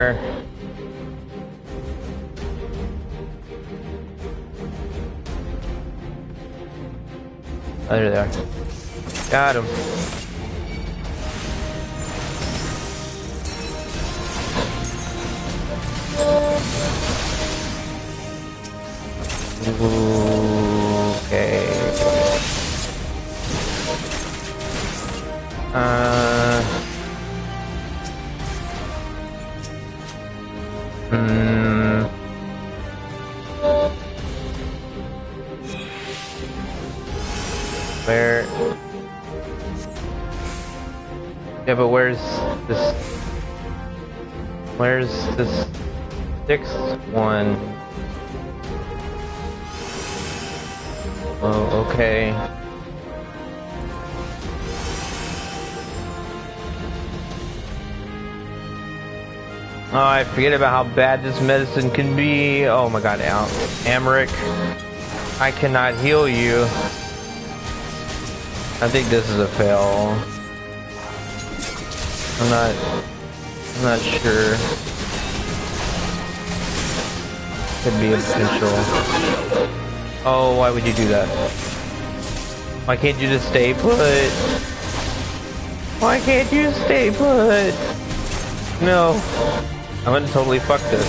There they are. Got him. Okay. Where? Yeah, but where's this? Where's this sixth one? Oh, okay. Oh, I forget about how bad this medicine can be. Oh my god, Amric. I cannot heal you. I think this is a fail. I'm not sure. Could be a potential. Oh, why would you do that? Why can't you just stay put? Why can't you stay put? No. I'm gonna totally fuck this.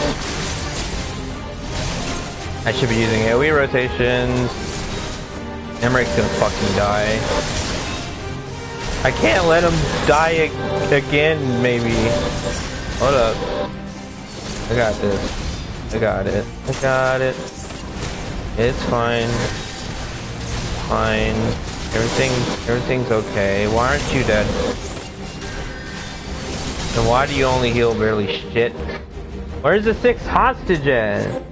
I should be using AoE rotations. Emmeric's gonna fucking die. I can't let him die again, maybe. Hold up. I got this. I got it. I got it. It's fine. Fine. Everything's okay. Why aren't you dead? And why do you only heal barely shit? Where's the sixth hostage at?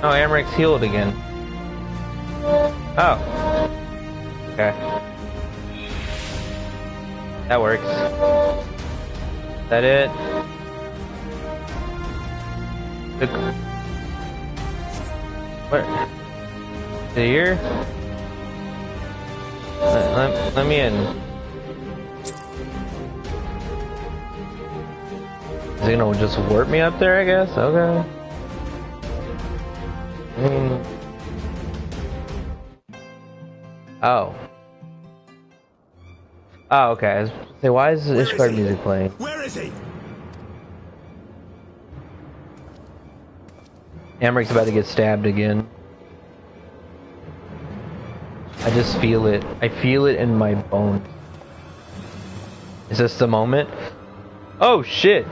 Oh, Amric's healed again. Oh. Okay. That works. Is that it? Where? Is it here? Let me in. Is he gonna just warp me up there, I guess? Okay. Oh. Oh, okay. Say, why is the Ishgard music playing? Where is he? Amric's about to get stabbed again. I just feel it. I feel it in my bones. Is this the moment? Oh shit!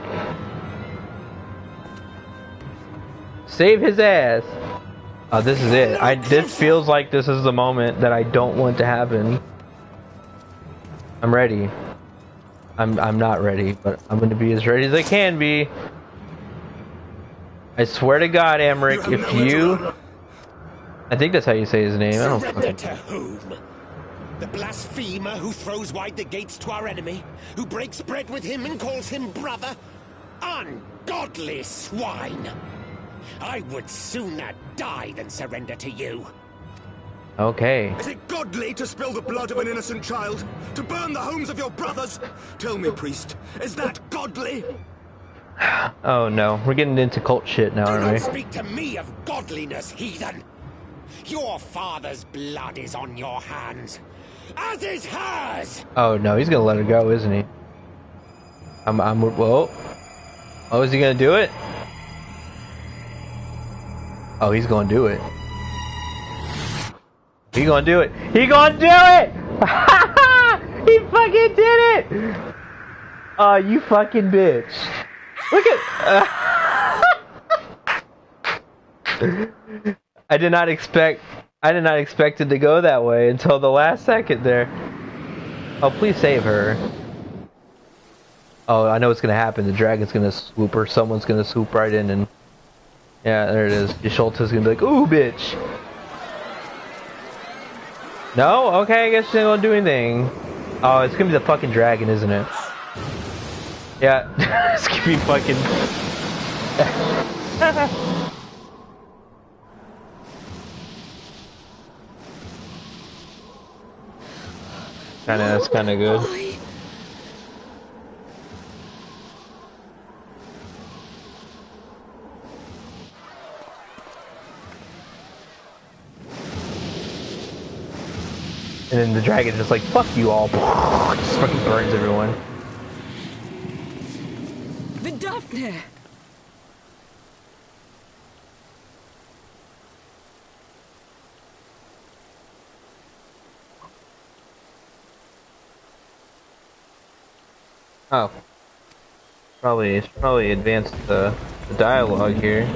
Save his ass! Oh, this is it. This feels like this is the moment that I don't want to happen. I'm ready. I'm not ready, but I'm gonna be as ready as I can be. I swear to God, Amric, if you... I think that's how you say his name. I don't fucking... To whom? The blasphemer who throws wide the gates to our enemy? Who breaks bread with him and calls him brother? Ungodly swine! I would sooner die than surrender to you. Okay. Is it godly to spill the blood of an innocent child? To burn the homes of your brothers? Tell me, priest, is that godly? Oh no, we're getting into cult shit now, aren't we? Do not speak to me of godliness, heathen! Your father's blood is on your hands, as is hers! Oh no, he's gonna let her go, isn't he? Whoa. Oh, is he gonna do it? Oh, he's gonna do it. He gonna do it. He gonna do it! He fucking did it! Oh, you fucking bitch. Look at... I did not expect it to go that way until the last second there. Oh, please save her. Oh, I know what's gonna happen. The dragon's gonna swoop, or someone's gonna swoop right in and... Yeah, there it is. Your Schultz gonna be like, ooh, bitch. No? Okay, I guess she ain't gonna do anything. Oh, it's gonna be the fucking dragon, isn't it? Yeah, this could be fucking. That's kind of good. And then the dragon just like, fuck you all. Just fucking burns everyone. Vidofne! Oh. Probably advanced the dialogue here.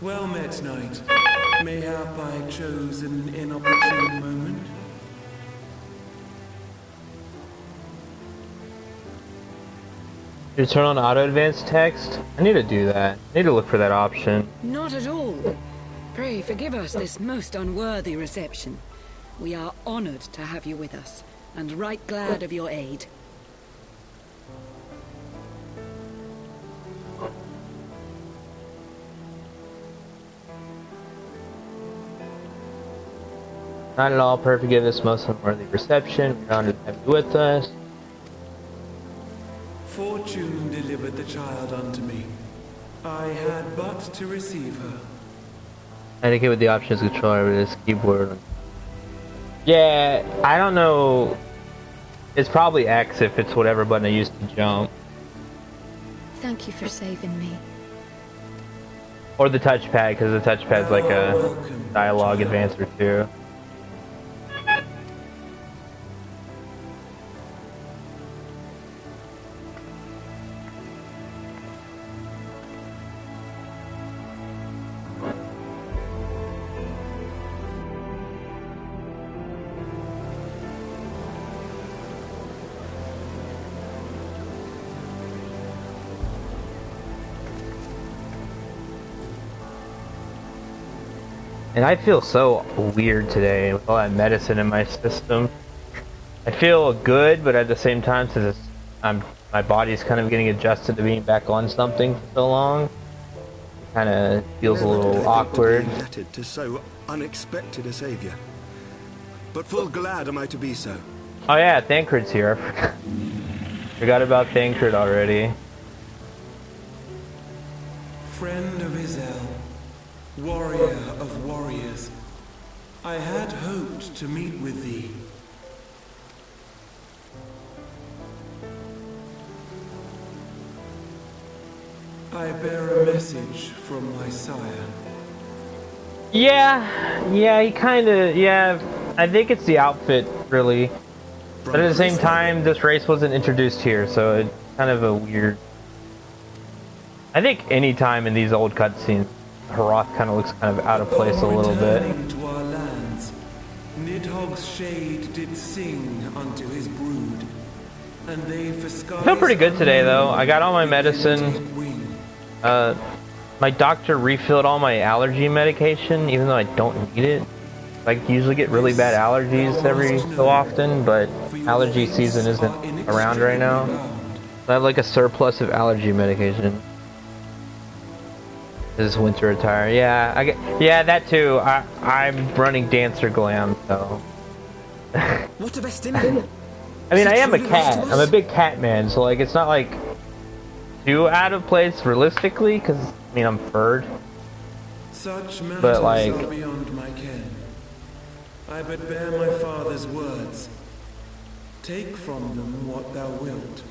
Well met, knight. Mayhap I chose an inopportune moment. You turn on auto advanced text? I need to do that. I need to look for that option. Not at all. Pray forgive us this most unworthy reception. We are honored to have you with us, and right glad of your aid. Not at all, pray forgive this most unworthy reception. We're honored to have you with us. Fortune delivered the child unto me. I had but to receive her. Indicate with the options controller over this keyboard. Yeah, I don't know. It's probably X if it's whatever button I used to jump. Thank you for saving me. Or the touchpad, because the touchpad's like a dialogue advancer too. And I feel so weird today with all that medicine in my system. I feel good, but at the same time, since my body's kind of getting adjusted to being back on something for so long, it kind of feels a little awkward. Indebted to so unexpected a savior, but full glad am I to be so. Oh yeah, Thancred's here. Forgot about Thancred already. Friend of Izel, warrior of warriors, I had hoped to meet with thee. I bear a message from my sire. Yeah, he kinda, yeah, I think it's the outfit, really. But at the same time, this race wasn't introduced here, so it's kind of a weird... I think any time in these old cutscenes, Heroth kind of looks kind of out of place a little bit. To our lands, Nidhogg's shade did sing unto his brood, and they for skies... I feel pretty good today, though. I got all my medicine. My doctor refilled all my allergy medication, even though I don't need it. I usually get really bad allergies every so often, but allergy season isn't around right now. So I have like a surplus of allergy medication. This is winter attire. Yeah, yeah, that too. I'm running Dancer Glam, so. What of Estinian? I mean, I am a cat. I'm a big cat man, so like, it's not like too out of place realistically, because I mean, I'm furred. Such matters but like, are beyond my ken. I but bear my father's words. Take from them what thou wilt.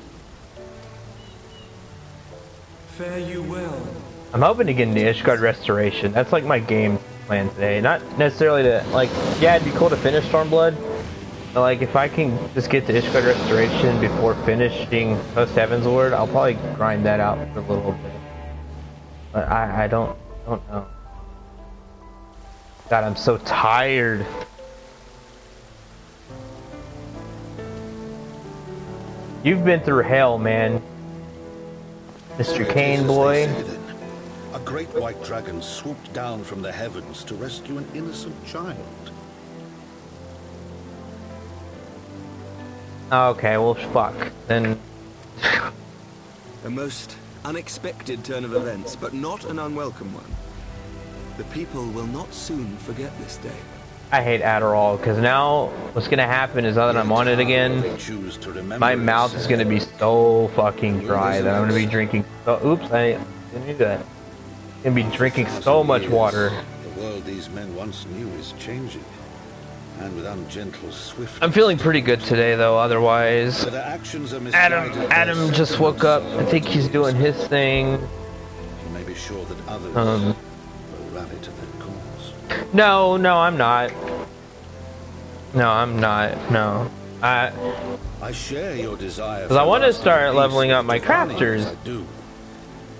Fare you well. I'm hoping to get into Ishgard Restoration. That's like my game plan today. Not necessarily to, like, yeah, it'd be cool to finish Stormblood. But like, if I can just get to Ishgard Restoration before finishing Post Heaven's Ward, I'll probably grind that out for a little bit. But I don't know. God, I'm so tired. You've been through hell, man. Mr. Kane boy. A great white dragon swooped down from the heavens to rescue an innocent child. Okay, well, fuck. Then. A most unexpected turn of events, but not an unwelcome one. The people will not soon forget this day. I hate Adderall, because now what's gonna happen is now that I'm on it again, my mouth is gonna be so fucking dry that I'm gonna be drinking oops, I didn't do that. I'm gonna be drinking so much water. The world these men once knew is changing. And with ungentle swift. I'm feeling pretty good today though, otherwise. Adam just woke up. I think he's doing his thing. You may be sure that others will rally to their cause. No, I'm not. No, I'm not. No. I share your desire. Because I want to start leveling up my crafters.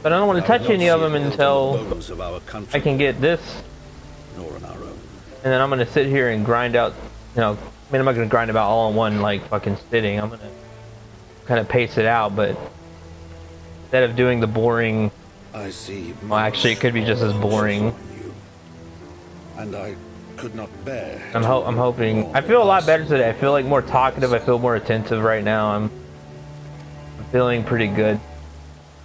But I don't want to touch any of them until I can get this. And then I'm gonna sit here and grind out, you know, I mean, I'm not gonna grind them out all in one, like, fucking sitting. I'm gonna kind of pace it out, but instead of doing the boring, I see. Well, actually, it could be just as boring. And I could not bear. I'm hoping. I feel a lot better today. I feel like more talkative. I feel more attentive right now. I'm feeling pretty good.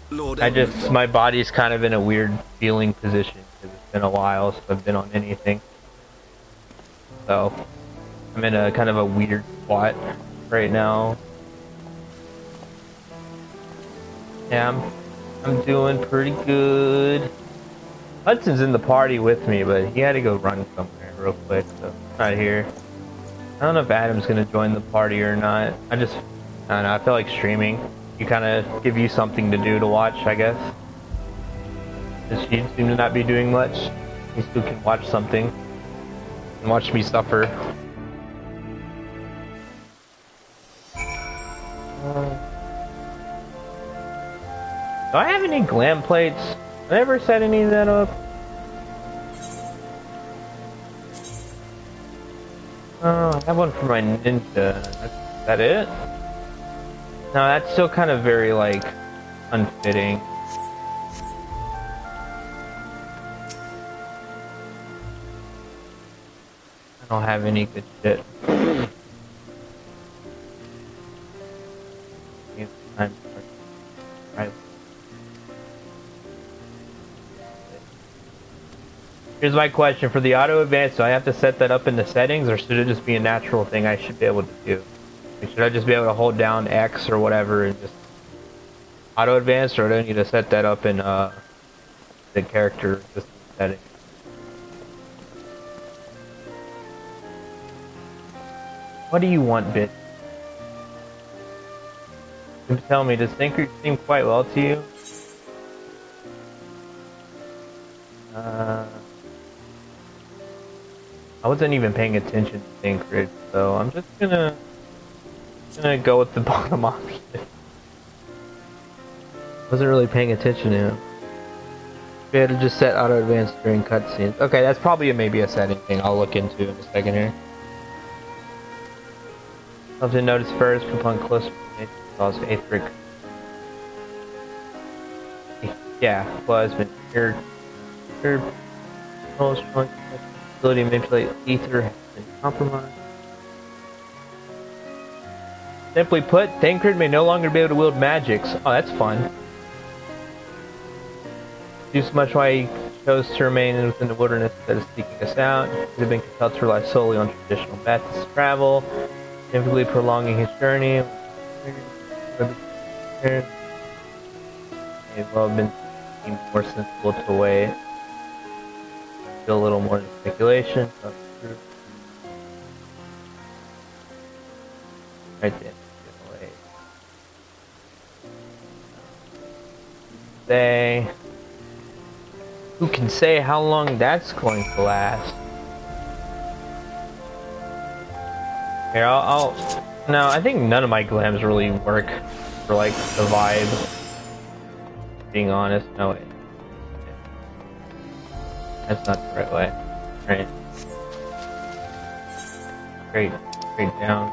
My body's kind of in a weird feeling position because it's been a while since I've been on anything. So I'm in a kind of a weird spot right now. Yeah, I'm doing pretty good. Hudson's in the party with me, but he had to go run somewhere real quick, so he's not here. I don't know if Adam's gonna join the party or not. I don't know, I feel like streaming. You kind of give you something to do to watch, I guess. Since you seem to not be doing much, you still can watch something. And watch me suffer. Do I have any glam plates? Did I ever set any of that up? Oh, I have one for my ninja. Is that it? No, that's still kind of very, like, unfitting. I don't have any good shit. Here's my question. For the auto advance, do I have to set that up in the settings, or should it just be a natural thing I should be able to do? Like, should I just be able to hold down X or whatever and just auto advance, or do I need to set that up in the character settings? What do you want, bitch? Tell me, does Thancred seem quite well to you? I wasn't even paying attention to Thancred, so I'm just gonna go with the bottom option. Wasn't really paying attention to him. We had to just set auto advance during cutscenes. Okay, that's probably maybe a setting thing I'll look into in a second here. Something to notice first upon close cause Aetheric. Yeah, plasma. Your most strong ability to manipulate ether has been compromised. Simply put, Thancred may no longer be able to wield magics. Oh, that's fun. Due so much why he chose to remain within the wilderness instead of seeking us out. He had been compelled to rely solely on traditional methods of travel, significantly prolonging his journey. May well have been more sensible to wait. Feel a little more speculation. Right there. Say, who can say how long that's going to last? Here, no, I think none of my glams really work for, like, the vibe. Being honest, no way. That's not the right way. Right. Straight down.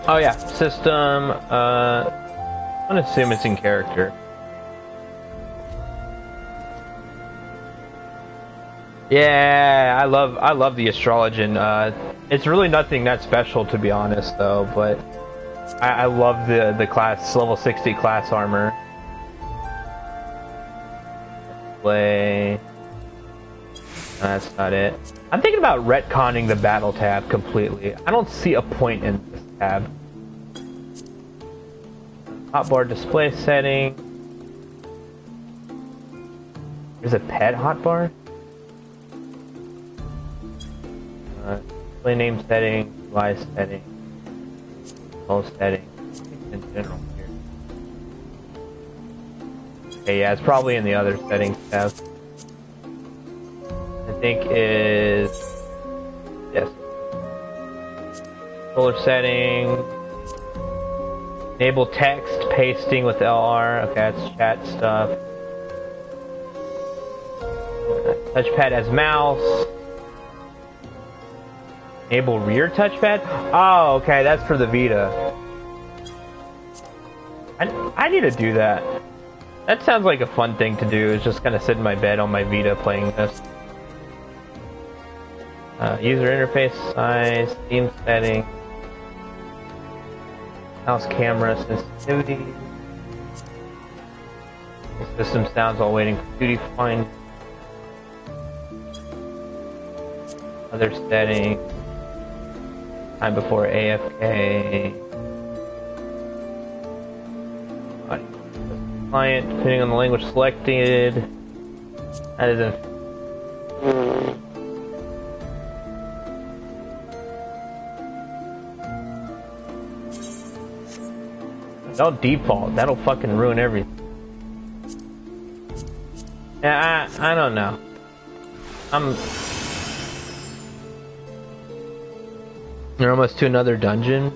Oh yeah, system, I'm gonna assume it's in character. Yeah, I love the astrologian. It's really nothing that special to be honest, though. But I love the class level 60 class armor. Play. That's not it. I'm thinking about retconning the battle tab completely. I don't see a point in this tab. Hotbar display setting. There's a pet hotbar. Display name setting, UI setting, all settings in general here. Okay, yeah, it's probably in the other settings tab. I think is yes. Controller setting. Enable text pasting with LR. Okay, that's chat stuff. Touchpad as mouse. Enable rear touchpad? Oh, okay, that's for the Vita. I need to do that. That sounds like a fun thing to do, is just kind of sit in my bed on my Vita playing this. User interface size, theme setting, mouse camera sensitivity, system sounds while waiting for duty find, other settings, time before AFK, client, depending on the language selected, that isn't. Don't default, that'll fucking ruin everything. Yeah, I don't know. You're almost to another dungeon?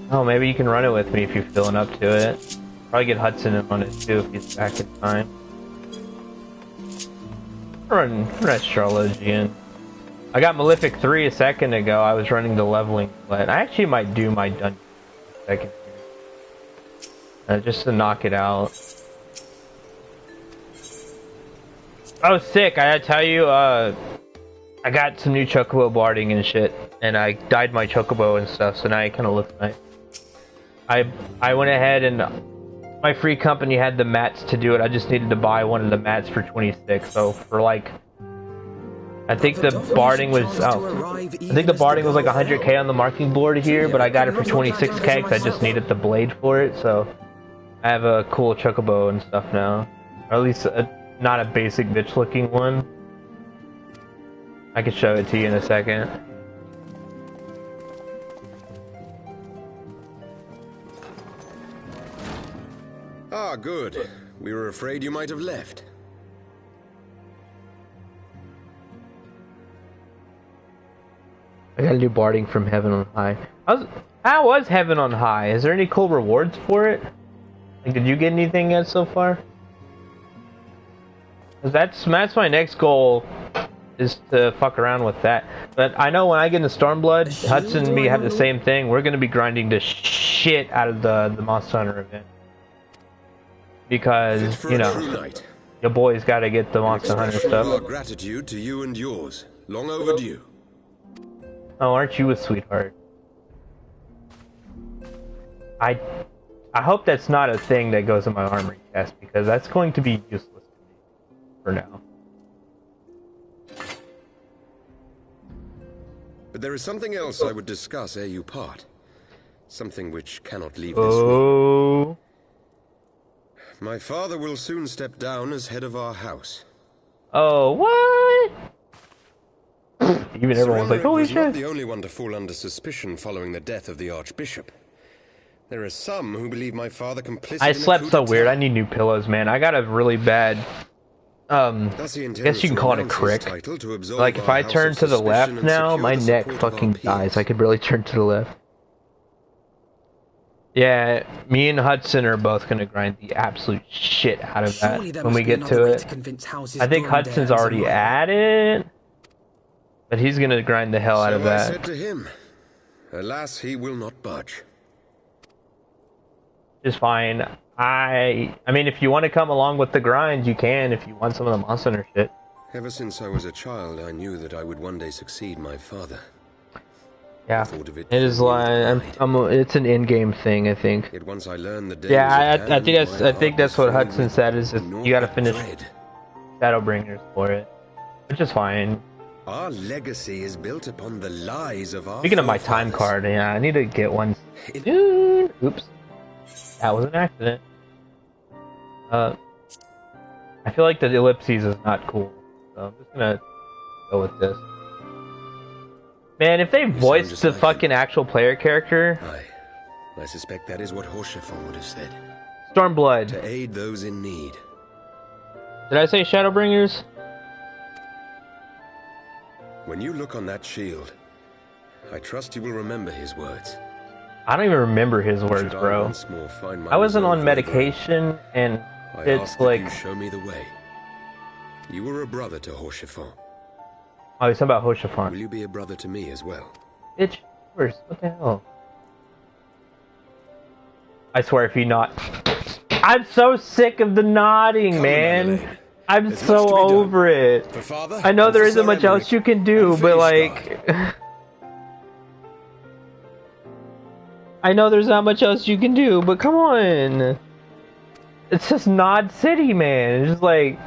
Oh, maybe you can run it with me if you're feeling up to it. Probably get Hudson in on it too if he's back in time. Run Astrologian. I got Malefic 3 a second ago. I was running the leveling, but I actually might do my dungeon in a second. Just to knock it out. Oh, sick! I gotta tell you, I got some new chocobo barding and shit, and I dyed my chocobo and stuff, so now it kind of looks nice. I went ahead and my free company had the mats to do it. I just needed to buy one of the mats for 26. So for like, I think the barding was like 100k on the marking board here, but I got it for 26k because I just needed the blade for it. So I have a cool chocobo and stuff now, or at least not a basic bitch looking one. I can show it to you in a second. Ah, good. We were afraid you might have left. I got a new barding from Heaven on High. How was Heaven on High? Is there any cool rewards for it? Like, did you get anything yet so far? 'Cause that's my next goal, is to fuck around with that. But I know when I get into Stormblood, Hudson and me have the same thing. We're gonna be grinding the shit out of the Monster Hunter event. Because, you know, your boy's gotta get the Monster Hunter stuff. Our gratitude to you and yours. Long overdue. Oh, aren't you a sweetheart? I hope that's not a thing that goes in my armory chest, because that's going to be useless to me for now. But there is something else I would discuss ere you part. Something which cannot leave this room. Oh. My father will soon step down as head of our house. Oh, what? Even everyone's like, holy shit. Not the only one to fall under suspicion following the death of the Archbishop. There are some who believe my father complicit. I slept so weird. I need new pillows, man. I got a really bad, I guess you can call it a crick. Like, if I turn to the left now, my neck fucking dies. I could barely turn to the left. Yeah, me and Hudson are both gonna grind the absolute shit out of that when we get to it. I think Hudson's already at it, but he's gonna grind the hell out of that. I said to him, alas, he will not budge. It's fine. I mean, if you want to come along with the grind, you can. If you want some of the Monster Hunter shit. Ever since I was a child, I knew that I would one day succeed my father. Yeah, Thought of it is like it's an in-game thing, I think. Yet once I learned the day Yeah, was at I hand, think that's my I think heart that's was what filled Hudson with said. Is naught you got to but finish dread. Shadowbringers for it, which is fine. Our legacy is built upon the lies of our Speaking of my time forefathers. card, yeah, I need to get one soon. Oops, that was an accident. I feel like the ellipses is not cool, so I'm just gonna go with this. Man, if they voiced the fucking actual player character, I suspect that is what Ff14 would have said. Stormblood. To aid those in need. Did I say Shadowbringers? When you look on that shield, I trust you will remember his words. I don't even remember his words, bro. Once more find my I wasn't on resolve medication, and I it's ask that like... you show me the way. You were a brother to Ff14. Oh, he's talking about Ff14. Will you be a brother to me as well? Bitch, what the hell? I swear if you not... I'm so sick of the nodding, man. I'm so over it. I know there isn't much else you can do, but like... I know there's not much else you can do, but come on. It's just Nod City, man. It's just like...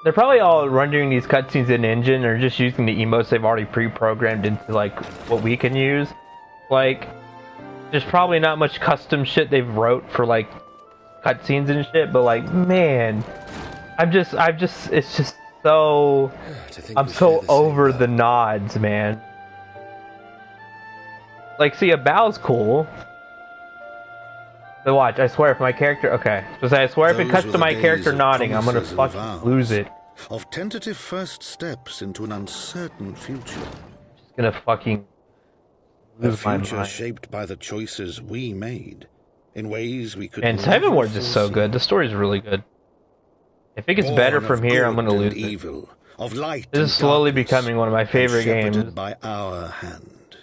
They're probably all rendering these cutscenes in engine or just using the emotes they've already pre-programmed into like what we can use. Like, there's probably not much custom shit they've wrote for like cutscenes and shit, but like, man, it's just so, I'm so over the nods, man. Like, see, a bow's cool. But watch, I swear if my character, okay. So I swear if it cuts to my character nodding, I'm gonna fucking lose it. Of tentative first steps into an uncertain future. Just gonna fucking lose my mind. A future shaped by the choices we made, in ways we could. And Seven Words is so good. The story's really good. If it gets better from here, I'm gonna lose evil, of light it. This is slowly becoming one of my favorite games. By our hand.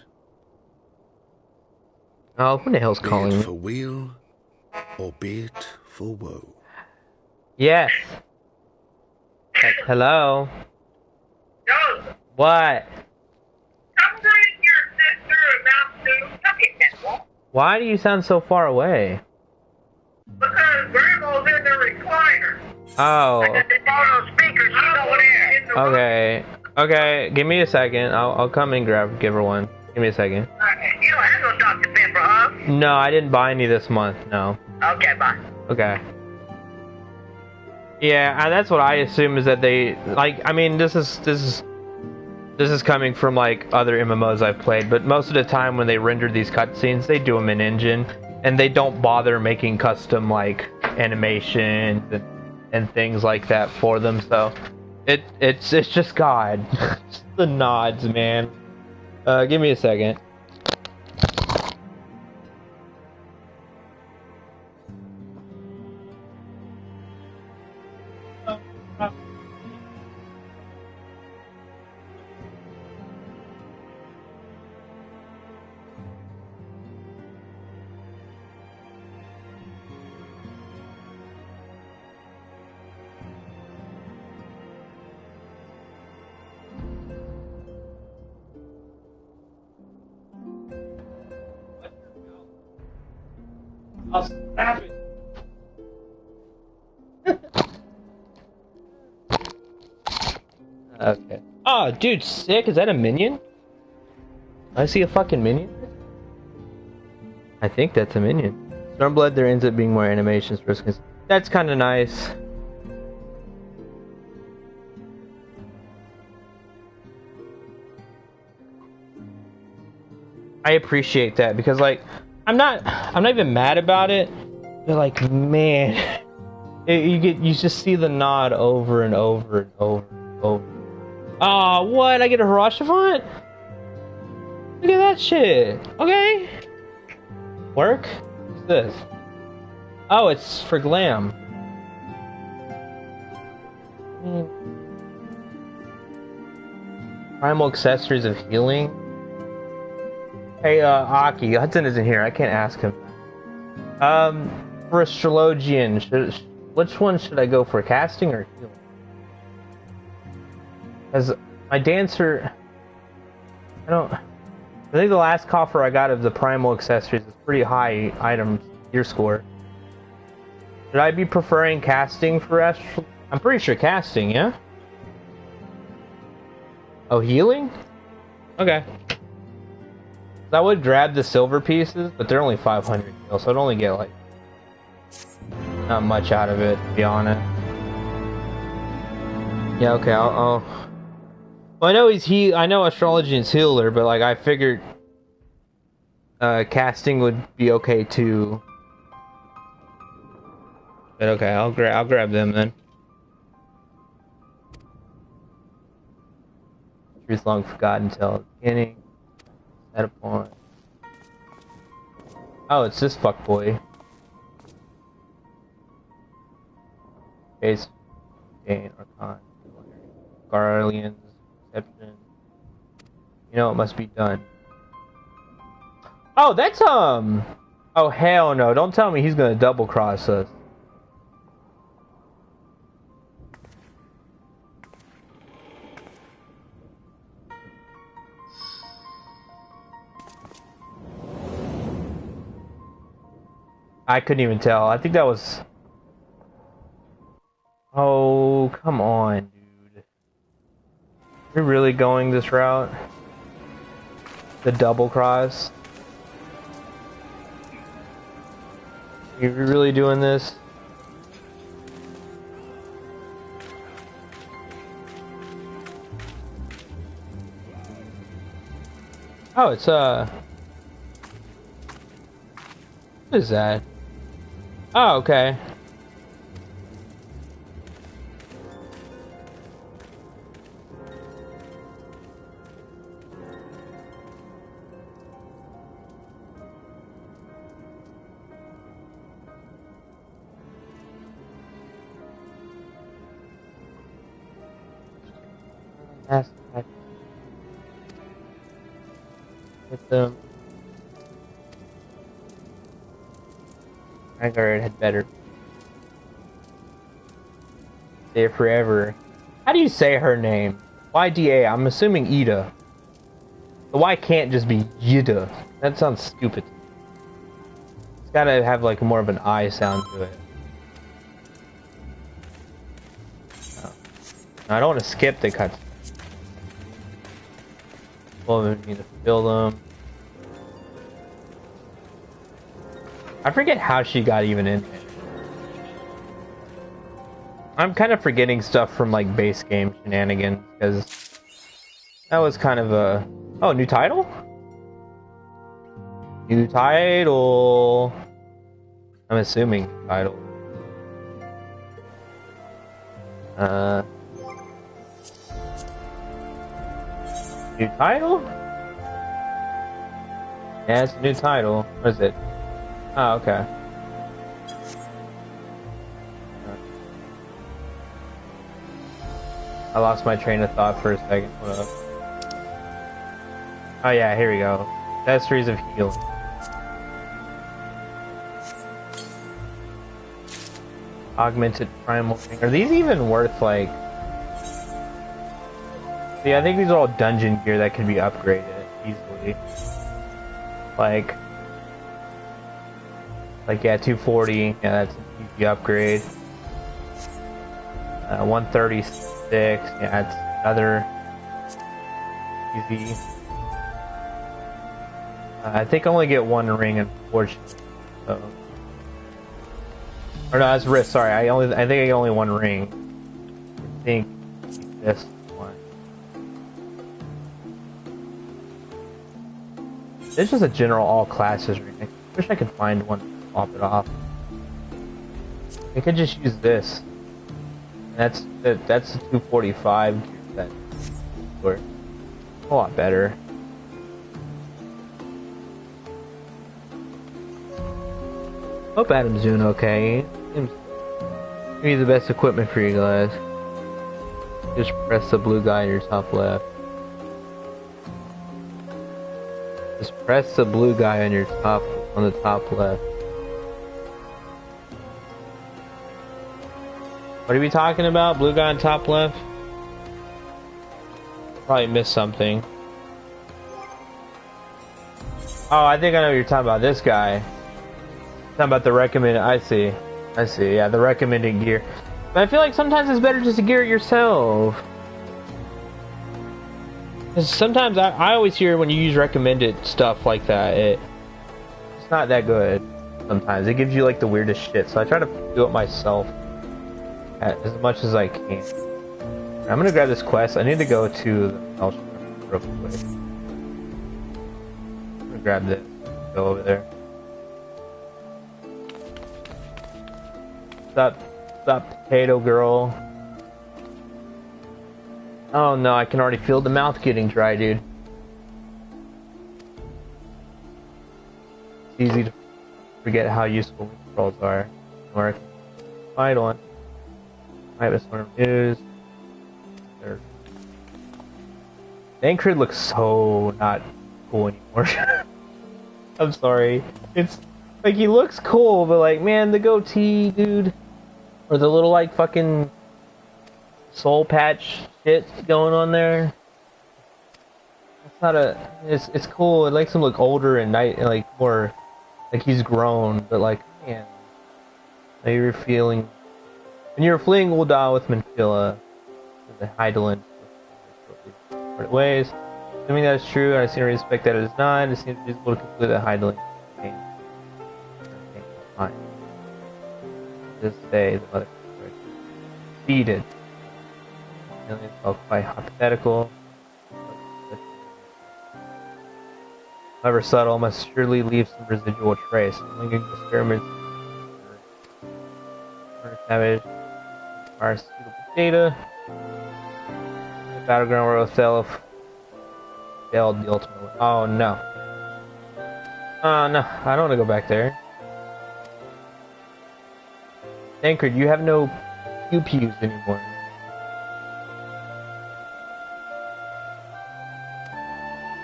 Oh, who the hell's calling me? For weal, or be it for woe. Yes. Hello. Joseph. What? Come bring your sister a Mount Dew. Why do you sound so far away? Because Grandma's in the recliner. Oh. I got the photo speaker. She's over there. Okay. Okay. Give me a second. I'll come and give her one. Give me a second. Okay. You don't have no Dr. Pepper, huh? No, I didn't buy any this month. No. Okay, bye. Okay. Yeah, and that's what I assume is that they like. I mean, this is coming from like other MMOs I've played, but most of the time when they render these cutscenes, they do them in engine, and they don't bother making custom like animations and things like that for them. So it's just God, just the nods, man. Give me a second. I'll snap it. Okay. Oh, dude, sick. Is that a minion? I see a fucking minion. I think that's a minion. Stormblood, there ends up being more animations for us. That's kind of nice. I appreciate that because, like, I'm not even mad about it. But like, man, you just see the nod over and over and over and over. Oh, what? I get a Hiroshima font? Look at that shit. Okay. Work? What's this? Oh, it's for glam. Primal accessories of healing. Hey, Aki, Hudson isn't here. I can't ask him. For astrologian, which one should I go for? Casting or healing? Because my dancer, I think the last coffer I got of the primal accessories is pretty high item gear score. Should I be preferring casting for astral? I'm pretty sure casting, yeah? Oh, healing? Okay. I would grab the silver pieces, but they're only 500 gil, so I'd only get like not much out of it, to be honest. Yeah, okay, I'll well, I know I know astrology is healer, but like I figured casting would be okay too. But okay, I'll grab them then. Truth long forgotten until the beginning. Set upon. Oh, it's this fuckboy. Case, gain, archon, guardians, exception. You know it must be done. Oh, that's oh hell no! Don't tell me he's gonna double cross us. I couldn't even tell. I think that was... Oh, come on, dude. We're really going this route? The double cross? You really doing this? Oh, it's what is that? Oh, okay. Hit them. Vanguard had better stay forever. How do you say her name? YDA. I'm assuming Ida. The Y can't just be Yida. That sounds stupid. It's gotta have like more of an I sound to it. Oh. I don't want to skip the cuts. Well, we need to fill them. I forget how she got even in there. I'm kind of forgetting stuff from like base game shenanigans because that was kind of a... Oh, new title? New title. I'm assuming title. New title? Yeah, it's a new title. What is it? Oh, okay. I lost my train of thought for a second. Hold up. Oh yeah, here we go. Accessories of healing. Augmented primal ring. Are these even worth like... See, I think these are all dungeon gear that can be upgraded easily. Like yeah, 240. Yeah, that's an easy upgrade. 136. Yeah, that's another easy. I think I only get one ring, unfortunately. So. Or no, that's wrist. Sorry, I think I get only one ring. I think this one. This is a general all classes ring. I wish I could find one to pop it off. I could just use this. That's the 245 gear set. Or a lot better. Hope Adam's doing okay. Give me the best equipment for you guys. Just press the blue guy on your top left. Just press the blue guy on the top left. What are we talking about? Blue guy on top left? Probably missed something. Oh, I think I know what you're talking about. This guy. Talking about the recommended. I see. I see. Yeah, the recommended gear. But I feel like sometimes it's better just to gear it yourself. 'Cause sometimes I always hear when you use recommended stuff like that, it's not that good. Sometimes it gives you like the weirdest shit. So I try to do it myself as much as I can. I'm gonna grab this quest. I need to go to the Melch real quick. I'm gonna grab this. Go over there. Stop, potato girl. Oh no, I can already feel the mouth getting dry, dude. It's easy to forget how useful scrolls are. Or find one. I have this one of news. Dankrid looks so not cool anymore. I'm sorry. It's like he looks cool, but like, man, the goatee, dude, or the little like fucking soul patch shit going on there. It's not a. It's cool. It makes him look older and like more like he's grown. But like, man, now you're feeling when you're fleeing Ul'dah with Manphila, the Hydaelyn ways. Assuming that is true, I seem to respect that it is not. It seems feasible to conclude that Hydaelyn fine. Just say the mother defeated. Aliens felt quite hypothetical. However subtle, must surely leave some residual trace. Lingering experiments damage requires suitable data. The battleground where Othello failed the ultimate one. Oh no. Oh no, I don't want to go back there. Dankrid, you have no pew-pews anymore.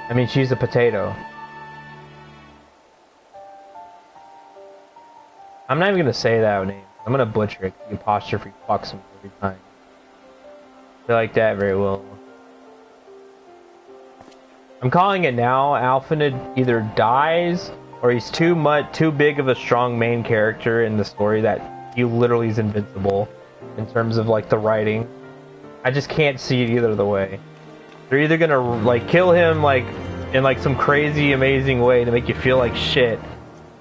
I mean, she's a potato. I'm not even gonna say that name. I'm gonna butcher it. The apostrophe fucks him every time. I feel like that very well. I'm calling it now. Alphanid either dies or he's too big of a strong main character in the story that he literally is invincible in terms of like the writing. I just can't see it either the way. They're either gonna like kill him like in like some crazy amazing way to make you feel like shit,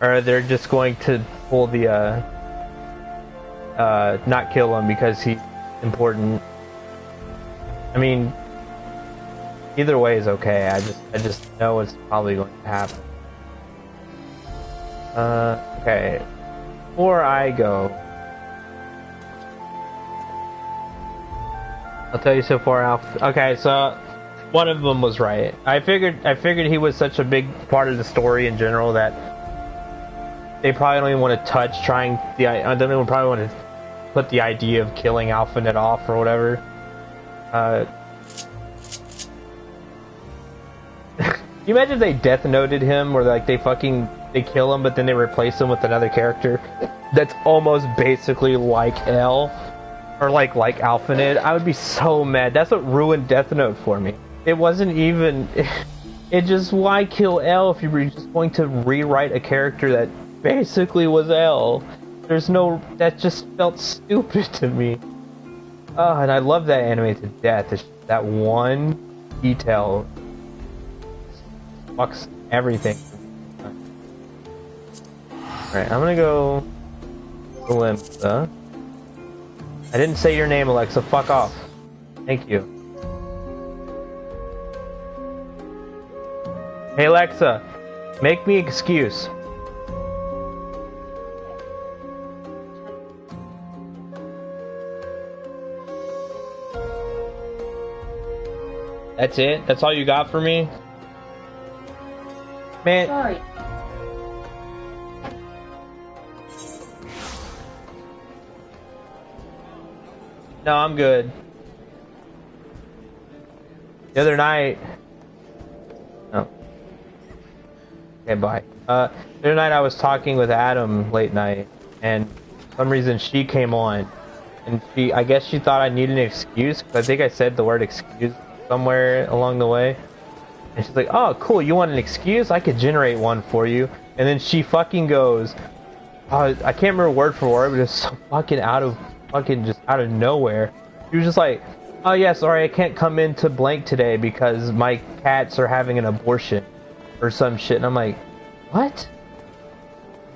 or they're just going to pull the not kill him because he's important. I mean, either way is okay. I just know it's probably going to happen. Okay. Before I go, I'll tell you so far, Alf. Okay, so one of them was right. I figured he was such a big part of the story in general that they probably don't even want to touch I don't even probably want to put the idea of killing Alphanet off or whatever. Can you imagine if they Death Noted him, or like they kill him, but then they replace him with another character that's almost basically like L, or like Alphanid? I would be so mad. That's what ruined Death Note for me. It wasn't even. It just, why kill L if you were just going to rewrite a character that basically was L? That just felt stupid to me. And I love that anime to death. It's just that one detail fucks everything. Alright, I'm gonna go Alexa. I didn't say your name, Alexa. Fuck off. Thank you. Hey Alexa, make me an excuse. That's it? That's all you got for me? Man. Sorry. No, I'm good. The other night... Oh. Okay, bye. The other night I was talking with Adam late night, and for some reason she came on. And I guess she thought I needed an excuse, because I think I said the word excuse somewhere along the way. And she's like, oh, cool, you want an excuse? I could generate one for you. And then she fucking goes, I can't remember word for word, but it's so fucking just out of nowhere. She was just like, oh yeah, sorry, I can't come into blank today because my cats are having an abortion. Or some shit. And I'm like, what?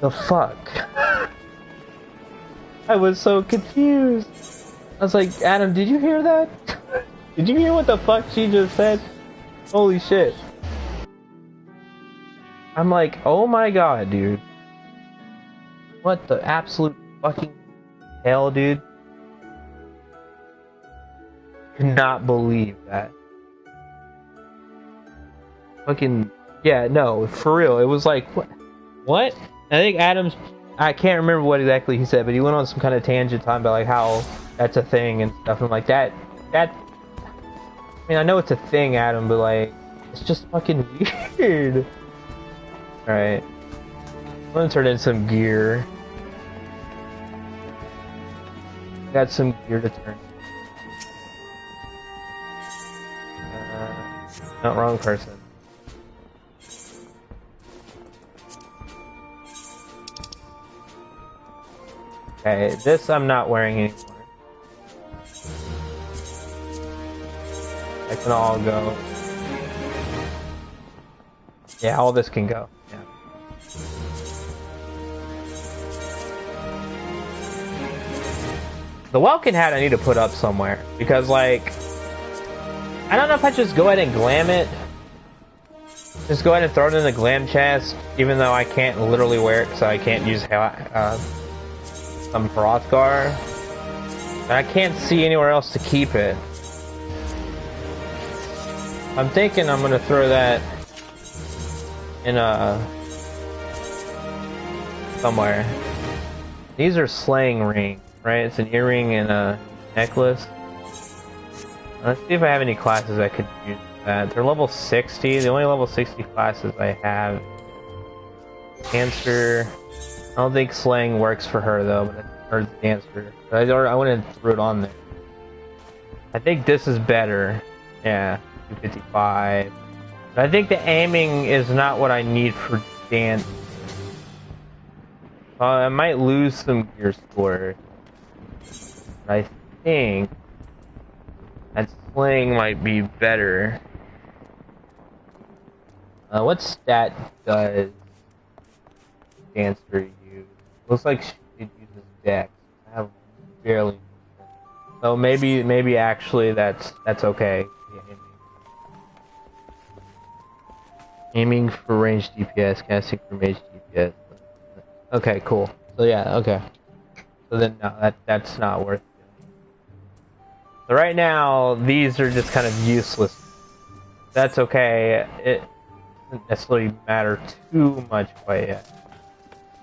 The fuck? I was so confused. I was like, Adam, did you hear that? Did you hear what the fuck she just said? Holy shit. I'm like, oh my god, dude. What the absolute fucking hell, dude? Could not believe that. Fucking, yeah, no, for real. It was like, what? I think Adam's, I can't remember what exactly he said, but he went on some kind of tangent talking about like how that's a thing and stuff. I'm like, that, I mean, I know it's a thing, Adam, but like, it's just fucking weird. Alright. I'm gonna turn in some gear. Got some gear to turn. Not wrong person. Okay, this I'm not wearing anymore. That can all go. Yeah, all this can go. Yeah. The Welkin hat I need to put up somewhere because, like, I don't know if I just go ahead and glam it. Just go ahead and throw it in the glam chest, even though I can't literally wear it, so I can't use some Hrothgar. And I can't see anywhere else to keep it. I'm thinking I'm gonna throw that in somewhere. These are slaying rings, right? It's an earring and a necklace. Let's see if I have any classes I could use that. They're level 60. The only level 60 classes I have. Dancer. I don't think slaying works for her though, or dancer. I went and threw it on there. I think this is better. Yeah, 255. But I think the aiming is not what I need for dance. I might lose some gear score. But I think that sling might be better. What stat does Dancer use? Looks like she uses Dex. I have barely. So maybe actually that's okay. Aiming for ranged DPS, casting for mage DPS. Okay, cool. So yeah, okay. So then no, that's not worth doing. So right now, these are just kind of useless. That's okay. It doesn't necessarily matter too much quite yet.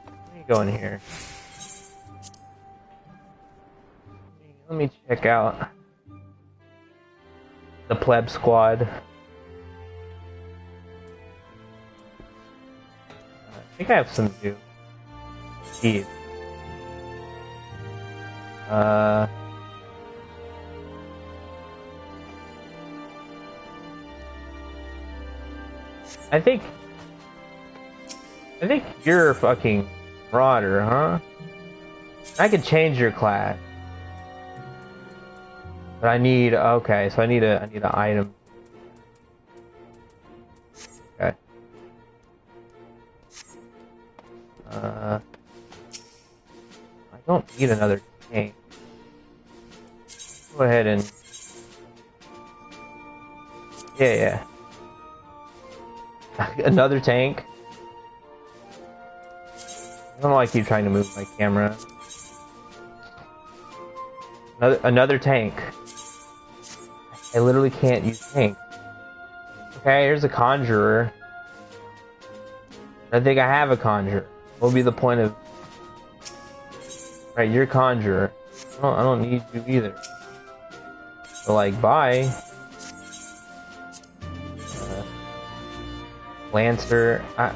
Let me go in here. Let me check out the pleb squad. I think I have some new speed. I think you're a fucking marauder, huh? I could change your class. But I need, okay, so I need an item. Okay. I don't need another tank. Go ahead and... Yeah. Another tank? I don't know why I keep trying to move my camera. Another tank. I literally can't use tank. Okay, here's a conjurer. I think I have a conjurer. What would be the point of... Right, you're a conjurer. I don't need you either. So, like, bye. Lancer. I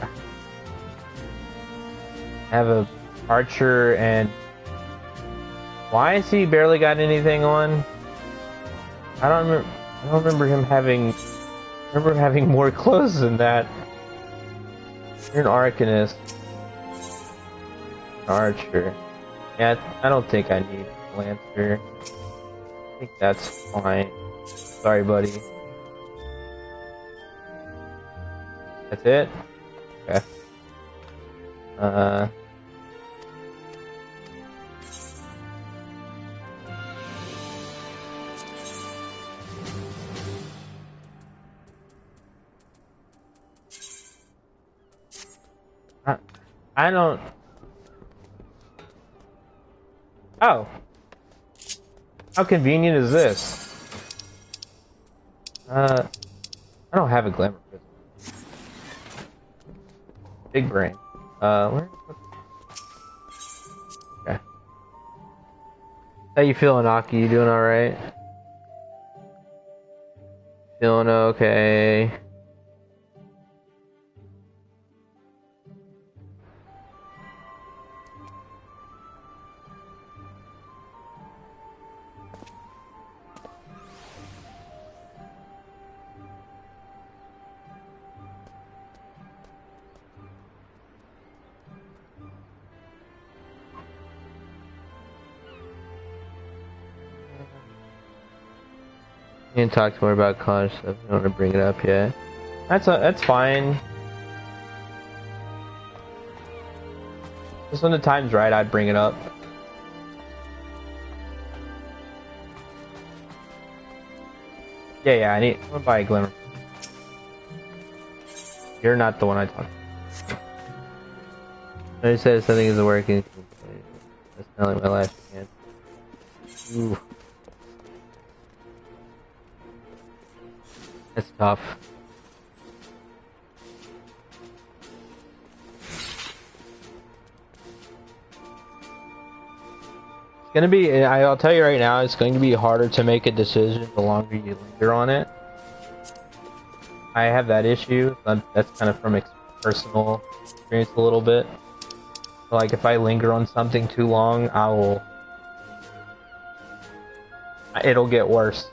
have a archer and Why has he barely got anything on? I don't remember him having. I remember having more clothes than that. You're an arcanist. An archer. Yeah, I don't think I need a lancer. I think that's fine. Sorry, buddy. That's it? Okay. I don't... Oh. How convenient is this? I don't have a glamour prism. Big brain. Where? Okay. How you feeling, Aki? You doing alright? Feeling okay. You can talk more about college stuff. You don't want to bring it up yet. That's fine. Just when the time's right, I'd bring it up. Yeah, I'm gonna buy a glimmer. You're not the one I talked to. I said something isn't working. That's not like my last chance. Ooh. That's tough. It's gonna be, I'll tell you right now, it's going to be harder to make a decision the longer you linger on it. I have that issue. That's kind of from personal experience a little bit. Like, if I linger on something too long, it'll get worse.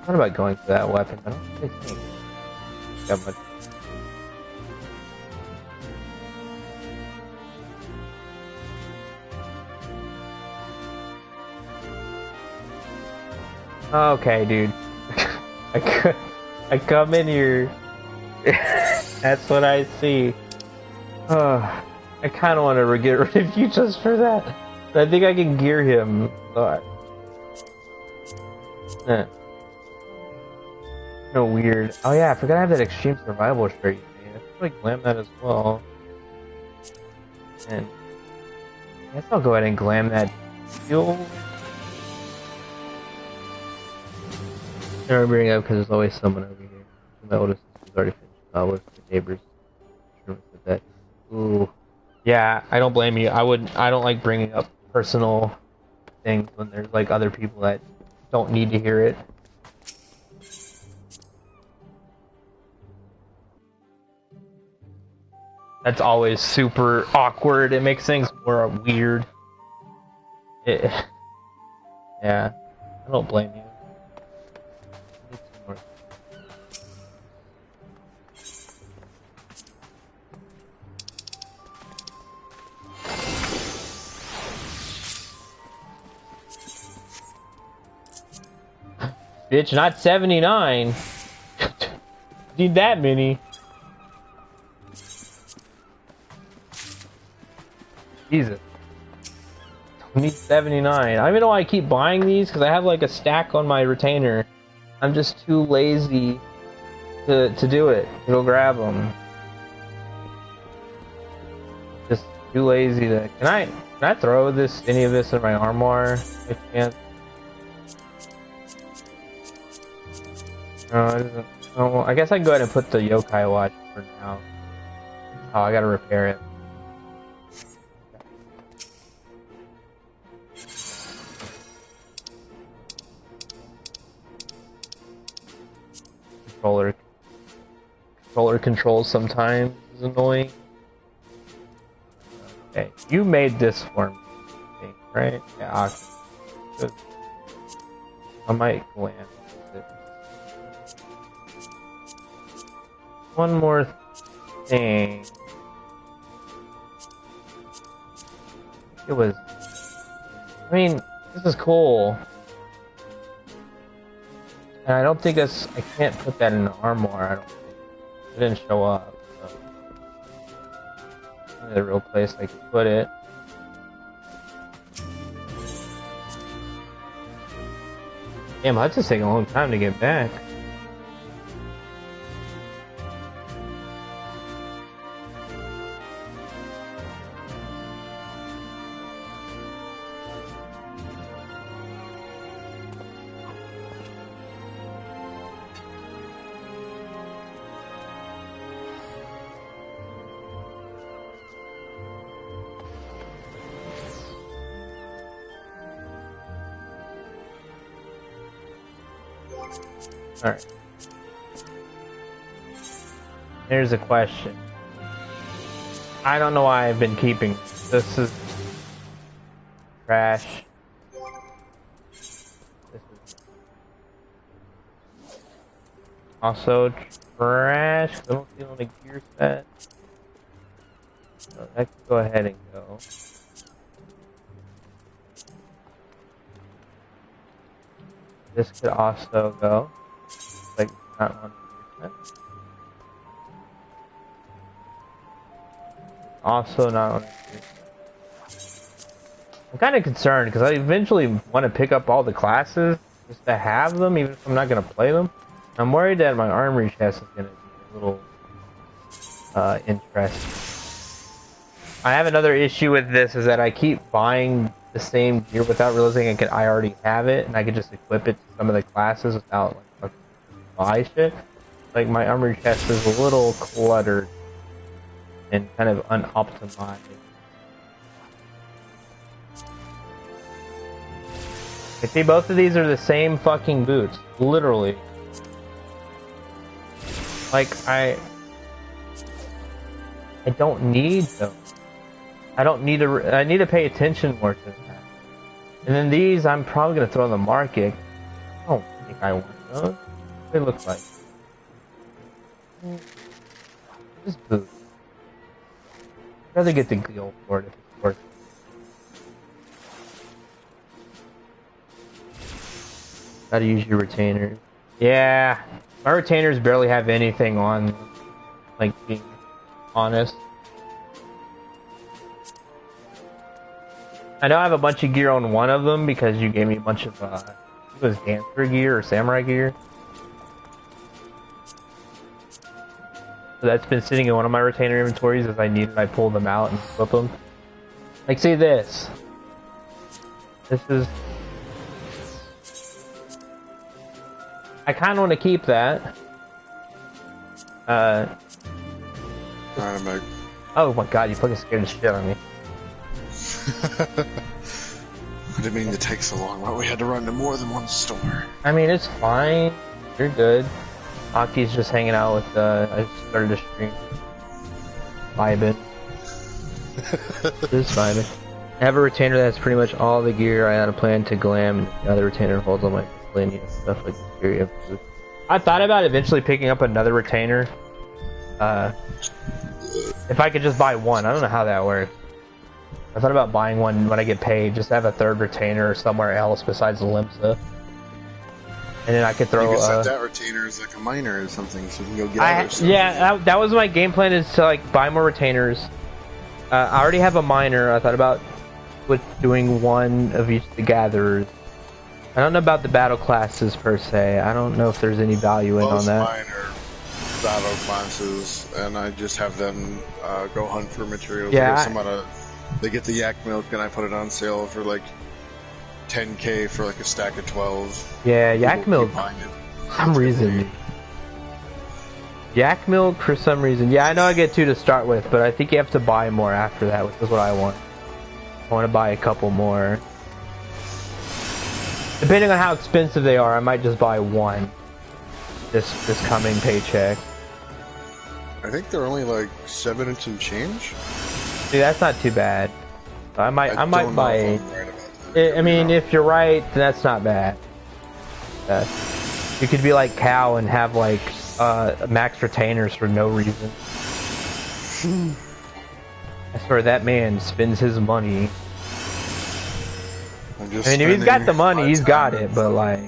What about going for that weapon? I don't think it's got much. Okay, dude. I come in here. That's what I see. I kind of want to get rid of you just for that. But I think I can gear him. No weird. Oh yeah, I forgot I have that extreme survival shirt you made. I should probably glam that as well. And I guess I'll go ahead and glam that fuel. I remember bringing it up because there's always someone over here. My oldest sister's already finished college. The neighbors. That. Ooh. Yeah, I don't blame you. I don't like bringing up personal things when there's like other people that don't need to hear it. That's always super awkward. It makes things more weird. Yeah, I don't blame you. Bitch, not 79. Need that many. Jesus. I need 79. I don't even know why I keep buying these, because I have like a stack on my retainer. I'm just too lazy to do it. Go grab them. Just too lazy to... Can I throw any of this in my armoire? I can't. No, it doesn't. Oh, well, I guess I can go ahead and put the yokai watch for now. Oh, I gotta repair it. controller controls sometimes is annoying. Okay, you made this for me, I think, right? Yeah, good. I might land it. One more thing. It was. I mean, this is cool. And I don't think that's. I can't put that in the armor. I don't think. It didn't show up. So. Only the real place I could put it. Damn, that's just taking a long time to get back. Alright. Here's a question. I don't know why I've been keeping this. Is trash. This is also trash. I don't feel on a gear set. So that can go ahead and go. This could also go. Like, not on the gear set. Also not on the gear set. I'm kind of concerned because I eventually want to pick up all the classes just to have them, even if I'm not going to play them. I'm worried that my armory chest is going to be a little interesting. I have another issue with this is that I keep buying the same gear without realizing I already have it, and I could just equip it to some of the classes without like buy shit. Like my armory chest is a little cluttered and kind of unoptimized. I see both of these are the same fucking boots, literally. Like I don't need them. I don't need to. I need to pay attention more to that. And then these, I'm probably gonna throw on the market. I don't think I want those. What do they look like? This boot. I'd rather get the deal for it if it's worth it. Gotta use your retainers. Yeah, my retainers barely have anything on them, like being honest. I know I have a bunch of gear on one of them because you gave me a bunch of, I think it was dancer gear or samurai gear. So that's been sitting in one of my retainer inventories. If I need it, I pull them out and flip them. Like, see this. This is... I kind of want to keep that. Oh my god, you fucking scared the shit out of me. I didn't mean to take so long, but we had to run to more than one store. I mean, it's fine. You're good. Aki's just hanging out with, I started to stream. Vibing. Just vibing. I have a retainer that has pretty much all the gear I had a plan to glam, and the other retainer holds all my miscellaneous stuff like the I thought about eventually picking up another retainer. If I could just buy one. I don't know how that works. I thought about buying one when I get paid, just to have a third retainer somewhere else besides the Limsa. And then I could throw. You could set that retainer as like a miner or something, so you can go get it. Yeah, that was my game plan, is to like buy more retainers. I already have a miner. I thought about doing one of each of the gatherers. I don't know about the battle classes per se. I don't know if there's any value in on that. Mine are battle classes, and I just have them go hunt for materials. Yeah. They get the yak milk, and I put it on sale for like 10k for like a stack of 12. Yeah, yak milk. For some reason. Yak milk for some reason. Yeah, I know I get 2 to start with, but I think you have to buy more after that, which is what I want. I want to buy a couple more. Depending on how expensive they are, I might just buy one. this coming paycheck. I think they're only like 7 and some change. Dude, that's not too bad. I might buy. Right, I mean, if you're right, then that's not bad. You could be like Cal and have like max retainers for no reason. I swear that man spends his money. I mean, if he's got the money, he's got it. But like,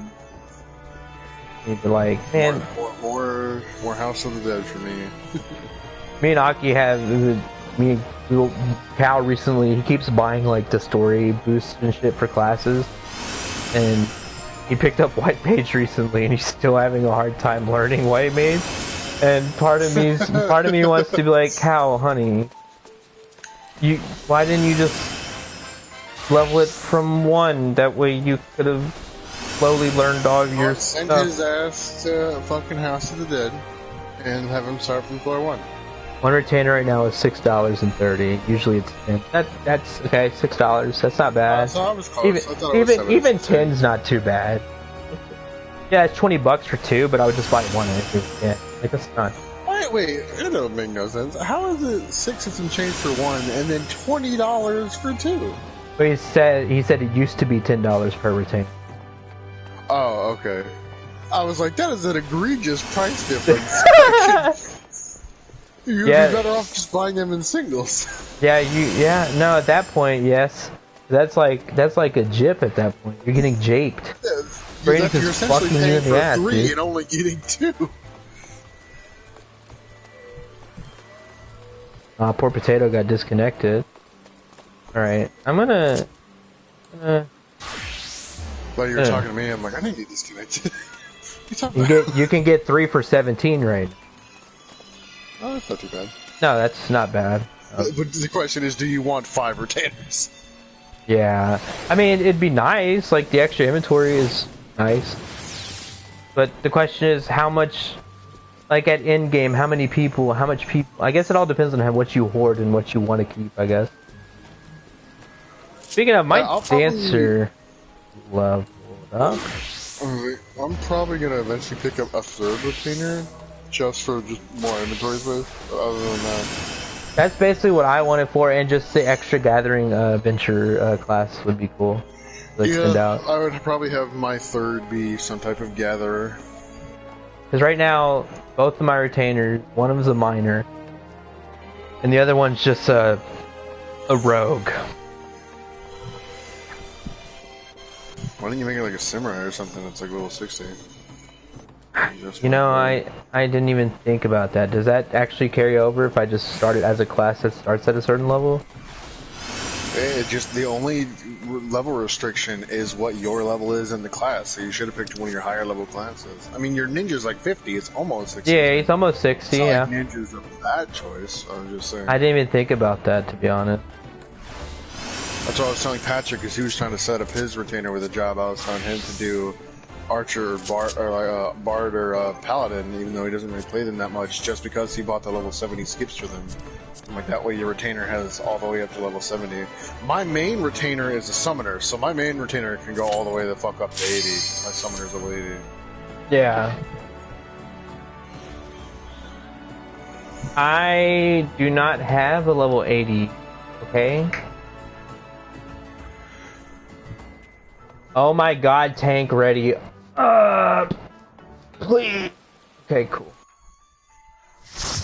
he'd be like, man, more House of the Dead for me. me and Aki have me. Cal recently, he keeps buying like the story boosts and shit for classes, and he picked up White Mage recently, and he's still having a hard time learning White Mage. And part of me wants to be like, Cal, honey, why didn't you just level it from 1? That way you could have slowly learned all of your send stuff. his ass to fucking House of the Dead and have him start from floor 1. One retainer right now is $6.30. Usually it's 10. That's okay. $6. That's not bad. So I was close. Even 10's not too bad. Yeah, it's $20 for 2, but I would just buy 1. Yeah, like that's not. Wait, it don't make no sense. How is it 6 and some change for 1 and then $20 for 2? But he said it used to be $10 per retainer. Oh, okay. I was like, that is an egregious price difference. You'd be better off just buying them in singles. No, at that point, yes. That's like a jip at that point. You're getting japed. You're essentially paying for ass, 3 dude. and only getting 2. Poor Potato got disconnected. Alright, I'm gonna... But you're talking to me, I'm like, I didn't get disconnected. You can get 3 for 17 right. Oh, that's not too bad. No, that's not bad. But the question is, do you want 5 retainers? Yeah. I mean, it'd be nice. Like, the extra inventory is nice. But the question is, how much... Like, at end game, how much people... I guess it all depends on what you hoard and what you want to keep, I guess. Speaking of, my dancer... leveled up. I'm probably gonna eventually pick up a 3rd retainer, just for more inventory space. But other than that, that's basically what I wanted for, and just the extra gathering venture class would be cool. Like, send out. I would probably have my 3rd be some type of gatherer. Because right now, both of my retainers, one of them's a miner, and the other one's just a rogue. Why didn't you make it like a samurai or something that's like level 60? You know, I didn't even think about that. Does that actually carry over if I just start it as a class that starts at a certain level? The only level restriction is what your level is in the class, so you should have picked one of your higher level classes. I mean, your ninja's like 50, it's almost 60. Yeah, he's almost 60, it's not yeah. Like ninja's a bad choice, I was just saying. I didn't even think about that, to be honest. That's what I was telling Patrick, because he was trying to set up his retainer with a job. I was telling him to do Archer, Bard, or Paladin, even though he doesn't really play them that much, just because he bought the level 70 skips for them. Like, that way your retainer has all the way up to level 70. My main retainer is a summoner, so my main retainer can go all the way the fuck up to 80. My summoner's level 80. Yeah. I do not have a level 80, okay? Oh my god, tank ready. Please. Okay, cool.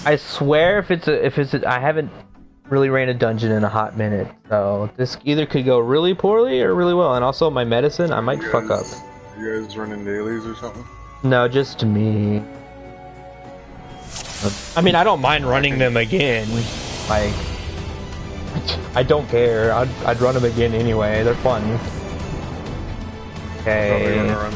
I swear if it's I haven't really ran a dungeon in a hot minute, so this either could go really poorly or really well. And also my medicine, I might fuck up. You guys running dailies or something? No, just me. I mean, I don't mind running them again. Like, I don't care. I'd run them again anyway. They're fun. Okay. Probably gonna run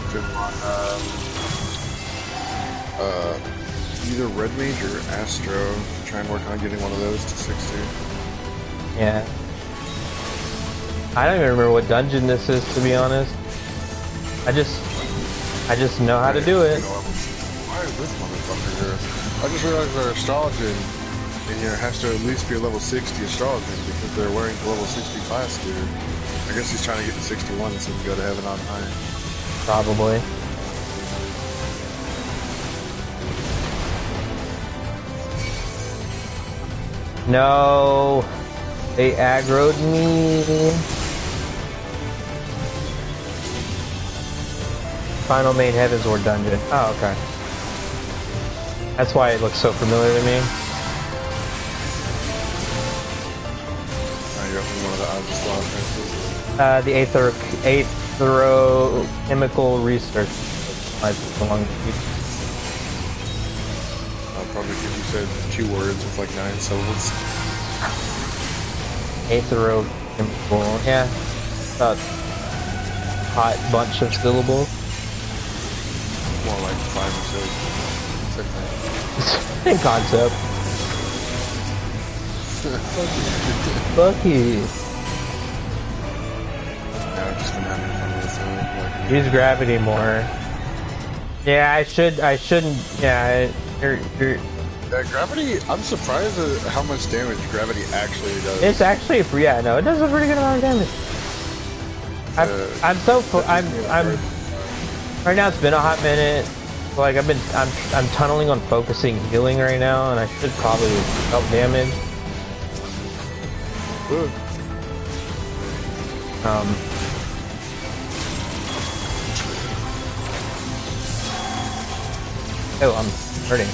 either Red Mage or Astro. Try and work on getting one of those to 60. Yeah. I don't even remember what dungeon this is, to be honest. I just know how to do it. Why is this motherfucker here? I just realized our astrology in here has to at least be a level 60 astrology because they're wearing the level 60 class gear. I guess he's trying to get to 61 so he can go to heaven on high. Probably. No, they aggroed me. Final main heavens or dungeon. Oh, okay. That's why it looks so familiar to me. You're from one of the The aetherochemical research. Probably because you said 2 words with like 9 syllables. Aetherochemical, yeah. About hot bunch of syllables. More like 5 or 6. Same concept. Fuck you. Yeah, I'm just gonna have fun with it. Use gravity more. Yeah, I shouldn't, yeah, gravity, I'm surprised at how much damage gravity actually does. It's actually, yeah, no, it does a pretty good amount of damage. I'm right now it's been a hot minute. Like I'm tunneling on focusing healing right now, and I should probably help damage. Oh, I'm hurting.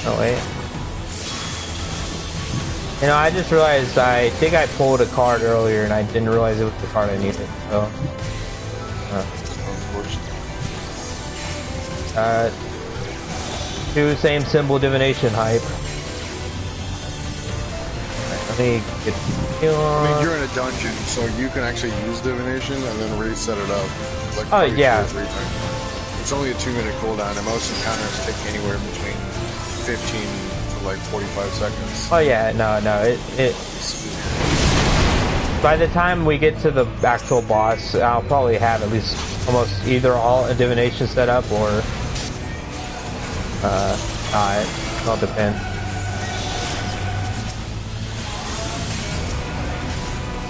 Oh wait. You know, I just realized I think I pulled a card earlier and I didn't realize it was the card I needed, so. Do same symbol divination hype. Right, let me get I mean, you're in a dungeon, so you can actually use divination and then reset it up. Like oh yeah. It's only a 2-minute cooldown, and most encounters take anywhere between 15 to like 45 seconds. Oh yeah, no, it by the time we get to the actual boss, I'll probably have at least almost either all a divination set up or not. It all depends.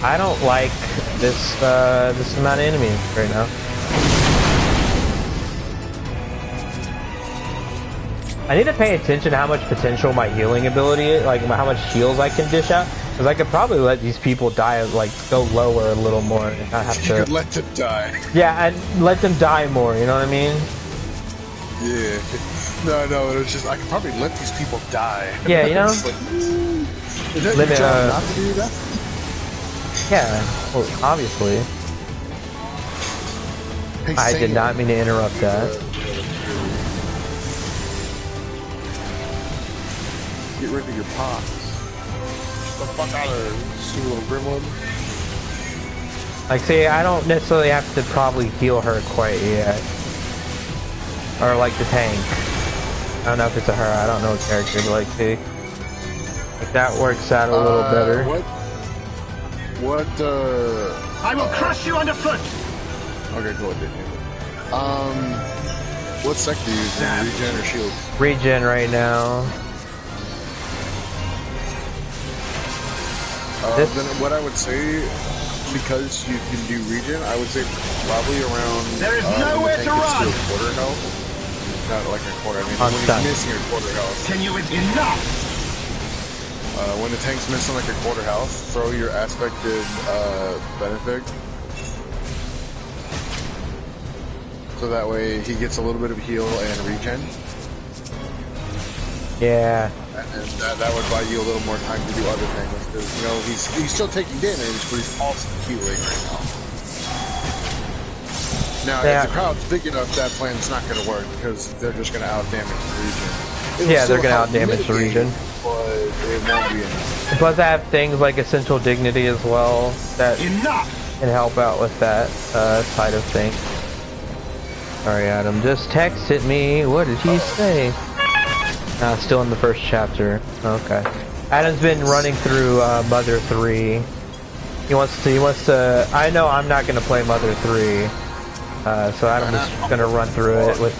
I don't like this this amount of enemies right now. I need to pay attention to how much potential my healing ability is, like how much heals I can dish out. Because I could probably let these people die, like go lower a little more and not have to. You could let them die. Yeah, and let them die more, you know what I mean? Yeah. No, it's just, I could probably let these people die. Yeah, you know? Is that your job not to do that? Yeah, well, obviously. Hey, I did not mean to interrupt that. Get rid of your pox. Get the fuck out of there, you little gremlin. Like, see, I don't necessarily have to probably heal her quite yet. Or like the tank. I don't know if it's a her, I don't know what character to like see. Like that works out a little better. I will crush you underfoot! Okay, go ahead. What sec do you use? Regen or shield? Regen right now. Then what I would say, because you can do regen, I would say probably around. There is nowhere to run. A quarter health. Not like a quarter. I mean, when he's missing your quarter health. Can you enough? When the tank's missing like a quarter health, throw your aspected benefit. So that way he gets a little bit of heal and regen. Yeah. And that would buy you a little more time to do other things, because, you know, he's still taking damage, but he's also healing right now. Now, if the crowd's big enough, that plan's not going to work, because they're just going to out-damage the region. Yeah, they're going to out-damage the region. But it won't be enough. Plus I have things like Essential Dignity as well, that can help out with that side of things. Sorry, Adam, just texted me. What did he say? Still in the first chapter. Okay. Adam's been running through Mother 3. He wants to. I know I'm not gonna play Mother 3, so Adam is gonna run through it with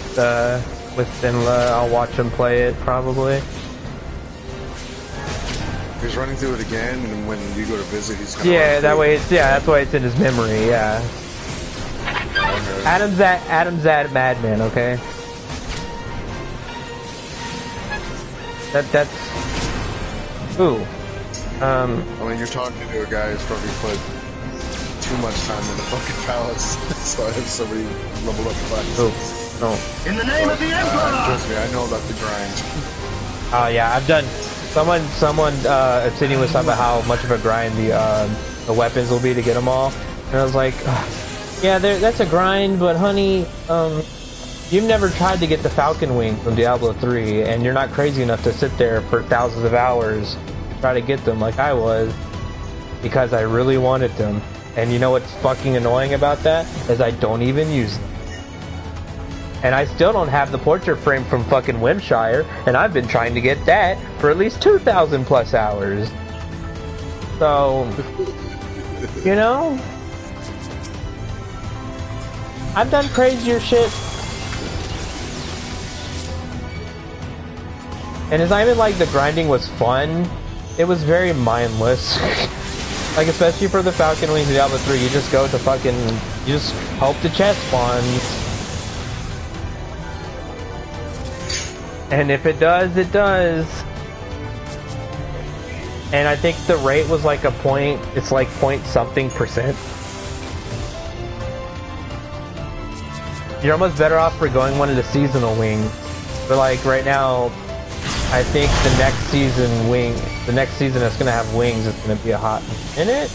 Finla. I'll watch him play it probably. He's running through it again, and when you go to visit, he's gonna. Yeah, that way it's that's why it's in his memory. Yeah. Okay. Adam's that madman. Okay. That's... Ooh. I mean, you're talking to a guy who's probably put too much time in the fucking palace, so I have somebody leveled up classes. Ooh. No. In the name of the Emperor! Trust me, I know about the grind. Oh yeah, I've done... Someone Obsidian was talking about how much of a grind the weapons will be to get them all. And I was like, yeah, that's a grind, but honey, you've never tried to get the Falcon Wing from Diablo 3, and you're not crazy enough to sit there for thousands of hours to try to get them like I was, because I really wanted them. And you know what's fucking annoying about that? Is I don't even use them. And I still don't have the portrait frame from fucking Wimshire, and I've been trying to get that for at least 2,000 plus hours. So, you know, I've done crazier shit. And it's not even like the grinding was fun, it was very mindless. Like, especially for the Falcon Wings in Diablo 3, you just go to fucking, you just hope the chest spawns. And if it does, it does. And I think the rate was like a point, it's like point something %. You're almost better off for going one of the seasonal wings. But like right now, I think the next season that's gonna have wings is gonna be a hot minute.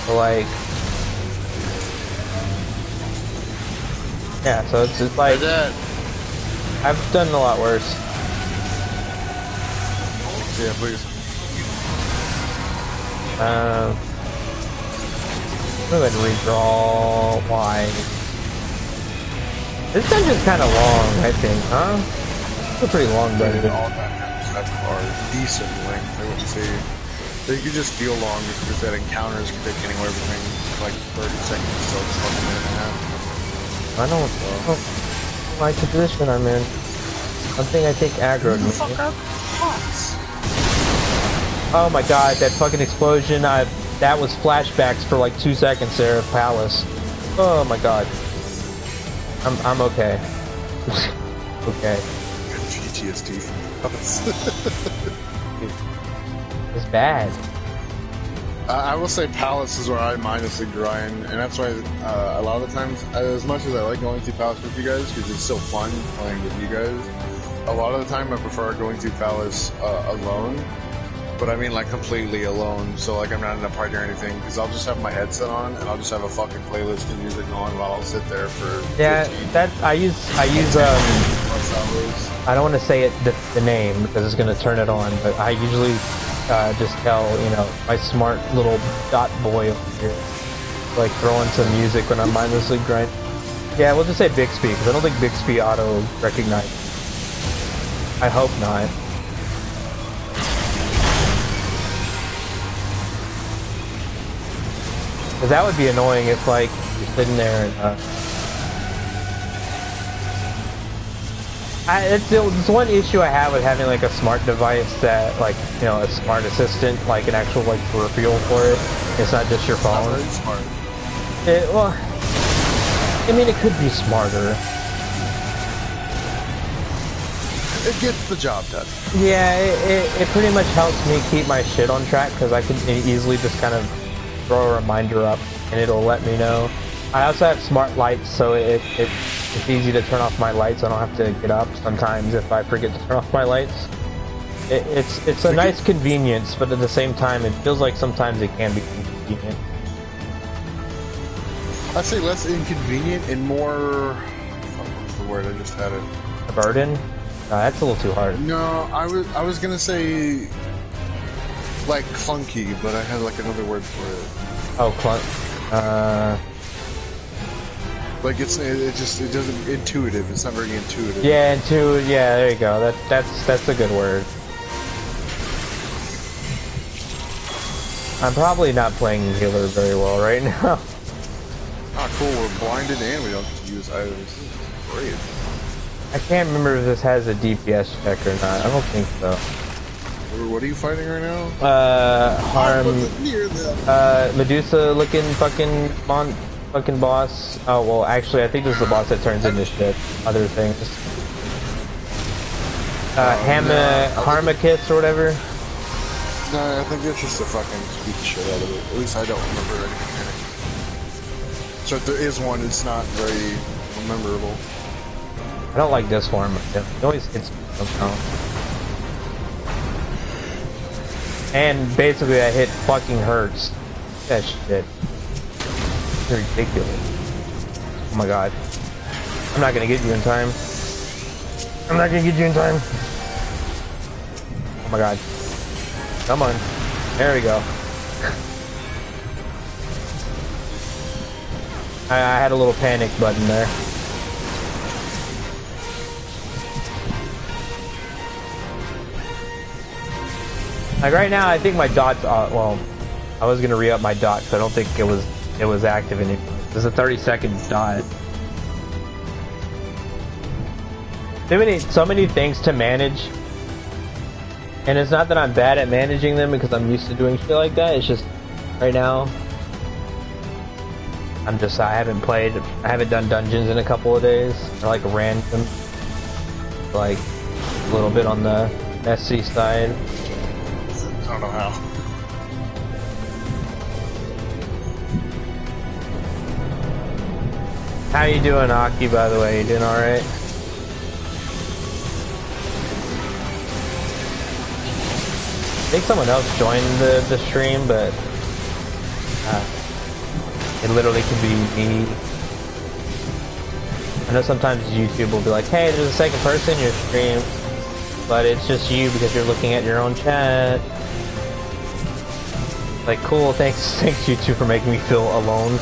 So like, yeah, so it's just like, I've done a lot worse. Yeah, please. I'm gonna redraw. Why? This dungeon's kind of long, I think, huh? It's a pretty long dungeon. All dungeons are decent length, I would say. They could just feel long because that encounters could take anywhere between like 30 seconds to like a minute and a half. I don't like the position I'm in. I think aggroed me. Oh my god, that fucking explosion, that was flashbacks for like 2 seconds there of Palace. Oh my god. I'm okay. Okay. PTSD from Palace. It's bad. I will say Palace is where I minus the grind, and that's why a lot of the times, as much as I like going through Palace with you guys, because it's still fun playing with you guys, a lot of the time I prefer going through Palace alone. But I mean like completely alone, so like I'm not in a party or anything, because I'll just have my headset on and I'll just have a fucking playlist of music going while I'll sit there for 15, that I use I don't want to say the name because it's gonna turn it on, but I usually just tell, you know, my smart little dot boy over here, like throwing some music when I'm mindlessly grinding. Yeah, we'll just say Bixby, because I don't think Bixby auto recognize. I hope not. Because that would be annoying if, like, you're sitting there and, it's one issue I have with having, like, a smart device that, like, you know, a smart assistant, like, an actual, like, peripheral for it. It's not just your phone. Not very smart. Well, I mean, it could be smarter. It gets the job done. Yeah, it pretty much helps me keep my shit on track, because I can easily just kind of throw a reminder up and it'll let me know. I also have smart lights, so it's easy to turn off my lights. I don't have to get up sometimes if I forget to turn off my lights. It's a nice convenience, but at the same time it feels like sometimes it can be inconvenient. I'd say less inconvenient and more, what's the word, I just had it. A burden? That's a little too hard. No, I was gonna say like clunky, but I had like another word for it. Oh, clunk. Like it doesn't intuitive. It's not very intuitive. Yeah, yeah, there you go. That's a good word. I'm probably not playing healer very well right now. Ah, cool. We're blinded and we don't get to use items. This is great. I can't remember if this has a DPS check or not. I don't think so. What are you fighting right now? Medusa looking fucking boss. Oh, well, actually, I think this is the boss that turns into shit. Other things. Harmachis or whatever. No, I think it's just to fucking beat the shit out of it. At least I don't remember any mechanic. So if there is one, it's not very memorable. I don't like this form. It always hits me somehow. And basically that hit fucking hurts. That shit. It's ridiculous. Oh my god. I'm not gonna get you in time. I'm not gonna get you in time. Oh my god. Come on. There we go. I had a little panic button there. Like right now, I think my dot's well, I was gonna re-up my dot because I don't think it was active anymore. There's a 30-second dot. So many things to manage, and it's not that I'm bad at managing them because I'm used to doing shit like that. It's just right now I haven't done dungeons in a couple of days. I like random, like a little bit on the SC side. I don't know how. How you doing, Aki, by the way? You doing alright? I think someone else joined the stream, but it literally could be me. I know sometimes YouTube will be like, hey, there's a second person in your stream, but it's just you because you're looking at your own chat. Like, cool, thanks YouTube for making me feel alone.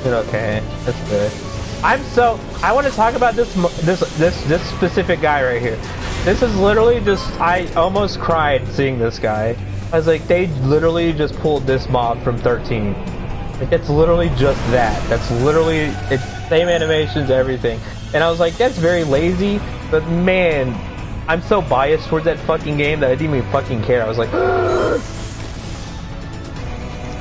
But okay, that's good. I want to talk about this specific guy right here. This is literally just, I almost cried seeing this guy. I was like, they literally just pulled this mob from 13. Like, it's literally just that. That's literally, it's same animations, everything. And I was like, that's very lazy, but man, I'm so biased towards that fucking game that I didn't even fucking care. I was like,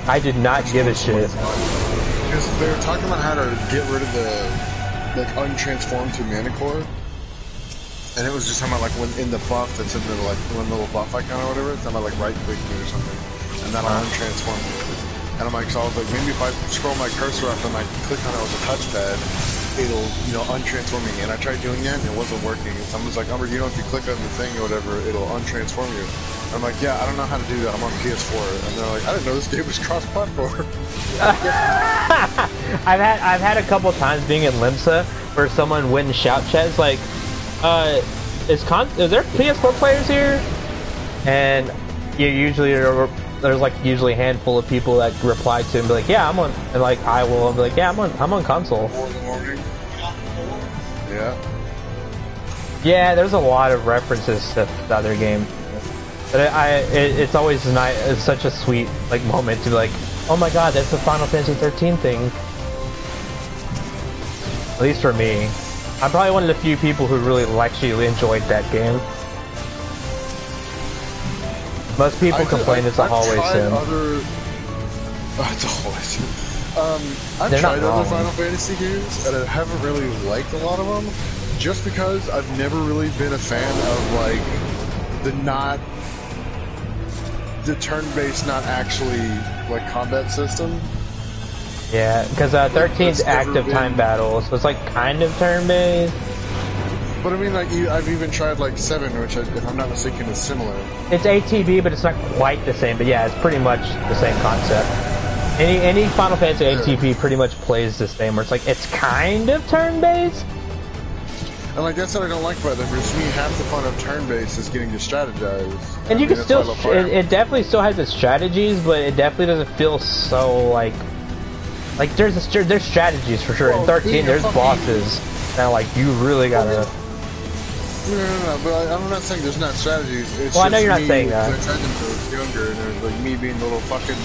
I did not give a shit. Because they were talking about how to get rid of the, like, untransformed to Manicore. And it was just talking about, like, when in the buff that's in the, like, one little buff icon or whatever, it's talking about, like, right-clicking or something. And that'll untransform you. And I'm like, so I was like, maybe if I scroll my cursor up and I click on it with a touchpad, it'll, you know, untransform me. And I tried doing that and it wasn't working. And someone's like, Umber, you know, if you click on the thing or whatever, it'll untransform you. And I'm like, yeah, I don't know how to do that. I'm on PS4. And they're like, I didn't know this game was cross-platform. I've had a couple times being in Limsa where someone went in shout chats like, is there PS4 players here? And you usually there's like usually a handful of people that reply to him and be like, yeah, I'm on, and like I will be like, yeah, I'm on console. Yeah. Yeah, there's a lot of references to the other game. But it's always nice. It's such a sweet like moment to be like, oh my god, that's the Final Fantasy 13 thing. At least for me, I'm probably one of the few people who really actually enjoyed that game. Most people complain it's a hallway sim. It's a hallway sim. I've tried other Final Fantasy games, and I haven't really liked a lot of them, just because I've never really been a fan of like the turn-based, not actually like combat system. Yeah, because 13's active time battle, so it's like kind of turn-based. But I mean, like, I've even tried like 7, which, if I'm not mistaken, is similar. It's ATB, but it's not quite the same. But yeah, it's pretty much the same concept. Any Final Fantasy ATB pretty much plays the same, where it's like it's kind of turn-based. And like that's what I don't like about them. Because to me, half the fun of turn-based is getting to strategize. And you can still, it definitely still has its strategies, but it definitely doesn't feel so like there's strategies for sure. In 13, there's bosses that like you really gotta. No, but I'm not saying there's not strategies. It's well, just I know you're not saying that. I tried them when I was younger, and it was like me being the little fucking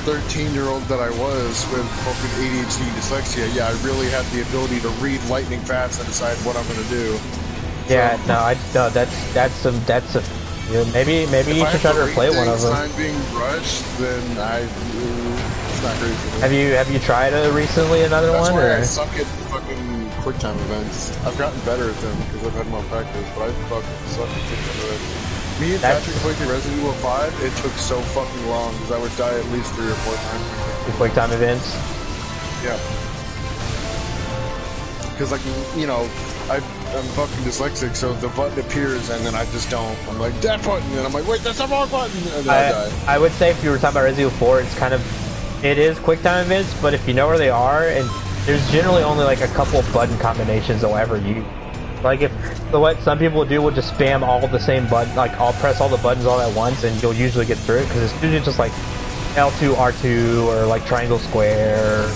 13-year-old that I was with fucking ADHD dyslexia. Yeah, I really had the ability to read lightning fast and decide what I'm gonna do. Yeah, so, that's a maybe you should try to replay one of them. If I'm being rushed, then It's not great for me. Have you tried recently another That's one? why Or? I suck at fucking quick time events. I've gotten better at them because I've had more practice, but I fucking suck at quick time events. Me and Patrick played through Resident Evil 5, it took so fucking long because I would die at least 3 or 4 times. The quick time events? Yeah. Because, like, you know, I'm fucking dyslexic, so the button appears and then I just don't. I'm like, that button, and I'm like, wait, that's the wrong button, and then I die. I would say if you were talking about Resident Evil 4, it's kind of, it is quick time events, but if you know where they are, and there's generally only like a couple of button combinations they'll ever use. Like if, so what some people do will just spam all the same button, like I'll press all the buttons all at once and you'll usually get through it, because it's usually just like L2, R2, or like triangle square,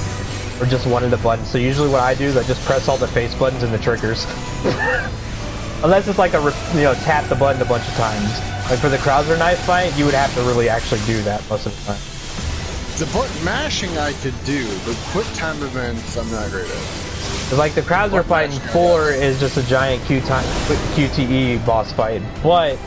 or just one of the buttons. So usually what I do is I just press all the face buttons and the triggers. Unless it's like tap the button a bunch of times. Like for the Krauser knife fight, you would have to really actually do that most of the time. The button mashing I could do, but quick time events I'm not great at. Cause like the Krauser fight in 4 is just a giant QTE boss fight, but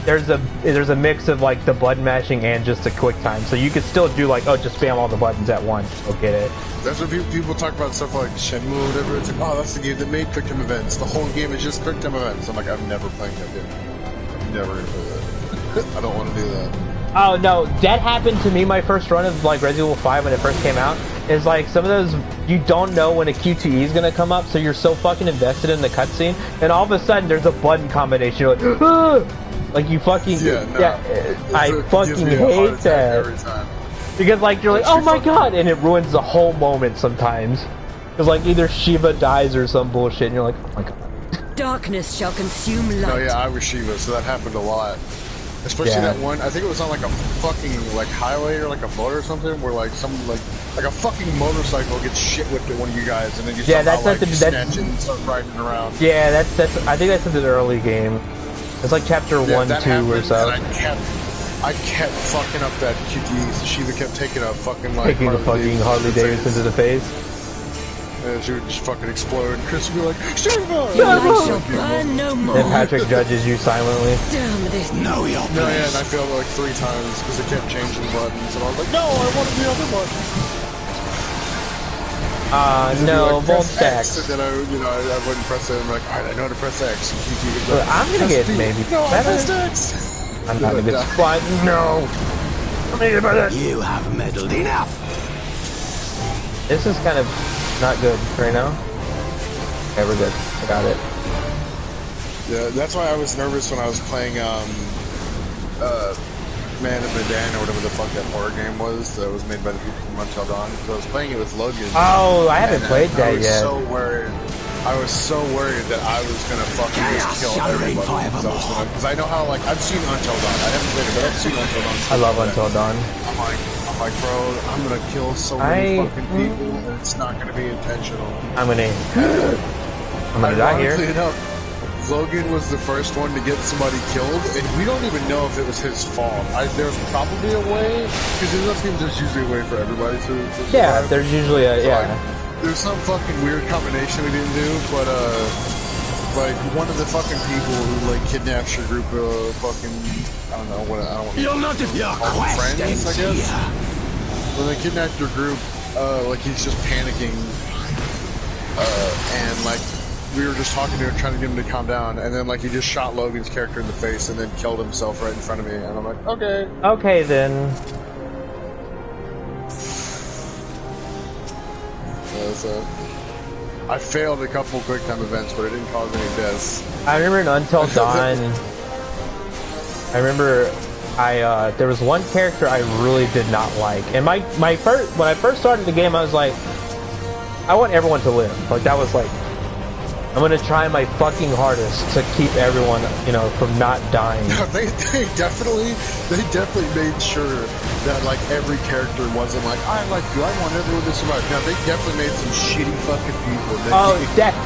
there's a mix of like the button mashing and just the quick time, so you could still do like, oh, just spam all the buttons at once. Go get it. That's what people talk about stuff like Shenmue or whatever. It's like, oh, that's the game that made quick time events. The whole game is just quick time events. I'm like, I'm never playing that game. I'm never gonna play that. I don't want to do that. Oh no, that happened to me my first run of like Resident Evil 5 when it first came out. Is like some of those, you don't know when a QTE is gonna come up, so you're so fucking invested in the cutscene, and all of a sudden there's a button combination. You're like, ah! Like you fucking I fucking hate that every time. Because like you're like, oh my god, and it ruins the whole moment sometimes. Because like either Shiva dies or some bullshit, and you're like, oh my god. Darkness shall consume light. No, yeah, I was Shiva, so that happened a lot. Especially that one, I think it was on like a fucking like highway or like a boat or something, where like some like a fucking motorcycle gets shit whipped at one of you guys, and then you somehow like snatch it and start riding around. Yeah, that's I think that's in the early game. It's like chapter 1, 2 or so. I kept fucking up that QTE, so Shiva kept taking a fucking like Harley Davidson to the face. And she would just fucking explode, and Chris would be like, Shiva! No more. And Patrick judges you silently. Damn this. No, yeah, and I failed like 3 times because they kept changing buttons, and I was like, no, I wanted the other button. No, both stacks. And then I wouldn't press it. I'm like, alright, I know how to press X. I'm gonna get maybe better. I'm not gonna get spot. No. I'm gonna get better. You have meddled enough. This is kind of not good right now. Okay, we're good. I got it. Yeah, that's why I was nervous when I was playing Man of Medan or whatever the fuck that horror game was that was made by the people from Until Dawn. So I was playing it with Logan. Oh, I haven't played that yet. I was so worried that I was gonna fucking just kill everybody. Because I know how, like, I've seen Until Dawn. I haven't played it, but I've seen Until Dawn. I love Until Dawn. I'm like, bro, I'm gonna kill so many fucking people, and it's not gonna be intentional. I'm gonna die here. Enough, Logan was the first one to get somebody killed, and we don't even know if it was his fault. There's probably a way, because in those games there's usually a way for everybody to survive. Yeah, there's usually a, so, like, there's some fucking weird combination we didn't do, but like one of the fucking people who like kidnaps your group of fucking, I don't know, You'll not defeat your quest, friends, I guess. When they kidnap your group, like he's just panicking, and like we were just talking to him, trying to get him to calm down, and then like he just shot Logan's character in the face and then killed himself right in front of me, and I'm like, okay. Okay then. So I failed a couple quick time events, but it didn't cause any deaths. I remember in Until Dawn, I remember there was one character I really did not like, and when I first started the game, I was like, I want everyone to live. Like that was like, I'm gonna try my fucking hardest to keep everyone, from not dying. They definitely made sure that like every character wasn't like, I like you, I want everyone to survive. Now they definitely made some shitty fucking people.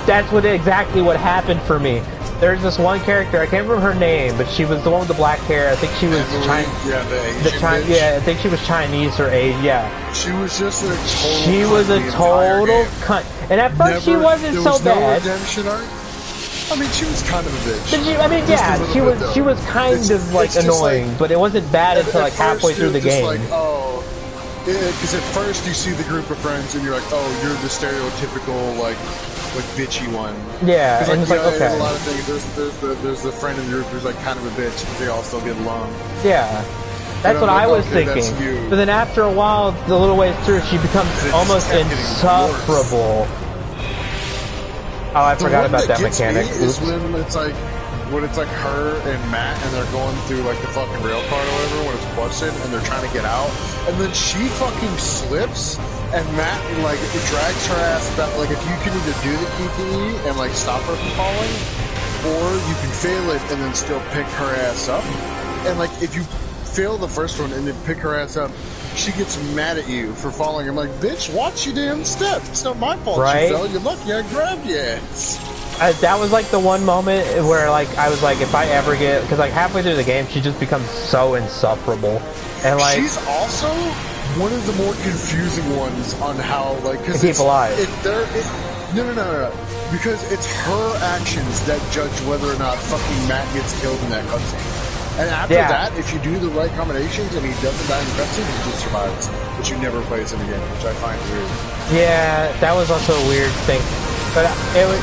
That's exactly what happened for me. There's this one character, I can't remember her name, but she was the one with the black hair. I think she was Chinese. Yeah, the Asian bitch. Yeah, I think she was Chinese or Asian. Yeah. She was just a total. She was a total cunt, and at first she wasn't so bad. Redemption arc. I mean, she was kind of a bitch. But she was kind of like annoying, but it wasn't bad until like halfway through the game. Like, oh, because at first you see the group of friends and you're like, oh, you're the stereotypical like bitchy one. Yeah, like, and it's like, know, okay. A lot of things. There's the friend in the group who's like kind of a bitch, but they all still get along. Yeah, that's what I was okay, thinking. But then after a while, the little ways through, she becomes almost insufferable. Oh, I forgot about that mechanic. Is when it's like her and Matt, and they're going through like the fucking rail car or whatever when it's busted, and they're trying to get out, and then she fucking slips, and Matt like drags her ass back. Like if you can either do the PPE and like stop her from falling, or you can fail it and then still pick her ass up. And like if you fail the first one and then pick her ass up, she gets mad at you for falling. I'm like, bitch, watch your damn step. It's not my fault you fell. You're lucky I grabbed your ass. That was like the one moment where like I was like, if I ever get, because like halfway through the game she just becomes so insufferable, and like she's also one of the more confusing ones on how like because keep alive. No, because it's her actions that judge whether or not fucking Matt gets killed in that cutscene. And after that, if you do the right combinations and he doesn't die in the cutscene, he just survives. But you never plays him again, which I find weird. Yeah, that was also a weird thing. But it was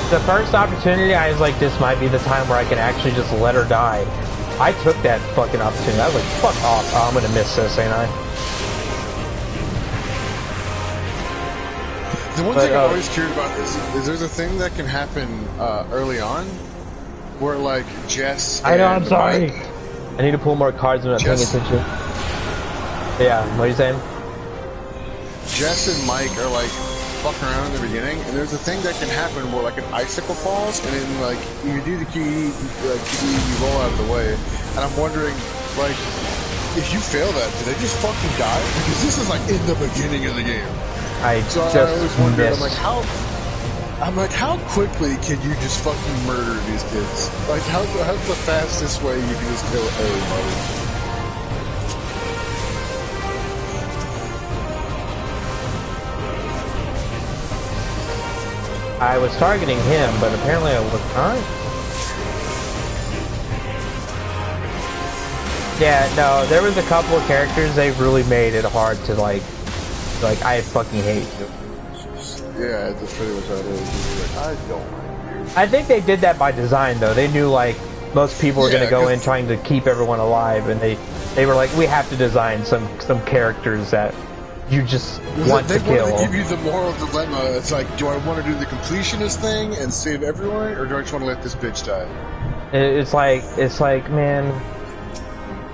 the first opportunity. I was like, this might be the time where I can actually just let her die. I took that fucking opportunity. I was like, fuck off. Oh, I'm gonna miss this, ain't I? The one thing I'm always curious about is there's a thing that can happen early on where like Jess I know, I'm and sorry. Mike, I need to pull more cards when I'm paying attention. Yeah, what are you saying? Jess and Mike are like fucking around in the beginning, and there's a thing that can happen where like an icicle falls, and then like you do the key, you roll out of the way, and I'm wondering like if you fail that, do they just fucking die? Because this is like in the beginning of the game. I always wondered, I'm like, how quickly can you just fucking murder these kids? Like, how's the fastest way you can just kill everybody? I was targeting him, but apparently I was not. Yeah, no, there was a couple of characters they really made it hard to like I fucking hate you. Yeah, that's pretty much how it is. Like, I don't like you. I think they did that by design, though. They knew, like, most people were going to go in trying to keep everyone alive, and they were like, we have to design some characters that you just want to kill. They want to give you the moral dilemma. It's like, do I want to do the completionist thing and save everyone, or do I just want to let this bitch die? It's like, man...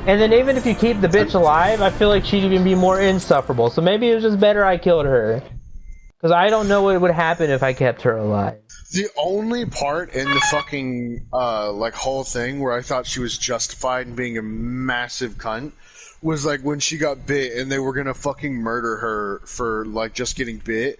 And then even if you keep the bitch alive, I feel like she'd even be more insufferable. So maybe it was just better I killed her. Because I don't know what would happen if I kept her alive. The only part in the fucking, like, whole thing where I thought she was justified in being a massive cunt was, like, when she got bit and they were gonna fucking murder her for, like, just getting bit.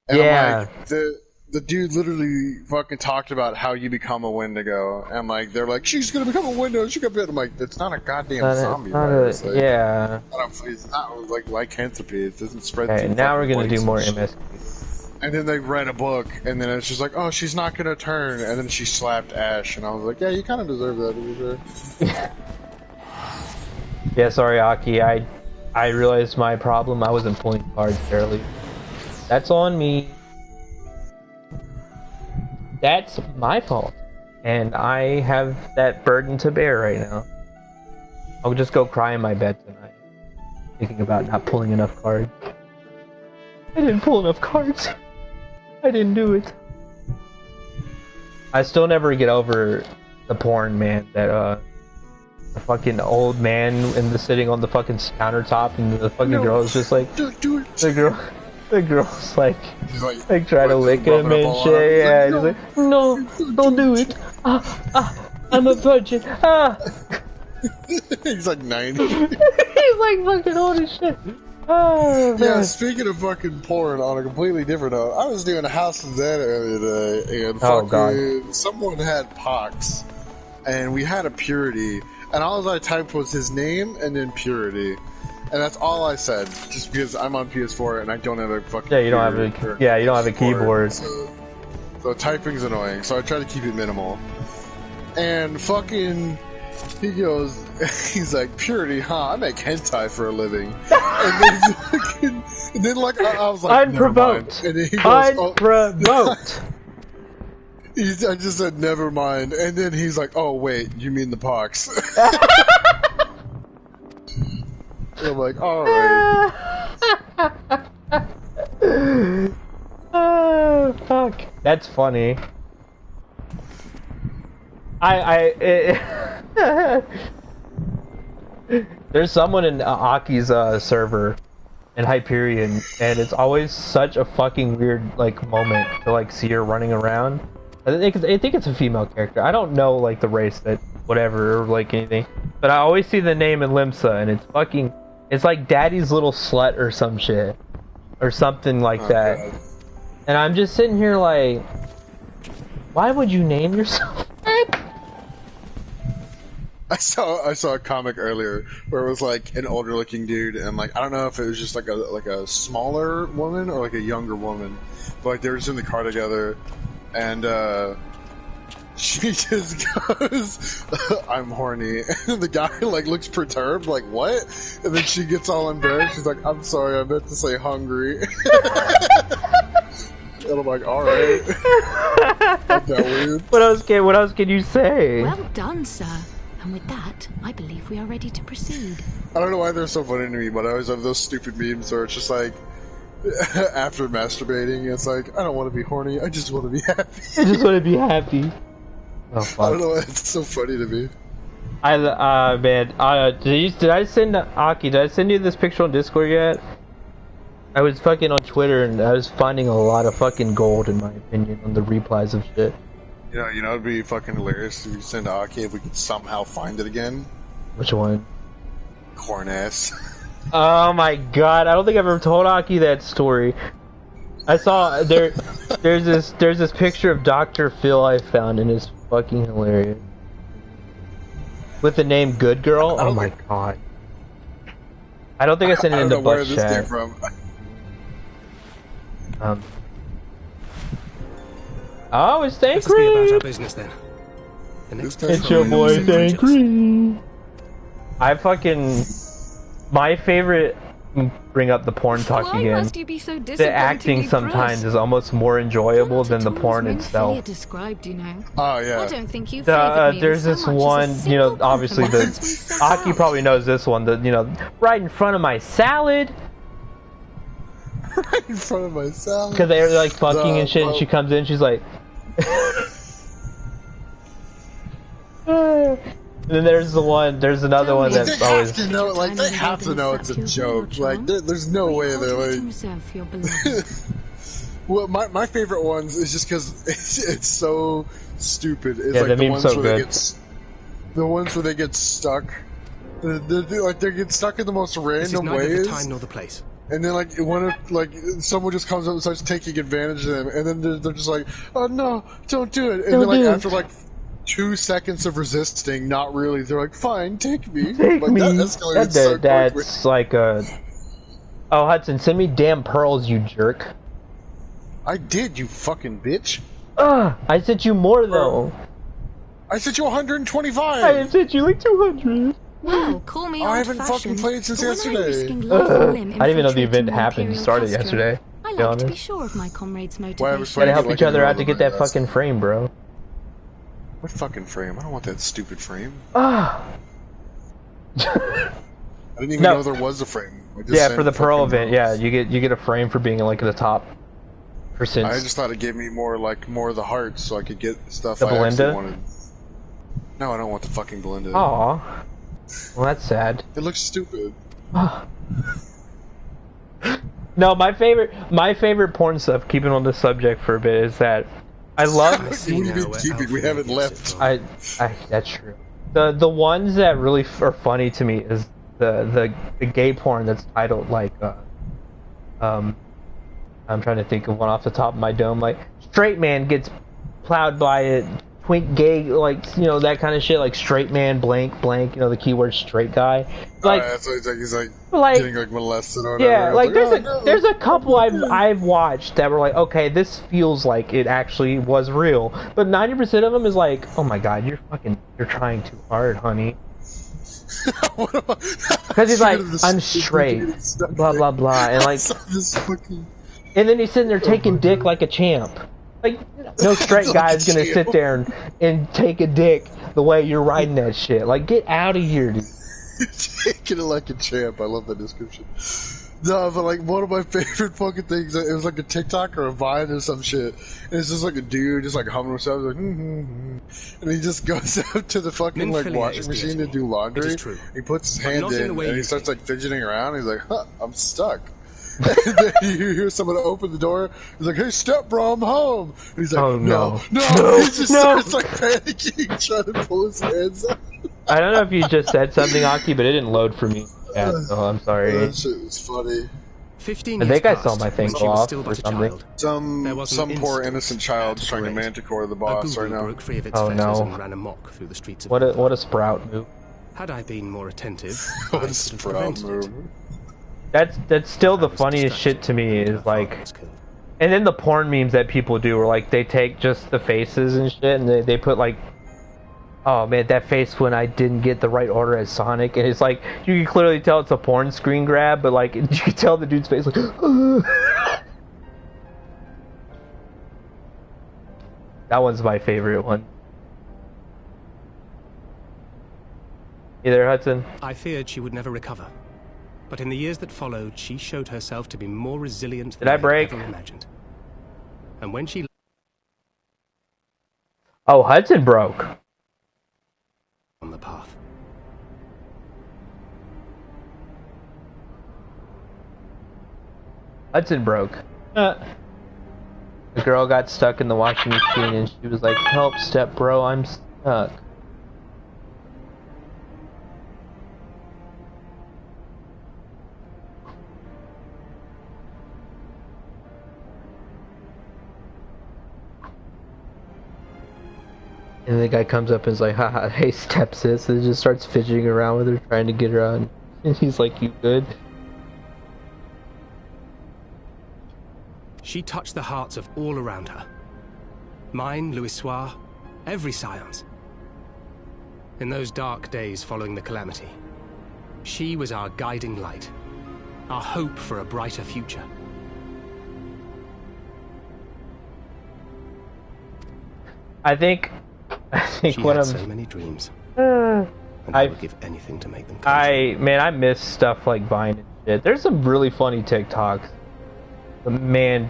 And yeah. I'm like, the dude literally fucking talked about how you become a Wendigo. And, like, they're like, she's gonna become a Wendigo, she got bit. I'm like, that's not a goddamn zombie virus. Like, yeah. It's not like lycanthropy. It doesn't spread through now we're gonna do more MS. And then they read a book, and then it's just like, oh, she's not gonna turn. And then she slapped Ash, and I was like, yeah, you kind of deserve that, to be fair. Yeah, sorry, Aki. I realized my problem. I wasn't pulling cards early. That's on me. That's my fault. And I have that burden to bear right now. I'll just go cry in my bed tonight, thinking about not pulling enough cards. I didn't pull enough cards. I didn't do it. I still never get over the porn, man. That the fucking old man sitting on the fucking countertop, and the fucking girl is just like, the girl's like trying to lick him and shit. Yeah, he's like, no, don't do it. I'm a virgin. He's like 90. He's like fucking old as shit. Oh, man. Yeah, speaking of fucking porn, on a completely different note, I was doing a House of Zen earlier today, and fucking someone had pox, and we had a purity, and all I typed was his name and then purity. And that's all I said, just because I'm on PS4 and I don't have a fucking you don't have a keyboard. So typing's annoying, so I try to keep it minimal. And fucking he goes, he's like, purity, huh? I make hentai for a living. And then like, I was like, unprovoked. And then he goes, unprovoked. I just said, never mind. And then he's like, oh, wait, you mean the pox? I'm like, alright. Oh, fuck. That's funny. There's someone in Aki's server in Hyperion, and it's always such a fucking weird like moment to like see her running around. I think it's a female character. I don't know like the race that whatever or like anything, but I always see the name in Limsa, and it's like Daddy's Little Slut or some shit or something like that. God. And I'm just sitting here like, why would you name yourself that? I saw a comic earlier where it was like an older looking dude, and like I don't know if it was just like a smaller woman or like a younger woman, but like they were just in the car together, and she just goes, "I'm horny," and the guy like looks perturbed, like what? And then she gets all embarrassed. She's like, "I'm sorry, I meant to say hungry." And I'm like, all right. That's that weird. What else can you say? Well done, sir. And with that, I believe we are ready to proceed. I don't know why they're so funny to me, but I always have those stupid memes where it's just like, after masturbating, it's like, I don't want to be horny, I just want to be happy. I just want to be happy. Oh, fuck. I don't know why it's so funny to me. Did I send Aki, did I send you this picture on Discord yet? I was fucking on Twitter and I was finding a lot of fucking gold in my opinion on the replies of shit. You know, it'd be fucking hilarious if you send to Aki if we could somehow find it again. Which one? Corn ass. Oh my god, I don't think I've ever told Aki that story. I saw there's this picture of Dr. Phil I found and it's fucking hilarious. With the name Good Girl? Oh my god. I don't think I sent it in the butt chat. Came from. Oh, it's Thancred! Let us be about our business then. The next it's your boy Thancred! I fucking... My favorite... Bring up the porn talk again. Must you be so the acting sometimes is almost more enjoyable than the porn itself. Described, you know. Oh yeah. I don't think you there's this one, you know, obviously the Aki probably knows this one. The right in front of my salad. Right in front of my salad. Because they're like fucking and shit, and she comes in, she's like. And then there's another one that's always. They have to know it's a joke. Like, there's no way they're like. Well, my favorite ones is just because it's so stupid. It's yeah, like the ones so good. The ones where they get stuck. They get stuck in the most random ways. This is neither the time nor the place. And then someone just comes up and starts taking advantage of them, and then they're just like, "Oh no, don't do it!" And then after 2 seconds of resisting, not really, they're like, "Fine, take me." Take me. That escalated so that's quickly. like a. Oh, Hudson, send me damn pearls, you jerk. I did, you fucking bitch. I sent you more though. I sent you 125. I sent you like 200. Well, call me I haven't fucking played since yesterday. I didn't even know the event happened. Started yesterday. I like to be sure of my comrades' motivation. Gotta help each other out to get that fucking frame, bro. What fucking frame? I don't want that stupid frame. I didn't even know there was a frame. Yeah, for the Pearl event, yeah, you get a frame for being like at the top percent. I just thought it gave me more of the hearts, so I could get stuff the I Belinda? actually wanted. No, I don't want the fucking Belinda. Aw. Well, that's sad. It looks stupid. No, my favorite porn stuff, keeping on the subject for a bit, is that I love. We haven't left. That's true. The ones that really are funny to me is the gay porn that's titled like I'm trying to think of one off the top of my dome, like straight man gets plowed by a twink gay, like, you know, that kind of shit, like straight man, blank, blank, you know, the keyword straight guy. Like, so he's like getting like molested or whatever. yeah, like like, there's a couple I've watched that were like, okay, this feels like it actually was real, but 90% of them is like, oh my god, you're trying too hard, honey. Because he's like, I'm straight, blah blah blah, and like, and then he's sitting there taking dick like a champ. Like, no straight guy is gonna sit there and take a dick the way you're riding that shit. Like, get out of here, dude. Taking it like a champ. I love that description. No, but like one of my favorite fucking things, it was like a TikTok or a Vine or some shit. And it's just like a dude just like humming himself, like, and he just goes up to the fucking like washing machine to do laundry. He puts his hand in and he starts like fidgeting around. He's like, huh, I'm stuck. And then you hear someone open the door. He's like, hey, step bro, I'm home. And he's like, oh, no. He just starts like panicking, trying to pull his hands up. I don't know if you just said something, Aki, but it didn't load for me. Yeah, so I'm sorry. That shit was funny. 15 I years think I passed saw my thing when she was off still or but a something. child. Some poor innocent child trying to manticore the boss right now. Broke free of its Oh fetters no! and ran amok through the streets of What a sprout move! Had I been more attentive, What a sprout move! That's still the funniest shit to me is like, and then the porn memes that people do are like they take just the faces and shit and they put like, oh man, that face when I didn't get the right order as Sonic, and it's like you can clearly tell it's a porn screen grab, but like you can tell the dude's face like. That one's my favorite one. You there, Hudson? I feared she would never recover, but in the years that followed, she showed herself to be more resilient than I ever imagined. And when she... Oh, Hudson broke. On the path. Hudson broke. The girl got stuck in the washing machine and she was like, help, step bro, I'm stuck. And the guy comes up and is like, haha, hey, step sis, and just starts fidgeting around with her, trying to get her on. And he's like, you good? She touched the hearts of all around her. Mine, Louisoix, every scion's. In those dark days following the calamity, she was our guiding light, our hope for a brighter future. I think she one had of so many dreams. And I would give anything to make them come true. I miss stuff like Vine and shit. There's some really funny TikToks. But man,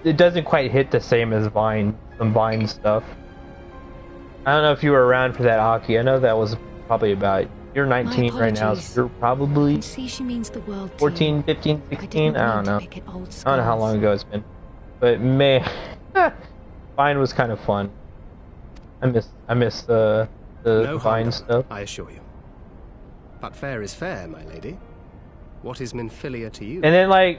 it doesn't quite hit the same as Vine, some Vine stuff. I don't know if you were around for that, Aki. I know that was probably about... You're 19 right now, so you're probably see she means the world 14, 15, 16? I don't know. I don't know how long ago it's been. But man, Vine was kind of fun. I miss the no Vine stuff. I assure you. But fair is fair, my lady. What is Minfilia to you? And then like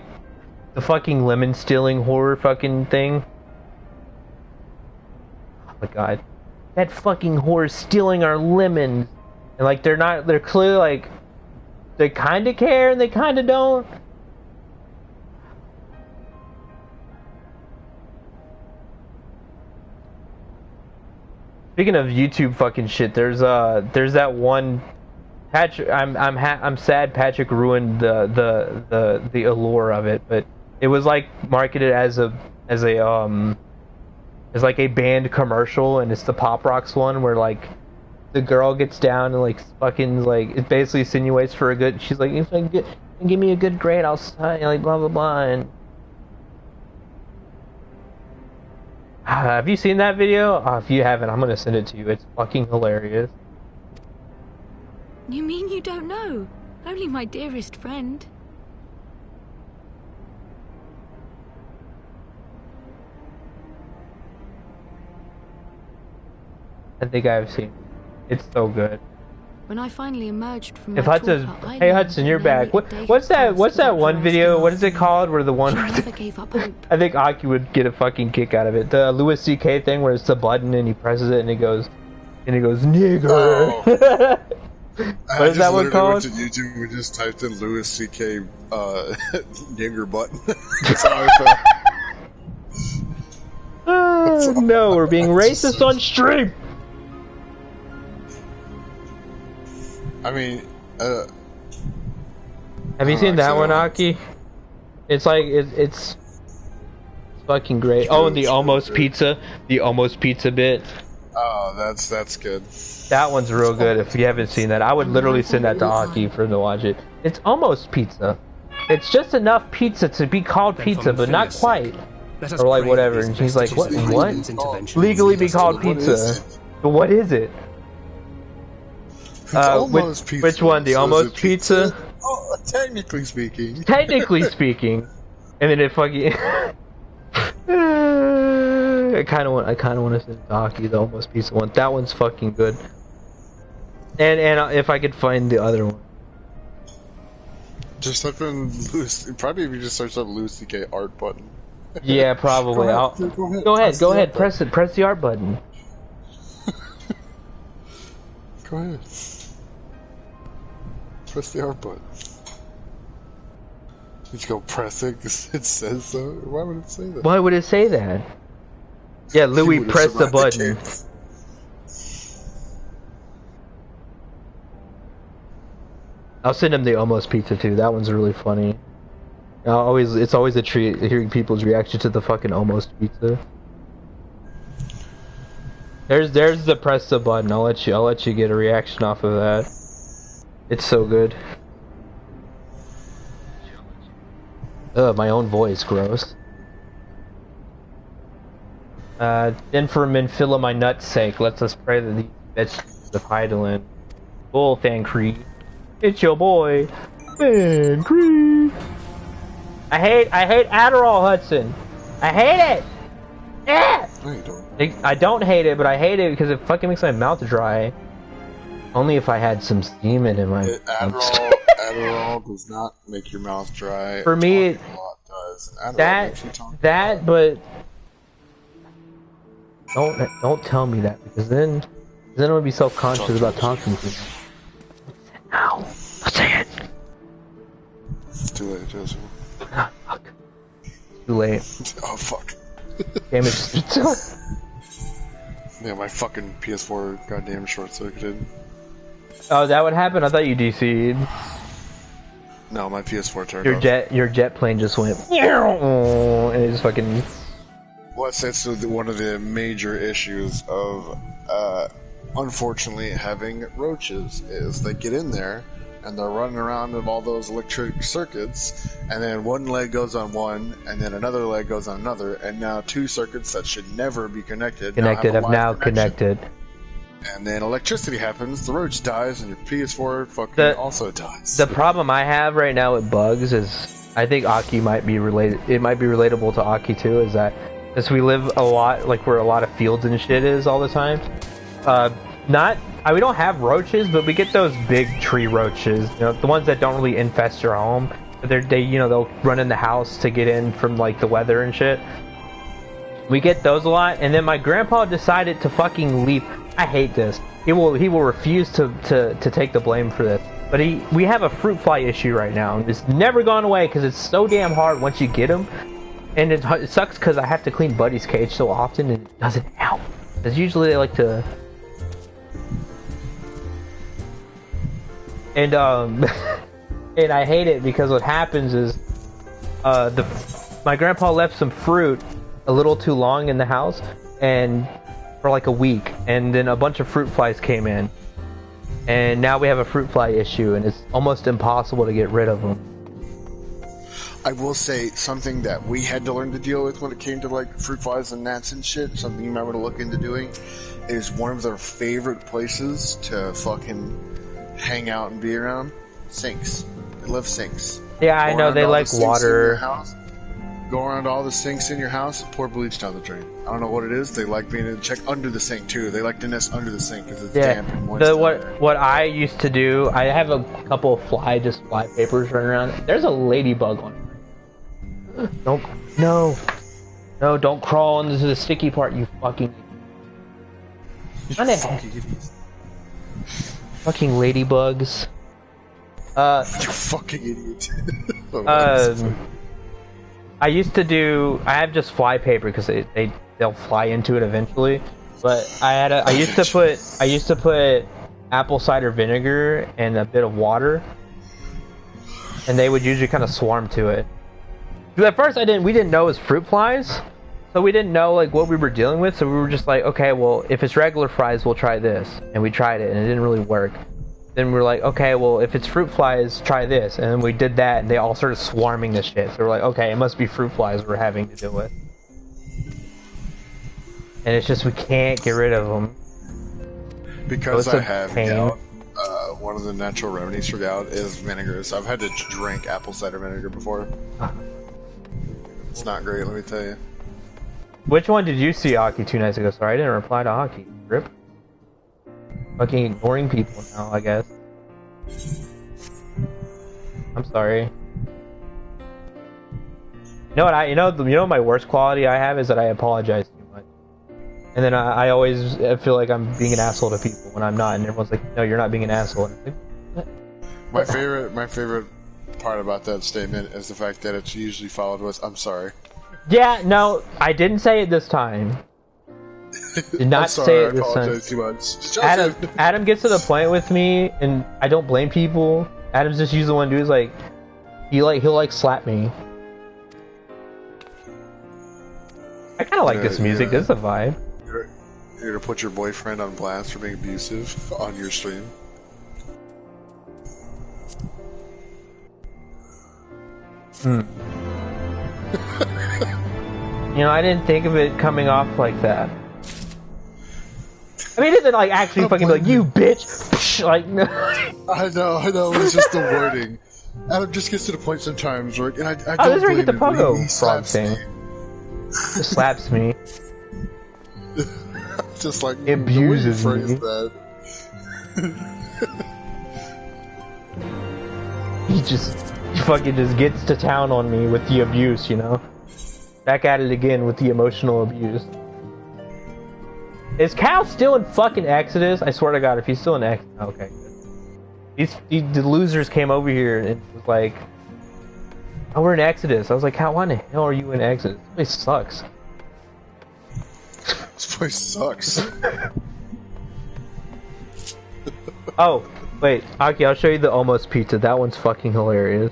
the fucking lemon stealing horror fucking thing. Oh my god, that fucking whore stealing our lemons, and like they're clearly like they kind of care and they kind of don't. Speaking of YouTube fucking shit, there's that one Patrick. I'm sad Patrick ruined the allure of it, but it was like marketed as like a band commercial, and it's the Pop Rocks one where like the girl gets down and like fucking like it basically insinuates for a good. She's like, if I give me a good grade, I'll sign, like blah blah blah. And have you seen that video? If you haven't, I'm gonna send it to you. It's fucking hilarious. You mean you don't know? Only my dearest friend. I think I've seen it. It's so good. When I finally emerged from If my Hudson's, torpor, I hey learned Hudson, that you're nearly back. a day What's had that? passed What's that without one her video? asking What is it after called? Where the one? me. She never gave up hope. I think Aki would get a fucking kick out of it. The Louis C.K. thing where it's the button and he presses it and he goes, nigger. Oh. What is that one called? I just went to YouTube and just typed in Louis C.K. nigger button. That's how I felt. No, we're being racist on stream. I mean, have you seen that one, Aki? It's like it's fucking great. Oh, and the almost pizza bit. Oh, that's good. That one's real good. If you haven't seen that, I would literally send that to Aki for him to watch it. It's almost pizza. It's just enough pizza to be called pizza, but not quite. Or like whatever. And she's like, what? Legally be called pizza. But what is it? Which one? The almost pizza? Oh, technically speaking. Technically speaking. And then it fucking. I kind of want to send Aki the almost pizza one. That one's fucking good. And if I could find the other one. Just type in Louis. Probably if you just search up Louis C.K. art button. Yeah, probably. Go ahead. Press it. Press the art button. Go ahead. Press the art button. You just go press it because it says so. Why would it say that? Why would it say that? Yeah, Louis, press the button. I'll send him the almost pizza too. That one's really funny. It's always a treat hearing people's reaction to the fucking almost pizza. There's the press the button. I'll let you get a reaction off of that. It's so good. Ugh, my own voice, gross. Then for fill of my nut's sake, let's us pray that these vegetables of Heidelin. Bull Thancree. It's your boy, Thancree. I hate Adderall, Hudson. I hate it. Yeah. No, you don't. I don't hate it, but I hate it because it fucking makes my mouth dry. Only if I had some semen in my mouth. Adderall does not make your mouth dry. For me, a lot does. That, but don't tell me that because then I'm gonna be self-conscious about talking to you. Now, I'll say it. It's too late, Joseph. Ah, fuck. Too late. Oh fuck. Damage pizza. Yeah, my fucking PS4 goddamn short-circuited. Oh, that would happen? I thought you DC'd. No, my PS4 turned off. Your jet plane just went and it just fucking. Well, that's one of the major issues of, unfortunately, having roaches is they get in there and they're running around with all those electric circuits, and then one leg goes on one, and then another leg goes on another, and now two circuits that should never be connected have now connected. And then electricity happens, the roach dies, and your PS4 fucking also dies. The problem I have right now with bugs is, I think Aki might be related. It might be relatable to Aki too. Is that as we live a lot, like where a lot of fields and shit is all the time. We don't have roaches, but we get those big tree roaches. You know, the ones that don't really infest your home. But they'll run in the house to get in from like the weather and shit. We get those a lot, and then my grandpa decided to fucking leave. I hate this. He will refuse to take the blame for this. But we have a fruit fly issue right now, and it's never gone away because it's so damn hard once you get them. And it sucks because I have to clean Buddy's cage so often, and it doesn't help. Because usually they like to. And and I hate it because what happens is, my grandpa left some fruit a little too long in the house, and for like a week, and then a bunch of fruit flies came in, and now we have a fruit fly issue, and it's almost impossible to get rid of them. I will say something that we had to learn to deal with when it came to like fruit flies and gnats and shit. Something you might want to look into doing is one of their favorite places to fucking hang out and be around. Sinks. They love sinks. Yeah, I know they like water. Go around to all the sinks in your house, pour bleach down the drain. I don't know what it is. They like being able to check under the sink too. They like to nest under the sink because it's damp and moist. What I used to do, I have a couple of fly papers running around. There's a ladybug on it. No, don't crawl into the sticky part, you fucking. Fucking ladybugs. You fucking idiot. I used to do. I have just fly paper because they'll fly into it eventually. But I used to put apple cider vinegar and a bit of water, and they would usually kind of swarm to it. Because at first we didn't know it was fruit flies, so we didn't know like what we were dealing with. So we were just like, okay, well if it's regular flies, we'll try this, and we tried it, and it didn't really work. Then we were like, okay, well, if it's fruit flies, try this. And then we did that, and they all started swarming this shit. So we're like, okay, it must be fruit flies we're having to deal with. And it's just, we can't get rid of them. Because so I have gout, one of the natural remedies for gout is vinegar. So I've had to drink apple cider vinegar before. It's not great, let me tell you. Which one did you see Aki 2 nights ago? Sorry, I didn't reply to Aki. Rip. Fucking ignoring people now, I guess. I'm sorry. You know what? You know my worst quality I have is that I apologize too much, and then I always feel like I'm being an asshole to people when I'm not, and everyone's like, "No, you're not being an asshole." And like, my favorite part about that statement is the fact that it's usually followed with, "I'm sorry." Yeah, no, I didn't say it this time. Did not say it this time. Too much. Adam gets to the point with me, and I don't blame people. Adam's just usually one dude who's like, he'll slap me. I kind of like this music. This is a vibe. You're gonna put your boyfriend on blast for being abusive on your stream. You know, I didn't think of it coming off like that. I mean, it isn't like actually fucking like, you bitch! Like, no. I know, it's just the wording. Adam just gets to the point sometimes where, and I don't this is where you get the blame pogo him. frog thing. It slaps me. Just like, it abuses me. That. He fucking just gets to town on me with the abuse, you know? Back at it again with the emotional abuse. Is Cal still in fucking Exodus? I swear to God, if he's still in Exodus, okay. The losers came over here and was like, "Oh, we're in Exodus." I was like, "Cal, why in the hell are you in Exodus? This place sucks." This place sucks. Oh, wait, Aki, I'll show you the almost pizza. That one's fucking hilarious.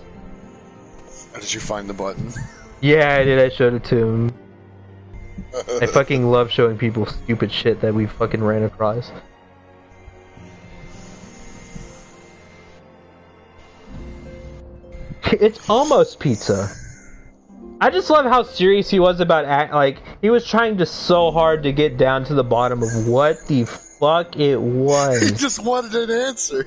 Did you find the button? Yeah, I did. I showed it to him. I fucking love showing people stupid shit that we fucking ran across. It's almost pizza. I just love how serious he was about like, he was trying just so hard to get down to the bottom of what the fuck it was. He just wanted an answer.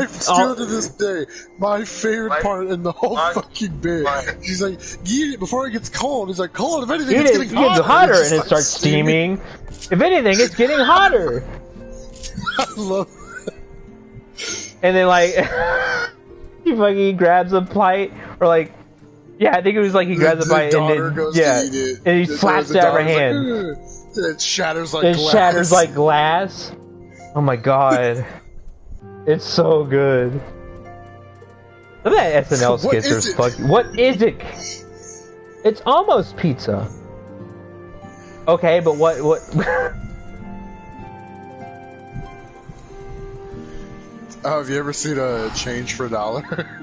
Still to this day, my favorite part in the whole fucking bit. She's like, eat it before it gets cold. He's like, cold. If anything, it's getting hotter. And it starts steaming. If anything, it's getting hotter. I love it. And then like, he fucking grabs a plate, or like, yeah, I think it was like he grabs a bite and then and he slaps it out of her hand. It shatters like glass. It shatters like glass. Oh my god. It's so good. Some of that SNL skits are fucking. What is it? It's almost pizza. Okay, but what? Have you ever seen a change for $1?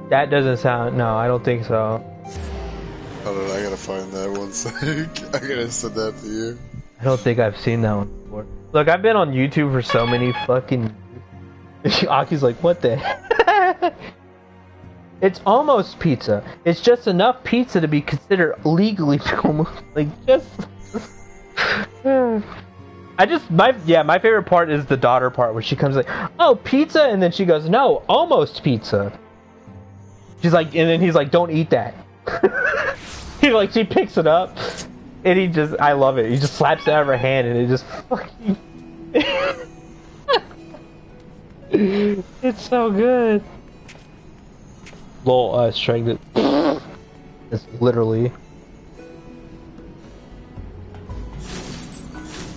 That doesn't sound. No, I don't think so. Hold on, I gotta find that one second. I gotta send that to you. I don't think I've seen that one before. Look, I've been on YouTube for so many fucking... Aki's like, what the heck? It's almost pizza. It's just enough pizza to be considered legally almost... Like, just... my favorite part is the daughter part where she comes like, oh, pizza? And then she goes, no, almost pizza. She's like, and then he's like, don't eat that. He like she picks it up, and he just I love it. He just slaps it out of her hand, and it just fucking. It's so good. Lol, strength. It's literally.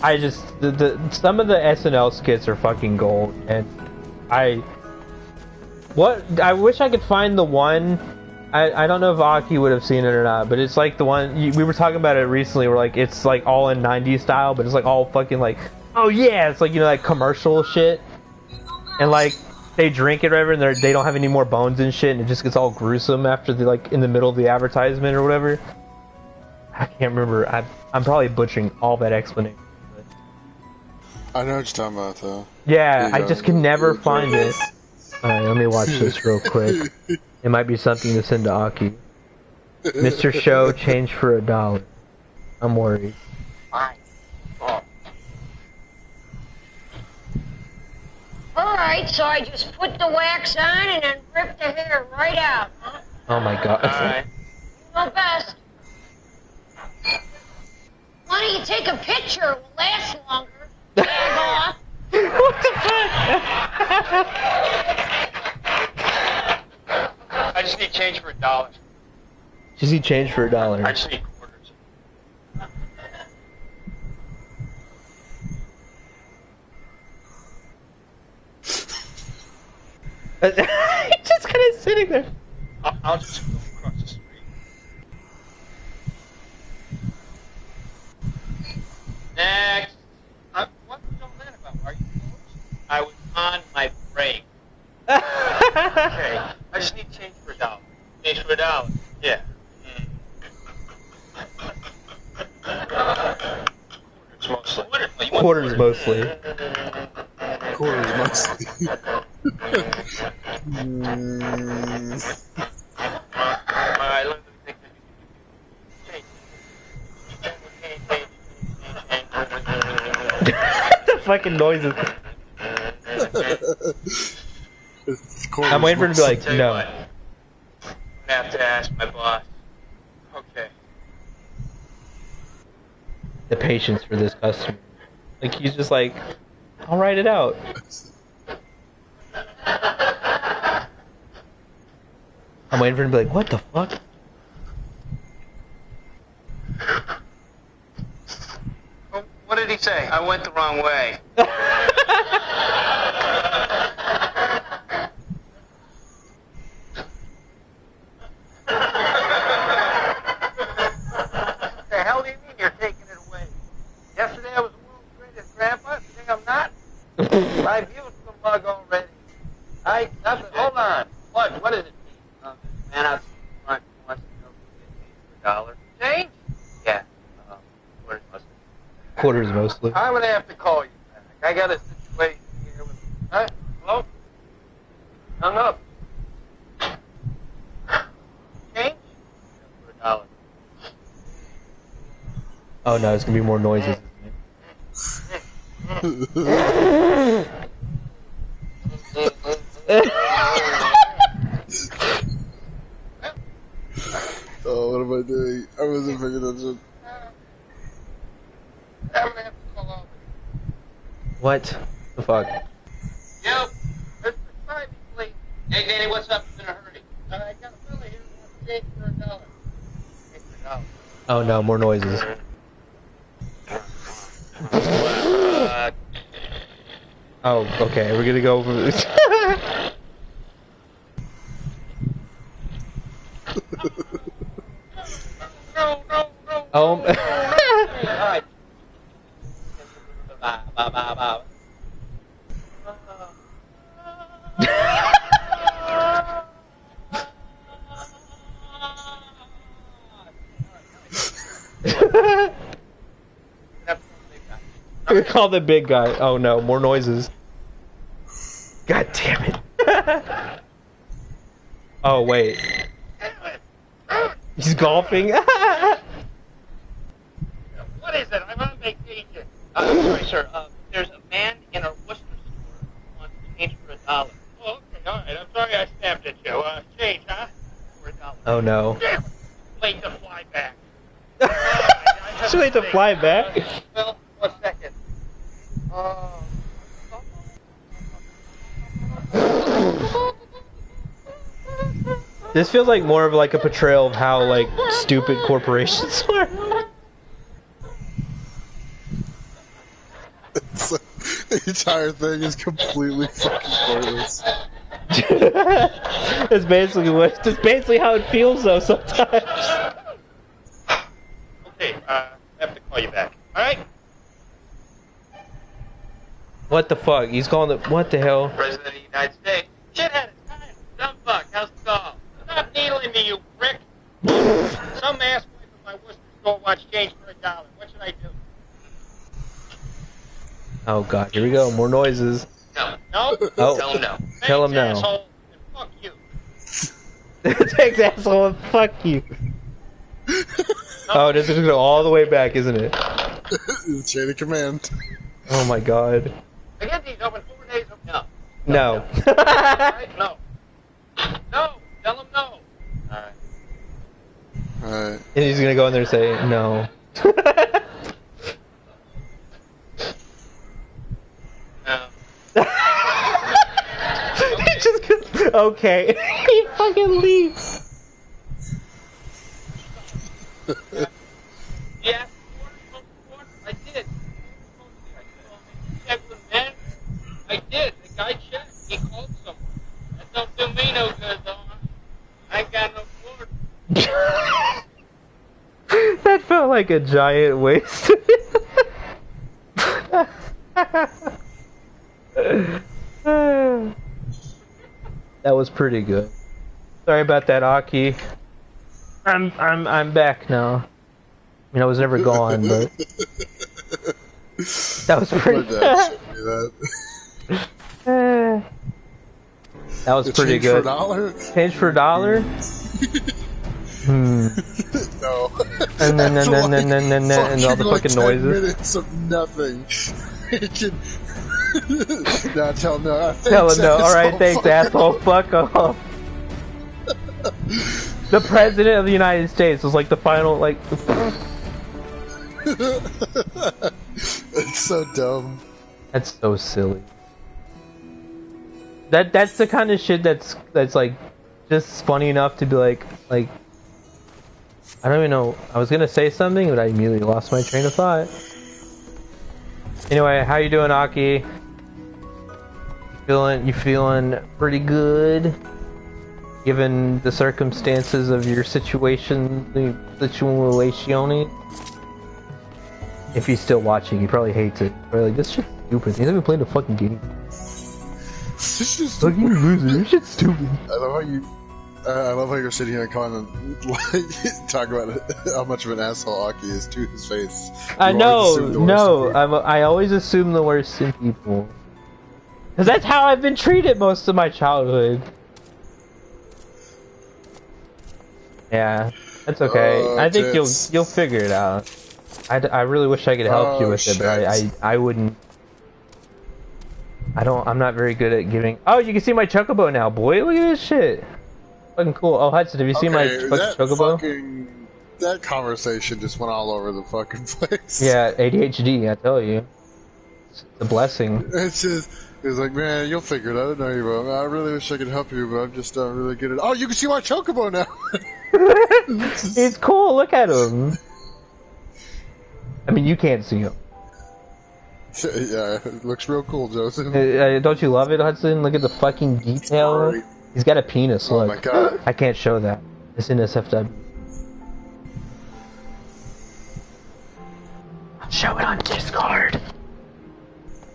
I just some of the SNL skits are fucking gold, and I wish I could find the one. I don't know if Aki would have seen it or not, but it's like the one we were talking about it recently. Where like it's like all in '90s style, but it's like all fucking like, oh yeah, it's like, you know, like commercial shit, and like they drink it or whatever, and they don't have any more bones and shit, and it just gets all gruesome after the like in the middle of the advertisement or whatever. I can't remember. I'm probably butchering all that explanation. I know what you're talking about, though. Yeah, I just can never find it. Alright, let me watch this real quick. It might be something to send to Aki. Mr. Show, change for $1. I'm worried. Alright, so I just put the wax on and then rip the hair right out, huh? Oh my god. Alright. No best. Why don't you take a picture? It will last longer. There you go. What the fuck? I just need change for $1. Just need change for $1. I just need quarters. He's just kind of sitting there. I'll just go across the street. Next. What was all that about? Are you close? I was on my break. Okay. I just need change for $1. Change for $1. Yeah. Quarters mostly. Quarters mostly. Alright, let me think. The fucking noises. I'm waiting for him to be like, no. I'm gonna have to ask my boss. Okay. The patience for this customer. Like, he's just like, I'll write it out. I'm waiting for him to be like, what the fuck? What did he say? I went the wrong way. The hell do you mean you're taking it away? Yesterday I was the world's greatest grandpa. You think I'm not? I've used the mug already. Nothing. Hold on. What is it? Man out front wants to know if you $1. Change? Yeah. Quarters mostly. Quarters mostly. I'm gonna have to call you back. I got a situation here with. Huh? Hello? Hung up. Change? For $1. Oh no, it's gonna be more noises. Oh, what am I doing? I wasn't paying attention. I'm gonna have to call over. What the fuck? Yo, Mr. Spivey, please. Hey, Danny, what's up? It's in a hurry. I got a fella here who wants to take for $1. Take for $1. Oh no, more noises. Oh, okay, we're gonna go over this. No. Oh. Alright. Bye. We call the big guy. Oh no, more noises. God damn it. Oh wait. He's golfing. What is it? I'm on vacation. Sorry, sir. There's a man in a Worcester store who wants to change for $1. Oh, okay, alright. I'm sorry I snapped at you. Change, huh? For $1. Oh no. Damn it. wait to fly back. Just wait to fly back? Well, 1 second. This feels like more of like a portrayal of how like stupid corporations are. The entire thing is completely fucking pointless. That's basically how it feels though sometimes. Okay, I have to call you back. Alright? What the fuck? He's calling the what the hell? President of the United States. Shithead, it's time. Dumb fuck, how's the call? Stop needling me, you prick. Some asswipe at my Worcester store wants change for $1. What should I do? Oh god, here we go. More noises. No. No? Oh. Tell him no. Tell him no. Asshole, and fuck you. Thanks, asshole, and fuck you. Oh, this is gonna go all the way back, isn't it? Chain of command. Oh my god. I get these open 4 days. No. No. Alright, no. No. Tell him no. Alright. Alright. And he's gonna go in there and say no. He just goes, okay. He fucking leaves. Yeah. I did. I did. The guy checked. He called someone. That don't do me no good, though. I ain't got no cord. That felt like a giant waste. That was pretty good. Sorry about that, Aki. I'm back now. I mean, I was never gone, but that was pretty. That was pretty good. Change for $1? No. And then and all the fucking noises. Minutes of nothing. No, tell him no. Tell him no. Alright, thanks, asshole. Fuck off. The President of the United States was like the final, like. It's so dumb. That's so silly. That's the kind of shit that's like just funny enough to be like I don't even know. I was gonna say something, but I immediately lost my train of thought. Anyway, how you doing, Aki? You feeling pretty good, given the circumstances of your situation, the situation. If he's still watching, he probably hates it. Probably like, this shit's stupid. He's not even playing the fucking game. This shit's fucking loser. This shit's stupid. I love how you're sitting here and calling him, talk about how much of an asshole Aki is to his face. I always assume the worst in people. Because that's how I've been treated most of my childhood. Yeah, that's okay. I think you'll figure it out. I really wish I could help you with it, but I wouldn't. I'm not very good at giving. Oh, you can see my chocobo now, boy. Look at this shit. Fucking cool. Oh, Hudson, have you seen my chocobo? That conversation just went all over the fucking place. Yeah, ADHD, I tell you. It's a blessing. It's like, man, you'll figure it out. No, you won't. I really wish I could help you, but I'm just not really good at. Oh, you can see my chocobo now. It's cool. Look at him. I mean, you can't see him. Yeah, it looks real cool, Joseph. Don't you love it, Hudson? Look at the fucking detail. He's got a penis. Look. Oh my god. I can't show that. It's in SFW. I'll show it on Discord.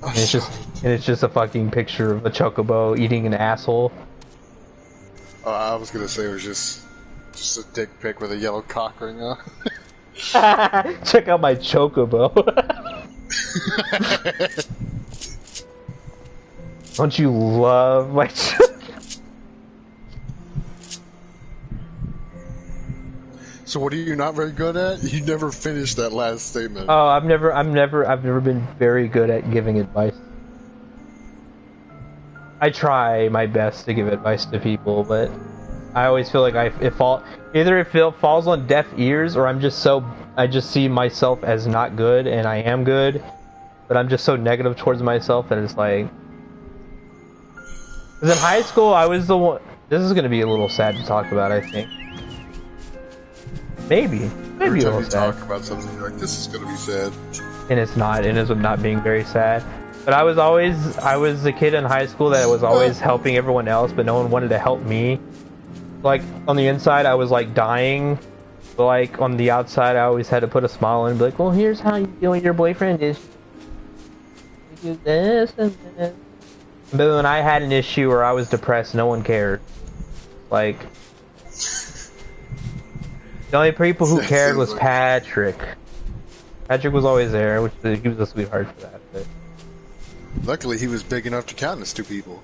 And it's just a fucking picture of a chocobo eating an asshole. I was gonna say it was just a dick pic with a yellow cock ring on. Check out my chocobo. Don't you love my So what are you not very good at? You never finished that last statement. Oh, I've never been very good at giving advice. I try my best to give advice to people, but I always feel like either it falls on deaf ears, or I just see myself as not good, and I am good, but I'm just so negative towards myself that it's like. Because in high school, I was the one. This is gonna be a little sad to talk about, I think. Maybe Every a time little you sad. talk about something, you're like, this is gonna be sad. And it's not. It ends up not being very sad. But I was the kid in high school that was always helping everyone else, but no one wanted to help me. Like, on the inside, I was, like, dying. But, like, on the outside, I always had to put a smile on and be like, well, here's how you deal with your boyfriend is. You do this and this. But when I had an issue or I was depressed, no one cared. Like, the only people who cared was Patrick. Patrick was always there, which he was a sweetheart for that. But. Luckily, he was big enough to count as two people.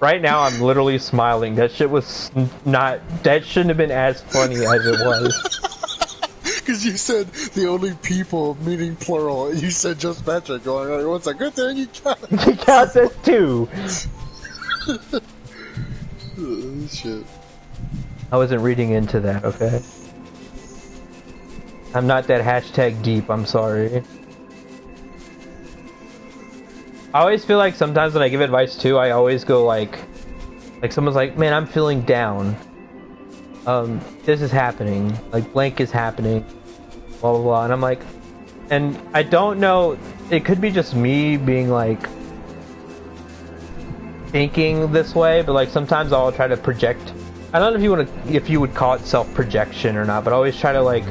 Right now, I'm literally smiling. That shit was not. That shouldn't have been as funny as it was. Because you said the only people, meaning plural. You said just Patrick. Going, oh, what's a good thing? You count. He counts as two. Oh, shit. I wasn't reading into that. Okay. I'm not that hashtag deep. I'm sorry. I always feel like sometimes when I give advice too, I always go like someone's like, man, I'm feeling down. This is happening. Like, blank is happening. Blah, blah, blah. And I'm like, and I don't know, it could be just me being like, thinking this way, but like sometimes I'll try to project. I don't know if you would call it self-projection or not, but I always try to like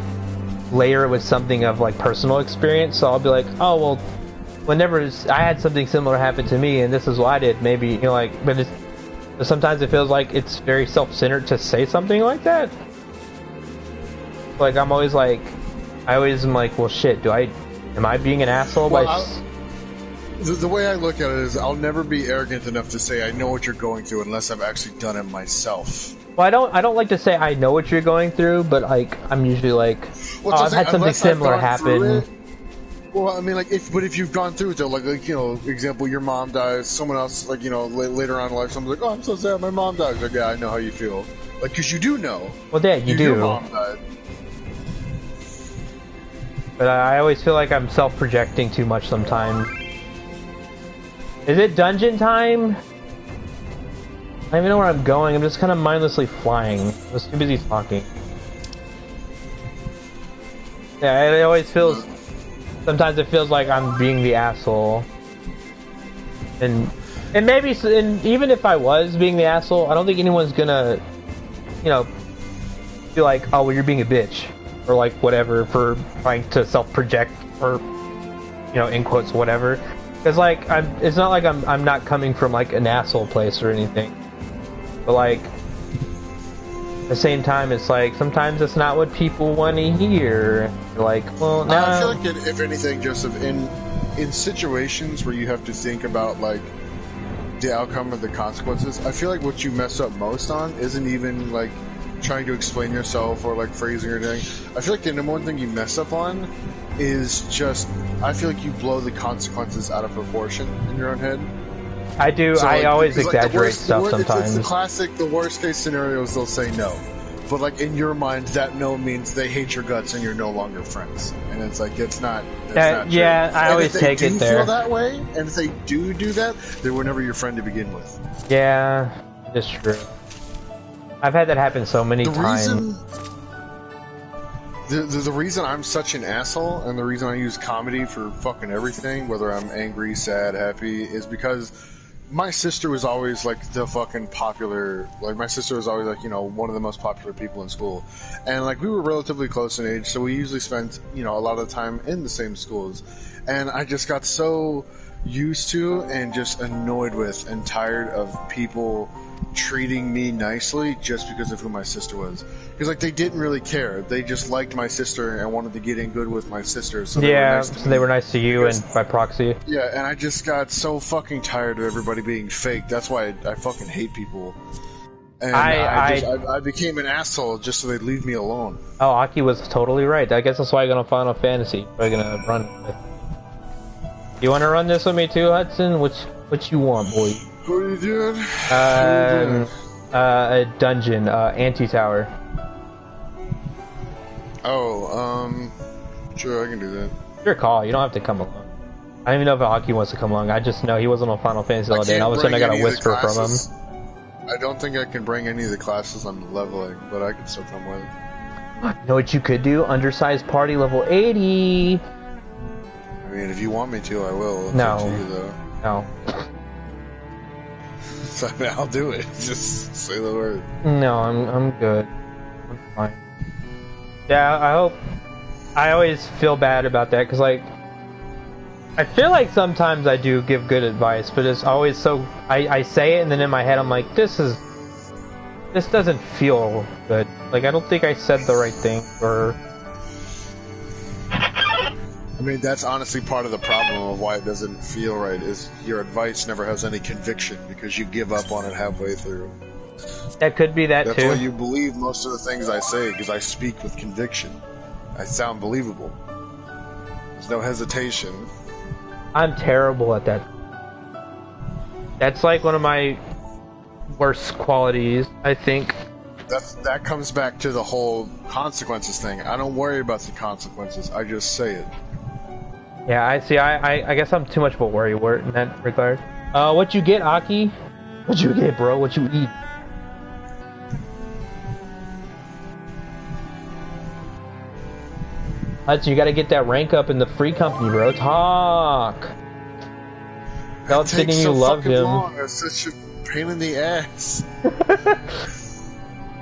layer it with something of like personal experience. So I'll be like, oh, well, whenever I had something similar happen to me and this is what I did, maybe, you know, like, but sometimes it feels like it's very self-centered to say something like that. Like, I always am like, well, shit, am I being an asshole The way I look at it is I'll never be arrogant enough to say I know what you're going through unless I've actually done it myself. Well, I don't like to say I know what you're going through, but like, I'm usually like, well, I've had something similar happen. Well, I mean, like, if you've gone through it, though, like, you know, example, your mom dies, someone else, like, you know, later on in life, someone's like, oh, I'm so sad, my mom died. Like, yeah, I know how you feel. Like, because you do know. Well, yeah, you do. Your mom died. But I always feel like I'm self-projecting too much sometimes. Is it dungeon time? I don't even know where I'm going. I'm just kind of mindlessly flying. I was too busy talking. Yeah, it always feels... Sometimes it feels like I'm being the asshole. And maybe... And even if I was being the asshole, I don't think anyone's gonna... You know... Be like, oh, well, you're being a bitch. Or like, whatever, for trying to self-project. Or... You know, in quotes, whatever. Because, like, it's not like I'm not coming from, like, an asshole place or anything. But, like, at the same time, it's like, sometimes it's not what people want to hear. Like, well, no. I feel like, if anything, Joseph, in situations where you have to think about, like, the outcome of the consequences, I feel like what you mess up most on isn't even, like, trying to explain yourself or, like, phrasing or anything. I feel like the number one thing you mess up on is just, I feel like you blow the consequences out of proportion in your own head. I do. So, I always exaggerate stuff sometimes. It's the classic, the worst case scenarios, they'll say no. But, like, in your mind, that no means they hate your guts and you're no longer friends. And it's like, it's not true. Yeah, I always take it there. If they do feel that way, and if they do that, they were never your friend to begin with. Yeah, it's true. I've had that happen so many times. The reason I'm such an asshole, and the reason I use comedy for fucking everything, whether I'm angry, sad, happy, is because my sister was always, like, the fucking popular, like, my sister was always, like, you know, one of the most popular people in school. And, like, we were relatively close in age, so we usually spent, you know, a lot of the time in the same schools. And I just got so used to and just annoyed with and tired of people treating me nicely just because of who my sister was. Because, like, they didn't really care. They just liked my sister and wanted to get in good with my sister. So they were nice to you and by proxy. Yeah, and I just got so fucking tired of everybody being fake. That's why I fucking hate people. And I became an asshole just so they'd leave me alone. Oh, Aki was totally right. I guess that's why I got on Final Fantasy. I'm gonna run with. You want to run this with me too, Hudson? What you want, boy? What are you doing? A dungeon, anti-tower. Oh, sure, I can do that. Your call. You don't have to come along. I don't even know if Aki wants to come along. I just know he wasn't on Final Fantasy all day, and all of a sudden I got a whisper from him. I don't think I can bring any of the classes I'm leveling, but I can still come with. You know what you could do? Undersized party level 80. I mean, if you want me to, I will. It's up to you, though. No. So, I mean, I'll do it. Just say the word. No, I'm good. I'm fine. Yeah, I hope. I always feel bad about that because, like, I feel like sometimes I do give good advice, but it's always so. I say it, and then in my head I'm like, this doesn't feel good. Like, I don't think I said the right thing, or. I mean, that's honestly part of the problem of why it doesn't feel right, is your advice never has any conviction because you give up on it halfway through. That could be that That's too. why you believe most of the things I say, because I speak with conviction. I sound believable. There's no hesitation. I'm terrible at that. That's like one of my worst qualities, I think. That comes back to the whole consequences thing. I don't worry about the consequences. I just say it. Yeah, I see. I guess I'm too much of a worrywart in that regard. What you get, Aki? What you get, bro? What you eat? Hudson, you gotta get that rank up in the free company, bro. Talk! Tell Sydney you love him. Long. It's such a pain in the ass.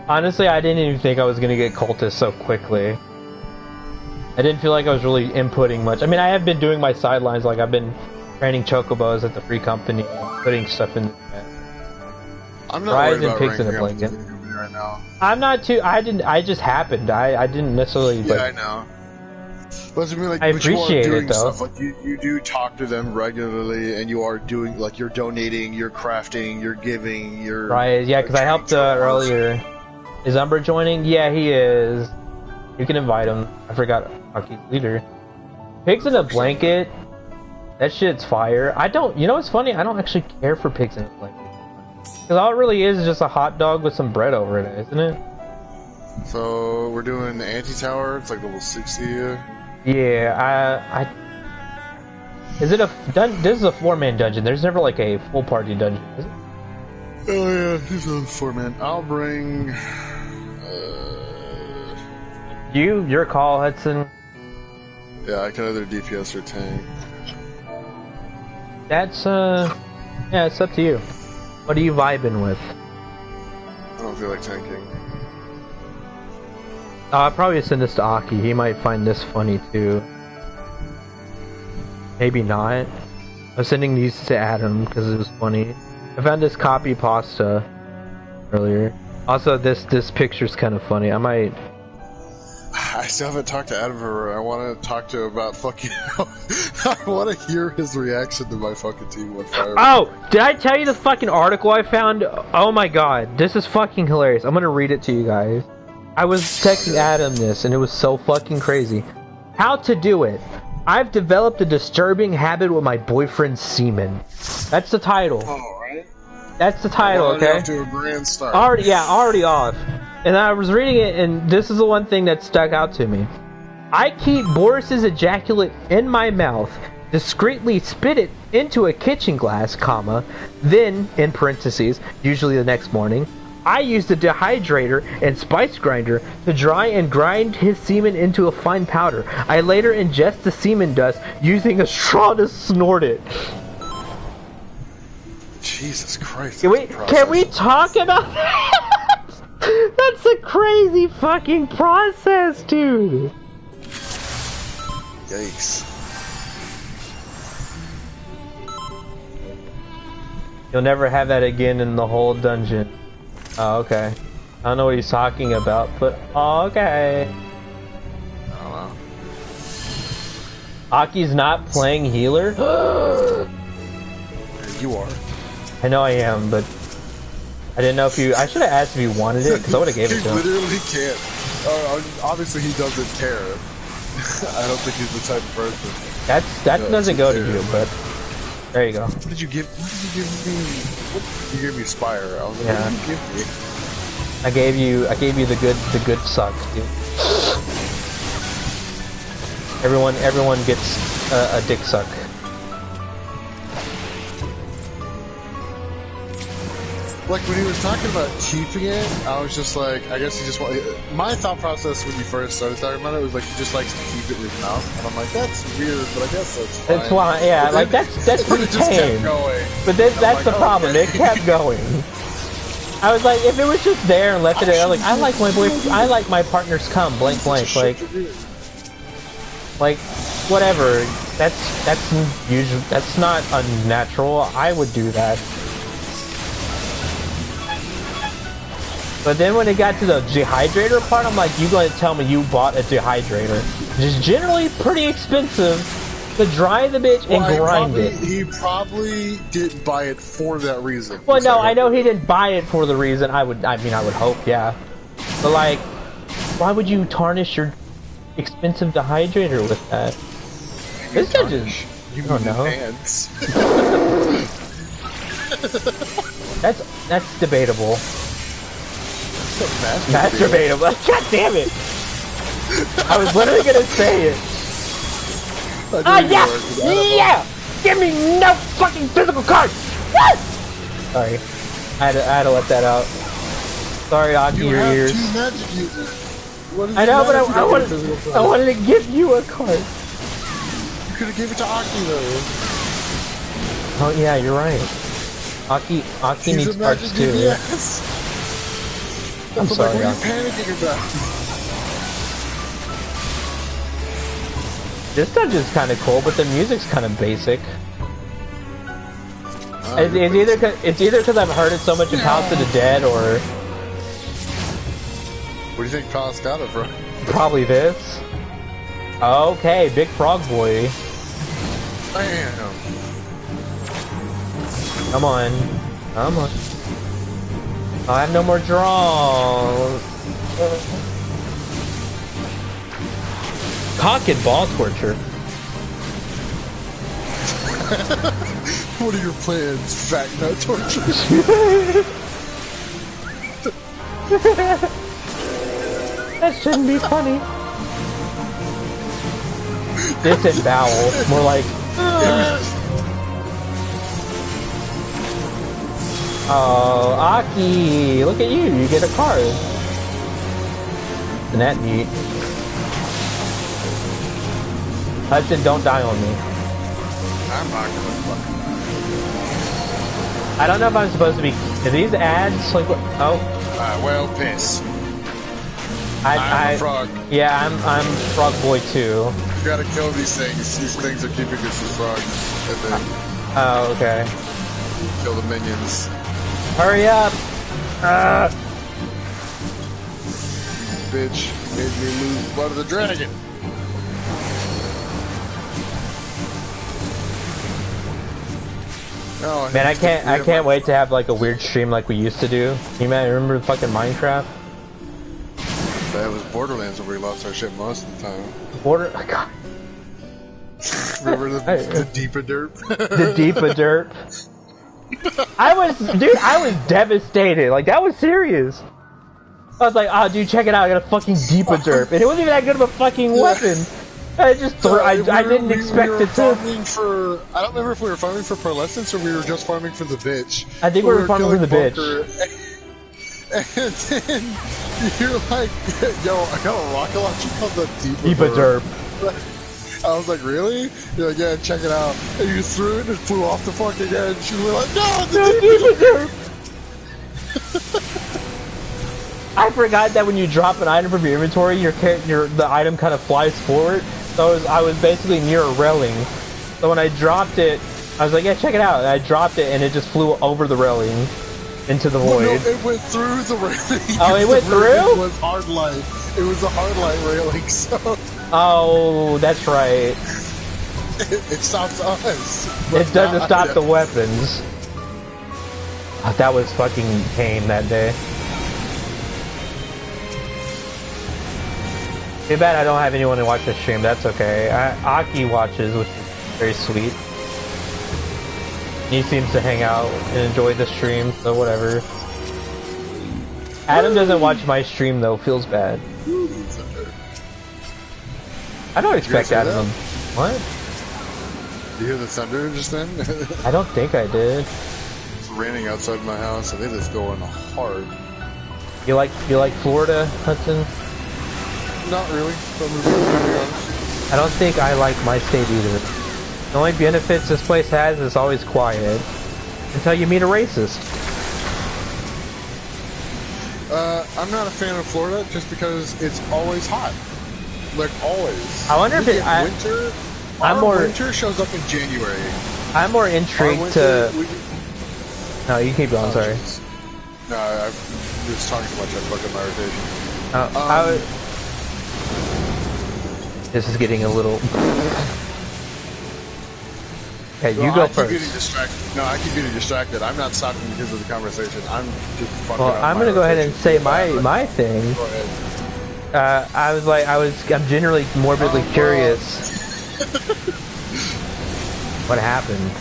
Honestly, I didn't even think I was gonna get cultists so quickly. I didn't feel like I was really inputting much. I mean, I have been doing my sidelines, like I've been training chocobos at the free company, putting stuff in. I'm not worried about pigs in a blanket right now. I'm not too. I just happened. I didn't necessarily. Yeah, I know. But I mean, like, I appreciate it though. Stuff. Like you do talk to them regularly, and you are doing, like, you're donating, you're crafting, you're giving, you're right. Yeah, because I helped earlier. Is Umber joining? Yeah, he is. You can invite him. I forgot Aki's leader. Pigs in a blanket. That shit's fire. I don't. You know what's funny? I don't actually care for pigs in a blanket. Because all it really is just a hot dog with some bread over it, isn't it? So we're doing the anti-tower. It's like level 60. Yeah, is it a this is a 4-man dungeon. There's never like a full party dungeon, is it? Oh yeah, this is a 4-man. I'll bring your call, Hudson. Yeah, I can either DPS or tank. That's yeah, it's up to you. What are you vibing with? I don't feel like tanking. I'll probably send this to Aki. He might find this funny too. Maybe not. I'm sending these to Adam because it was funny. I found this copy pasta earlier. Also, this picture's kind of funny. I still haven't talked to Adam. I want to talk to him about fucking. I want to hear his reaction to my fucking team on fire. Oh, did I tell you the fucking article I found? Oh my god, this is fucking hilarious. I'm gonna read it to you guys. I was texting Adam this, and it was so fucking crazy. How to do it. I've developed a disturbing habit with my boyfriend's semen. That's the title. Alright. That's the title, okay? Off to a grand start. Already off. And I was reading it, and this is the one thing that stuck out to me. I keep Boris's ejaculate in my mouth, discreetly spit it into a kitchen glass, comma, then, in parentheses, usually the next morning, I use the dehydrator and spice grinder to dry and grind his semen into a fine powder. I later ingest the semen dust using a straw to snort it. Jesus Christ. Can we talk about that? That's a crazy fucking process, dude. Yikes. You'll never have that again in the whole dungeon. Oh, okay. I don't know what he's talking about, but okay. I don't know. Aki's not playing healer? You are. I know I am, but I didn't know if you. I should have asked if you wanted it because I would have gave it to him. He literally can't. Obviously, he doesn't care. I don't think he's the type of person. That doesn't go to you, but there you go. What did you give? What did you give me? You gave me Spire. I was like, yeah. What did you give me? I gave you the good suck, dude. Everyone gets a dick suck. Like when he was talking about keeping it, I was just like, I guess he just want. My thought process when you first started talking about it was like he just likes to keep it in his mouth, and I'm like, that's weird, but I guess that's fine. That's why, yeah, like that's pretty tame. But then that's the problem. It kept going. I was like, if it was just there and left it there, like I like my partner's cum, blank, like whatever. That's usual. That's not unnatural. I would do that. But then when it got to the dehydrator part, I'm like, you gonna tell me you bought a dehydrator? Which is generally pretty expensive to dry the bitch and grind it. He probably didn't buy it for that reason. Well, no, I know he didn't buy it for the reason. I would hope, yeah. But like, why would you tarnish your expensive dehydrator with that? This guy just, you don't know. That's debatable. Masturbatable. God damn it! I was literally gonna say it. Yeah! Yeah! Give me no fucking physical cards! What? Sorry. I had to let that out. Sorry, Aki, your ears. I know, but I wanted to give you a card. You could have given it to Aki though. Oh yeah, you're right. Aki needs cards too. Yes. I'm sorry, what are you panicking about? This dungeon's kind of cool, but the music's kind of basic. It's either because I've heard it so much in Palace of the Dead, or... What do you think Palace got it from? Probably this. Okay, Big Frog Boy. Damn. Come on. Come on. I have no more draws. Cock and ball torture. What are your plans, fat nut torture? That shouldn't be funny. Disembowel. More like... Oh, Aki! Look at you, you get a card. Isn't that neat? Hudson, don't die on me. I'm not gonna fucking... I don't know if I'm supposed to be... Are these ads? Like what? Oh. Well, piss. I'm a frog. Yeah, I'm Frog Boy too. You gotta kill these things. These things are keeping us as frogs. And then... Oh, okay. Kill the minions. Hurry up! Bitch, made me lose blood of the dragon. Oh, man, I can't wait to have like a weird stream like we used to do. You man, remember fucking Minecraft? That was Borderlands where we lost our shit most of the time. God. Remember the deepa derp? The deepa derp. I was devastated. Like, that was serious. I was like, oh, dude, check it out. I got a fucking deepa derp. And it wasn't even that good of a fucking weapon. I just threw, I didn't expect it to. I don't remember if we were farming for pearlescence or we were just farming for the bitch. I think we were farming for the bitch. And then you're like, yo, I got a rocket launcher called the deepa derp. I was like, really? You're like, yeah, check it out. And you threw it and it flew off the fucking edge. You were like, no, the deepa derp! I forgot that when you drop an item from your inventory, the item kind of flies forward. So I was basically near a railing. So when I dropped it, I was like, yeah, check it out. And I dropped it and it just flew over the railing into the void. No, it went through the railing. Oh, it went through? It was hard light. It was a hard light railing, so... Oh, that's right. It stops us. It doesn't stop the weapons. That was fucking pain that day. Too bad I don't have anyone to watch the stream. That's okay. Aki watches, which is very sweet. He seems to hang out and enjoy the stream, so whatever. Adam doesn't watch my stream though. Feels bad. I don't expect Adam to... What? Did you hear the thunder just then? I don't think I did. It's raining outside my house. I think it's going hard. You like Florida, Hudson? Not really. I don't think I like my state either. The only benefits this place has is always quiet. Until you meet a racist. I'm not a fan of Florida just because it's always hot. Like, always. I wonder if it... winter... winter shows up in January. I'm more intrigued to... No, you keep going, sorry. Geez. No, I'm just talking too much. I'm fucking my rotation. This is getting a little... Hey, you go first. I keep getting distracted. I'm not stopping because of the conversation. I'm just fucking Well, I'm gonna go ahead and say my thing. Go ahead. I'm generally morbidly curious. What happened?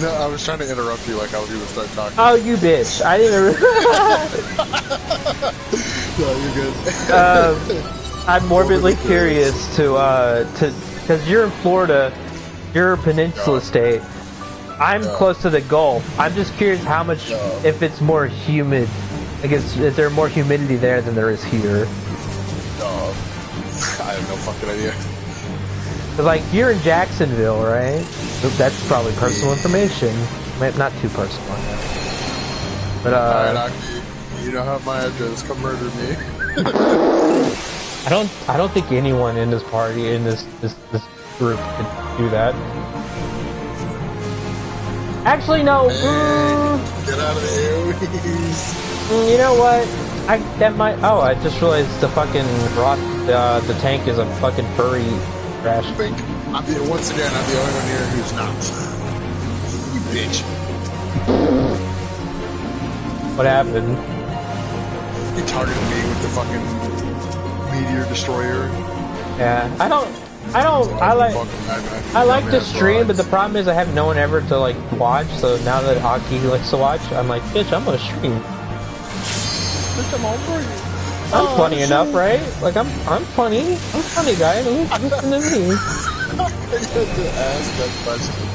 No, I was trying to interrupt you like I was going to start talking. Oh, you bitch. I didn't... No, you're good. I'm morbidly curious because you're in Florida, you're a peninsula state. I'm close to the Gulf. I'm just curious how much, if it's more humid. I guess, is there more humidity there than there is here? I have no fucking idea. Cause like, you're in Jacksonville, right? That's probably personal information. Not too personal. But, Alright, you don't have my address. Come murder me. I don't think anyone in this party, in this group could do that. Actually, no. Get out of here, please. You know what? That might. Oh, I just realized the fucking the tank is a fucking furry trash. Once again, I'm the only one here who's not. You bitch. What happened? You targeted me with the fucking meteor destroyer. Yeah, I like to stream, but the problem is I have no one ever to like watch. So now that Aki likes to watch, I'm like, bitch, I'm gonna stream. Bitch, I'm all for you. I'm funny enough, right? Like I'm funny. I'm funny, guy. Listen to me. I had to ask that question.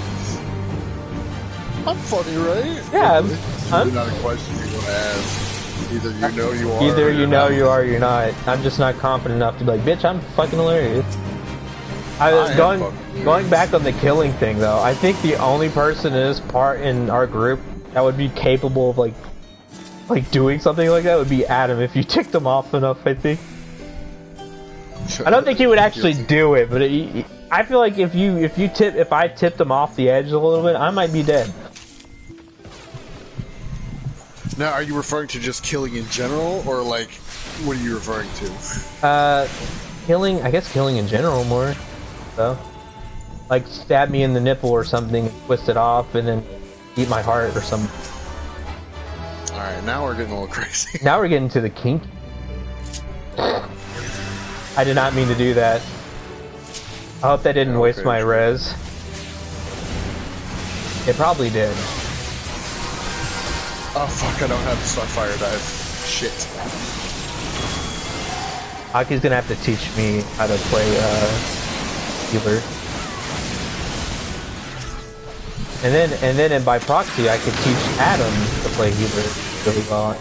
I'm funny, right? Yeah, I'm not a question you want to ask. Either you know you are. Either you know you are, or you're not. I'm just not confident enough to be like, bitch, I'm fucking hilarious. I was going back on the killing thing though. I think the only person in our group that would be capable of like doing something like that would be Adam if you ticked him off enough. I think. I don't think he would actually do it, but I feel like if I tipped him off the edge a little bit, I might be dead. Now, are you referring to just killing in general, or like, what are you referring to? Killing. I guess killing in general more. So, like stab me in the nipple or something, twist it off, and then eat my heart or something. All right, now we're getting a little crazy. Now we're getting to the kink. I did not mean to do that. I hope that didn't waste my res. It probably did. Oh fuck, I don't have the Starfire dive. Shit. Aki's gonna have to teach me how to play healer. And then by proxy I could teach Adam to play healer really well.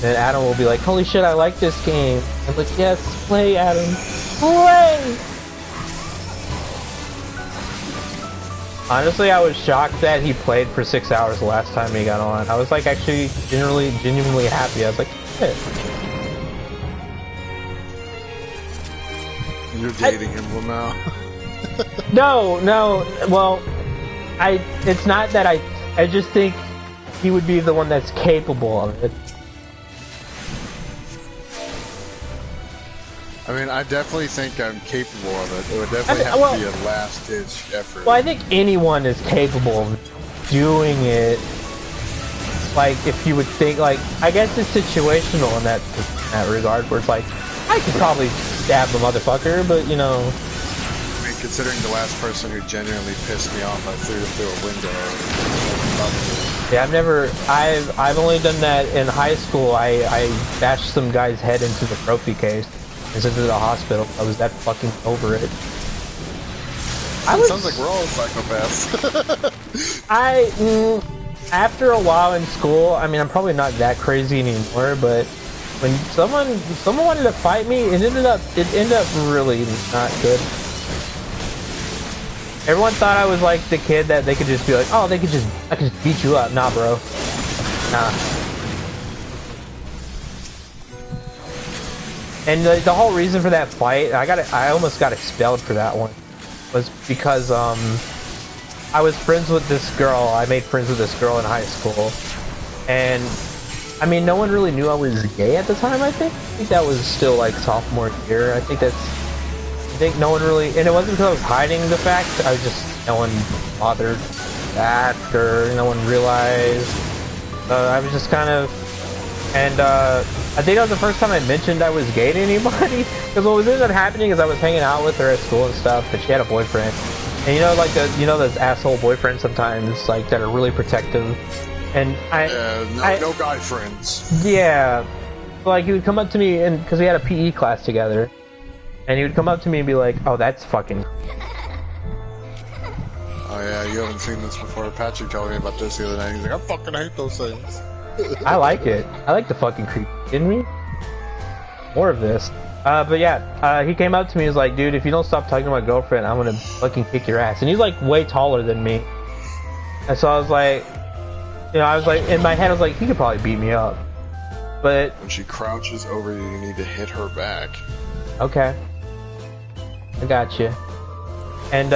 And Adam will be like, holy shit, I like this game. I'm like, yes, play, Adam. Play! Honestly, I was shocked that he played for 6 hours the last time he got on. I was like actually genuinely happy. I was like, shit. You're dating him now. No, well, it's not that I just think he would be the one that's capable of it. I mean, I definitely think I'm capable of it. It would definitely have to be a last-ditch effort. Well, I think anyone is capable of doing it, like, if you would think, like, I guess it's situational in that regard, where it's like, I could probably stab the motherfucker, but, you know... I mean, considering the last person who genuinely pissed me off, I threw him through a window. Yeah, I've only done that in high school. I bashed some guy's head into the trophy case and sent him to the hospital. I was that fucking over it. Sounds like we're all psychopaths. After a while in school, I mean, I'm probably not that crazy anymore, but when someone wanted to fight me, it ended up really not good. Everyone thought I was like the kid that they could just be like, oh, I could just beat you up. Nah, bro. Nah. And the whole reason for that fight, I almost got expelled for that one, was because I was friends with this girl. I made friends with this girl in high school, and I mean, no one really knew I was gay at the time. I think that was still like sophomore year. I think no one really, and it wasn't because I was hiding the fact. No one bothered that, or no one realized. I was just kind of, and I think that was the first time I mentioned I was gay to anybody. Because what ended up happening is I was hanging out with her at school and stuff, but she had a boyfriend. And you know, like those asshole boyfriends sometimes, like, that are really protective. And no guy friends. Yeah, like, he would come up to me, and because we had a PE class together, and he would come up to me and be like, "Oh, that's fucking." Oh yeah, you haven't seen this before. Patrick told me about this the other night. He's like, I fucking hate those things. I like it. I like the fucking creep. Didn't we? More of this. But yeah, he came up to me and was like, dude, if you don't stop talking to my girlfriend, I'm gonna fucking kick your ass. And he's like way taller than me. And so I was like, you know, I was like, in my head, I was like, he could probably beat me up. But when she crouches over you, you need to hit her back. Okay. I got you. And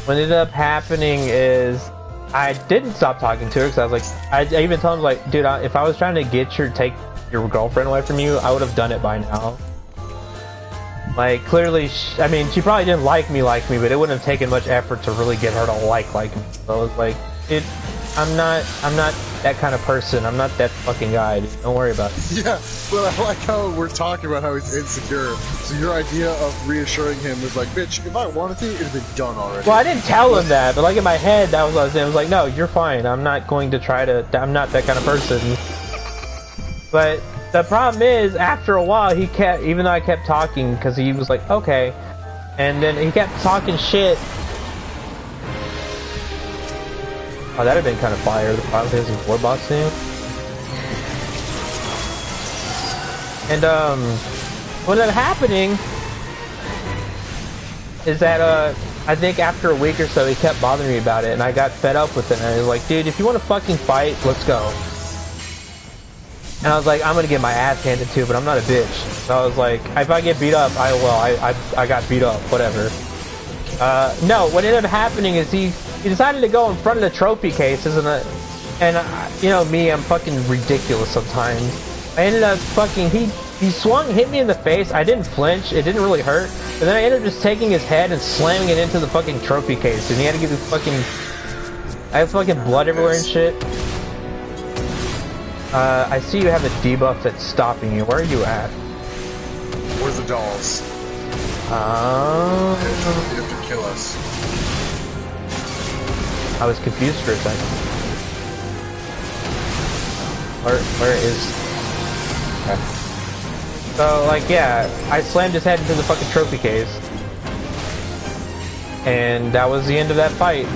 what ended up happening is I didn't stop talking to her because I was like, I even told him, like, dude, if I was trying to take your girlfriend away from you, I would have done it by now. Like, clearly, I mean, she probably didn't like me, but it wouldn't have taken much effort to really get her to like me. So I was like, I'm not that kind of person. I'm not that fucking guy. Dude. Don't worry about it. Yeah, but I like how we're talking about how he's insecure. So your idea of reassuring him was like, bitch, if I wanted to, it'd been done already. Well, I didn't tell him that, but like in my head, that was what I was saying. I was like, no, you're fine. I'm not going to try to. I'm not that kind of person. But the problem is, after a while, he kept, even though I kept talking, because he was like, okay, and then he kept talking shit. Oh, that'd have been kind of fire. The problem is his war boss thing. And what ended up happening is that I think after a week or so, he kept bothering me about it, and I got fed up with it. And I was like, dude, if you want to fucking fight, let's go. And I was like, I'm gonna get my ass handed to, but I'm not a bitch. So I was like, if I get beat up, I got beat up, whatever. No, what ended up happening is he decided to go in front of the trophy cases, and you know me, I'm fucking ridiculous sometimes. I ended up fucking, he swung, hit me in the face. I didn't flinch, it didn't really hurt. But then I ended up just taking his head and slamming it into the fucking trophy case, and he had to give me fucking, I have fucking blood everywhere and shit. I see you have a debuff that's stopping you. Where are you at? Where's the dolls? You have to kill us. I was confused for a second. Where is... Okay. So, like, yeah, I slammed his head into the fucking trophy case. And that was the end of that fight.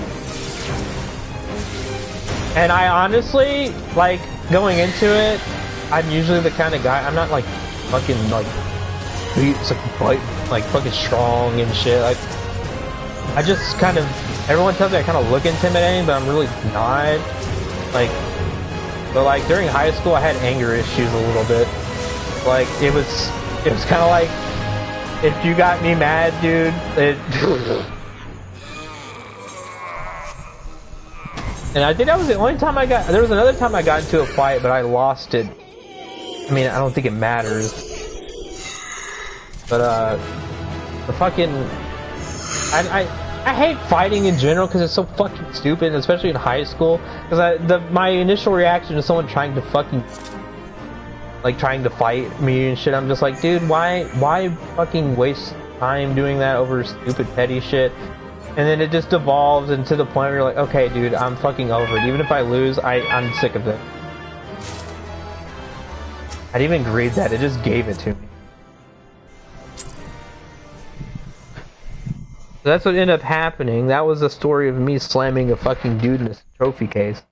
And I honestly, like, going into it, I'm usually the kind of guy, I'm not like fucking like fucking strong and shit. Like, I just kind of, everyone tells me I kind of look intimidating, but I'm really not. Like, but like during high school, I had anger issues a little bit. Like, it was kind of like, if you got me mad, dude, and I think that was the only time there was another time I got into a fight, but I lost it. I mean, I don't think it matters. But, the fucking... I hate fighting in general because it's so fucking stupid, especially in high school. Because my initial reaction to someone trying to fucking trying to fight me and shit, I'm just like, dude, why fucking waste time doing that over stupid petty shit? And then it just devolves into the point where you're like, okay, dude, I'm fucking over it. Even if I lose, I'm sick of it. I didn't even grade that; it just gave it to me. So that's what ended up happening. That was the story of me slamming a fucking dude in a trophy case.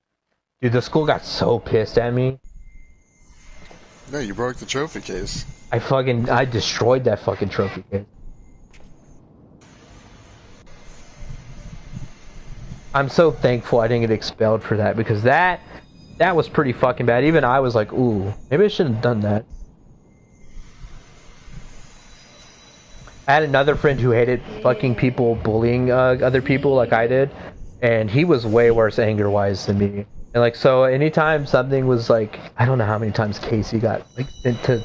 Dude, the school got so pissed at me. No, you broke the trophy case. I destroyed that fucking trophy case. I'm so thankful I didn't get expelled for that, because that was pretty fucking bad. Even I was like, ooh, maybe I shouldn't have done that. I had another friend who hated fucking people bullying other people like I did, and he was way worse anger-wise than me. And like, so anytime something was like, I don't know how many times Casey got like sent to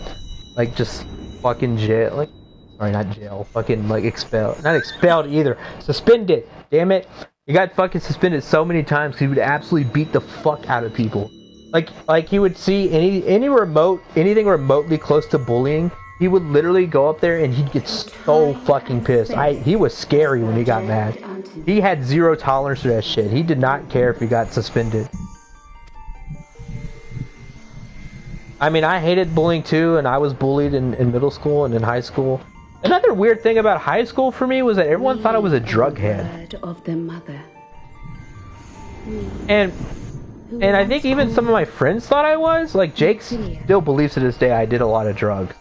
like just fucking jail, like, sorry, not jail, fucking like expelled, not expelled either, suspended. Damn it, you got fucking suspended so many times because he would absolutely beat the fuck out of people. Like he would see anything remotely close to bullying. He would literally go up there and he'd get so fucking pissed. He was scary when he got mad. He had zero tolerance for that shit. He did not care if he got suspended. I mean, I hated bullying too, and I was bullied in middle school and in high school. Another weird thing about high school for me was that everyone thought I was a drug head. And I think even some of my friends thought I was. Like, Jake still believes to this day I did a lot of drugs.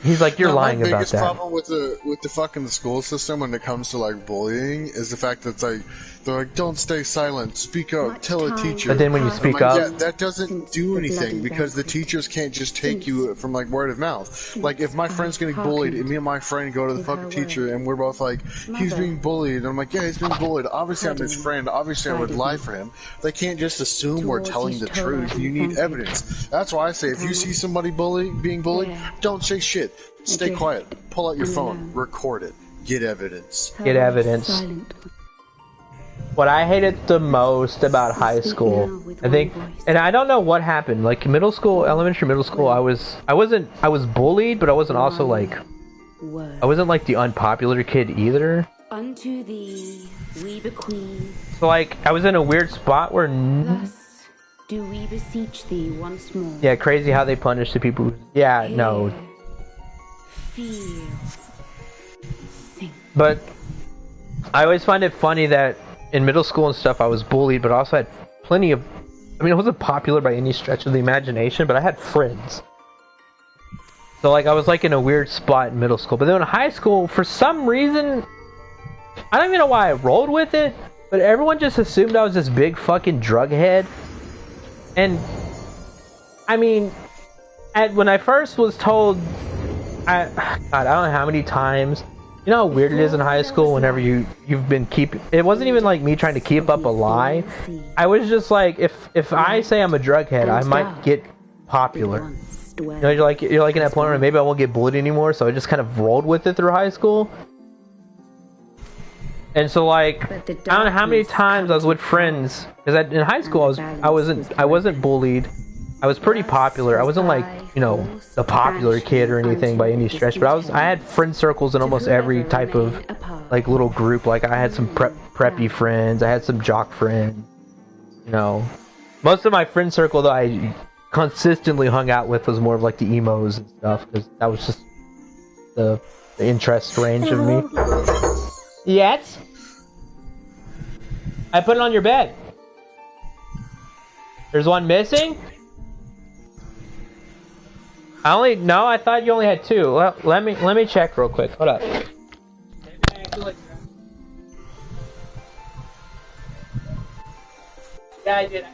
He's like, you're lying about that. My biggest problem with the fucking school system when it comes to like bullying is the fact that they're like, don't stay silent, speak up, tell a teacher. But then when you speak up, yeah, that doesn't do anything because the teachers can't just take you from like word of mouth. Like if my friend's getting bullied and me and my friend go to the fucking teacher and we're both like, he's being bullied, and I'm like, yeah, he's being bullied. Obviously I'm his friend. Obviously I would lie for him. They can't just assume we're telling the truth. You need evidence. That's why I say if you see somebody being bullied, don't say shit. Stay quiet. Pull out your phone. Record it. Get evidence. Get evidence. What I hated the most about high school, I think, and I don't know what happened. Like middle school, elementary, middle school, I was bullied, but I wasn't also like, I wasn't like the unpopular kid either. Unto thee we bequeath. So like, I was in a weird spot where. Thus do we beseech thee once more. Yeah, crazy how they punish the people. Yeah, no. Feel. But I always find it funny that in middle school and stuff I was bullied, but I also had plenty of, I mean, I wasn't popular by any stretch of the imagination, but I had friends. So like I was like in a weird spot in middle school. But then in high school, for some reason, I don't even know why I rolled with it, but everyone just assumed I was this big fucking drug head. And I mean, when I first was told, God, I don't know how many times. You know how weird it is in high school whenever you've been keeping. It wasn't even like me trying to keep up a lie. I was just like, if I say I'm a drug head, I might get popular. You know, you're like in that point where maybe I won't get bullied anymore. So I just kind of rolled with it through high school. And so like, I don't know how many times I was with friends, because in high school I wasn't bullied. I was pretty popular. I wasn't like, you know, the popular kid or anything by any stretch, but I had friend circles in almost every type of like little group. Like I had some preppy friends, I had some jock friends. You know, most of my friend circle that I consistently hung out with was more of like the emos and stuff, because that was just the interest range of me. Yes. I put it on your bed. There's one missing? I thought you only had two. Well, let me check real quick. Hold up. Yeah, I did.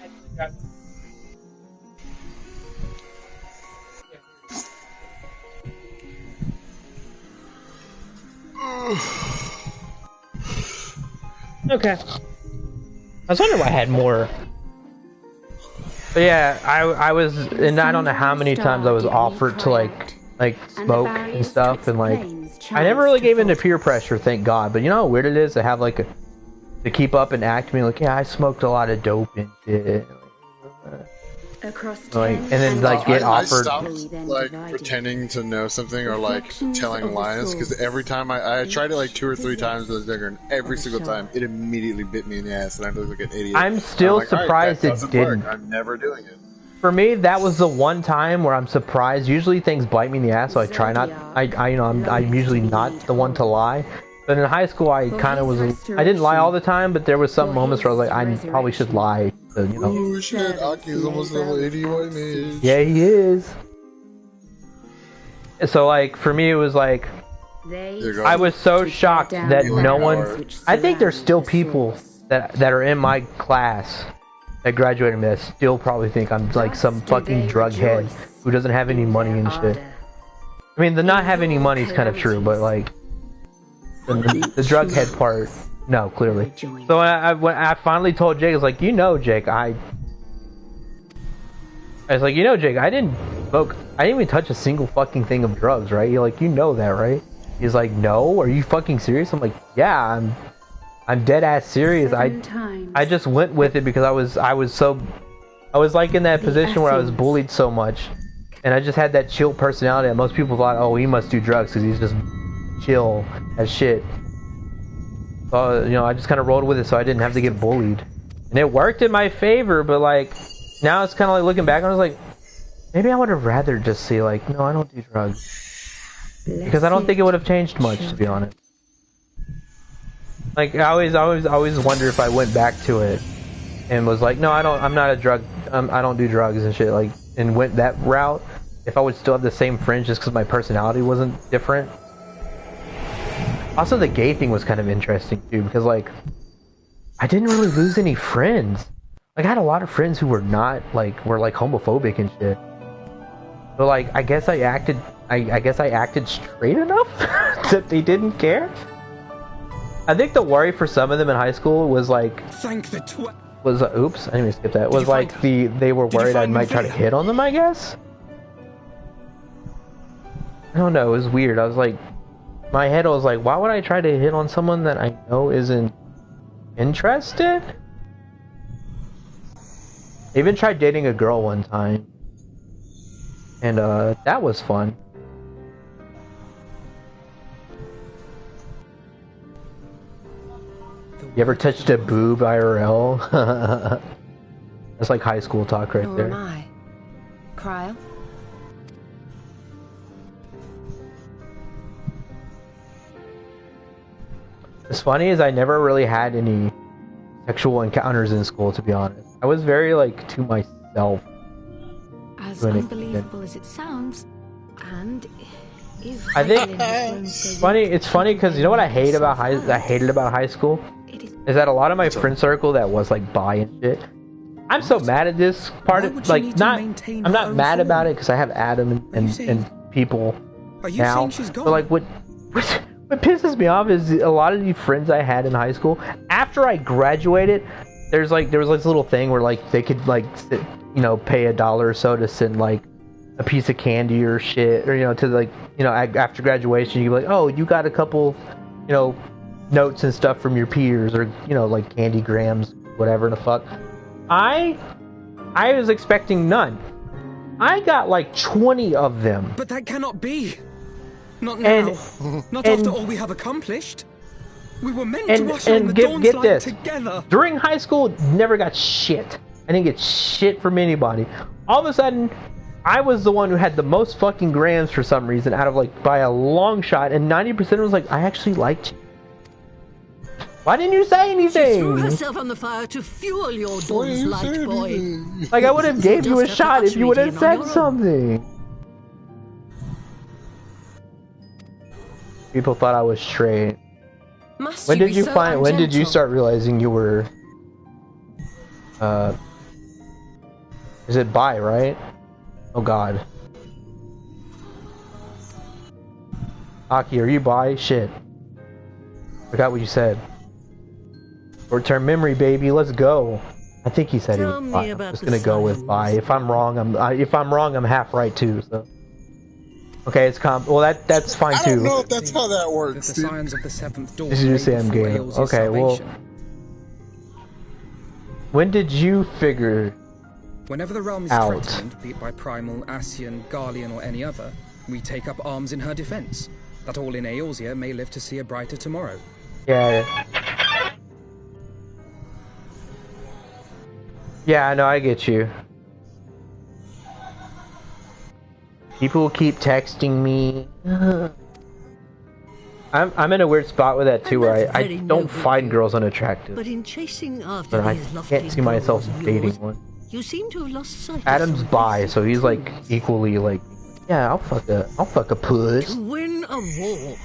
Okay. I was wondering why I had more. But yeah, I was, and I don't know how many times I was offered to like smoke and stuff, and like I never really gave into peer pressure, thank God. But you know how weird it is to have like to keep up and act me like, yeah, I smoked a lot of dope and shit. Like, and then like get offered. I stopped like pretending to know something or like telling lies because every time I tried it like 2 or 3 times when I was younger, and every single time it immediately bit me in the ass, and I looked like an idiot. I'm still surprised it didn't. I'm never doing it. For me, that was the one time where I'm surprised. Usually things bite me in the ass, so I try not. I'm usually not the one to lie. But in high school, I kind of was. I didn't lie all the time, but there was some moments where I was like, I probably should lie. To, you know. Oh shit! Aki's almost level 80 white mage. Yeah, he is. So like for me, it was like I was so shocked that no one. I think there's still people that are in my class that graduated me that still probably think I'm like some fucking drug head who doesn't have any money and shit. I mean, the not have any money is kind of true, but like the drug head part, no, clearly. So when I finally told Jake, I was like, you know, Jake, I was like, you know, Jake, I didn't even touch a single fucking thing of drugs, right? You're like, you know that, right? He's like, no, are you fucking serious? I'm like, yeah, I'm dead ass serious. I just went with it because I was like in that position where I was bullied so much, and I just had that chill personality that most people thought, oh, he must do drugs because he's just chill as shit. So, you know, I just kind of rolled with it so I didn't have to get bullied, and it worked in my favor. But like now it's kind of like looking back, I was like, maybe I would have rather just say like, no, I don't do drugs, because I don't think it would have changed much, to be honest. Like I always wonder if I went back to it and was like, no, I'm not a drug, I don't do drugs and shit, like, and went that route, if I would still have the same friends just because my personality wasn't different. Also, the gay thing was kind of interesting too, because like I didn't really lose any friends. Like I had a lot of friends who were not like homophobic and shit. But like I guess I acted straight enough that they didn't care. I think the worry for some of them in high school was like, oops, I didn't even skip that. Was like they were worried I might try to hit on them, I guess. I don't know, it was weird. I was like, my head was like, why would I try to hit on someone that I know isn't interested? I even tried dating a girl one time, and that was fun. You ever touched a boob IRL? That's like high school talk right there. Who am I? Cryo? What's funny is I never really had any sexual encounters in school, to be honest. I was very like to myself. As unbelievable as it sounds, and if I think it's funny because you know what I hated about high school is that a lot of my friend circle that was like bi and shit. I'm so mad at this part of like I'm not mad about it because I have Adam and people now. But like what pisses me off is a lot of the friends I had in high school. After I graduated, there was like this little thing where like they could like sit, you know, pay $1 or so to send like a piece of candy or shit, or you know, to like, you know, after graduation you be like, oh, you got a couple, you know, notes and stuff from your peers, or you know, like candy grams, whatever the fuck. I was expecting none. I got like 20 of them. But that cannot be. Not now. Not after all we have accomplished. We were meant to usher in the dawn's light together. During high school, never got shit. I didn't get shit from anybody. All of a sudden, I was the one who had the most fucking grams for some reason, out of like by a long shot, and 90% was like, I actually liked you. Why didn't you say anything? She threw herself on the fire to fuel your dawn's light, boy. Like I would have gave you a shot if you would have said something. People thought I was straight. When did you start realizing you were is it bi, right? Oh god. Aki, are you bi? Shit. Forgot what you said. Short-term memory, baby. Let's go. I think he said he was bi. I'm just gonna go with bi. If I'm wrong, I'm half right too. So Okay, it's well that's fine too. I don't know if that's how that works. The signs of the seventh door. Did you say I'm gay? Okay, well. When did you figure Whenever the realm is out? threatened, be it by Primal, Ascian, Garlean, or any other, we take up arms in her defense, that all in Eorzea may live to see a brighter tomorrow. Yeah. Yeah, I know, I get you. People keep texting me. I'm in a weird spot with that too, where I don't find girls unattractive. But in chasing after But I these lofty can't see myself goals of dating yours, one. you seem to have lost sight of Adam's some bi, so he's like equally like, yeah, I'll fuck a puss. To win a war,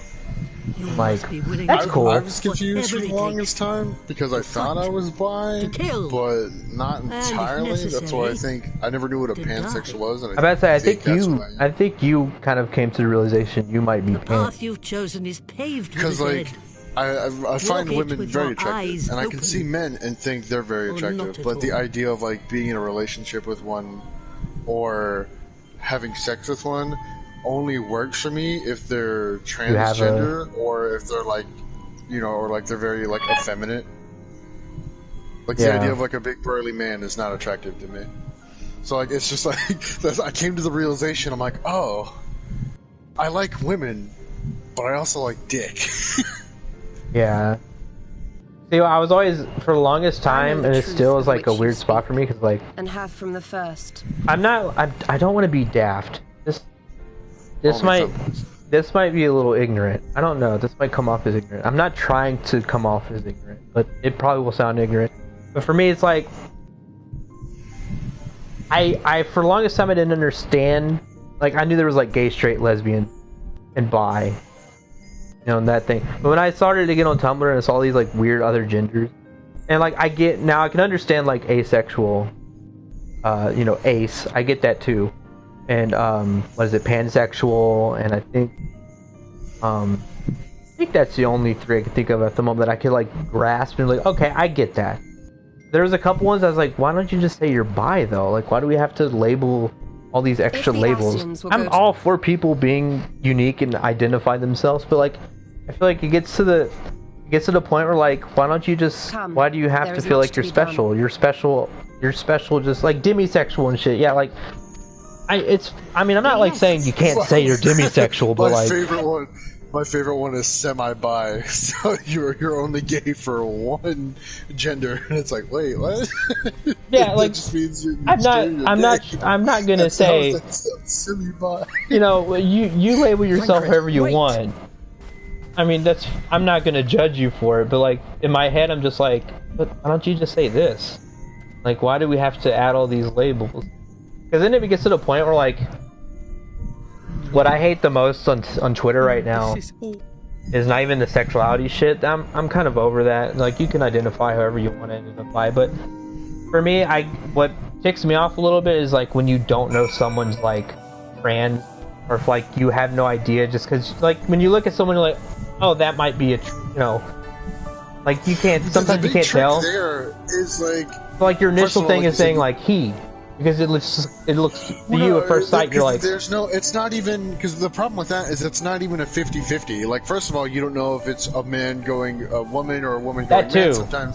you Like, must be willing that's to cool. I was confused for the longest time because I thought I was bi, but not entirely. That's why I think I never knew what a pansexual was. And I'm about to say, I think you kind of came to the realization you might be The pan. path you've chosen is paved with because the like dead. I find Walk it women with very your attractive, eyes and I can open. see men and think they're very Or attractive. not at But the all. idea of like being in a relationship with one or having sex with one only works for me if they're transgender or if they're like, you know, or like they're very like effeminate. Like the idea of like a big burly man is not attractive to me. So like it's just like I came to the realization. I'm like, oh, I like women, but I also like dick. Yeah. See, I was always, for the longest time, and it still is like a weird spot for me, because like, And have from the first. I don't want to be daft. This might be a little ignorant. I don't know. This might come off as ignorant. I'm not trying to come off as ignorant, but it probably will sound ignorant. But for me, it's like, I for the longest time I didn't understand. Like, I knew there was like gay, straight, lesbian, and bi, you know, and that thing. But when I started to get on Tumblr and I saw these like weird other genders, and like I can understand like asexual, you know, ace. I get that too. And what is it, pansexual, and I think that's the only three I can think of at the moment that I could like grasp and like, okay, I get that. There was a couple ones I was like, why don't you just say you're bi though? Like, why do we have to label all these extra labels? I'm all for people being unique and identify themselves, but like, I feel like it gets to the point where like, why don't you just? Why do you have to feel like you're special? You're special. You're special, just like demisexual and shit. Yeah, like. I mean, I'm not like saying you can't say you're demisexual, but like my favorite one is semi-bi. So you're only gay for one gender, and it's like, wait, what? Yeah, like just means I'm not gonna say semi-bi. You know, you label yourself however you want. I mean, I'm not gonna judge you for it, but like in my head, I'm just like, but why don't you just say this? Like, why do we have to add all these labels? Because then it gets to the point where, like, what I hate the most on Twitter right now is not even the sexuality shit. I'm kind of over that. Like, you can identify however you want to identify, but for me, what ticks me off a little bit is like when you don't know someone's like trans, or if like you have no idea, just because like when you look at someone, you're like, oh, that might be you know, like you can't. Sometimes you can't tell. There is like your initial thing is saying like he. Because it looks to you at first sight, you're like... it's not even... Because the problem with that is it's not even a 50-50. Like, first of all, you don't know if it's a man going a woman or a woman going that too. Man sometimes.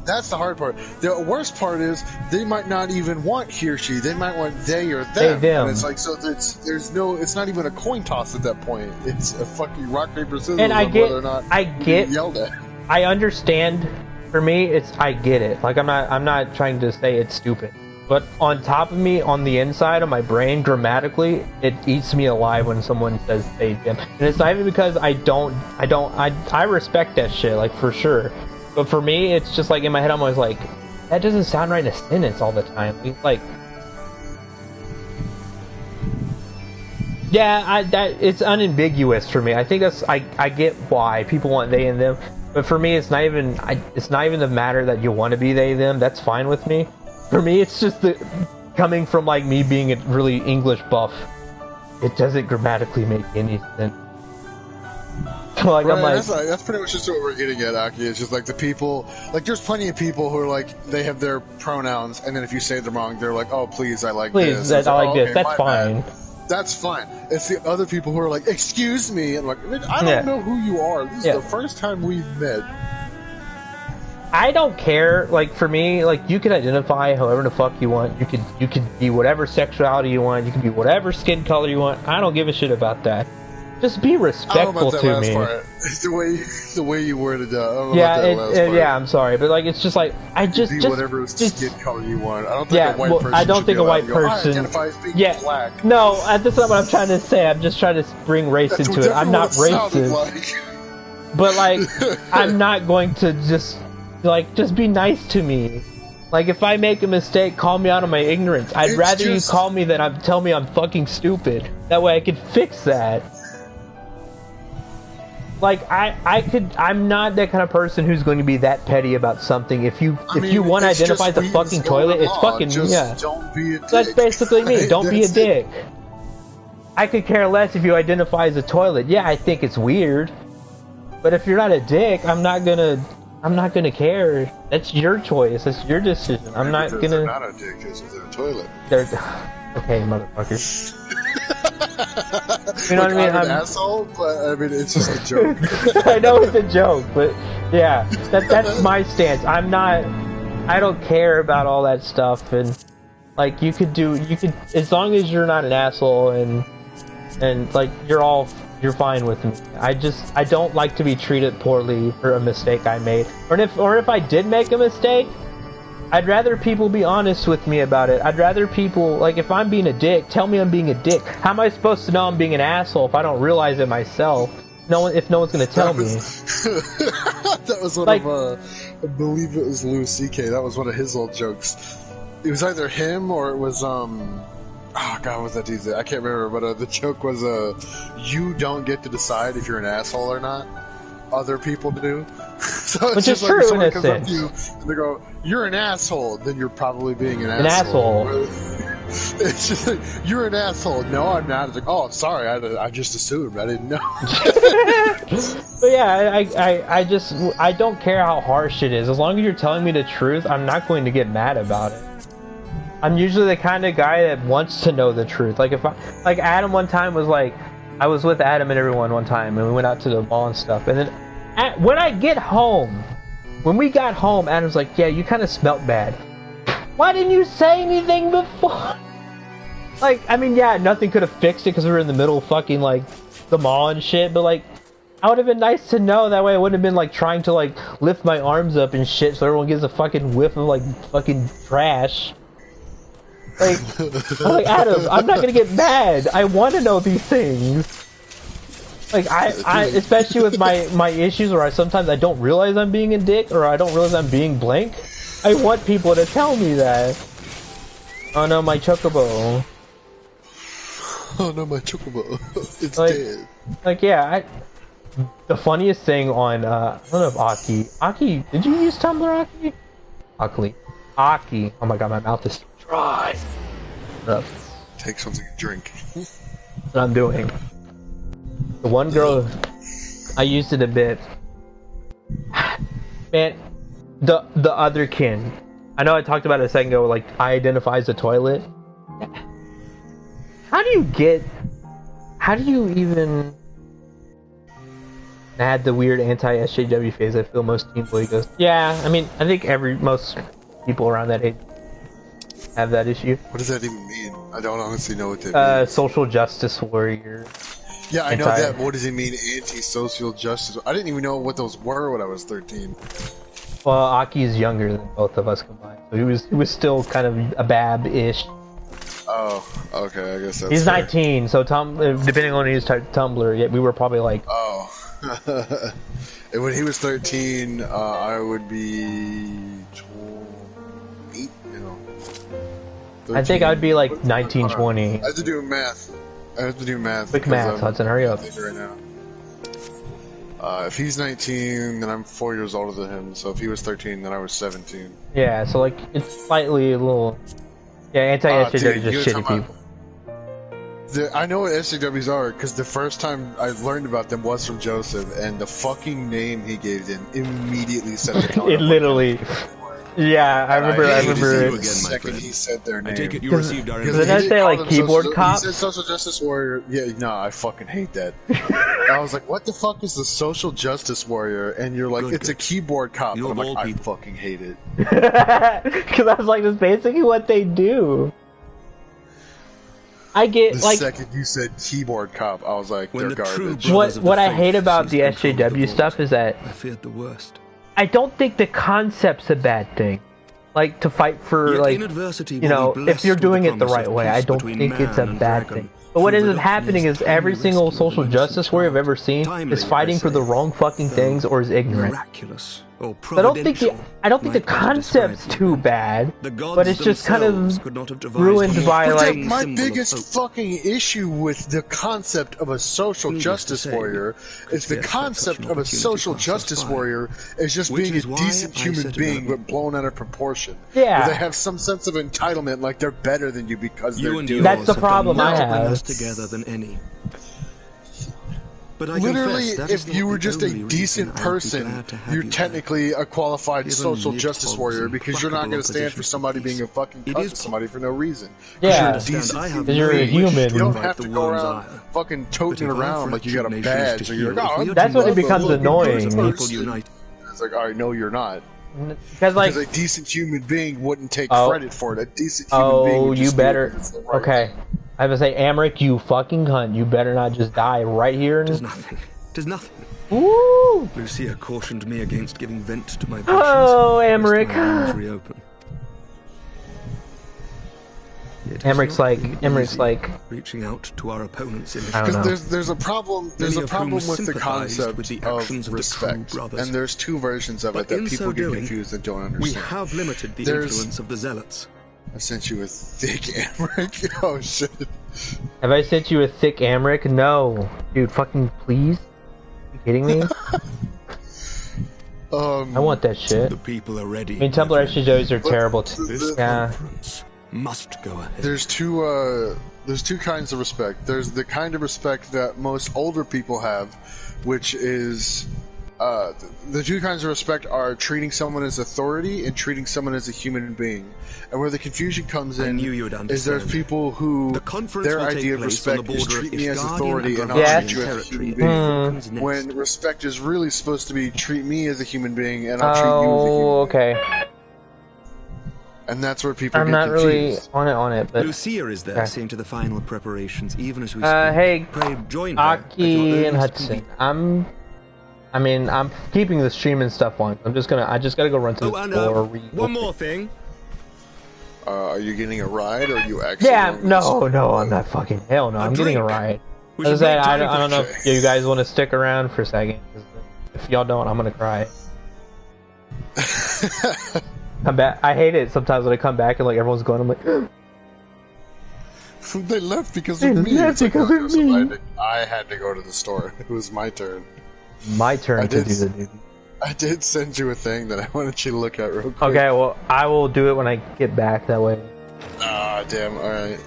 That's the hard part. The worst part is they might not even want he or she. They might want they or them. They, them. And it's like, so there's no... It's not even a coin toss at that point. It's a fucking rock, paper, scissors and whether or not you're yelled at. I understand. For me, I get it. Like, I'm not trying to say it's stupid. But on top of me, on the inside of my brain, grammatically, it eats me alive when someone says they, them. And it's not even because I respect that shit, like, for sure. But for me, it's just like, in my head, I'm always like, that doesn't sound right in a sentence all the time. Like, yeah, it's unambiguous for me. I think I get why people want they and them. But for me, it's not even the matter that you want to be they, them. That's fine with me. For me, it's just coming from like me being a really English buff. It doesn't grammatically make any sense. So, like, right, I'm like, that's pretty much just what we're getting at, Aki. It's just like the people, like there's plenty of people who are like they have their pronouns, and then if you say them wrong, they're like, oh please, I like this. I like this. That's fine. That's fine. It's the other people who are like, excuse me. And I'm like, I don't know who you are. This is the first time we've met. I don't care. Like, for me, like, you can identify however the fuck you want. You could be whatever sexuality you want. You can be whatever skin color you want. I don't give a shit about that. Just be respectful to me. The way you worded that. Yeah, I'm sorry, but like, it's just like just whatever skin color you want. I don't think a white person. I don't think a white person. Identify as being black. No, that's not what I'm trying to say. I'm just trying to bring race into it. I'm not racist, but like, I'm not going to just be nice to me. Like, if I make a mistake, call me out on my ignorance. I'd rather you call me than tell me I'm fucking stupid. That way I could fix that. Like, I'm not that kind of person who's going to be that petty about something. If you want to identify the fucking toilet, it's fucking, don't be a dick. That's basically me. Don't be a dick. I could care less if you identify as a toilet. Yeah, I think it's weird. But if you're not a dick, I'm not gonna care. That's your choice. That's your decision. I'm not gonna. They're not a dick because they're a toilet. Okay, motherfuckers. You know what I mean? I'm an asshole, but I mean it's just a joke. I know it's a joke, but yeah, that's my stance. I don't care about all that stuff, and like you could as long as you're not an asshole and like you're fine with me. I don't like to be treated poorly for a mistake I made. Or if I did make a mistake, I'd rather people be honest with me about it. I'd rather people, like, if I'm being a dick, tell me I'm being a dick. How am I supposed to know I'm being an asshole if I don't realize it myself? If no one's gonna tell me. That was one of, I believe it was Louis C.K. That was one of his old jokes. It was either him or it was, oh god, what was that dude? I can't remember, but the joke was, you don't get to decide if you're an asshole or not. Other people do. So which is true in a sense. And they go, you're an asshole, then you're probably being an asshole. It's just like, you're an asshole. No, I'm not. It's like, oh, I'm sorry. I just assumed. I didn't know. But yeah, I don't care how harsh it is. As long as you're telling me the truth, I'm not going to get mad about it. I'm usually the kind of guy that wants to know the truth. Like like Adam one time was like, I was with Adam and everyone one time, and we went out to the mall and stuff. And then when we got home, Adam's like, yeah, you kind of smelt bad. Why didn't you say anything before? Like, I mean, yeah, nothing could have fixed it because we were in the middle of fucking, like, the mall and shit, but, like, I would have been nice to know. That way I wouldn't have been, like, trying to, like, lift my arms up and shit so everyone gets a fucking whiff of, like, fucking trash. Like, I'm like, Adam, I'm not gonna get mad. I want to know these things. Like, I especially with my issues where sometimes I don't realize I'm being a dick or I don't realize I'm being blank. I want people to tell me that. Oh no, my chocobo. Oh no, my chocobo. It's like, dead. Like, yeah, the funniest thing on, I don't know if Aki, did you use Tumblr, Aki? Aki. Oh my god, my mouth is dry. Take something to drink. That's what I'm doing. The one girl, I used it a bit. Man, the otherkin. I know I talked about it a second ago, like, I identify as a toilet. How do you even add the weird anti-SJW phase? I feel most teen boy goes. Yeah, I mean, I think most people around that age have that issue. What does that even mean? I don't honestly know what that means. Social justice warrior. Yeah, I know that. But what does it mean, anti-social justice? I didn't even know what those were when I was 13. Well, Aki is younger than both of us combined, so he was still kind of a bab-ish. Oh, okay, I guess that's He's fair. 19, so depending on his Tumblr, yeah, we were probably like... Oh. And when he was 13, I would be 8, you know. 13, I think I'd be like 19, 20. I have to do math. Quick math, Hudson, hurry up. Right now. If he's 19, then I'm 4 years older than him, so if he was 13, then I was 17. Yeah, so like, it's slightly a little... Yeah, anti-SJW are just shitty people. I know what SJWs are, because the first time I learned about them was from Joseph, and the fucking name he gave them immediately set the tone. It literally... Yeah, I remember. The second he said their name. I take it you received our Didn't I say like keyboard cops? He said social justice warrior. Yeah, no, I fucking hate that. I was like, what the fuck is the social justice warrior? And you're like, it's a keyboard cop. And I'm like, I fucking hate it. Because I was like, that's basically what they do. I get the second you said keyboard cop, I was like, they're garbage. What I hate about the SJW stuff is that I feared the worst. I don't think the concept's a bad thing. Like, to fight for, like, you know, if you're doing it the right way, I don't think it's a bad thing. But what ends up happening is every single social justice warrior I've ever seen is fighting for the wrong fucking things or is ignorant. I don't think the concept's too bad, but it's just kind of ruined by like. My biggest fucking issue with the concept of a social justice warrior is the concept of a social justice warrior is just being a decent human being but blown out of proportion. Yeah. Where they have some sense of entitlement, like they're better than you because they're doing. That's the problem I have. Together than any. But literally, if you were just a decent person, you're technically a qualified social justice warrior because you're not going to stand for somebody being a fucking cuss to somebody for no reason. Yeah, because you're a human. You don't have to go around fucking toting around like you got a badge. Or you're like, oh, that's when it becomes annoying. It's like, alright, no, you're not. Because like a decent human being wouldn't take credit for it. A decent human being would just better. Okay. I was gonna say, Amric, you fucking cunt. You better not just die right here. There's nothing. There's nothing. Ooh! Lucia cautioned me against giving vent to my passions. Oh, Amric. Amric's like reaching out to our opponents in because there's a problem. There's a problem with the concept of respect, and there's two versions of it that people get confused and don't understand. We have limited the influence of the zealots. I sent you a thick Amric. Oh shit. Have I sent you a thick Amric? No. Dude, fucking please? Are you kidding me? I want that shit. The people are ready. I mean, Tumblr SJWs are terrible too. Yeah. Must go ahead. There's two kinds of respect. There's the kind of respect that most older people have, which is the two kinds of respect are treating someone as authority and treating someone as a human being. And where the confusion comes in is there's people who their idea of respect is treat me as authority and I'll treat you as a human being. When respect is really supposed to be treat me as a human being and I'll treat you as a human being. Okay. And that's where people I'm get not confused. really on it, but Lucia is there, seeing to the final preparations, even as we speak. Hey, Pray join her Aki and Hudson. I'm keeping the stream and stuff on. I just gotta go run to the store. One more thing. Are you getting a ride, or are you actually? Yeah, no, I'm not fucking. Hell no, I'm getting a ride. As I don't know if you guys want to stick around for a second. If y'all don't, I'm gonna cry. Come back. I hate it sometimes when I come back and like everyone's going. I'm like, they left because of me. I had to go to the store. It was my turn. My turn to do the duty. I did send you a thing that I wanted you to look at real quick. Okay, well, I will do it when I get back. That way. Ah, damn. All right.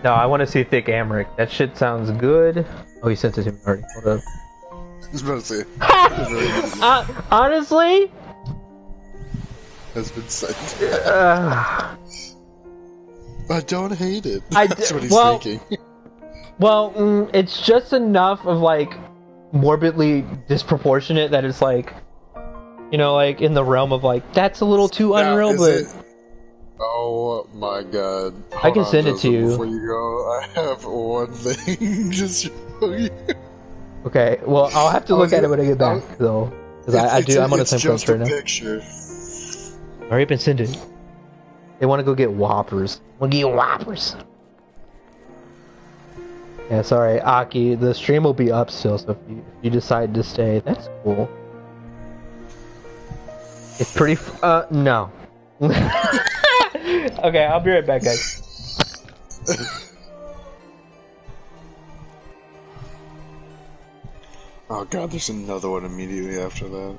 No, I want to see Thick Amric. That shit sounds good. Oh, you sent it to me already. Hold up. I was about to say. Honestly. Has been sent. I don't hate it. That's what he's thinking. Well, it's just enough of like morbidly disproportionate that it's like, you know, like in the realm of like that's a little too unreal, but. Oh my god. I can send it to you. Before you go, I have one thing to show you. Okay, well, I'll have to look at it when I get back, though. Because I'm on a time crunch right now. Picture. Hurry up and send it. They want to go get Whoppers. We'll get Whoppers. Yeah, sorry, Aki. The stream will be up still, so if you decide to stay, that's cool. It's pretty. No. Okay, I'll be right back, guys. Oh god, there's another one immediately after that.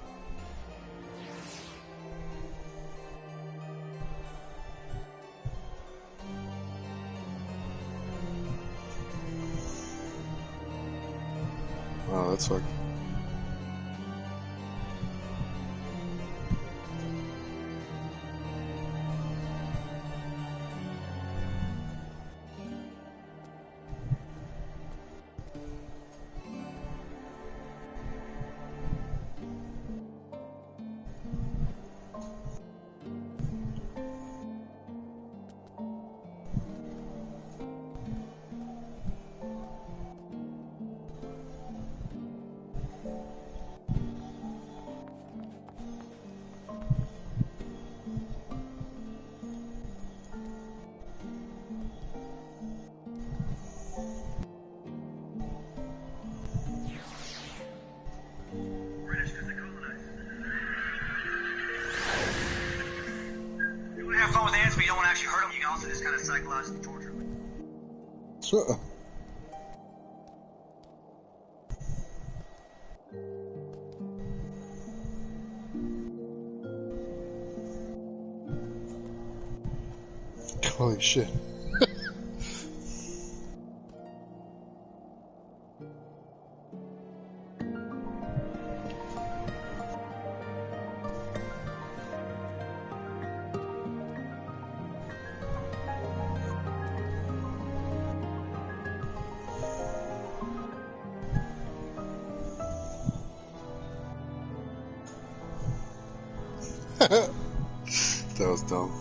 Oh, that's like... just kind of psychologically torture me. Holy shit. That was dumb.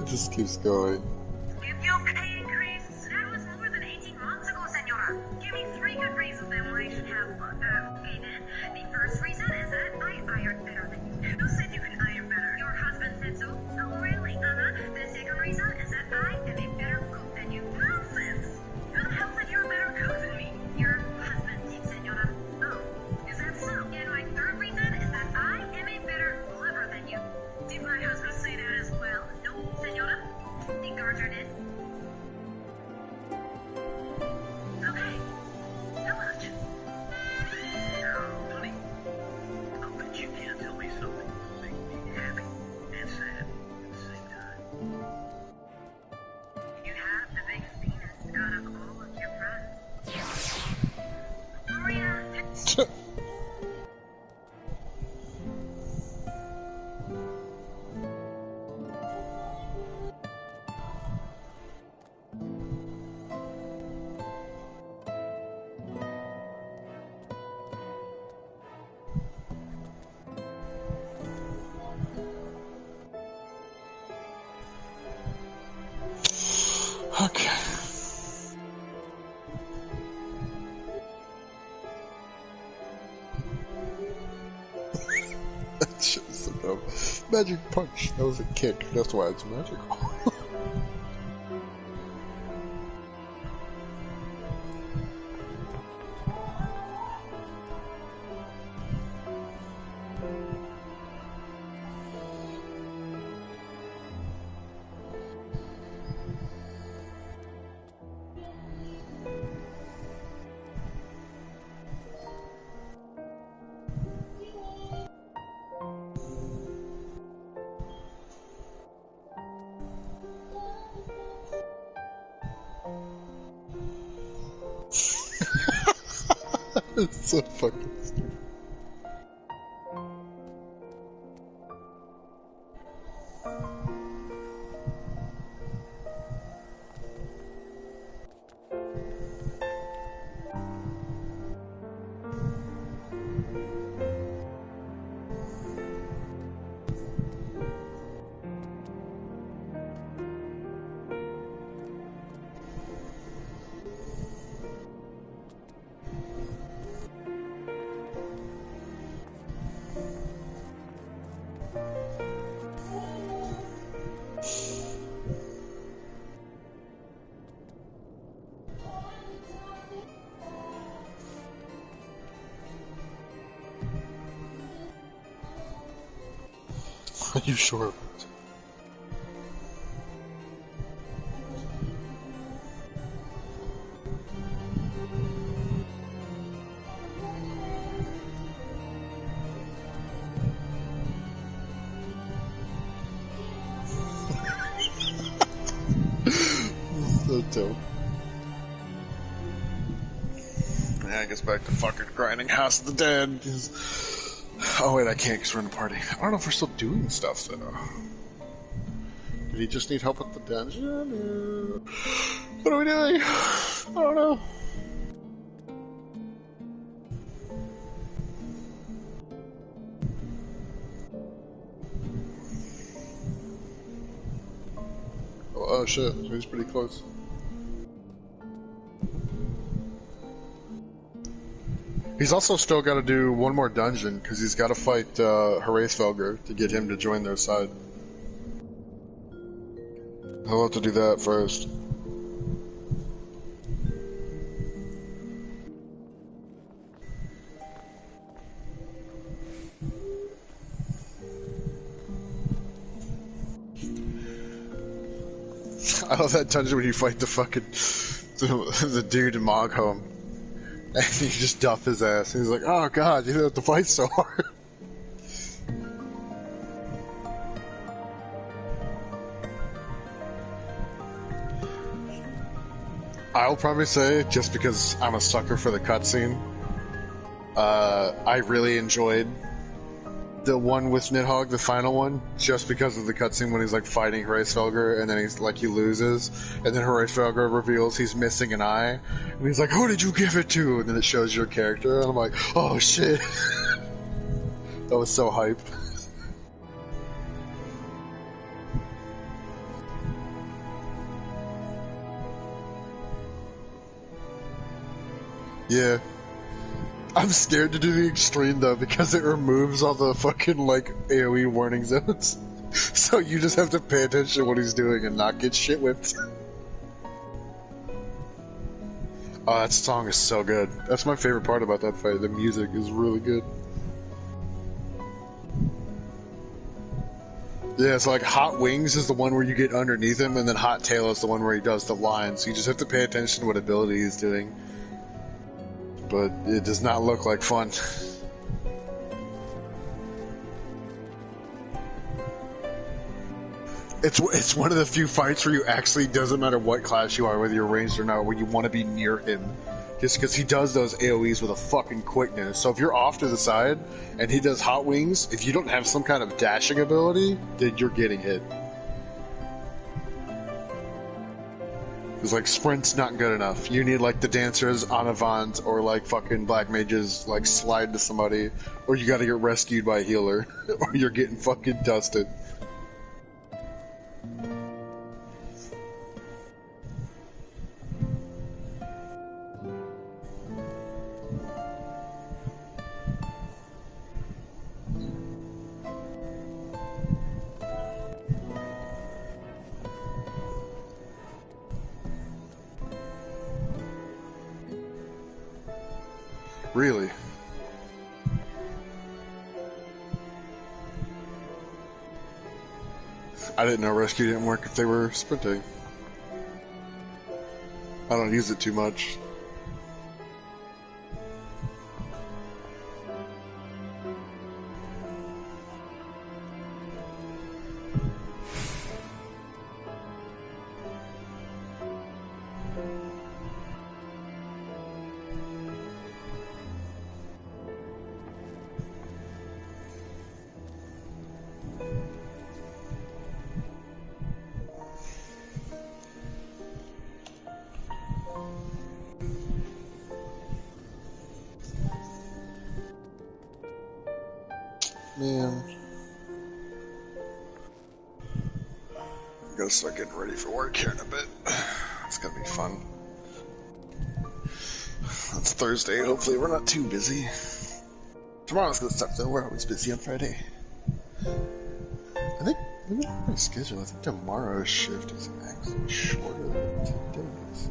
It just keeps going. Give you a pay increase? That was more than 18 months ago, senora. Give me 3 good reasons then why you should have one. Okay then. The first reason is that I iron better than you. Who said you can iron better? Your husband said so? Oh really? The second reason is that I am a better cook than you. Nonsense! Who the hell said you're a better cook than me? Your husband did, senora. Oh, is that so? And my third reason is that I am a better lover than you. Did my husband say that as well? No, senora. The garter did. Okay. How much? Now, honey, I'll bet you can't tell me something that'll make me happy and sad at the same time. You have the biggest penis out of all of your friends. Maria. Okay. That shit was so dumb. Magic punch. That was a kick. That's why it's magical. It's so fucking stupid. Are you sure of it? So dope. Yeah, I guess back to fucking grinding House of the Dead. Oh wait, I can't because we're in a party. I don't know if we're still doing stuff though. Did he just need help with the dungeon? What are we doing? I don't know. Oh shit, so he's pretty close. He's also still got to do one more dungeon, because he's got to fight Hraesvelgr to get him to join their side. He'll have to do that first. I love that dungeon when you fight the fucking the dude in Mogholm, and you just duff his ass. And he's like, "Oh god, you don't have to fight so hard." I'll probably say, just because I'm a sucker for the cutscene, I really enjoyed the one with Nidhogg, the final one, just because of the cutscene when he's like fighting Hraesvelgr, and then he's like he loses, and then Hraesvelgr reveals he's missing an eye, and he's like, "Who did you give it to?" And then it shows your character, and I'm like, "Oh shit!" That was so hype. Yeah. I'm scared to do the extreme though, because it removes all the fucking like AoE warning zones. So you just have to pay attention to what he's doing and not get shit whipped. Oh, that song is so good. That's my favorite part about that fight. The music is really good. Yeah, it's like Hot Wings is the one where you get underneath him, and then Hot Tail is the one where he does the line. So you just have to pay attention to what ability he's doing. But it does not look like fun. It's one of the few fights where you actually, doesn't matter what class you are, whether you're ranged or not, where you want to be near him. Just because he does those AoEs with a fucking quickness. So if you're off to the side and he does Hot Wings, if you don't have some kind of dashing ability, then you're getting hit. It's like sprint's not good enough. You need like the dancers on Avant or like fucking black mages like slide to somebody, or you gotta get rescued by a healer, or you're getting fucking dusted. Really? I didn't know rescue didn't work if they were sprinting. I don't use it too much. Man. I gotta start getting ready for work here in a bit. It's gonna be fun. It's Thursday, hopefully we're not too busy. Tomorrow's gonna suck though, we're always busy on Friday. I think, look at my schedule, I think tomorrow's shift is actually shorter than today's.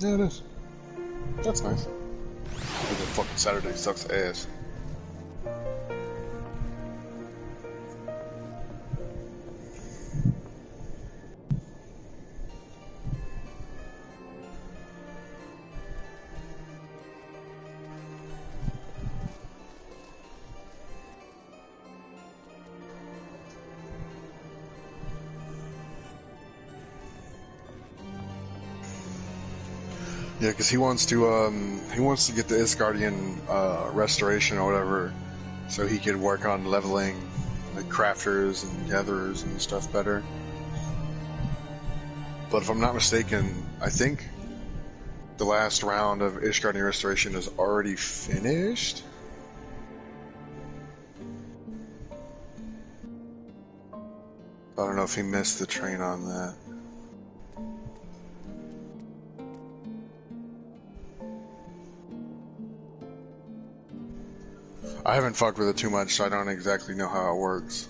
Yeah, it is. That's nice. But then fucking Saturday sucks ass. Yeah, because he wants to get the Isgardian restoration or whatever, so he could work on leveling the crafters and gatherers and stuff better. But if I'm not mistaken, I think the last round of Ishgard Restoration is already finished. I don't know if he missed the train on that. I haven't fucked with it too much, so I don't exactly know how it works.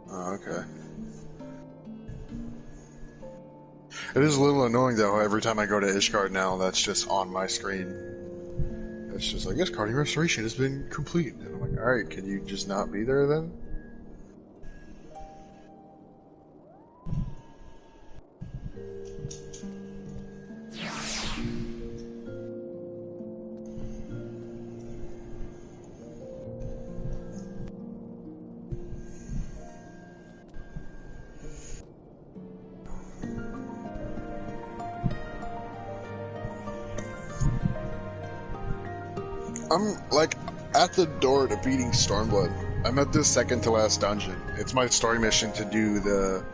Oh, okay. It is a little annoying though, every time I go to Ishgard now, that's just on my screen. It's just like, Ishgard Restoration has been complete. And I'm like, alright, can you just not be there then? I'm, like, at the door to beating Stormblood. I'm at the second to last dungeon. It's my story mission to do the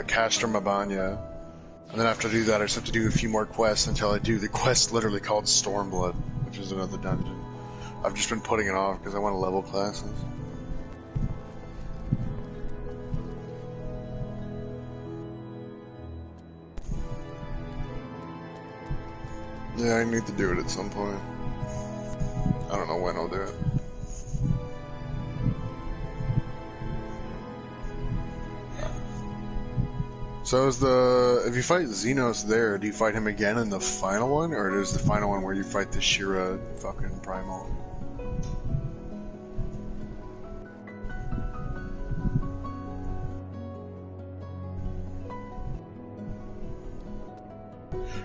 Castrum Abanya. And then after I do that, I just have to do a few more quests until I do the quest literally called Stormblood, which is another dungeon. I've just been putting it off because I want to level classes. Yeah, I need to do it at some point. I don't know when I'll do it. So is if you fight Xenos there, do you fight him again in the final one, or is the final one where you fight the Shira fucking Primal?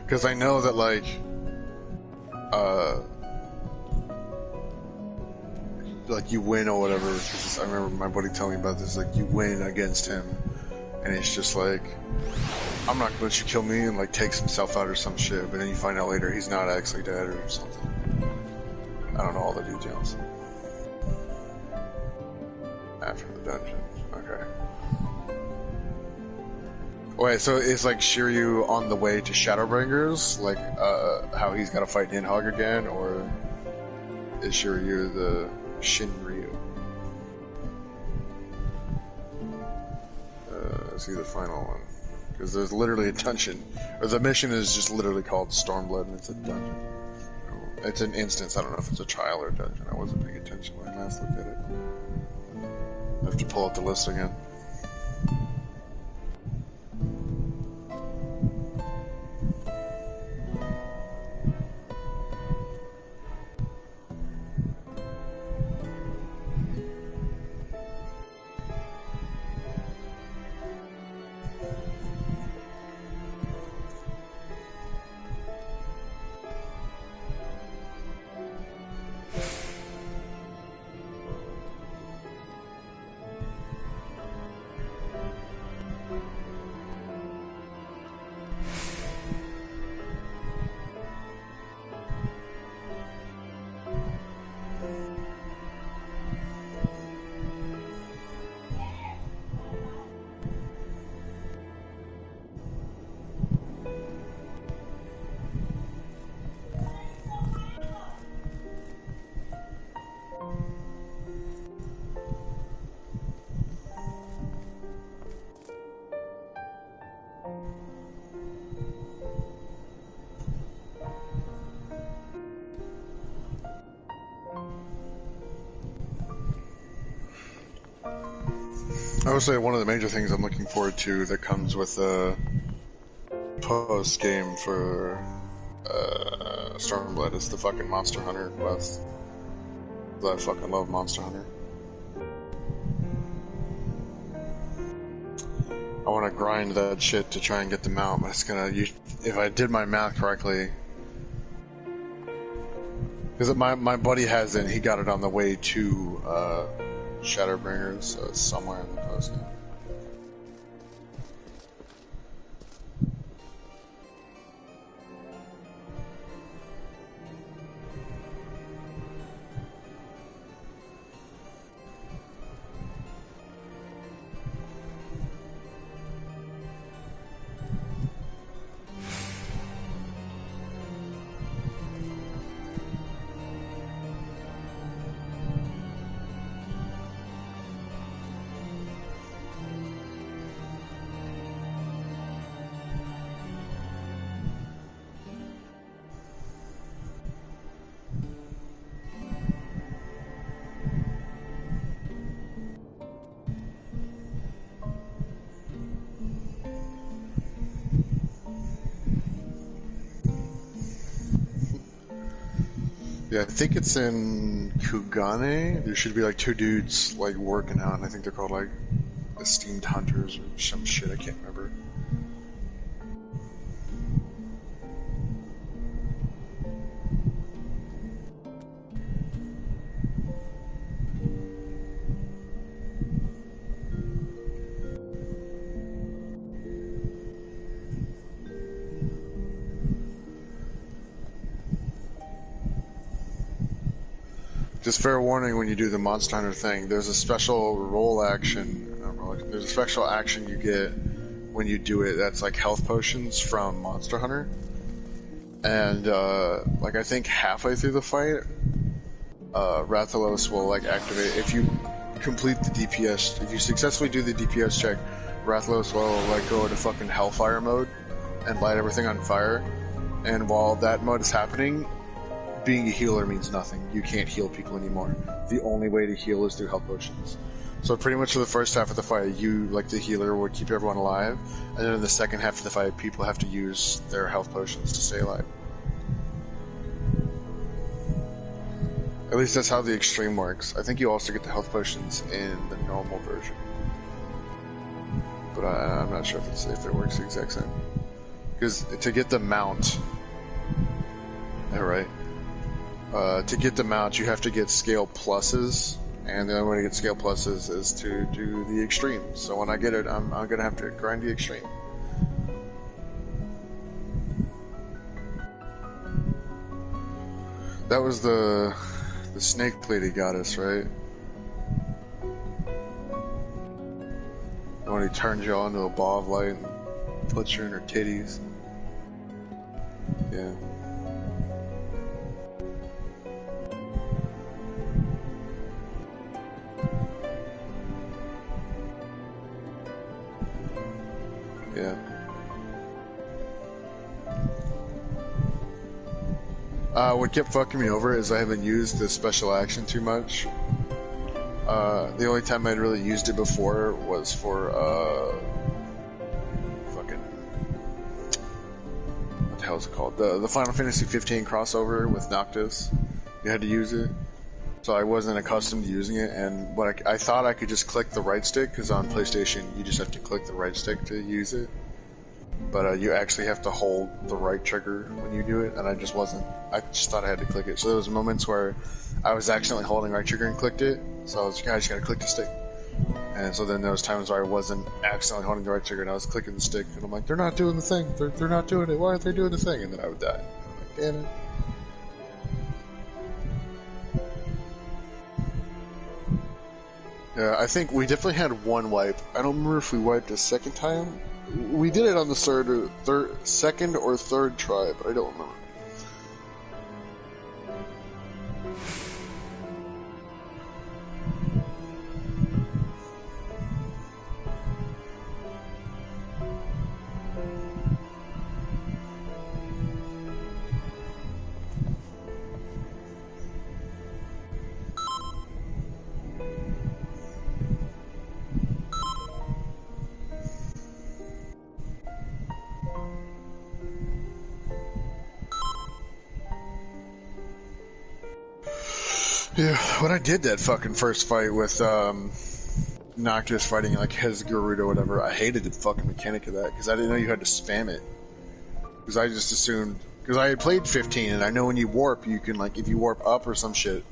Because I know that, like, you win or whatever. I remember my buddy telling me about this. Like, you win against him, and he's just like, "I'm not gonna let you kill me," and like takes himself out or some shit. But then you find out later he's not actually dead or something. I don't know all the details. After the dungeon, okay. Wait, so is like Shiryu on the way to Shadowbringers, like how he's got to fight Ninhogg again, or is Shiryu the Shinryu? Is he the final one? Because there's literally a dungeon, or the mission is just literally called Stormblood, and it's a dungeon. It's an instance. I don't know if it's a trial or a dungeon. I wasn't paying attention when I last looked at it. I have to pull up the list again. I would say one of the major things I'm looking forward to that comes with the post game for Stormblood is the fucking Monster Hunter quest. I fucking love Monster Hunter. I want to grind that shit to try and get the mount, but it's gonna. If I did my math correctly, because my buddy has it, he got it on the way to Shadowbringers, so it's somewhere in the post game. Yeah, I think it's in Kugane. There should be like 2 dudes like working out, and I think they're called like esteemed hunters or some shit. I can't remember. Just fair warning when you do the Monster Hunter thing, there's a special roll action, there's a special action you get when you do it that's like health potions from Monster Hunter. And, like I think halfway through the fight, Rathalos will like activate, if you complete the DPS, if you successfully do the DPS check, Rathalos will like go into fucking Hellfire mode and light everything on fire. And while that mode is happening, being a healer means nothing. You can't heal people anymore. The only way to heal is through health potions. So pretty much for the first half of the fight, you, like the healer, would keep everyone alive, and then in the second half of the fight, people have to use their health potions to stay alive. At least that's how the extreme works. I think you also get the health potions in the normal version. But I'm not sure if it works the exact same. Because to get the mount... Alright. To get the mount, you have to get scale pluses, and the only way to get scale pluses is to do the extreme. So when I get it, I'm gonna have to grind the extreme. That was the snake lady goddess, right? When he turns you all into a ball of light and puts you in her titties. Yeah. Yeah. What kept fucking me over is I haven't used this special action too much. The only time I'd really used it before was for, fucking... What the hell is it called? The Final Fantasy 15 crossover with Noctis. You had to use it. So I wasn't accustomed to using it, and what I thought I could just click the right stick, because on PlayStation you just have to click the right stick to use it. But you actually have to hold the right trigger when you do it, and I just thought I had to click it. So there was moments where I was accidentally holding right trigger and clicked it, so I just gotta click the stick. And so then there was times where I wasn't accidentally holding the right trigger and I was clicking the stick, and I'm like, they're not doing the thing, they're not doing it, why aren't they doing the thing? And then I would die. I'm like, damn it. Yeah, I think we definitely had one wipe. I don't remember if we wiped a second time. We did it on the second or third try, but I don't remember. Yeah, when I did that fucking first fight with Noctis fighting like his Garud or whatever, I hated the fucking mechanic of that because I didn't know you had to spam it. Because I just assumed, because I had played 15 and I know when you warp, you can like, if you warp up or some shit,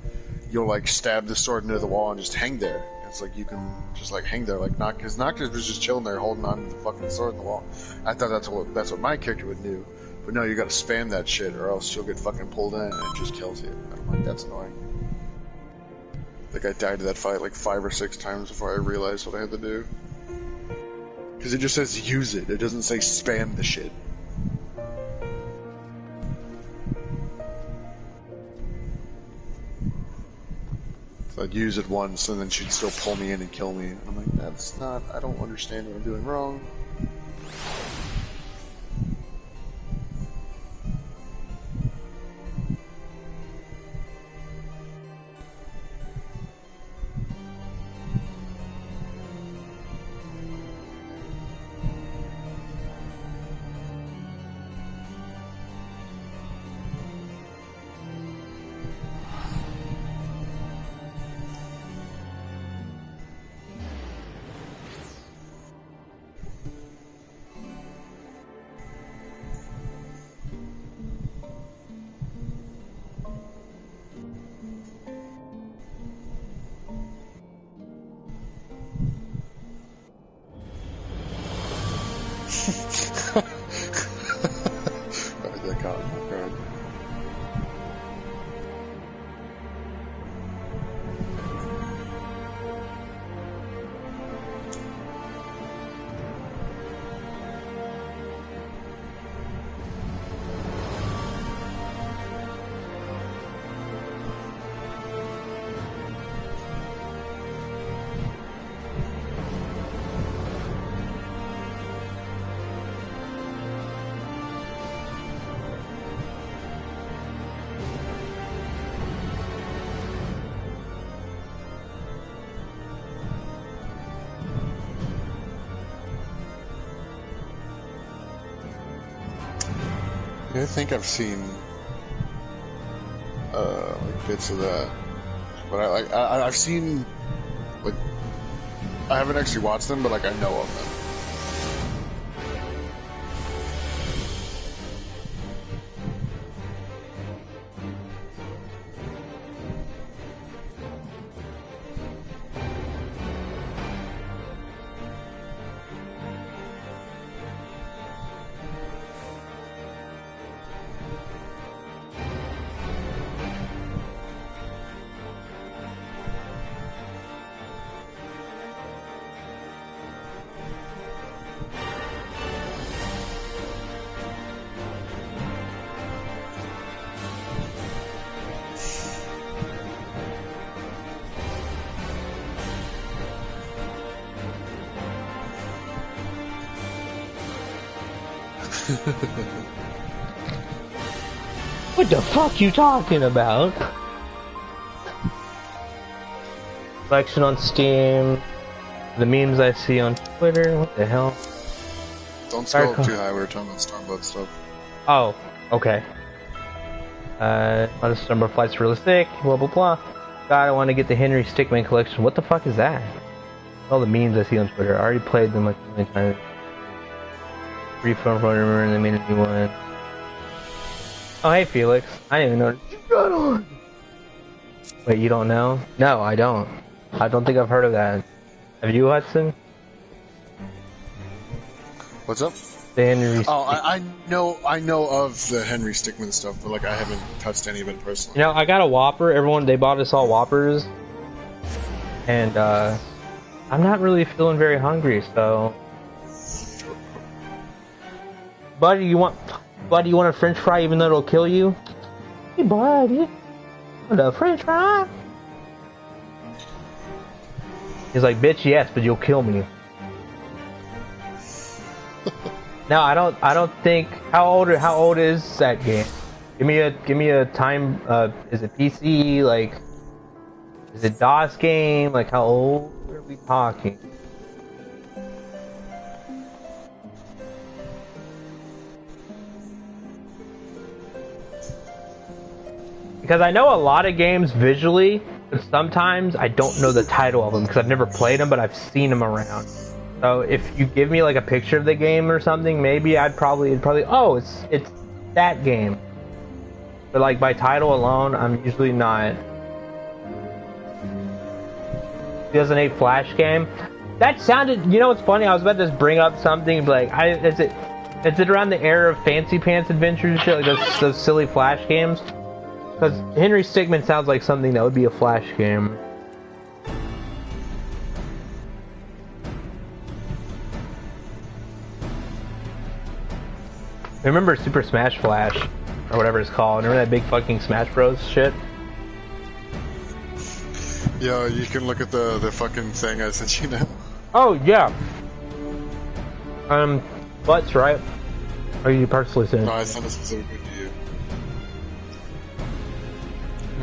you'll like stab the sword into the wall and just hang there. It's like you can just like hang there like Noctis. Noctis was just chilling there holding on to the fucking sword in the wall. I thought that's what my character would do. But no, you gotta spam that shit or else she'll get fucking pulled in and it just kills you. And I'm like, that's annoying. Like, I died to that fight like 5 or 6 times before I realized what I had to do. Because it just says use it, it doesn't say spam the shit. So I'd use it once and then she'd still pull me in and kill me. And I'm like, that's not, I don't understand what I'm doing wrong. That caught me off guard. I think I've seen like bits of that, but I've seen like I haven't actually watched them, but like I know of them. What the fuck you talking about? Collection on Steam. The memes I see on Twitter. What the hell? Don't scroll too high. We were talking about Stormblood stuff. Oh, okay. On the Stormblood flight's realistic. Blah blah blah. God, I want to get the Henry Stickmin collection. What the fuck is that? All the memes I see on Twitter. I already played them like a million times. Refund from remember and they made a new one. Oh hey Felix, I didn't even know you got on. Wait, you don't know? No, I don't. I don't think I've heard of that. Have you, Hudson? What's up? The Henry. Oh, I know of the Henry Stickmin stuff, but like I haven't touched any of it personally. You know, I got a Whopper. Everyone, they bought us all Whoppers, and I'm not really feeling very hungry, so. Buddy, you want a French fry even though it'll kill you? Hey, buddy, you want a French fry? He's like, bitch, yes, but you'll kill me. No, I don't think. How old is that game? Give me a time. Is it PC? Like, is it DOS game? Like, how old are we talking? Because I know a lot of games visually, but sometimes I don't know the title of them because I've never played them, but I've seen them around. So if you give me like a picture of the game or something, maybe it'd probably oh, it's that game. But like by title alone, I'm usually not. 2008 Flash game. That sounded. You know what's funny? I was about to just bring up something like, is it around the era of Fancy Pants Adventures and shit, like those silly Flash games? Because Henry Stickmin sounds like something that would be a Flash game. Remember Super Smash Flash, or whatever it's called? Remember that big fucking Smash Bros shit? Yeah, you can look at the fucking thing I sent you now. Oh yeah. Butts, right? Or you personally sent? No, I sent a specific one to you.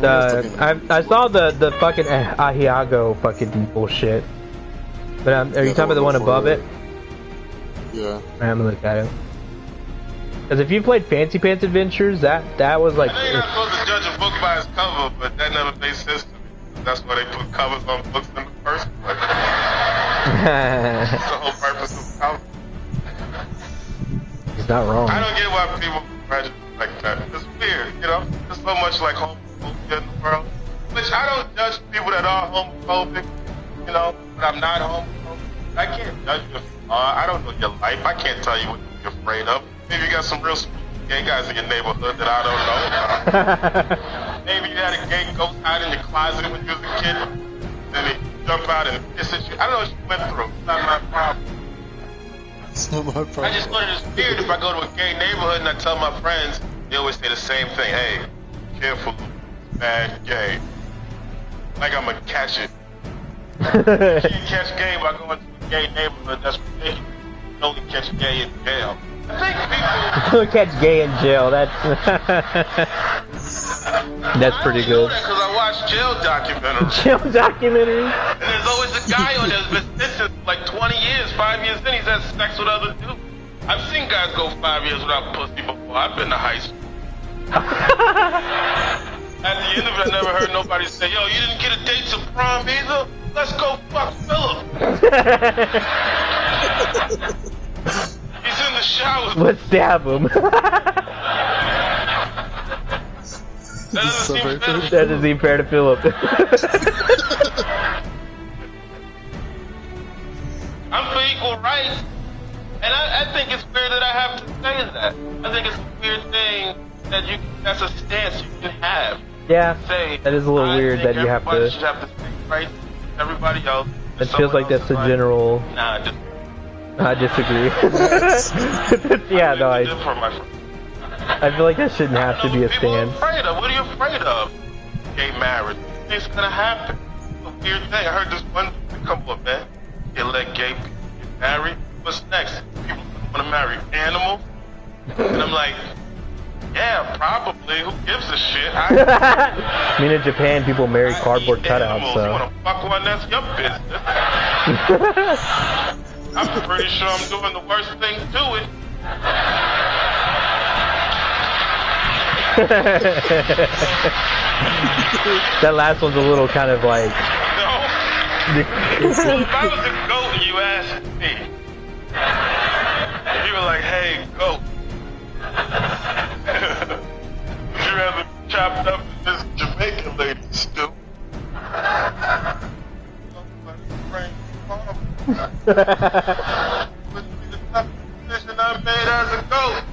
I saw the fucking Ahiago fucking bullshit. But are you talking about the one above it? Yeah. I'm gonna look at it. Because if you played Fancy Pants Adventures, that was like. I know you're not supposed to judge a book by its cover, but that never made sense to me. That's why they put covers on books in the first place. That's the whole purpose of the cover. He's not wrong. I don't get why people prejudice like that. It's weird, you know? There's so much like homophobia in the world. Which I don't judge people that are homophobic, you know, but I'm not homophobic. I can't judge you. I don't know your life. I can't tell you what you're afraid of. Maybe you got some real gay guys in your neighborhood that I don't know about. Maybe you had a gay ghost hide in your closet when you was a kid, and he jump out and piss at you. I don't know what you went through. It's not my problem. It's not my problem. I just thought it was weird if I go to a gay neighborhood and I tell my friends, they always say the same thing. Hey, careful, bad gay. Like I'm gonna catch it. You can't catch gay by going to a gay neighborhood. That's ridiculous. You can only catch gay in jail. I think people catch gay in jail. That's that's pretty good. Because I watch jail documentaries. Jail documentaries. And there's always a guy on there that's been sentenced for like 20 years, 5 years in, he's had sex with other dudes. I've seen guys go 5 years without pussy before. I've been to high school. At the end of it, I never heard nobody say, yo, you didn't get a date to prom either? Let's go fuck Philip. He's in the shower. Let's stab him. That doesn't seem fair to Philip. I'm for equal rights, and I think it's weird that I have to say that. I think it's a weird thing that's a stance you can have. Yeah, say, that is a little weird that you have to. Everybody should have the same rights as everybody else. It feels like that's a general. Nah, I disagree. Yeah, no, I feel like that shouldn't have to be a stand. What are you afraid of? Gay marriage. It's gonna happen. It's a weird thing. I heard this one. Come on, man. You let gay people get married. What's next? People want to marry animals? And I'm like, yeah, probably. Who gives a shit? I mean, in Japan, people marry cardboard cutouts, so. You want to fuck one? That's your business. I'm pretty sure I'm doing the worst thing to it. That last one's a little kind of like. No. Well, if I was a goat and you asked me, you were like, hey, goat. Would you rather be chopped up in this Jamaican lady stew? Would be the toughest decision I made as a goat.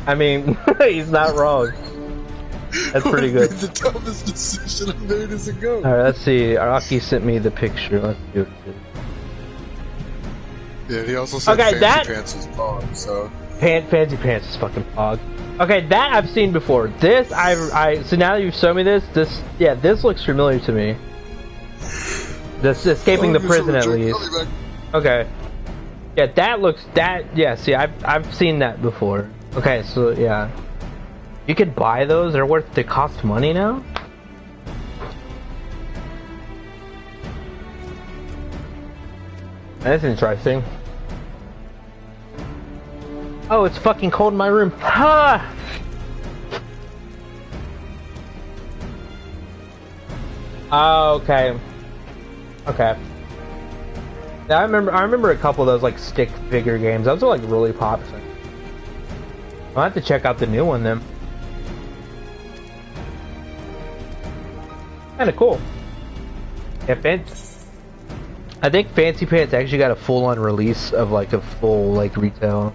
I mean, he's not wrong. That's pretty good. The toughest decision I made as a goat. Alright, let's see. Araki sent me the picture. Let's see what it is. Yeah, he also said okay, Fancy Pants is Pog, so... Fancy Pants is fucking Pog. Okay, that I've seen before. This, so now that you've shown me this looks familiar to me. This escaping the prison at least. Okay. Yeah, see, I've seen that before. Okay, so, yeah. You could buy those? They cost money now? That's interesting. Oh, it's fucking cold in my room. Ha! Oh, okay. Okay. Yeah, I remember a couple of those like stick figure games. Those are like really popular. I'll have to check out the new one then. Kinda cool. Yeah, I think Fancy Pants actually got a full-on release of like a full like retail.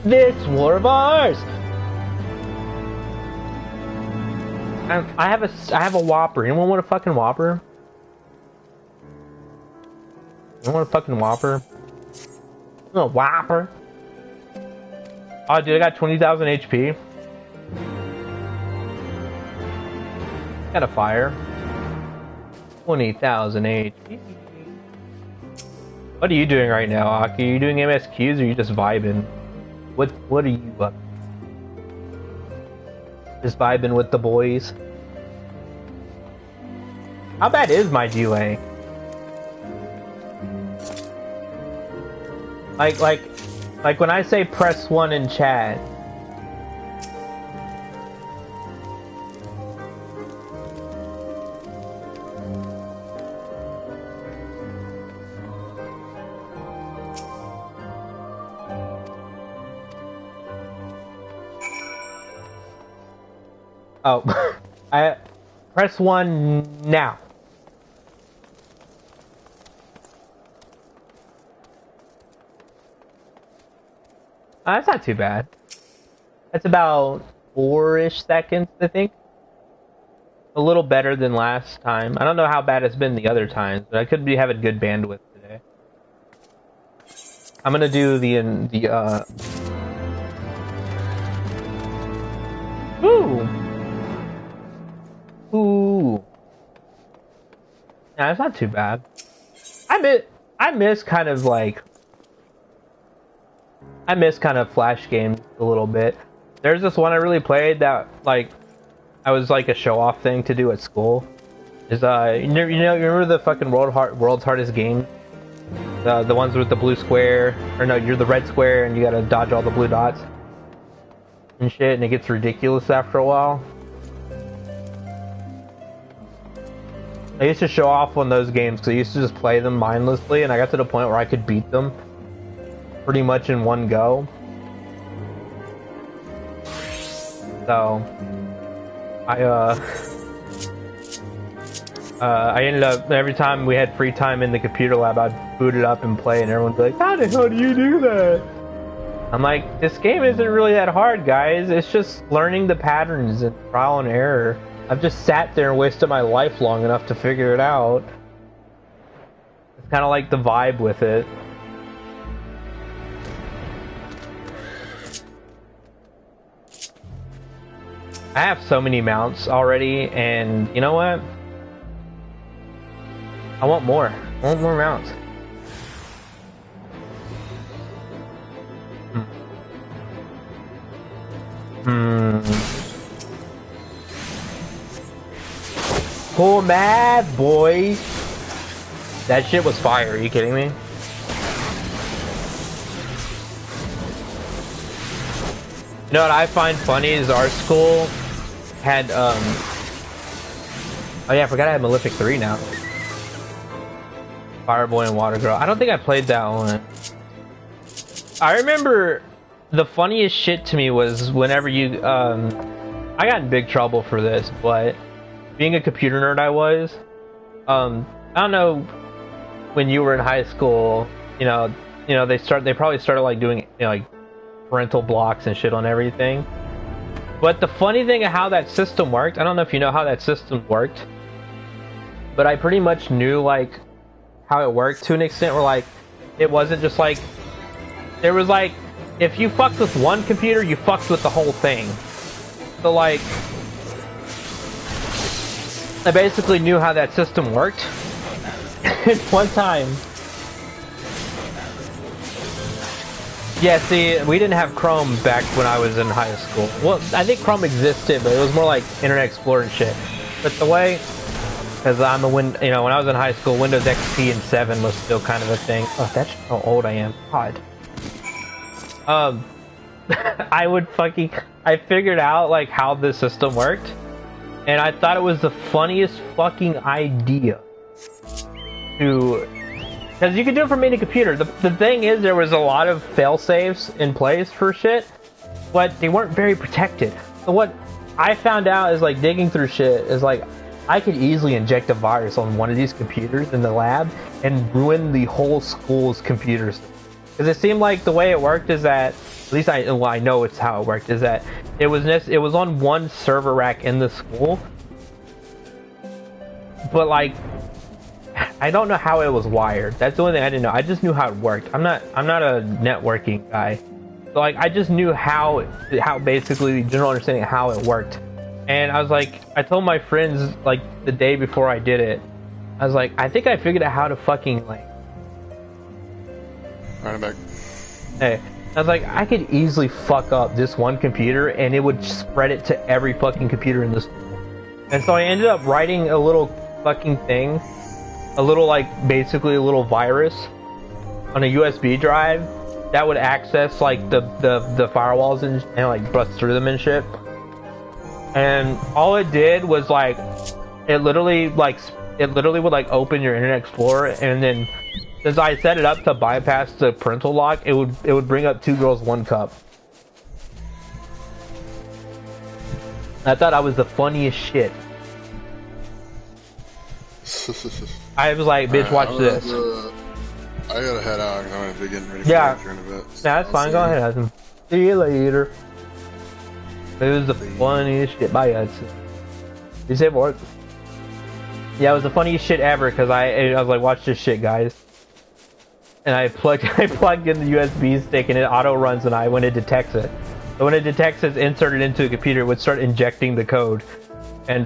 This war of ours. I have a Whopper. Anyone want a fucking Whopper? You want a fucking Whopper? A Whopper? Oh, dude, I got 20,000 HP. Got a fire. 20,000 HP. What are you doing right now, Aki? Are you doing MSQs or are you just vibing? What are you up? Just vibing with the boys. How bad is my delay? Like when I say press 1 in chat. Oh, I press 1 now. That's not too bad. That's about 4-ish seconds, I think. A little better than last time. I don't know how bad it's been the other times, but I could be having good bandwidth today. I'm gonna do Ooh. Nah, it's not too bad. I miss kind of Flash games a little bit. There's this one I really played that I was like a show-off thing to do at school. Is you remember the fucking world's hardest game? The ones with the blue square, or no, you're the red square and you gotta dodge all the blue dots and shit, and it gets ridiculous after a while. I used to show off on those games because I used to just play them mindlessly, and I got to the point where I could beat them pretty much in one go. So I ended up, every time we had free time in the computer lab, I'd boot it up and play, and everyone'd be like, how the hell do you do that? I'm like, this game isn't really that hard, guys. It's just learning the patterns and trial and error. I've just sat there and wasted my life long enough to figure it out. It's kind of like the vibe with it. I have so many mounts already, and you know what? I want more. I want more mounts. Cool mad boy. That shit was fire. Are you kidding me? You know what I find funny is our school had oh yeah, I forgot I had Malefic 3 now. Fireboy and Water Girl. I don't think I played that one. I remember the funniest shit to me was whenever you I got in big trouble for this, but being a computer nerd I was, I don't know, when you were in high school, you know they probably started like doing like parental blocks and shit on everything. But the funny thing of how that system worked, I don't know if you know how that system worked, but I pretty much knew like how it worked to an extent where like it wasn't just like there was like if you fucked with one computer, you fucked with the whole thing. So like I basically knew how that system worked. And one time, yeah, see, we didn't have Chrome back when I was in high school. Well, I think Chrome existed, but it was more like Internet Explorer and shit. But the way, because I'm when I was in high school, Windows XP and 7 was still kind of a thing. Oh, that's how old I am. God. I figured out like how the system worked, and I thought it was the funniest fucking idea because you could do it from any computer. The thing is, there was a lot of fail-safes in place for shit, but they weren't very protected. So what I found out is like digging through shit is like I could easily inject a virus on one of these computers in the lab and ruin the whole school's computers. Because it seemed like the way it worked is that, at least I know it's how it worked, is that it was on one server rack in the school, but like I don't know how it was wired. That's the only thing I didn't know. I just knew how it worked. I'm not a networking guy, so like I just knew how basically the general understanding of how it worked. And I was like, I told my friends like the day before I did it, I was like, I think I figured out how to fucking like. Alright, I'm back. Hey, I was like, I could easily fuck up this one computer and it would spread it to every fucking computer in this. And so I ended up writing a little fucking thing, a little like basically a little virus on a USB drive that would access like the firewalls and like bust through them and shit. And all it did was like it literally would like open your Internet Explorer, and then since I set it up to bypass the parental lock, it would bring up 2 girls 1 cup. I thought I was the funniest shit. I was like, bitch, watch this. I gotta head out. I'm gonna be getting ready for Yeah. in a bit. Yeah, that's fine. Go ahead, Hudson. See you later. It was the funniest shit. Bye, Hudson. You say more? Yeah, it was the funniest shit ever because I was like, watch this shit, guys. And I plugged in the USB stick and it auto runs and when it detects it. So when it detects it's inserted into the computer, it would start injecting the code. And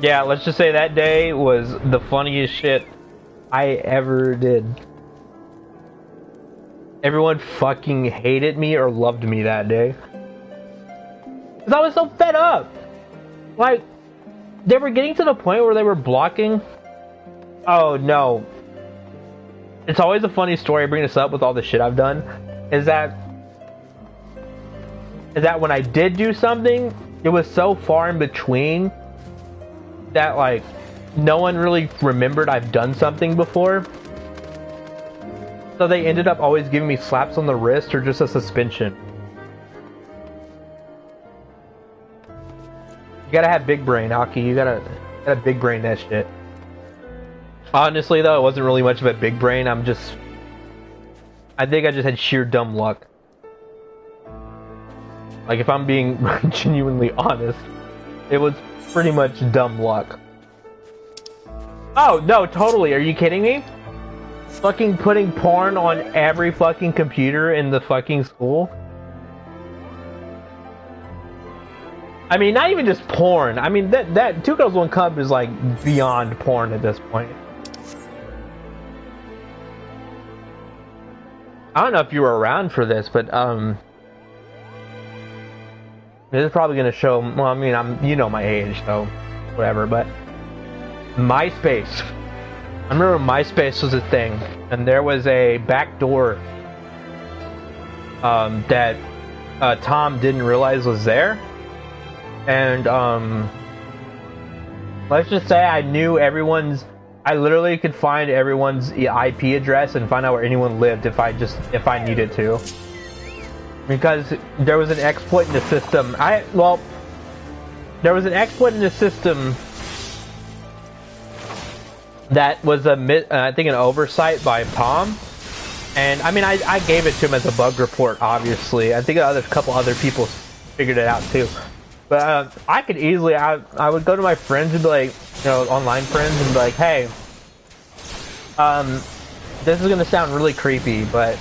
yeah, let's just say that day was the funniest shit I ever did. Everyone fucking hated me or loved me that day. Because I was so fed up. Like, they were getting to the point where they were blocking. Oh no. It's always a funny story. I bring this up with all the shit I've done. Is that when I did do something, it was so far in between that like no one really remembered I've done something before. So they ended up always giving me slaps on the wrist or just a suspension. You gotta have big brain, Aki. You gotta big brain that shit. Honestly though, it wasn't really much of a big brain. I think I just had sheer dumb luck. Like if I'm being genuinely honest, it was pretty much dumb luck. Oh no, totally. Are you kidding me? Fucking putting porn on every fucking computer in the fucking school? I mean, not even just porn. I mean, that Two Girls One Cup is like beyond porn at this point. I don't know if you were around for this, but this is probably gonna show. Well, I mean, you know my age, so whatever. But MySpace. I remember MySpace was a thing, and there was a backdoor that Tom didn't realize was there. And let's just say I knew I literally could find everyone's IP address and find out where anyone lived if I needed to. Because there was an exploit in the system. There was an exploit in the system that was I think an oversight by Tom. And I mean, I gave it to him as a bug report, obviously. I think a couple other people figured it out too. But I could easily, I would go to my friends and be like, you know, online friends, and be like, hey, this is gonna sound really creepy, but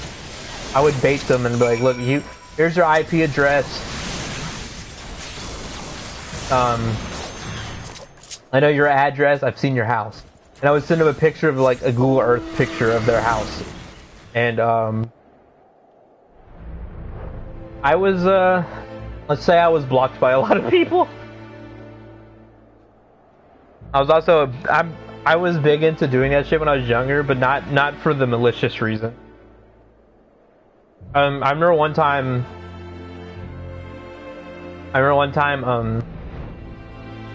I would bait them and be like, look, here's your IP address. I know your address. I've seen your house, and I would send them a picture of like a Google Earth picture of their house, and I was let's say I was blocked by a lot of people. I was also I was big into doing that shit when I was younger, but not for the malicious reason. I remember one time.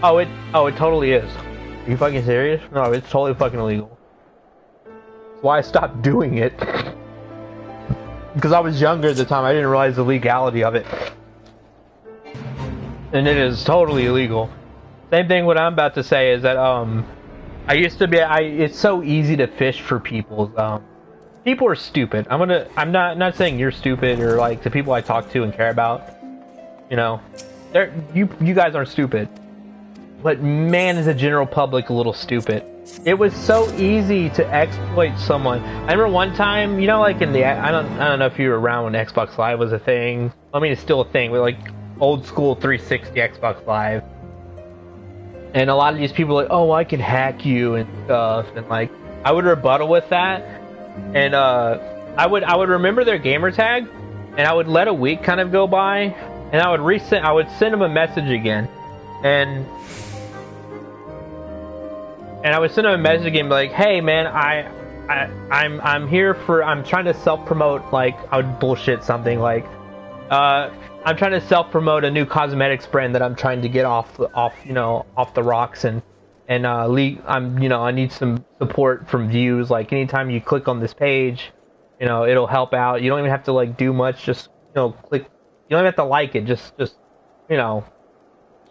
Oh, it totally is. Are you fucking serious? No, it's totally fucking illegal. That's why I stopped doing it. Because I was younger at the time, I didn't realize the legality of it. And it is totally illegal. Same thing what I'm about to say is that, I used to be, it's so easy to fish for people. People are stupid. I'm not saying you're stupid or like the people I talk to and care about. You know, you guys aren't stupid. But man, is the general public a little stupid. It was so easy to exploit someone. I remember one time, you know, like in the, I don't know if you were around when Xbox Live was a thing. I mean, it's still a thing, but like old school 360 Xbox Live. And a lot of these people are like, oh, I can hack you and stuff. And like, I would rebuttal with that. And I would remember their gamer tag, and I would let a week kind of go by, and I would send them a message again. And I would send him a message again, like, "Hey, man, I'm here for. I'm trying to self-promote. Like, I would bullshit something like, I'm trying to self-promote a new cosmetics brand that I'm trying to get off the rocks, and I need some support from views. Like, anytime you click on this page, you know, it'll help out. You don't even have to like do much. Just click. You don't even have to like it. Just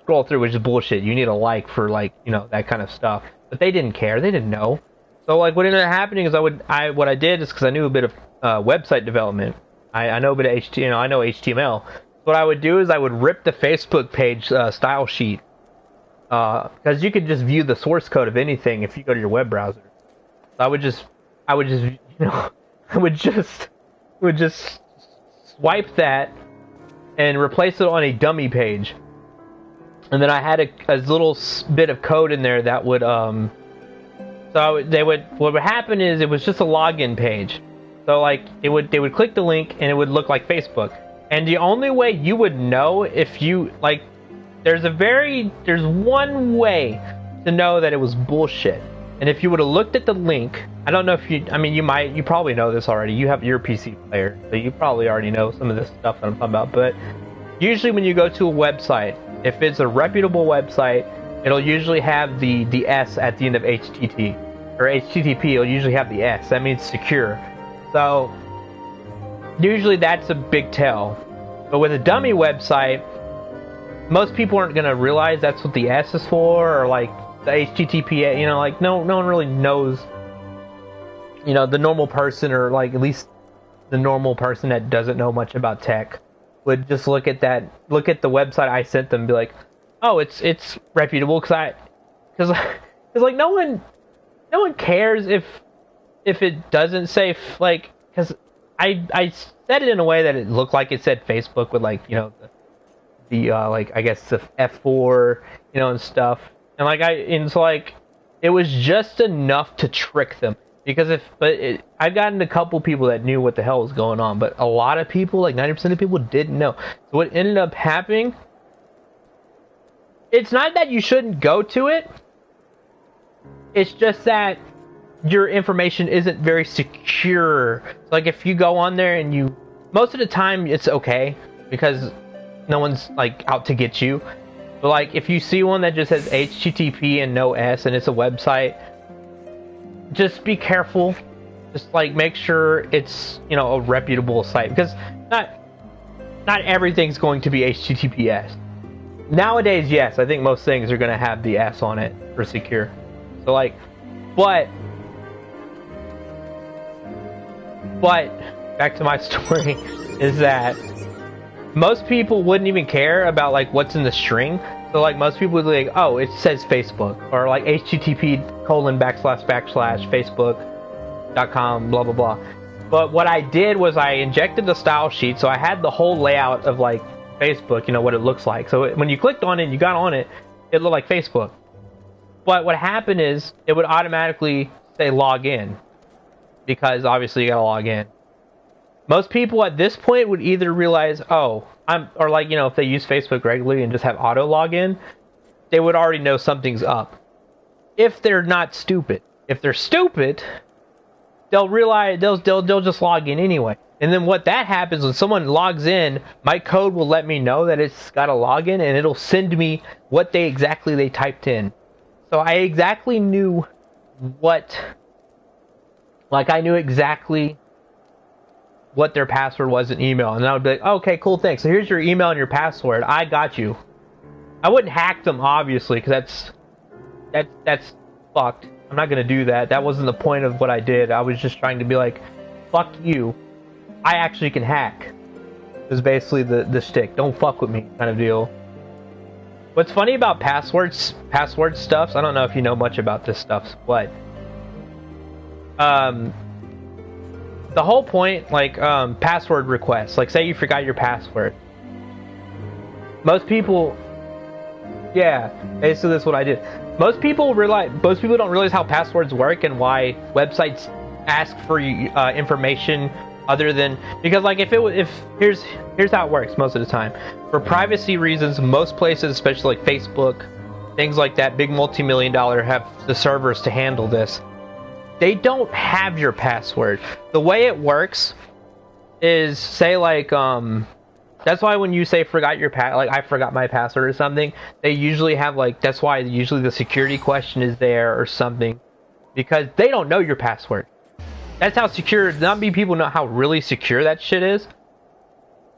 scroll through, which is bullshit. You need a like for, like, you know, that kind of stuff. But they didn't care. They didn't know. So, like, what ended up happening is what I did is because I knew a bit of website development. I know a bit of HTML. You know, I know HTML. What I would do is I would rip the Facebook page style sheet, because you could just view the source code of anything if you go to your web browser. So I would just, you know, I would just swipe that and replace it on a dummy page, and then I had a little bit of code in there that would what would happen is it was just a login page. So like they would click the link and it would look like Facebook. And the only way you would know if you like, there's one way to know that it was bullshit. And if you would have looked at the link, I don't know if you probably know this already. You have your PC player, so you probably already know some of this stuff that I'm talking about. But usually when you go to a website, if it's a reputable website, it'll usually have the S at the end of HTTP. Or HTTP, it'll usually have the S. That means secure. So usually that's a big tell. But with a dummy website, most people aren't going to realize that's what the S is for, or like the HTTP, you know, like no one really knows. You know, the normal person, or like at least the normal person that doesn't know much about tech, would just look at the website I sent them and be like, oh, it's reputable, because like no one cares if it doesn't say, like, because I said it in a way that it looked like it said Facebook with, like, you know, the like, I guess the F4, you know, and stuff, and like so like it was just enough to trick them, because I've gotten a couple people that knew what the hell was going on, but a lot of people, like 90% of people, didn't know. So what ended up happening, it's not that you shouldn't go to it, it's just that your information isn't very secure. Like if you go on there and most of the time it's okay, because no one's like out to get you. But like if you see one that just says HTTP and no S and it's a website, just be careful. Just like make sure it's, you know, a reputable site, because not everything's going to be HTTPS. Nowadays, yes, I think most things are going to have the S on it for secure. So like, but back to my story is that most people wouldn't even care about like what's in the string. So like most people would be like, oh, it says Facebook, or like http://facebook.com, blah blah blah. But what I did was I injected the style sheet, so I had the whole layout of like Facebook, you know, what it looks like. So when you clicked on it and you got on it, it looked like Facebook. But what happened is it would automatically say log in, because obviously you gotta log in. Most people at this point would either realize, or like, you know, if they use Facebook regularly and just have auto login, they would already know something's up. If they're not stupid. If they're stupid, they'll realize they'll just log in anyway. And then what that happens when someone logs in, my code will let me know that it's got a login, and it'll send me what they typed in. So I exactly knew I knew exactly what their password was in email, and I would be like, okay, cool, thanks. So here's your email and your password. I got you. I wouldn't hack them, obviously, because that's fucked. I'm not gonna do that. That wasn't the point of what I did. I was just trying to be like, fuck you. I actually can hack. It was basically the shtick. Don't fuck with me kind of deal. What's funny about password stuffs, I don't know if you know much about this stuff, but the whole point, like, password requests, like say you forgot your password. Most people, yeah, basically that's what I did. Most people don't realize how passwords work and why websites ask for information other than, because like here's how it works most of the time. For privacy reasons, most places, especially like Facebook, things like that, big multi-million-dollar, have the servers to handle this. They don't have your password. The way it works is, say like, that's why when you say forgot your like I forgot my password or something, they usually have like, that's why usually the security question is there or something, because they don't know your password. That's how secure, not many people know how really secure that shit is.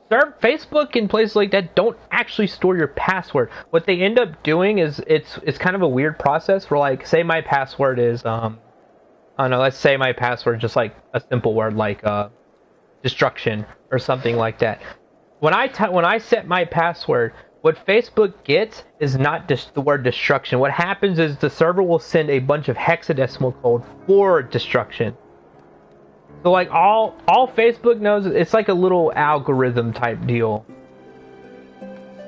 Facebook and places like that don't actually store your password. What they end up doing is it's kind of a weird process where, like, say my password is I don't know, let's say my password is just like a simple word like destruction or something like that. When I set my password, what Facebook gets is not just the word destruction. What happens is the server will send a bunch of hexadecimal code for destruction. So, like, all Facebook knows, it's like a little algorithm type deal.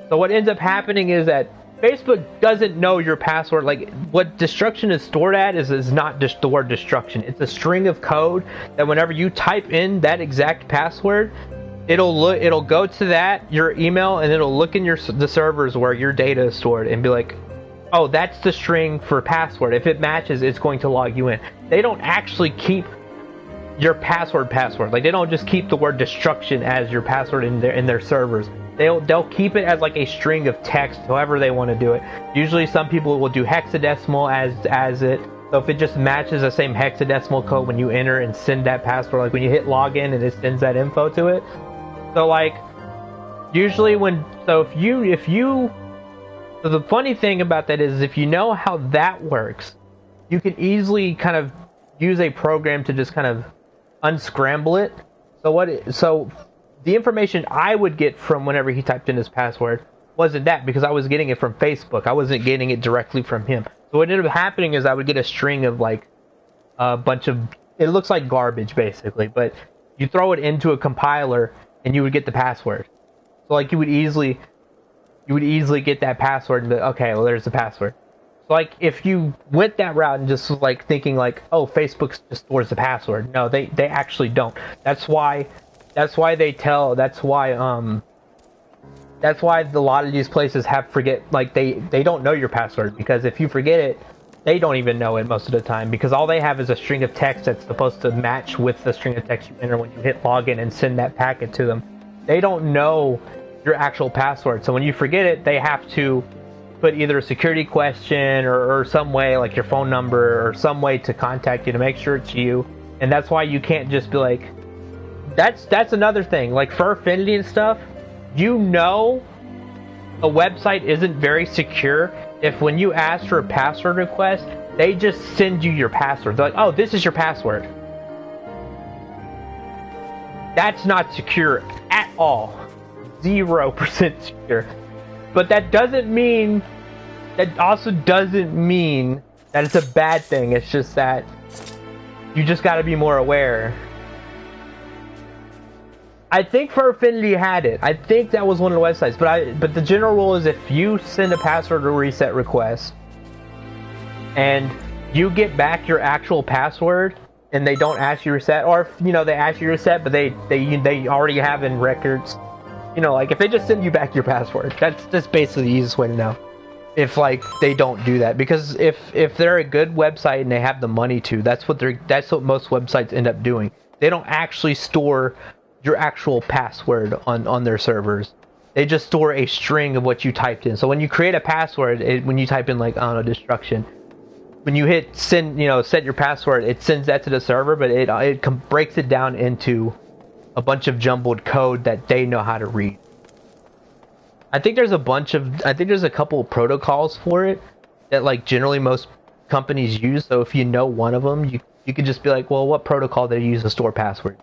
So what ends up happening is that Facebook doesn't know your password. Like, what destruction is stored at is not just the word destruction. It's a string of code that whenever you type in that exact password, it'll go to that, your email, and it'll look in the servers where your data is stored and be like, oh, that's the string for password. If it matches, it's going to log you in. They don't actually keep your password. Like, they don't just keep the word destruction as your password in their servers. They'll keep it as like a string of text, however they want to do it. Usually some people will do hexadecimal as it. So if it just matches the same hexadecimal code when you enter and send that password, like when you hit login and it sends that info to it. So, like, usually so the funny thing about that is, if you know how that works, you can easily kind of use a program to just kind of unscramble it. So the information I would get from whenever he typed in his password wasn't that, because I was getting it from Facebook. I wasn't getting it directly from him. So what ended up happening is I would get a string of, like, a bunch of, it looks like garbage basically, but you throw it into a compiler and you would get the password. So, like, you would easily get that password and be, okay, well, there's the password. So, like, if you went that route and just was like thinking like, oh, Facebook just stores the password. No, they actually don't. That's why a lot of these places they don't know your password, because if you forget it, they don't even know it most of the time, because all they have is a string of text that's supposed to match with the string of text you enter when you hit login and send that packet to them. They don't know your actual password. So when you forget it, they have to put either a security question or some way, like your phone number or some way to contact you to make sure it's you. And that's why you can't just be like, that's another thing, like for Affinity and stuff, you know a website isn't very secure if when you ask for a password request, they just send you your password. They're like, oh, this is your password. That's not secure at all. 0% secure. But that also doesn't mean that it's a bad thing. It's just that you just got to be more aware. I think for Affinity had it. I think that was one of the websites. But the general rule is, if you send a password or reset request and you get back your actual password and they don't ask you to reset, or if, they ask you to reset but they already have in records, like if they just send you back your password, that's basically the easiest way to know if, like, they don't do that. Because if they're a good website and they have the money to, that's what most websites end up doing. They don't actually store your actual password on their servers. They just store a string of what you typed in. So when you create a password, when you type in, like, I don't know, destruction, when you hit send, set your password, it sends that to the server, but it breaks it down into a bunch of jumbled code that they know how to read. I think there's a couple of protocols for it that, like, generally most companies use. So if you know one of them, you could just be like, well, what protocol do they use to store passwords?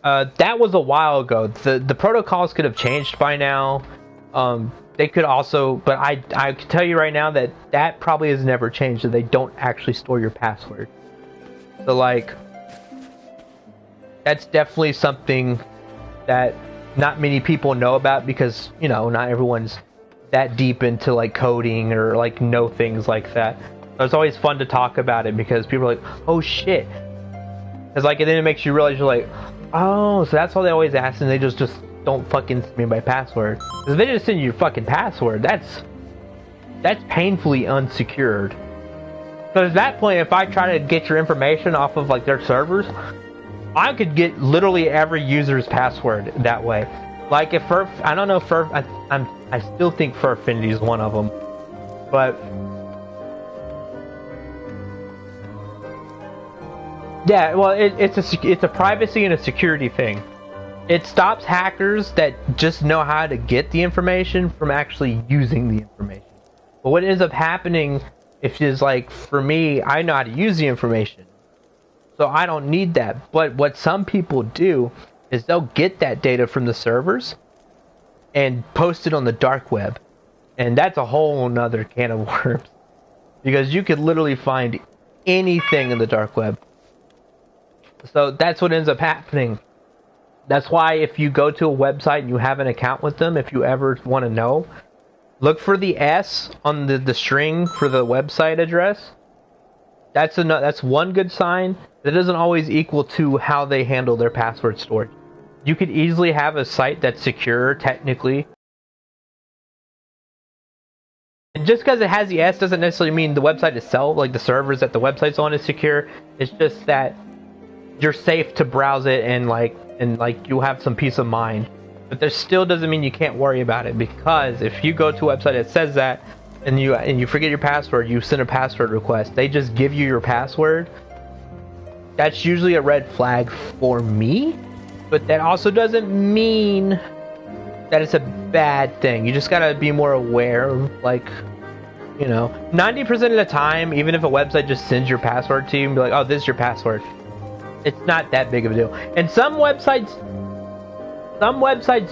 That was a while ago. The protocols could have changed by now. They could also, but I can tell you right now that probably has never changed, that they don't actually store your password. So, like, that's definitely something that not many people know about, because, not everyone's that deep into, like, coding or, like, know things like that. So it's always fun to talk about it, because people are like, oh shit. It's like, and then it makes you realize, you're like, oh, so that's all they always ask, and they just don't fucking send me my password. Because if they just send you your fucking password, that's painfully unsecured. So at that point, if I try to get your information off of, like, their servers, I could get literally every user's password that way. Like, if I don't know if I still think Affinity is one of them, but yeah, well, it's a privacy and a security thing. it stops hackers that just know how to get the information from actually using the information. But what ends up happening, if it's like, for me, I know how to use the information, so I don't need that. But what some people do is they'll get that data from the servers and post it on the dark web. And that's a whole nother can of worms. Because you could literally find anything in the dark web. So that's what ends up happening. That's why if you go to a website and you have an account with them, if you ever want to know, look for the S on the string for the website address. That's one good sign. That doesn't always equal to how they handle their password storage. You could easily have a site that's secure, technically. And just because it has the S doesn't necessarily mean the website itself, like the servers that the website's on, is secure. It's just that you're safe to browse it and you'll have some peace of mind. But there still doesn't mean you can't worry about it, because if you go to a website that says that and you forget your password, you send a password request, they just give you your password. That's usually a red flag for me, but that also doesn't mean that it's a bad thing. You just gotta be more aware of, 90% of the time, even if a website just sends your password to you and be like, oh, this is your password, it's not that big of a deal. And some websites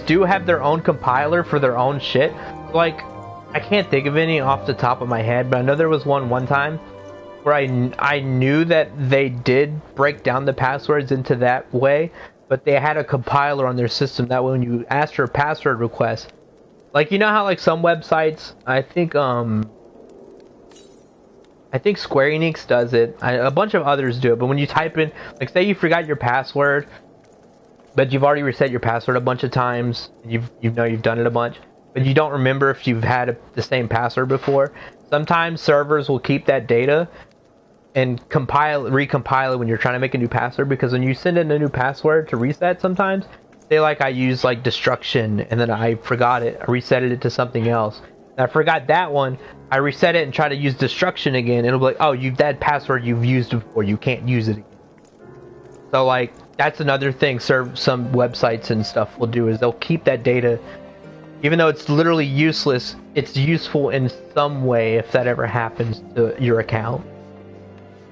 do have their own compiler for their own shit. Like, I can't think of any off the top of my head, but I know there was one time where I knew that they did break down the passwords into that way, but they had a compiler on their system that way when you asked for a password request, like, you know how like some websites, I think Square Enix does it, a bunch of others do it, but when you type in, like, say you forgot your password, but you've already reset your password a bunch of times, you've done it a bunch, but you don't remember if you've had the same password before. Sometimes servers will keep that data and recompile it when you're trying to make a new password, because when you send in a new password to reset, sometimes, say like I use like destruction and then I forgot it, I reset it to something else. And I forgot that one, I reset it and try to use destruction again, it'll be like, oh, that password you've used before, you can't use it again. So like, that's another thing some websites and stuff will do, is they'll keep that data. Even though it's literally useless, it's useful in some way if that ever happens to your account.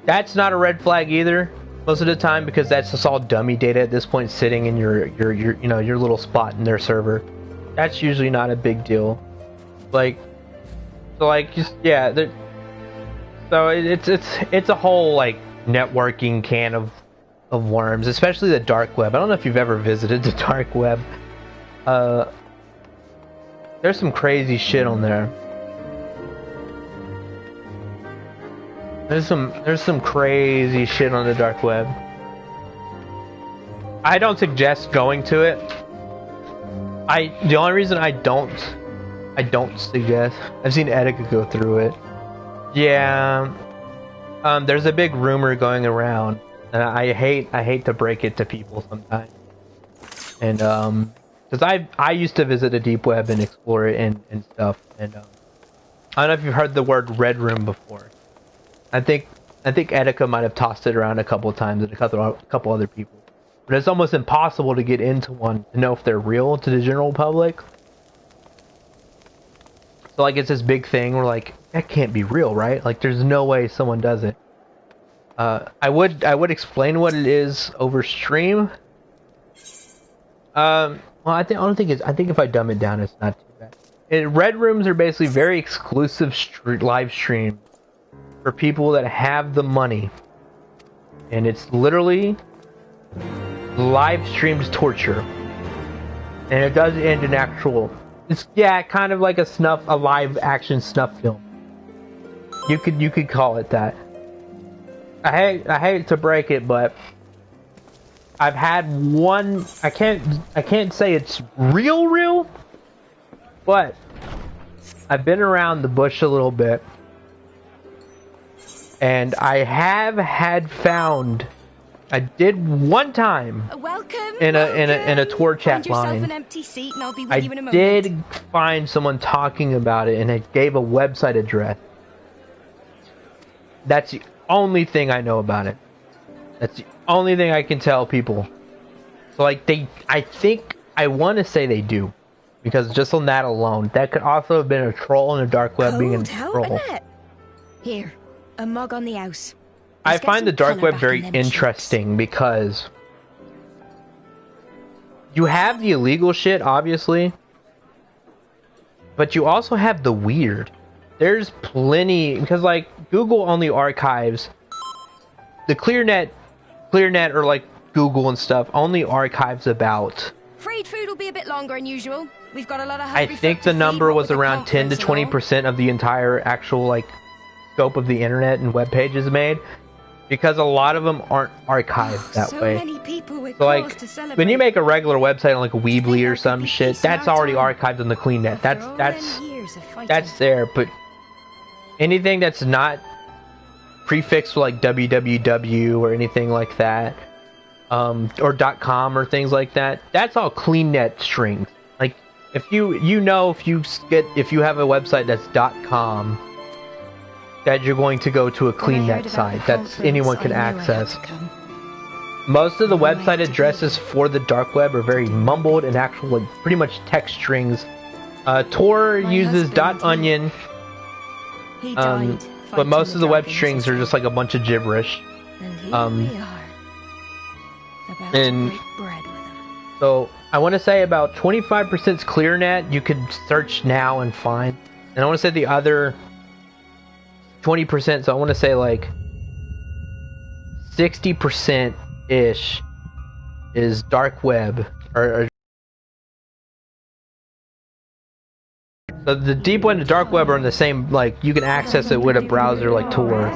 That's not a red flag either, most of the time, because that's just all dummy data at this point sitting in your little spot in their server. That's usually not a big deal. So it's a whole like networking can of worms, especially the dark web. I don't know if you've ever visited the dark web. There's some crazy shit on there. There's some crazy shit on the dark web. I don't suggest going to it. The only reason I don't suggest, I've seen Etika go through it. Yeah. There's a big rumor going around, and I hate to break it to people sometimes. And because I used to visit a deep web and explore it and stuff, and I don't know if you've heard the word red room before. I think Etika might have tossed it around a couple of times and a couple other people, but it's almost impossible to get into one to know if they're real to the general public. So like, it's this big thing where like, that can't be real, right? Like, there's no way someone does it. I would explain what it is over stream. Well, I think if I dumb it down, it's not too bad. Red rooms are basically very exclusive live streams for people that have the money, and it's literally live streamed torture, and it does end in actual. It's kind of like a live action snuff film. You could call it that. I hate to break it, but I've had one. I can't say it's real, but I've been around the bush a little bit, and I have found. I did one time in a tour chat line. An empty seat and I'll be with I you in a moment. did find someone talking about it, and it gave a website address. That's the only thing I know about it. That's the only thing I can tell people. So like I want to say they do, because just on that alone, that could also have been a troll in the dark web being a troll. Here, a mug on the house. I find the dark web very interesting because you have the illegal shit, obviously, but you also have the weird. There's plenty, because like Google only archives the ClearNet or like Google and stuff only archives about. Freed food will be a bit longer than usual. We've got a lot of I think the number was around 10 to 20% of the entire actual like scope of the internet and web pages made, because a lot of them aren't archived that way. Many people with so like when you make a regular website on like a Weebly or some shit, that's already archived on the CleanNet. That's there, but anything that's not prefixed with like www or anything like that, or .com or things like that, that's all CleanNet strings. Like if you have a website that's .com, that you're going to go to a CleanNet site that anyone can access. Most of the website addresses for the dark web are very mumbled and actual, like, pretty much text strings. Tor uses .onion, but most of the web strings are just like a bunch of gibberish. And so I want to say about 25% is ClearNet. You could search now and find, and I want to say the other 20%, so I want to say like 60% ish is dark web, or so the deep web and the dark web are in the same, like you can access it with a browser like Tor,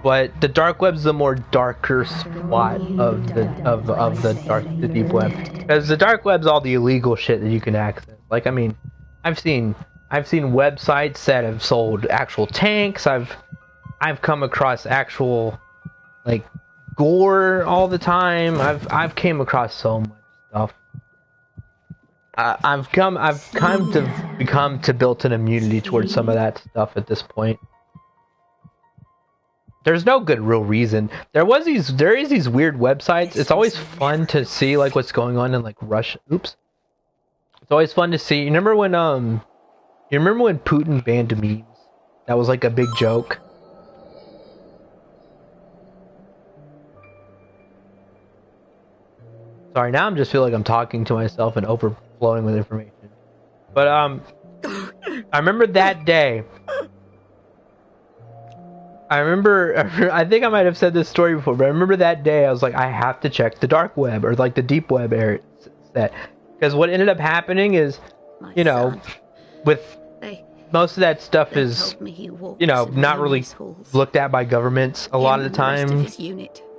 but the dark web's the more darker spot of the deep web, because the dark web's all the illegal shit that you can access. Like I mean, I've seen websites that have sold actual tanks. I've come across actual like gore all the time. I've came across so much stuff. I've kind of built an immunity towards some of that stuff at this point. There's no good real reason. There is these weird websites. It's always fun to see like what's going on in like Russia. Oops. It's always fun to see. You remember when Putin banned memes? That was like a big joke. Sorry, now I'm just feel like I'm talking to myself and overflowing with information. But I remember that day. I think I might have said this story before, but I remember that day I was like, I have to check the dark web, or like the deep web area set. Because what ended up happening is, you know, with most of that stuff is, you know, not really looked at by governments a lot of the time,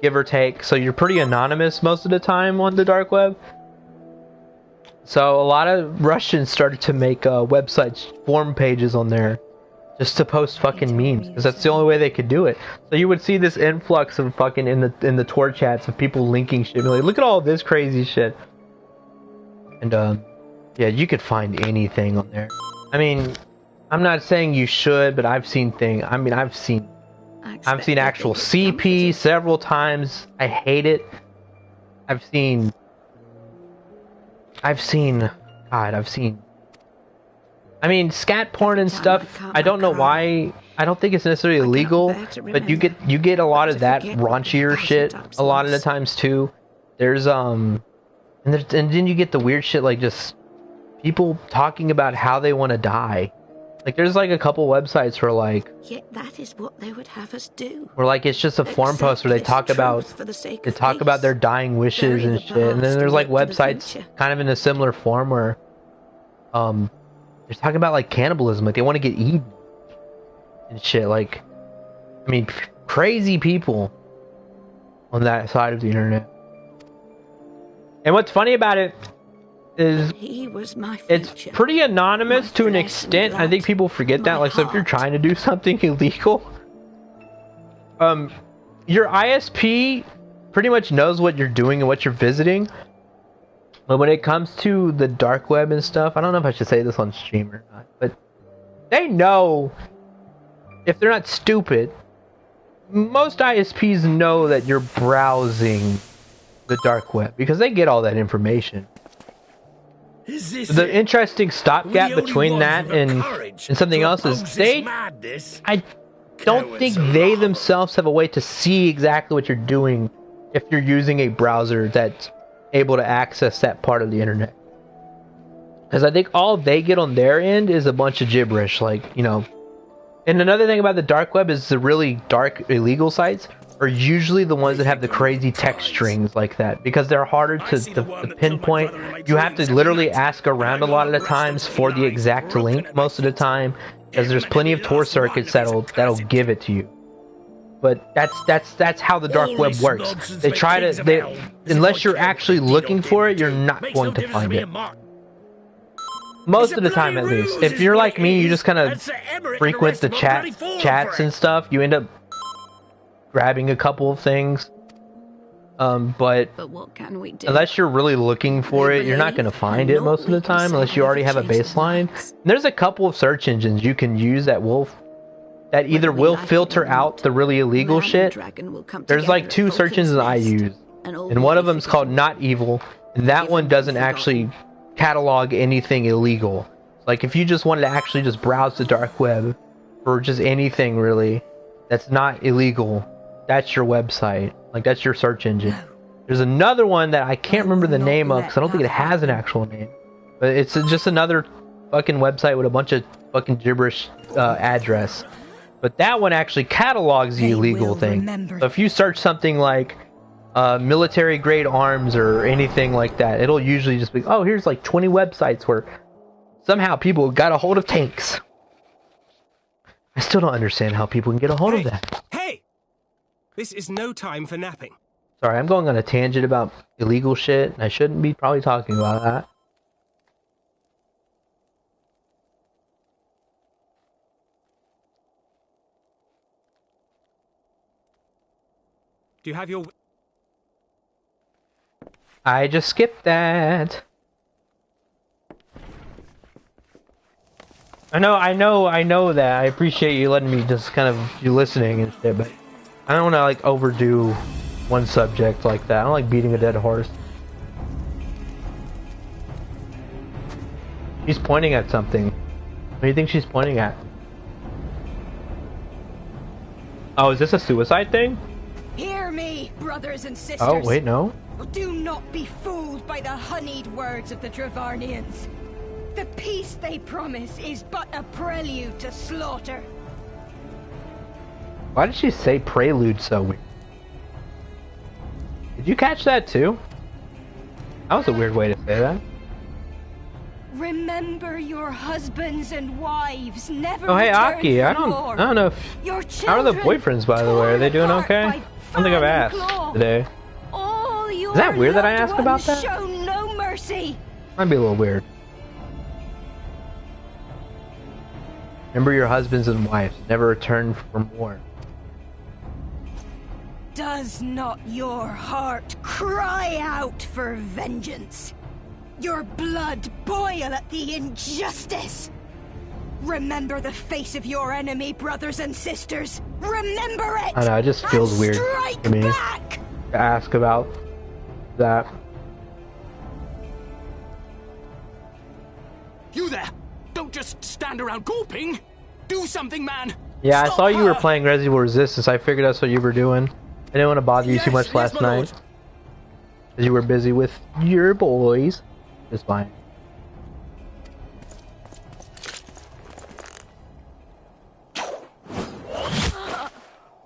give or take. So you're pretty anonymous most of the time on the dark web. So a lot of Russians started to make websites, forum pages on there, just to post fucking memes, because that's the only way they could do it. So you would see this influx of fucking in the Tor chats of people linking shit, like, look at all this crazy shit. And yeah, you could find anything on there. I mean, I'm not saying you should, but I've seen things. I mean, I've seen actual CP several times. I hate it. I've seen. I mean, scat porn and stuff. I don't know why. I don't think it's necessarily illegal, but you get a lot of that raunchier shit a lot of the times too. There's and then you get the weird shit, like just people talking about how they want to die. Like there's like a couple websites where like, yet that is what they would have us do. Where like it's just a forum post where they talk about their dying wishes and shit. And then there's like websites kind of in a similar form where they're talking about like cannibalism, like they want to get eaten and shit. Like, I mean, crazy people on that side of the internet. And what's funny about it is it's pretty anonymous to an extent. I think people forget that. Like, so if you're trying to do something illegal, your ISP pretty much knows what you're doing and what you're visiting. But when it comes to the dark web and stuff, I don't know if I should say this on stream or not, but they know, if they're not stupid, most ISPs know that you're browsing the dark web because they get all that information. The interesting stopgap between that and something else is I don't think they themselves have a way to see exactly what you're doing if you're using a browser that's able to access that part of the internet. Because I think all they get on their end is a bunch of gibberish, like, you know. And another thing about the dark web is the really dark illegal sites are usually the ones that have the crazy text strings like that, because they're harder to pinpoint. You have to literally ask around a lot of the times for the exact link most of the time, because there's plenty of Tor circuits that'll give it to you. But that's how the dark web works. They try to unless you're actually looking for it, you're not going to find it. Most of the time, at least. If you're like me, you just kind of frequent the chats and stuff. You end up grabbing a couple of things. But what can we do? Unless you're really looking for it, you're not going to find it most of the time, unless you already have a baseline. There's a couple of search engines you can use that either will filter out the really illegal shit. There's like 2 search engines I use, and one of them's called Not Evil, and that one doesn't actually catalog anything illegal. Like if you just wanted to actually just browse the dark web for just anything really that's not illegal, that's your website. Like that's your search engine. There's another one that I can't remember the name of because I don't think it has an actual name, but it's just another fucking website with a bunch of fucking gibberish address. But that one actually catalogs the illegal thing. So if you search something like military grade arms or anything like that, it'll usually just be, oh, here's like 20 websites where somehow people got a hold of tanks. I still don't understand how people can get a hold of that. Hey! This is no time for napping. Sorry, I'm going on a tangent about illegal shit, and I shouldn't be probably talking about that. Do you have your... I just skipped that. I know that. I appreciate you letting me just kind of you listening and shit, but I don't want to like overdo one subject like that. I don't like beating a dead horse. She's pointing at something. What do you think she's pointing at? Oh, is this a suicide thing? Hear me, brothers and sisters. Oh, wait, no. Do not be fooled by the honeyed words of the Dravarnians. The peace they promise is but a prelude to slaughter. Why did she say prelude so weird? Did you catch that too? That was a weird way to say that. Remember your husbands and wives never. Oh, hey, return Aki, I from don't know if... How are the boyfriends, by the way? Are they doing okay? I don't think I've asked today. Is that weird that I asked about that? Show no mercy. Might be a little weird. Remember your husbands and wives. Never return from war. Does not your heart cry out for vengeance? Your blood boil at the injustice? Remember the face of your enemy, brothers and sisters. Remember it. I know, it just feels weird to me to ask about that. You there! Don't just stand around gulping! Do something, man! Yeah, I saw you were playing Resident Evil Resistance. I figured that's what you were doing. I didn't want to bother you too much last night, because you were busy with your boys. It's fine.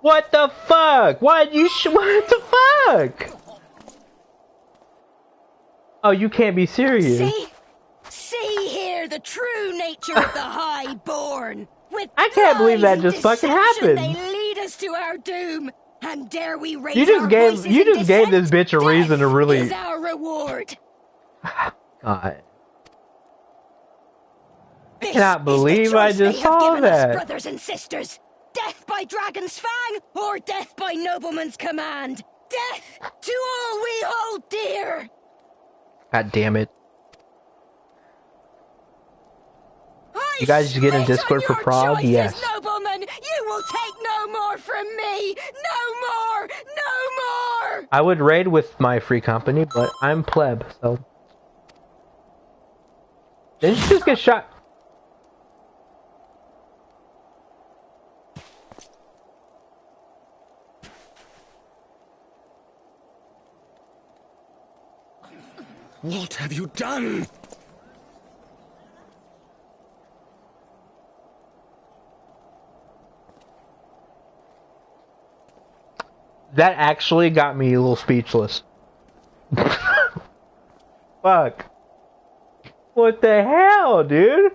What the fuck? What the fuck? Oh, you can't be serious. See here the true nature of the Highborn. With I can't believe that just fucking happened. They lead us to our doom, and dare we raise You just our gave voices you in just gave this bitch a reason to really. is our reward. God. I cannot believe I just saw that. Brothers and sisters, death by dragon's fang or death by nobleman's command. Death to all we hold dear. God damn it. You guys get in Discord for prod? Yes. Nobleman, you will take no more from me. No more. No more. I would raid with my free company, but I'm pleb, so. Didn't you just get shot? What have you done? That actually got me a little speechless. Fuck. What the hell, dude?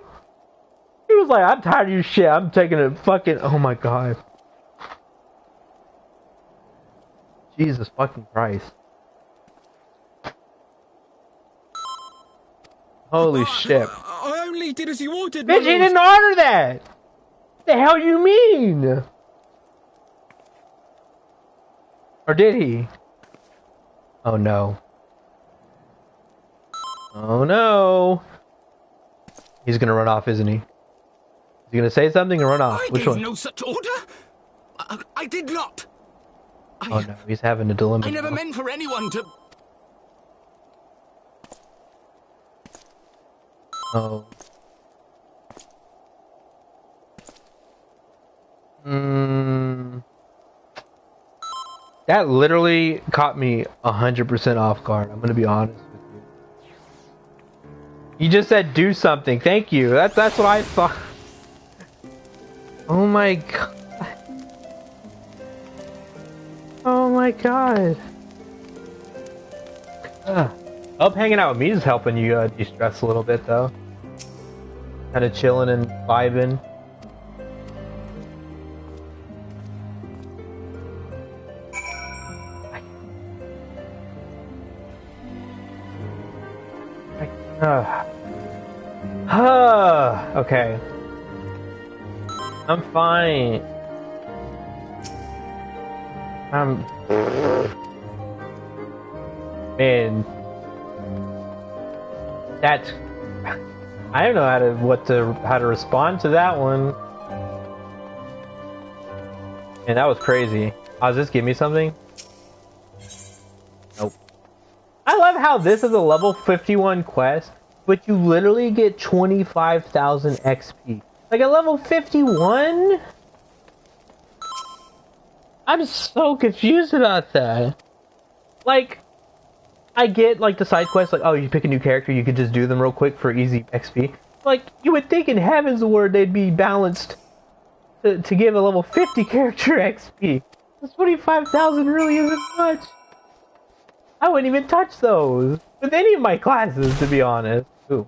He was like, I'm tired of your shit. I'm taking a fucking... Oh my god. Jesus fucking Christ. Holy shit. I only did as you ordered, Bitch, he didn't order that! The hell you mean? Or did he? Oh no. Oh no. He's gonna run off, isn't he? Is he gonna say something and run off? I Which gave one? no such order. I did not. Oh no, he's having a dilemma. I never now. meant for anyone to... Oh. That literally caught me 100% off guard. I'm gonna be honest with you. You just said do something. Thank you. That's what I thought. Oh my god. Oh my god. I hope hanging out with me is helping you de-stress a little bit though. Kind of chilling and vibing. Okay. I'm fine. Man, that's... I don't know how to respond to that one. Man, that was crazy. Does this give me something? Nope. I love how this is a level 51 quest, but you literally get 25,000 XP. Like a level 51? I'm so confused about that. Like, I get like the side quests, like, oh, you pick a new character, you could just do them real quick for easy XP. Like, you would think in Heaven's Word they'd be balanced to give a level 50 character XP. 25,000 really isn't much. I wouldn't even touch those with any of my classes, to be honest. Ooh.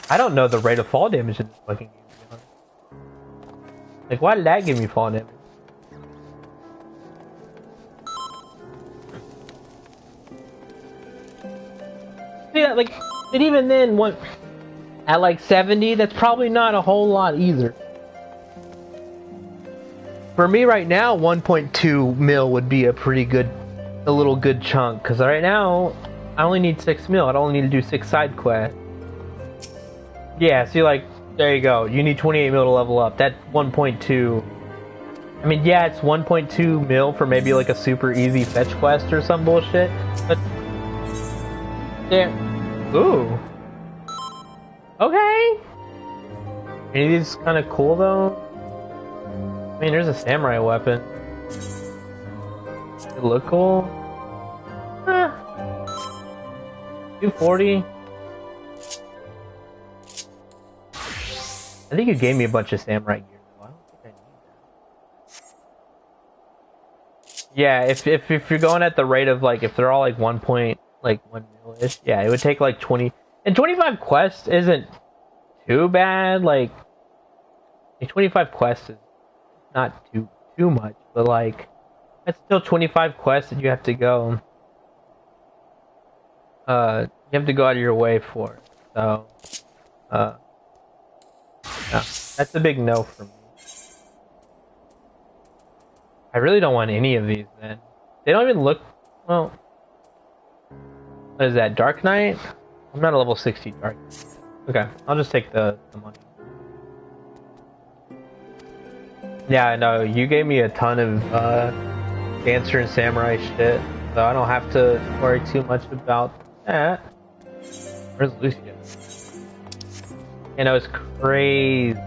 I don't know the rate of fall damage in this fucking game, to be honest. Like, why did that give me fall damage? Yeah, like, and even then, at like 70, that's probably not a whole lot either. For me right now, 1.2 mil would be a little good chunk, because right now, I only need 6 mil. I only need to do 6 side quests. Yeah, see, like, there you go. You need 28 mil to level up. That 1.2... I mean, yeah, it's 1.2 mil for maybe like a super easy fetch quest or some bullshit, but... Yeah. Ooh. Okay. Any of these kind of cool though? I mean, there's a samurai weapon. It look cool. 240. I think you gave me a bunch of samurai gear. I don't think I need that. Yeah, if you're going at the rate of like, if they're all like 1 mil-ish, yeah, it would take like 20. And 25 quests isn't too bad. Like 25 quests is not too much, but like that's still 25 quests that you have to go. You have to go out of your way for it. So, no, that's a big no for me. I really don't want any of these. Then they don't even look well. What is that? Dark Knight? I'm not a level 60 Dark Knight. Okay, I'll just take the money. Yeah, no, you gave me a ton of dancer and samurai shit, so I don't have to worry too much about that. Where's Lucia? You know, it's crazy.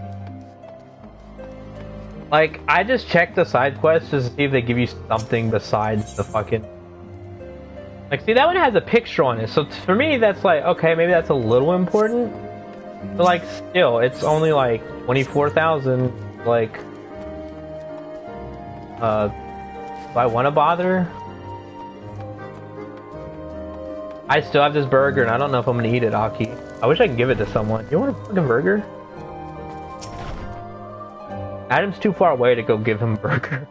Like, I just checked the side quests just to see if they give you something besides the fucking... Like, see, that one has a picture on it, so for me, that's like, okay, maybe that's a little important. But, like, still, it's only, like, 24,000, like... do I want to bother? I still have this burger, and I don't know if I'm gonna eat it, Aki. I wish I could give it to someone. You want a fucking burger? Adam's too far away to go give him a burger.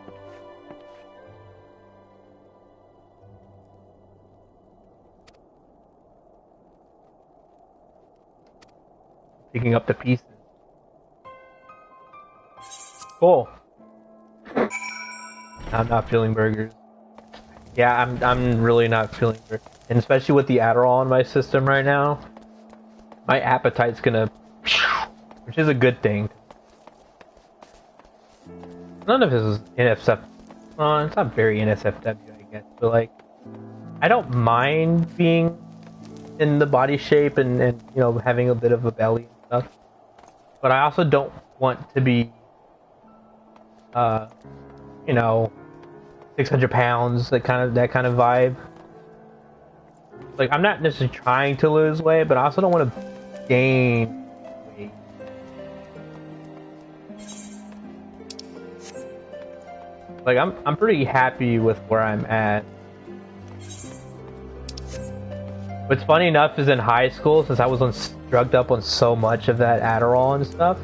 Picking up the pieces. Cool. I'm not feeling burgers. Yeah, I'm really not feeling burgers. And especially with the Adderall in my system right now, my appetite's gonna... which is a good thing. None of this is NSF... it's not very NSFW, I guess, but like... I don't mind being in the body shape and you know, having a bit of a belly and stuff. But I also don't want to be... you know... 600 pounds, that kind of vibe. Like, I'm not necessarily trying to lose weight, but I also don't want to gain weight. Like, I'm pretty happy with where I'm at. What's funny enough is in high school, since I was drugged up on so much of that Adderall and stuff,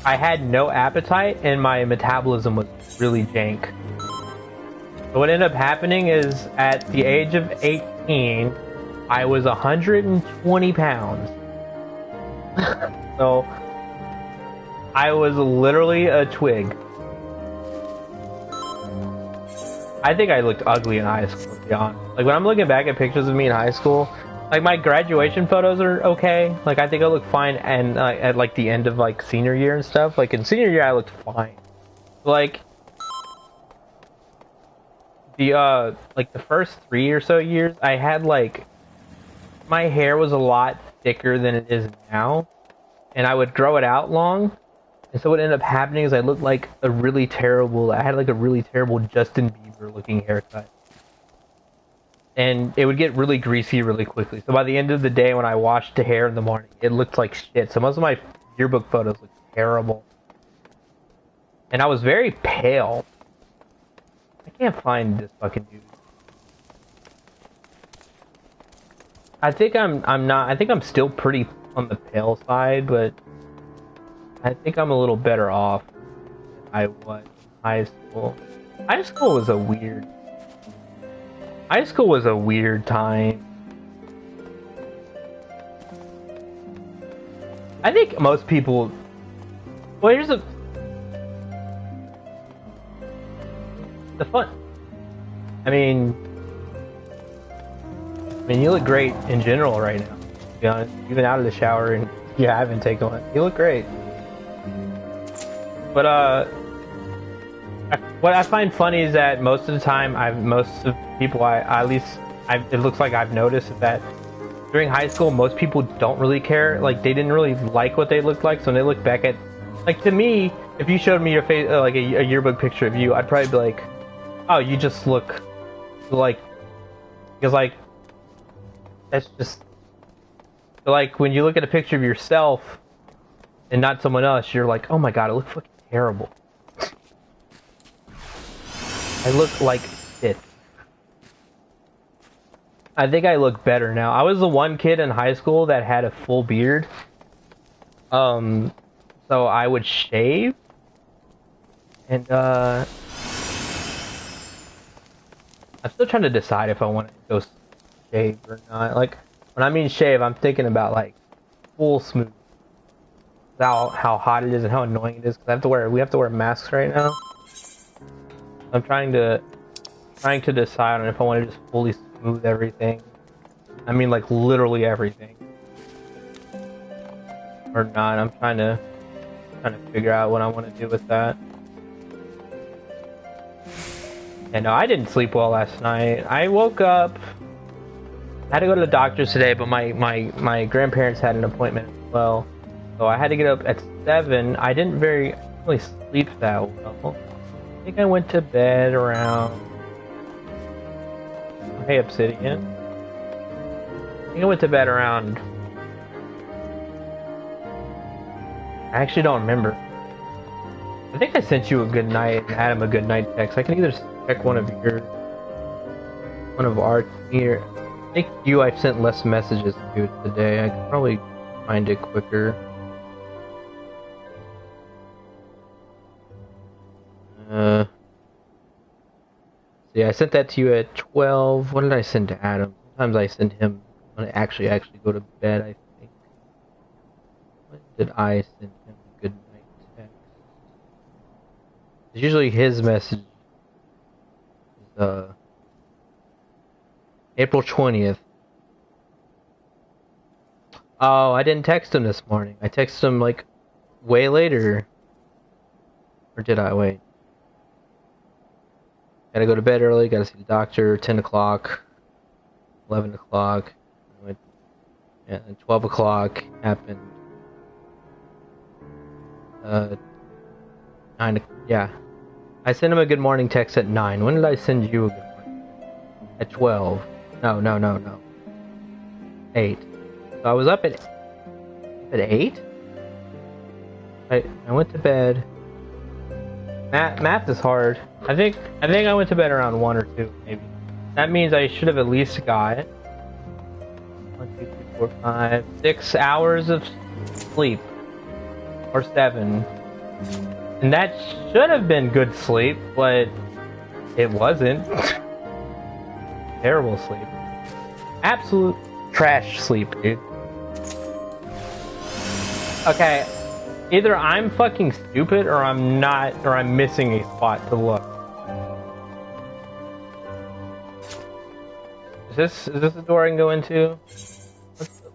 I had no appetite and my metabolism was really jank. So what ended up happening is, at the age of 18, I was 120 pounds. So, I was literally a twig. I think I looked ugly in high school, to be honest. Like, when I'm looking back at pictures of me in high school, like, my graduation photos are okay. Like, I think I look fine, and at, like, the end of, like, senior year and stuff. Like, in senior year, I looked fine. Like... like the first 3 or so years, I had like, my hair was a lot thicker than it is now, and I would grow it out long, and so what ended up happening is I looked like I had like a really terrible Justin Bieber looking haircut. And it would get really greasy really quickly, so by the end of the day when I washed the hair in the morning, it looked like shit. So most of my yearbook photos looked terrible. And I was very pale. I can't find this fucking dude. I think I think I'm still pretty on the pale side, but I think I'm a little better off than I was in high school. High school was a weird time. I think most people... Well, here's the fun. I mean, you look great in general right now, to be honest. Even out of the shower and you haven't taken one. You look great. But, what I find funny is that most of the time, most of people it looks like I've noticed is that during high school, most people don't really care. Like, they didn't really like what they looked like, so when they look back at, like, to me, if you showed me your face, like a yearbook picture of you, I'd probably be like, oh, you just look like, because like, that's just, like, when you look at a picture of yourself and not someone else, you're like, oh my god, I look fucking terrible. I look like shit. I think I look better now. I was the one kid in high school that had a full beard. So I would shave. And, I'm still trying to decide if I want to go shave or not. Like, when I mean shave, I'm thinking about, like, full smooth. How hot it is and how annoying it is, because we have to wear masks right now. I'm trying to decide on if I want to just fully smooth everything. I mean, like, literally everything. Or not. I'm trying to figure out what I want to do with that. Yeah, no, I didn't sleep well last night. I woke up. I had to go to the doctor's today, but my grandparents had an appointment as well. So I had to get up at 7. I didn't really sleep that well. I think I went to bed around... Hey, Obsidian. I think I went to bed around... I actually don't remember. I think I sent you a good night and Adam a good night text. I can either check one of our here. I think I've sent less messages to today. I could probably find it quicker. See, I sent that to you at 12. What did I send to Adam? Sometimes I send him when I actually go to bed, I think. When did I send him a good night text? It's usually his message is April 20th. Oh, I didn't text him this morning. I texted him like way later. Or did I? Wait. Gotta go to bed early, gotta see the doctor, 10 o'clock, 11 o'clock, and 12 o'clock happened. 9, yeah. I sent him a good morning text at 9. When did I send you a good morning? At 12. No. 8. So I was up at 8? I went to bed. Math is hard. I think I went to bed around 1 or 2, maybe. That means I should have at least got 1, 2, 3, 4, 5, 6 hours of sleep, or 7, and that should have been good sleep, but it wasn't. Terrible sleep. Absolute trash sleep, dude. Okay. Either I'm fucking stupid or I'm not, or I'm missing a spot to look. Is this a door I can go into?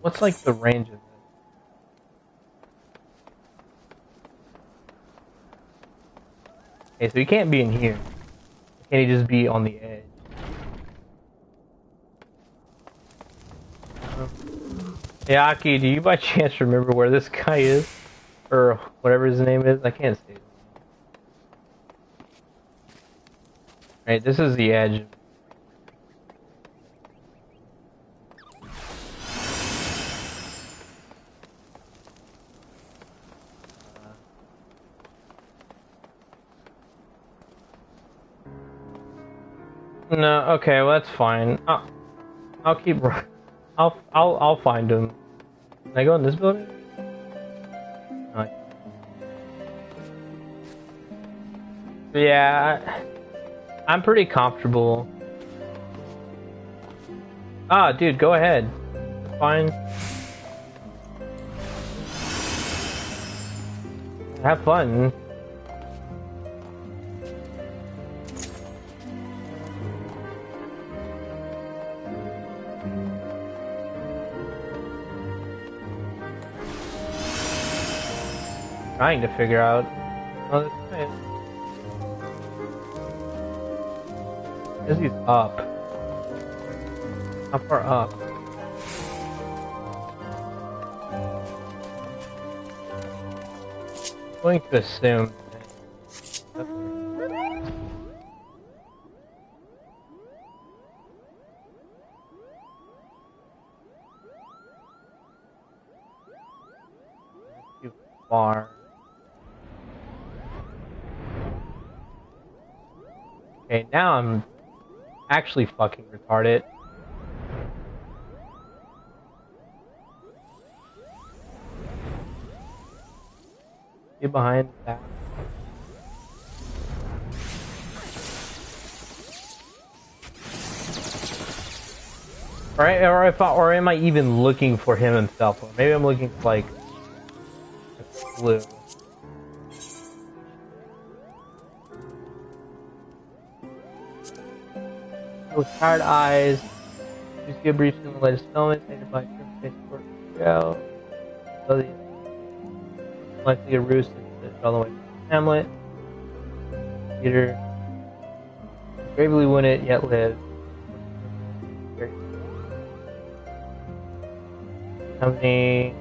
What's like the range of this? Okay, so he can't be in here. Can he just be on the edge? Hey Aki, do you by chance remember where this guy is? Or whatever his name is? I can't see it. Right, this is the edge. No, okay, well that's fine. I'll keep. I'll find him. Can I go in this building? No, yeah, I'm pretty comfortable. Ah, dude, go ahead. It's fine. Have fun. Trying to figure out. Oh, that's nice. Because he's up. How far up? I'm going to assume. Too far. Okay, now I'm actually fucking retarded. Get behind that. Or am I even looking for him himself? Or maybe I'm looking for like a clue. With tired eyes, you see a brief in the latest moment, taken by face for go. So the likely a roost all the way to Hamlet. Peter Bravely wouldn't yet live. Company.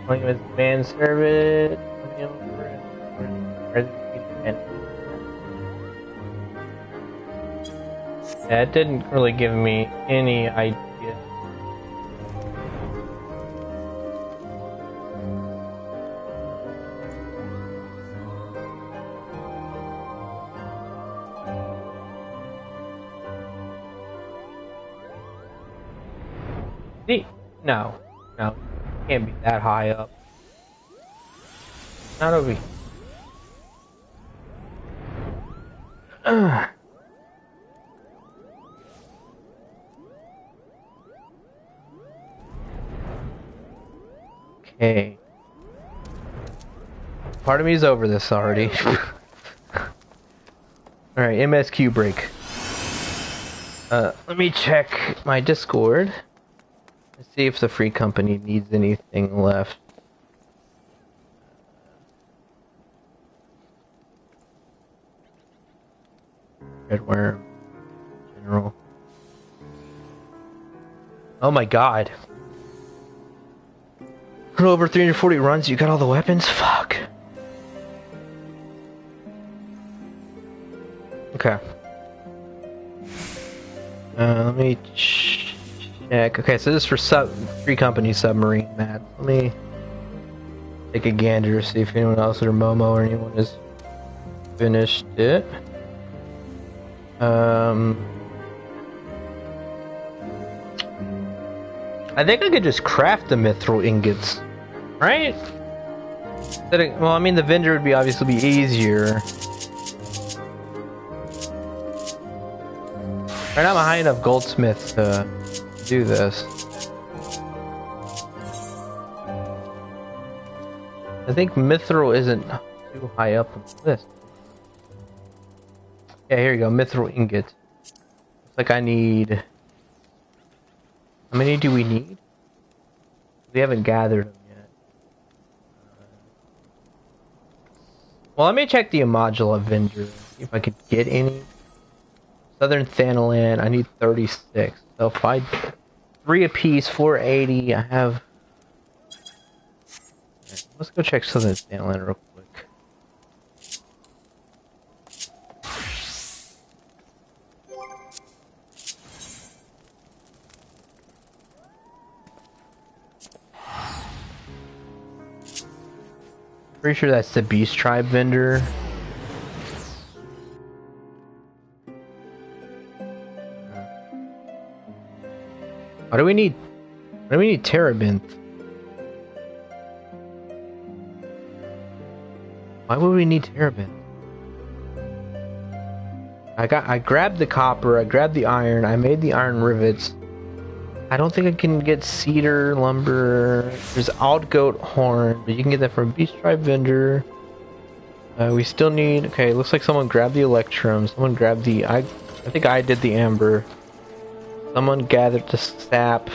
Calling him as manservant. That didn't really give me any idea. No, no, can't be that high up. Not over here. Okay. Part of me is over this already. Alright, MSQ break. Let me check my Discord. Let's see if the free company needs anything left. Red worm. General. Oh my god. Over 340 runs, you got all the weapons? Fuck. Okay. Let me check. Okay, so this is for free company submarine map. Let me take a gander, see if anyone else or Momo or anyone has finished it. I think I could just craft the mithril ingots, right? Well, I mean, the vendor would obviously be easier. Right, I'm a high enough goldsmith to do this. I think mithril isn't too high up on the list. Yeah, here you go, mithril ingot. Looks like I need... How many do we need? We haven't gathered them yet. Well, let me check the modula vendor, see if I could get any. Southern Thanalan, I need 36. So if I 3 apiece, 480, I have... Let's go check Southern Thanalan real quick. Pretty sure that's the Beast Tribe vendor. Why do we need Terebinth? Why would we need Terebinth? I grabbed the copper, I grabbed the iron, I made the iron rivets. I don't think I can get cedar, lumber. There's old goat horn, but you can get that from Beast Tribe vendor. We still need... Okay, looks like someone grabbed the electrum. Someone grabbed the... I think I did the amber. Someone gathered the sap.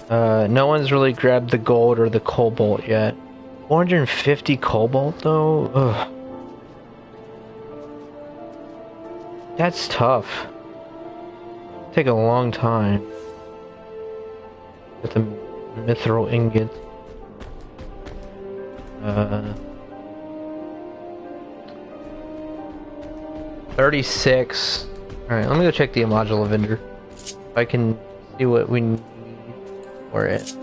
No one's really grabbed the gold or the cobalt yet. 450 cobalt though? Ugh. That's tough. Take a long time. With the mithril ingot. 36. Alright, let me go check the modula vendor. If I can see what we need for it.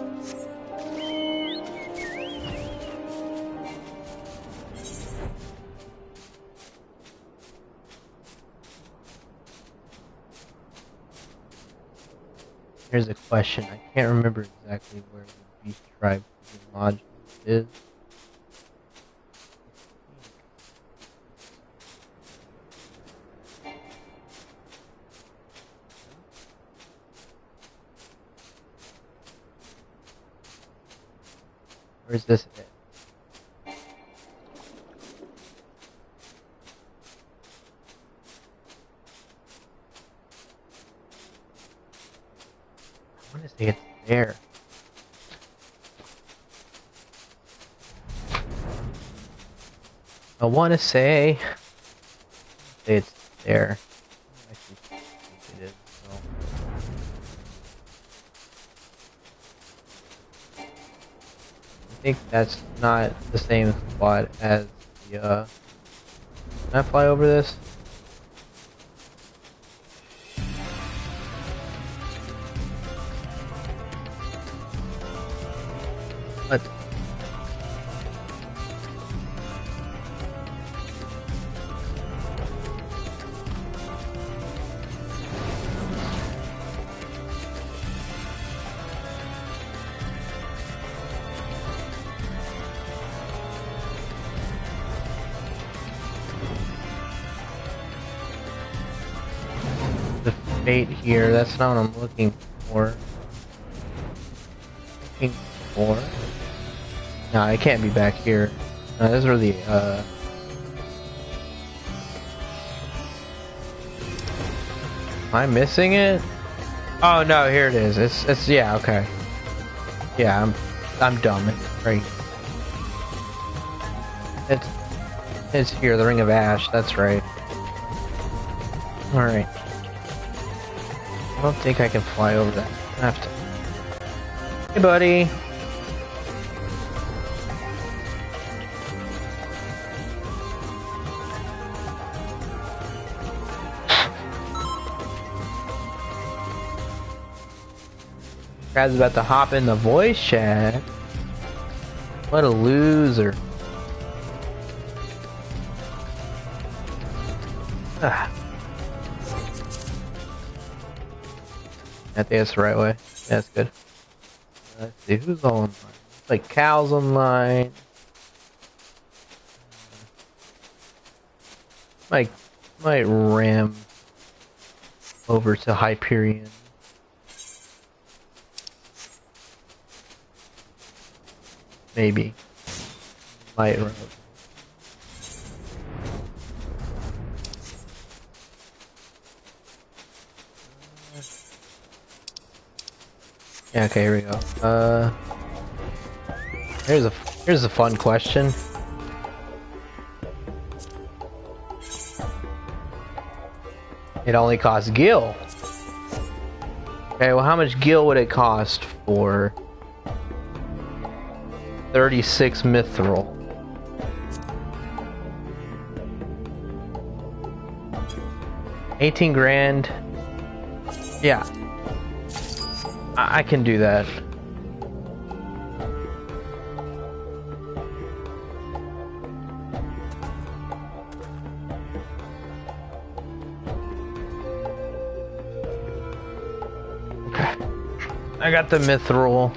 Here's a question. I can't remember exactly where the Beast Tribe module is. Where's this at? I want to say it's there. I want to say say it's there. Actually, I think it is. So. I think that's not the same spot as the. Can I fly over this? What? The fate here, that's not what I'm looking for. No, it can't be back here. No, this is where the, Am I missing it? Oh no, here it is. It's yeah, okay. Yeah, I'm dumb. It's right. It's here, the Ring of Ash, that's right. Alright. I don't think I can fly over that. I have to. Hey buddy. Guy's about to hop in the voice chat. What a loser. Ah. I think that's the right way. Yeah, that's good. Let's see who's all online. Looks like Cal's online. Might ram over to Hyperion. Maybe. Might run. Yeah, okay, here we go. Here's a fun question. It only costs gil. Okay, well how much gil would it cost for 36 mithril? $18 grand. Yeah. I can do that. Okay. I got the mithril.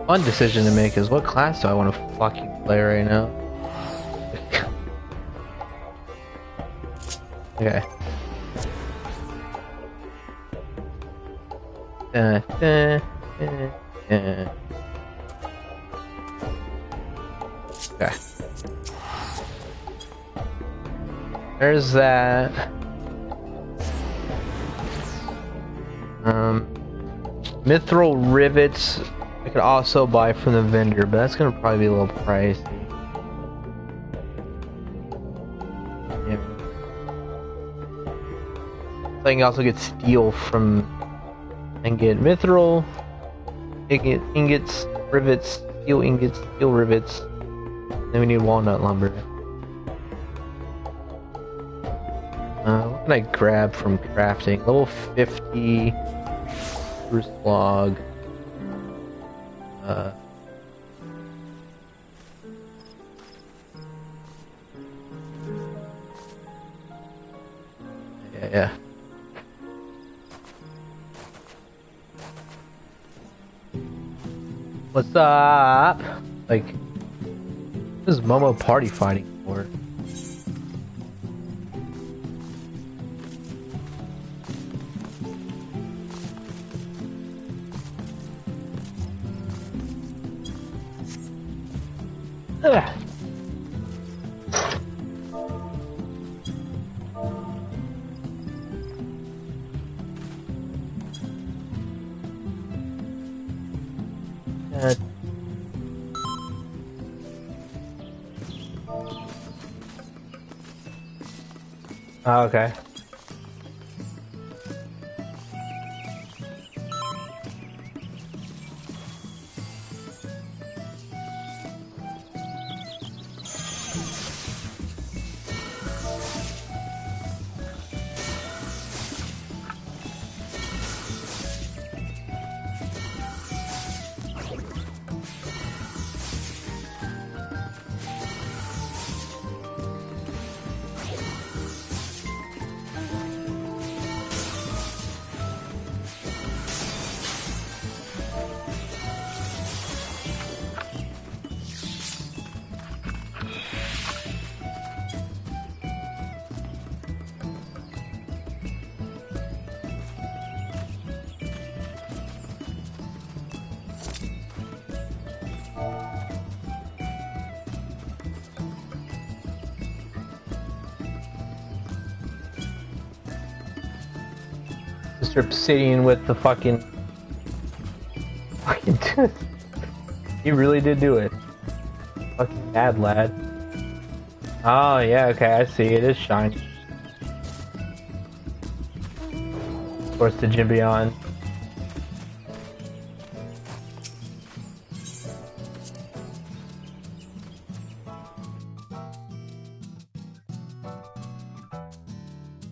One decision to make is what class do I want to fucking play right now? Okay. Okay. There's that. Mithril rivets. I could also buy from the vendor, but that's gonna probably be a little pricey. Yeah. So I can also get steel from and get mithril, get ingots, rivets, steel ingots, steel rivets. Then we need walnut lumber. What can I grab from crafting? Level 50 spruce log. Yeah. What's up? Like, what is Momo party fighting for? Ugh. Oh, okay. Mr. Obsidian with the fucking he really did do it. Fucking bad lad. Oh yeah, okay, I see. It is shiny. Of course, the gym beyond.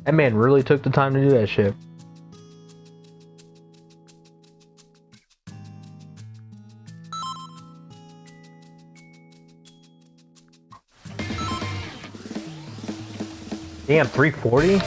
That man really took the time to do that shit. Damn, 340?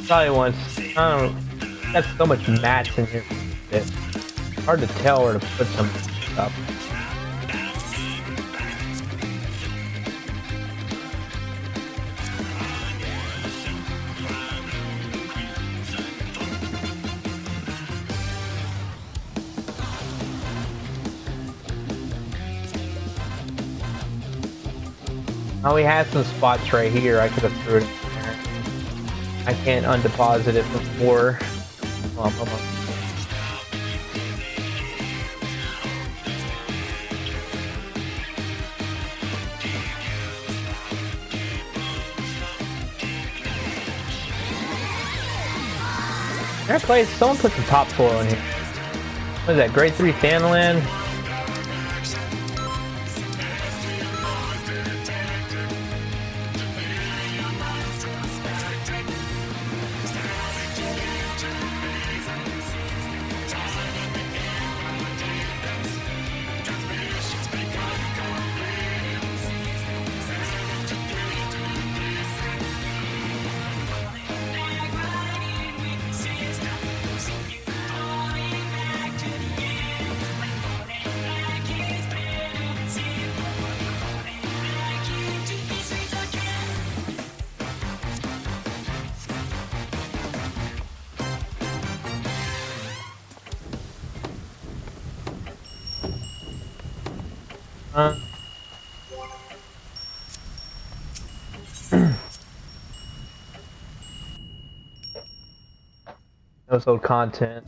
Probably once. I don't know. Got so much mats in here. It's hard to tell where to put some stuff. Oh, we had some spots right here. I could have threw it in there. I can't undeposit it before. Hold on. That place, someone put some topsoil in here. What is that, grade 3 Thanalan? Episode content.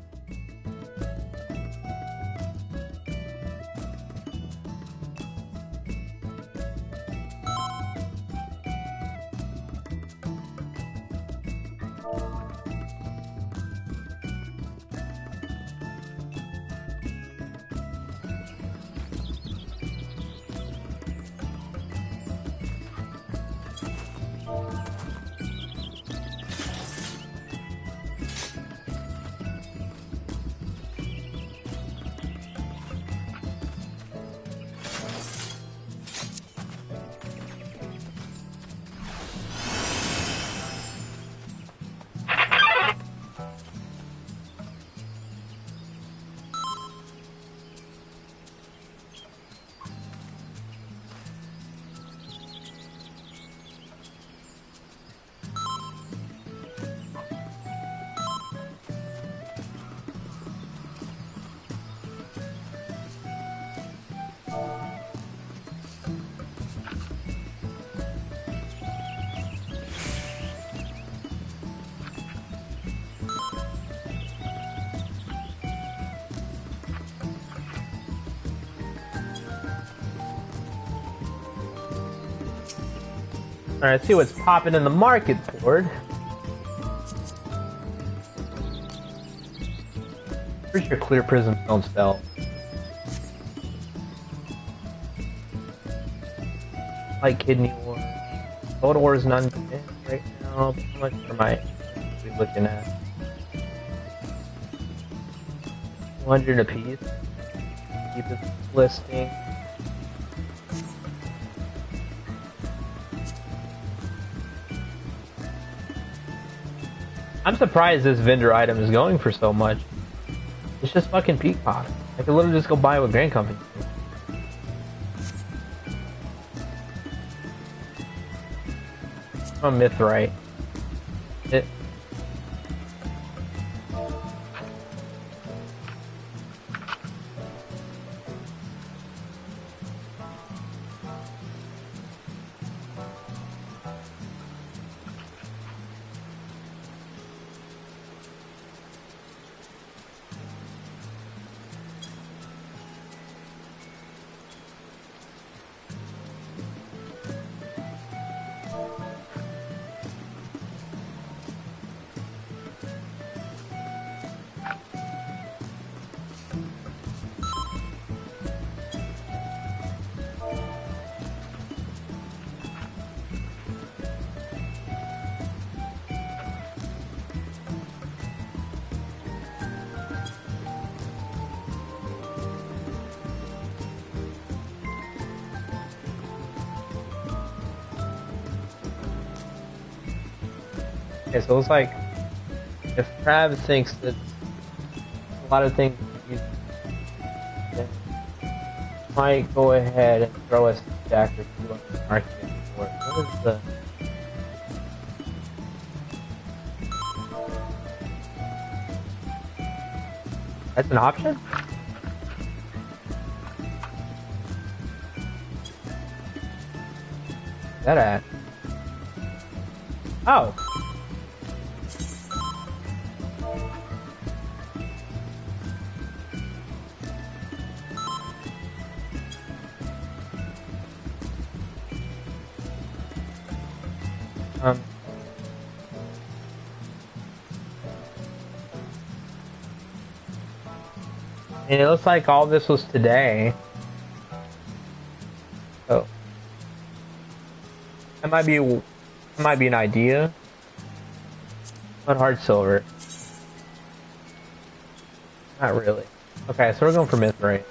Alright, let's see what's popping in the market board. Pretty sure clear prisms don't sell. Light kidney ore. Gold ore is none right now. How much am I looking at? 200 a piece. Keep this listing. I'm surprised this vendor item is going for so much. It's just fucking peacock. I could literally just go buy it with Grand Company. I'm a Mithrite. It. Okay, so it's like, if Travis thinks that a lot of things you might go ahead and throw a stack or two on the market for it. What is the... That's an option? Where's that at? Oh. And it looks like all this was today. So that might be an idea. But hard silver. Not really. Okay, so we're going for Mithrite.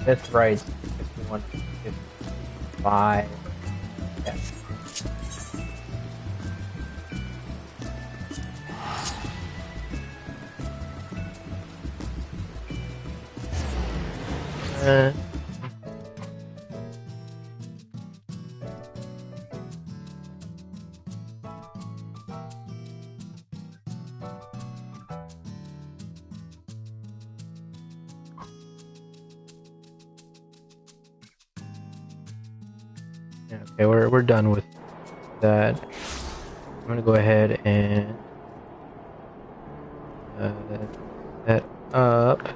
That's right. 51, 55. Yes. Okay, we're done with that. I'm gonna go ahead and set up.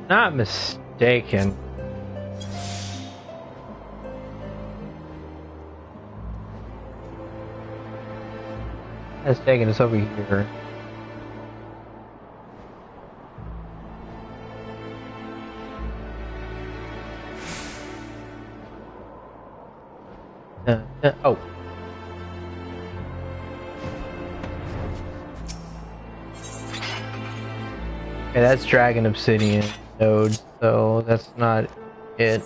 Not mistaken. That's taking us over here. Oh. Okay, that's Dragon Obsidian node, so that's not it.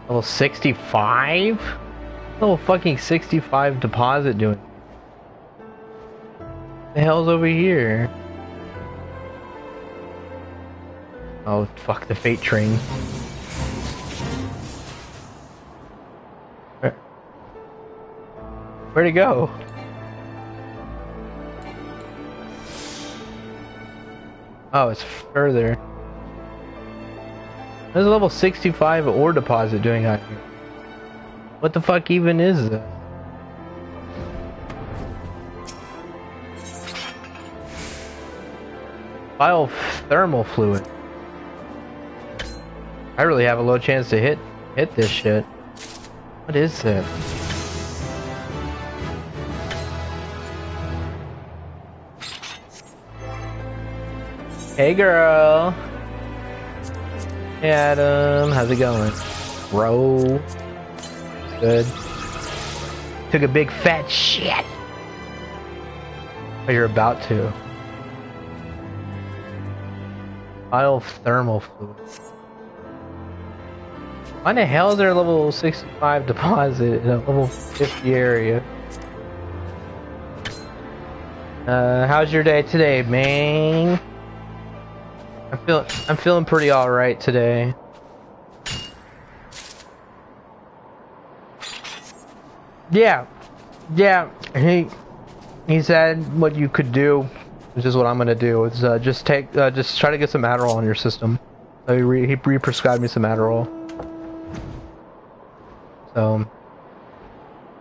Level 65? Level fucking 65 deposit doing? What the hell's over here? Oh, fuck the fate train. Where'd it go? Oh, it's further. There's a level 65 ore deposit doing out here. What the fuck even is this? Biothermal fluid. I really have a low chance to hit this shit. What is this? Hey girl. Hey Adam, how's it going? Bro. Good. Took a big fat shit. Oh, you're about to. Biothermal fluid. Why the hell is there a level 65 deposit in a level 50 area? How's your day today, man? I'm feeling pretty alright today. Yeah. He said what you could do, which is what I'm gonna do. Is just try to get some Adderall in your system. So he prescribed me some Adderall. So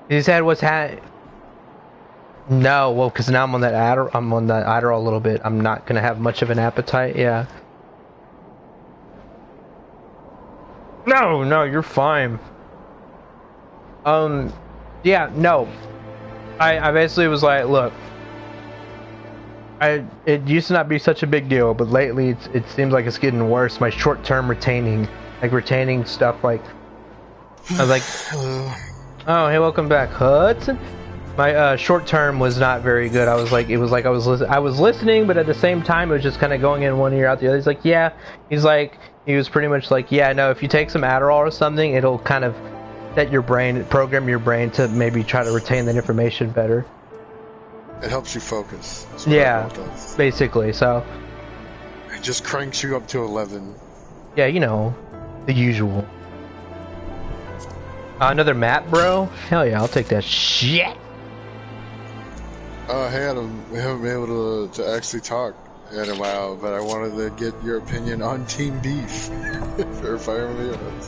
he said what's No, well, because now I'm on that Adderall a little bit. I'm not gonna have much of an appetite. Yeah. No, you're fine. Yeah, no. I basically was like, look. It used to not be such a big deal, but lately it seems like it's getting worse. My short-term retaining stuff like. I was like, hello. Oh, hey, welcome back, Hudson. My short term was not very good. I was like, I was listening, but at the same time, it was just kind of going in one ear out the other. He's like, yeah. He was pretty much like, yeah, no. If you take some Adderall or something, it'll kind of program your brain to maybe try to retain that information better. It helps you focus. Yeah, basically. So it just cranks you up to 11. Yeah, you know, the usual. Another map, bro? Hell yeah, I'll take that shit. Hey Adam, we haven't been able to actually talk in a while, but I wanted to get your opinion on Team Beef for Fire Emblem.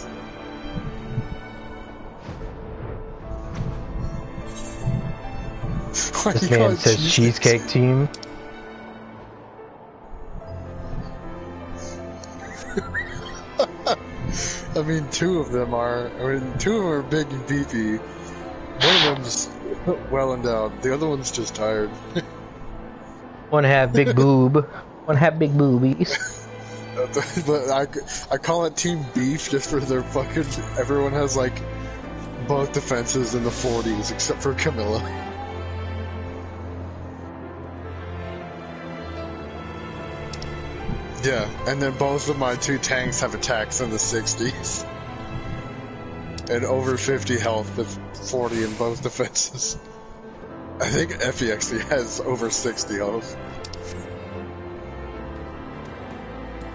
This man says Cheesecake Team. I mean, two of them are big and beefy. One of them's well endowed. The other one's just tired. One have big boob. One have big boobies. But I call it Team Beef just for their fucking. Everyone has like both defenses in the 40s except for Camilla. Yeah, and then both of my two tanks have attacks in the 60s. And over 50 health with 40 in both defenses. I think Effie actually has over 60 health.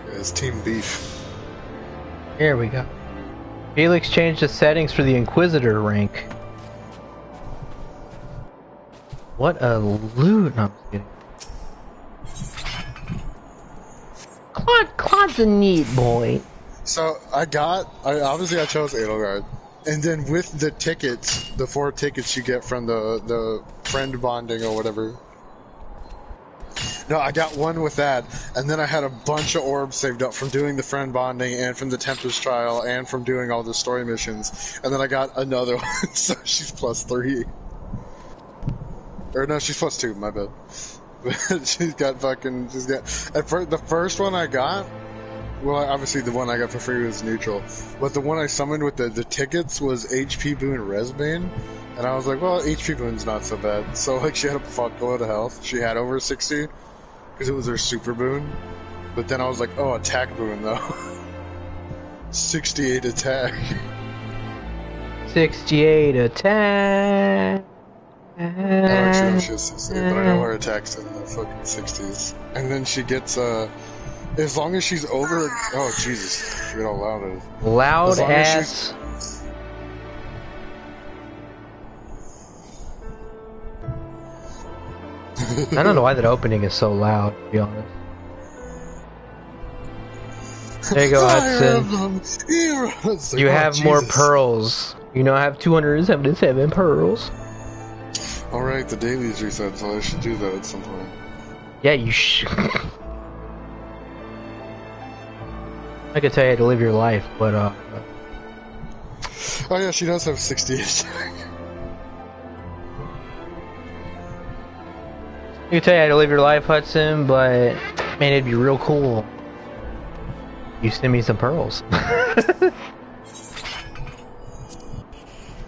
Yeah, it's Team Beef. Here we go. Felix changed the settings for the Inquisitor rank. What a loot! No, I'm just kidding. Claude's a neat boy. So I chose Edelgard, and then with the tickets, the 4 tickets you get from the friend bonding or whatever, No, I got one with that, and then I had a bunch of orbs saved up from doing the friend bonding and from the Tempest trial and from doing all the story missions, and then I got another one, so she's +3. Or no, she's +2, my bad. she's got, the first one I got, well, obviously the one I got for free was neutral, but the one I summoned with the tickets was HP Boon Resbane, and I was like, well, HP Boon's not so bad. So, like, she had a fuckload of health. She had over 60, because it was her super boon. But then I was like, oh, attack boon, though. 68 attack. 68 attack. I don't actually know if she has 68, but I know her attack's in the fucking 60s. And then she gets, as long as she's over... Oh, Jesus. I forget how loud it is. Loud ass... I don't know why that opening is so loud, to be honest. There you go, Hudson. You have more pearls. You now have 277 pearls. Alright, the daily's reset, so I should do that at some point. Yeah, you should. I could tell you how to live your life, but Oh yeah, she does have 68. I can tell you how to live your life, Hudson, but man, it'd be real cool. You send me some pearls.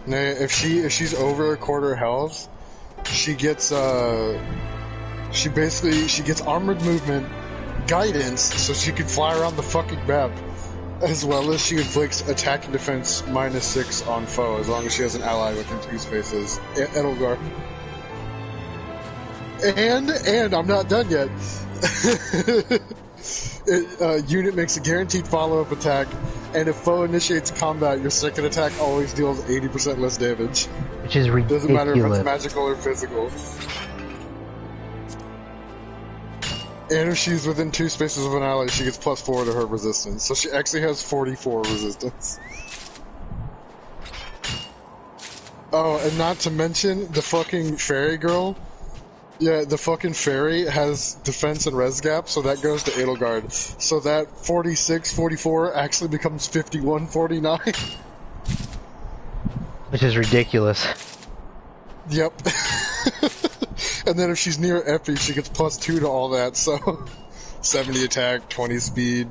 Nah, if she's over a quarter health, she gets she gets armored movement, guidance, so she can fly around the fucking map, as well as she inflicts attack and defense -6 on foe, as long as she has an ally within 2 spaces. Edelgard. And I'm not done yet. Unit makes a guaranteed follow-up attack, and if foe initiates combat, your second attack always deals 80% less damage. Which is ridiculous. Doesn't matter if it's magical or physical. And if she's within 2 spaces of an ally, she gets +4 to her resistance. So she actually has 44 resistance. Oh, and not to mention, the fucking fairy girl. Yeah, the fucking fairy has defense and res gap, so that goes to Edelgard. So that 46, 44 actually becomes 51, 49. Which is ridiculous. Yep. And then if she's near Effie, she gets +2 to all that, so 70 attack, 20 speed,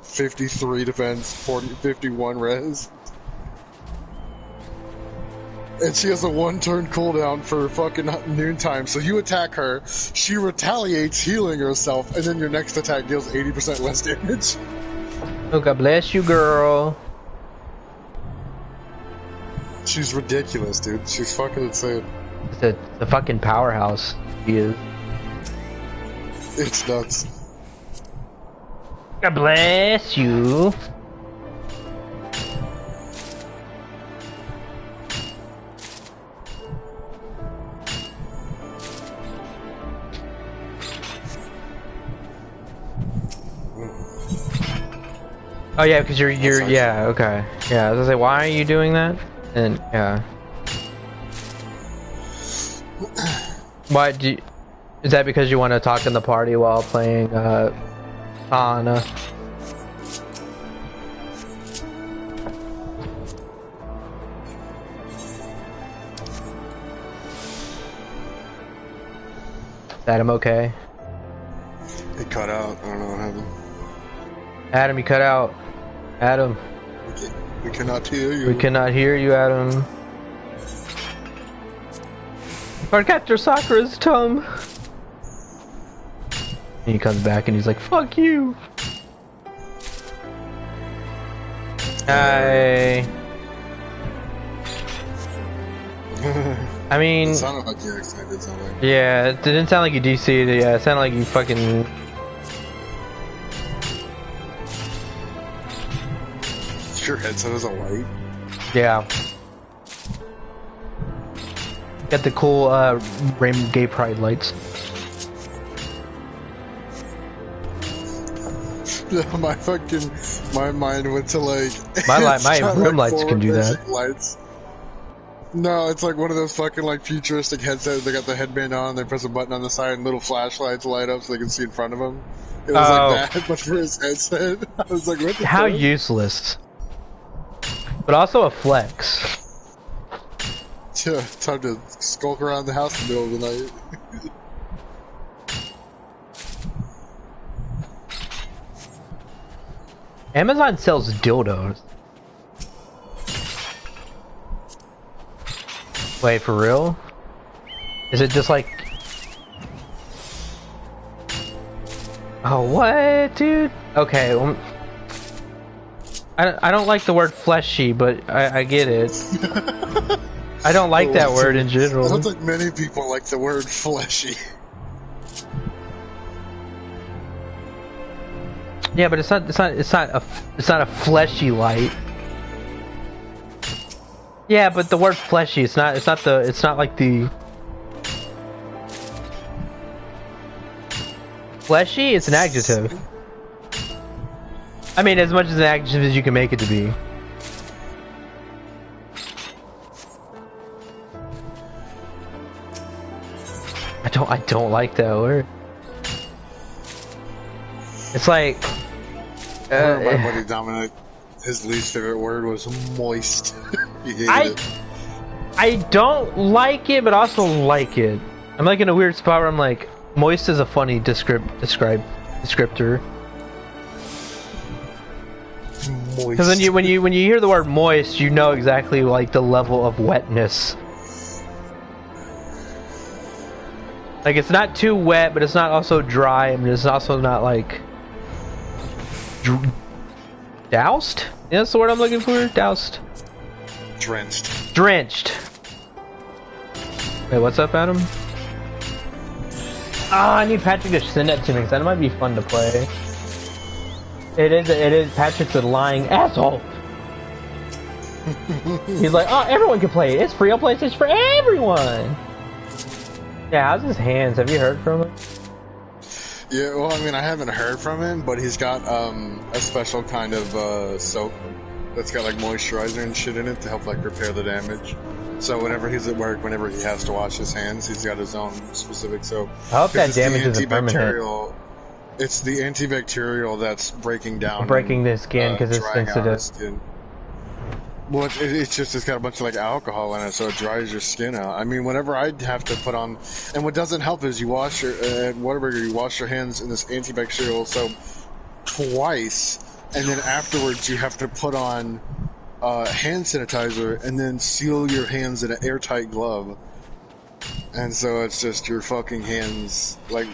53 defense, 51 res. And she has a 1-turn cooldown for fucking noontime, so you attack her, she retaliates, healing herself, and then your next attack deals 80% less damage. Oh, God bless you, girl. She's ridiculous, dude. She's fucking insane. It's a fucking powerhouse. She is. It's nuts. God bless you. Oh yeah, because you're yeah, okay. Yeah, I was gonna say, why are you doing that? And yeah. Why do you, is that because you want to talk in the party while playing Anna? Is Adam okay? It cut out. I don't know what happened. Adam, you cut out. Adam. We cannot hear you. We cannot hear you, Adam. Or capture Sakura's tongue. And he comes back and he's like, fuck you. Hi. I mean... It sounded like you accidentally did something. Yeah, it didn't sound like you DC'd it. Yeah, it sounded like you fucking... Your headset is a light? Yeah. Got the cool Rainbow Gay Pride lights. My mind went to like... My room lights can do that. Lights. No, it's like one of those fucking like futuristic headsets. They got the headband on, they press a button on the side, and little flashlights light up so they can see in front of them. It was like that, but for his headset. I was like, what the How fuck? useless. But also a flex. Yeah, time to skulk around the house in the middle of the night. Amazon sells dildos. Wait, for real? Is it just like... Oh, what, dude? Okay, well, I don't like the word fleshy, but I get it. I don't like that word in general. I don't think many people like the word fleshy. Yeah, but it's not a fleshy light. Yeah, but the word fleshy, it's not like the fleshy, it's an adjective. I mean, as much as an adjective as you can make it to be. I don't like that word. It's like my buddy Dominic, his least favorite word was moist. He hated it. I don't like it, but also like it. I'm like in a weird spot where I'm like, moist is a funny descriptor. Because when you hear the word moist, you know exactly like the level of wetness. Like it's not too wet, but it's not also dry, and it's also not like doused. Yeah, that's the word I'm looking for. Doused. Drenched. Drenched. Wait, what's up, Adam? Ah, I need Patrick to send that to me, because that might be fun to play. It is. Patrick's a lying asshole. He's like, oh, everyone can play it. It's free on PlayStation for everyone. Yeah, how's his hands? Have you heard from him? Yeah, well, I mean, I haven't heard from him, but he's got a special kind of soap that's got like moisturizer and shit in it to help like repair the damage. So whenever he's at work, whenever he has to wash his hands, he's got his own specific soap. I hope that damage is permanent. It's the antibacterial that's breaking down. Breaking the skin because it's sensitive. Well, it's got a bunch of like alcohol in it, so it dries your skin out. I mean, whenever I have to put on, and what doesn't help is you wash your at Whataburger, you wash your hands in this antibacterial soap twice, and then afterwards you have to put on hand sanitizer and then seal your hands in an airtight glove. And so it's just your fucking hands, like,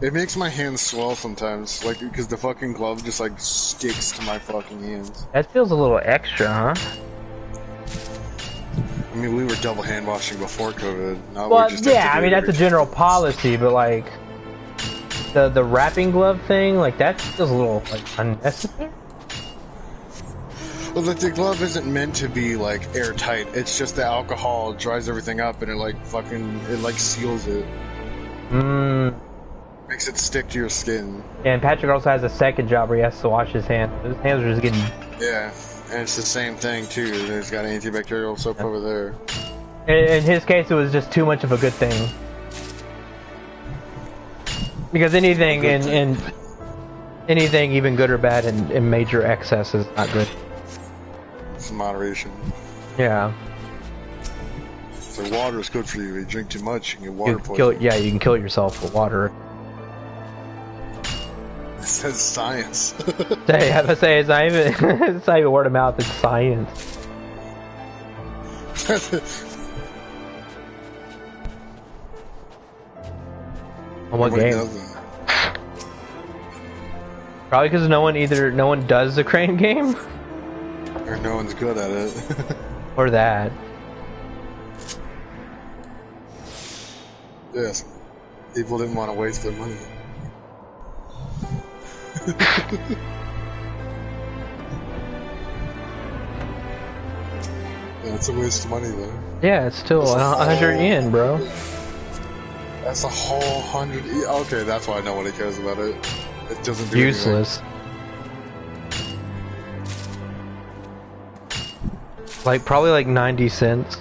it makes my hands swell sometimes, like, because the fucking glove just, like, sticks to my fucking hands. That feels a little extra, huh? I mean, we were double hand washing before COVID. Now well, we just yeah, I mean, that's a general policy, but, like, the wrapping glove thing, like, that feels a little, like, unnecessary. Well, like, the glove isn't meant to be, like, airtight. It's just the alcohol dries everything up and it, like, seals it. Makes it stick to your skin. Yeah, and Patrick also has a second job where he has to wash his hands. His hands are just getting... Yeah, and it's the same thing, too. There's got antibacterial soap over there. In his case, it was just too much of a good thing. Because anything anything even good or bad in major excess is not good. It's moderation. Yeah. So water is good for you. If you drink too much, you can get water poisoning. Yeah, you can kill yourself with water. It says science. Hey, I have to say, it's not even word of mouth, it's science. On what game? Probably because no one does the crane game? Or no one's good at it. Or that. Yes. People didn't want to waste their money. Yeah, it's a waste of money though. Yeah, it's still 100 yen, bro. That's a whole 100. Okay, that's why nobody cares about it. It doesn't do useless. Like probably like 90 cents.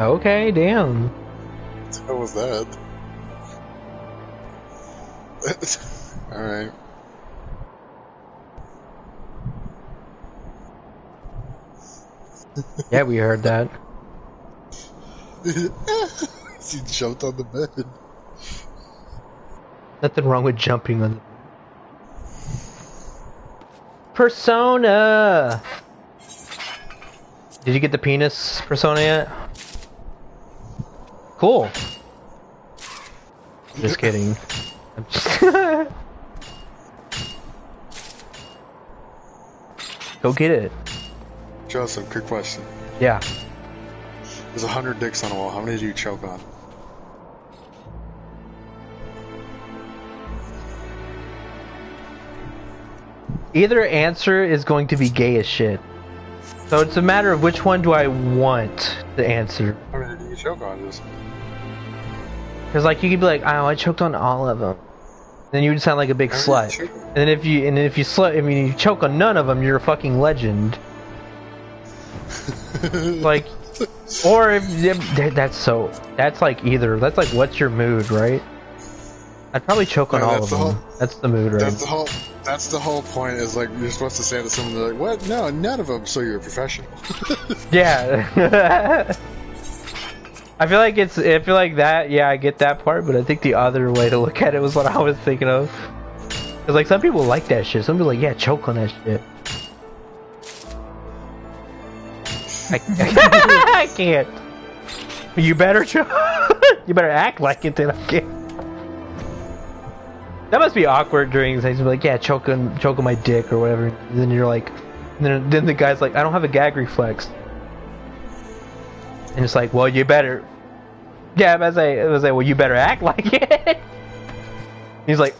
Okay, damn. What was that? Alright. Yeah, we heard that. He jumped on the bed. Nothing wrong with jumping on the Persona! Did you get the penis persona yet? Cool. Just kidding. I'm just Go get it. Joseph, quick question. Yeah. There's 100 dicks on a wall. How many do you choke on? Either answer is going to be gay as shit. So it's a matter of which one do I want to answer. How many do you choke on? Just... Because like you could be like, oh, I choked on all of them. Then you would sound like a big slut. And then if you choke on none of them, you're a fucking legend. Like, or if that's like either. That's like what's your mood, right? I'd probably choke on all of them. That's the mood, right? That's the whole point. Is like you're supposed to say to someone, they're like, "What? No, none of them." So you're a professional. Yeah. I feel like that. Yeah, I get that part, but I think the other way to look at it was what I was thinking of. Cause like some people like that shit. Some people are like, yeah, choke on that shit. I can't. You better you better act like it, then I can't. That must be awkward during things. Like, yeah, choke on my dick or whatever. And then you're like, then the guy's like, I don't have a gag reflex. And it's like, well, you better. Yeah, I was like, well, you better act like it. He's like,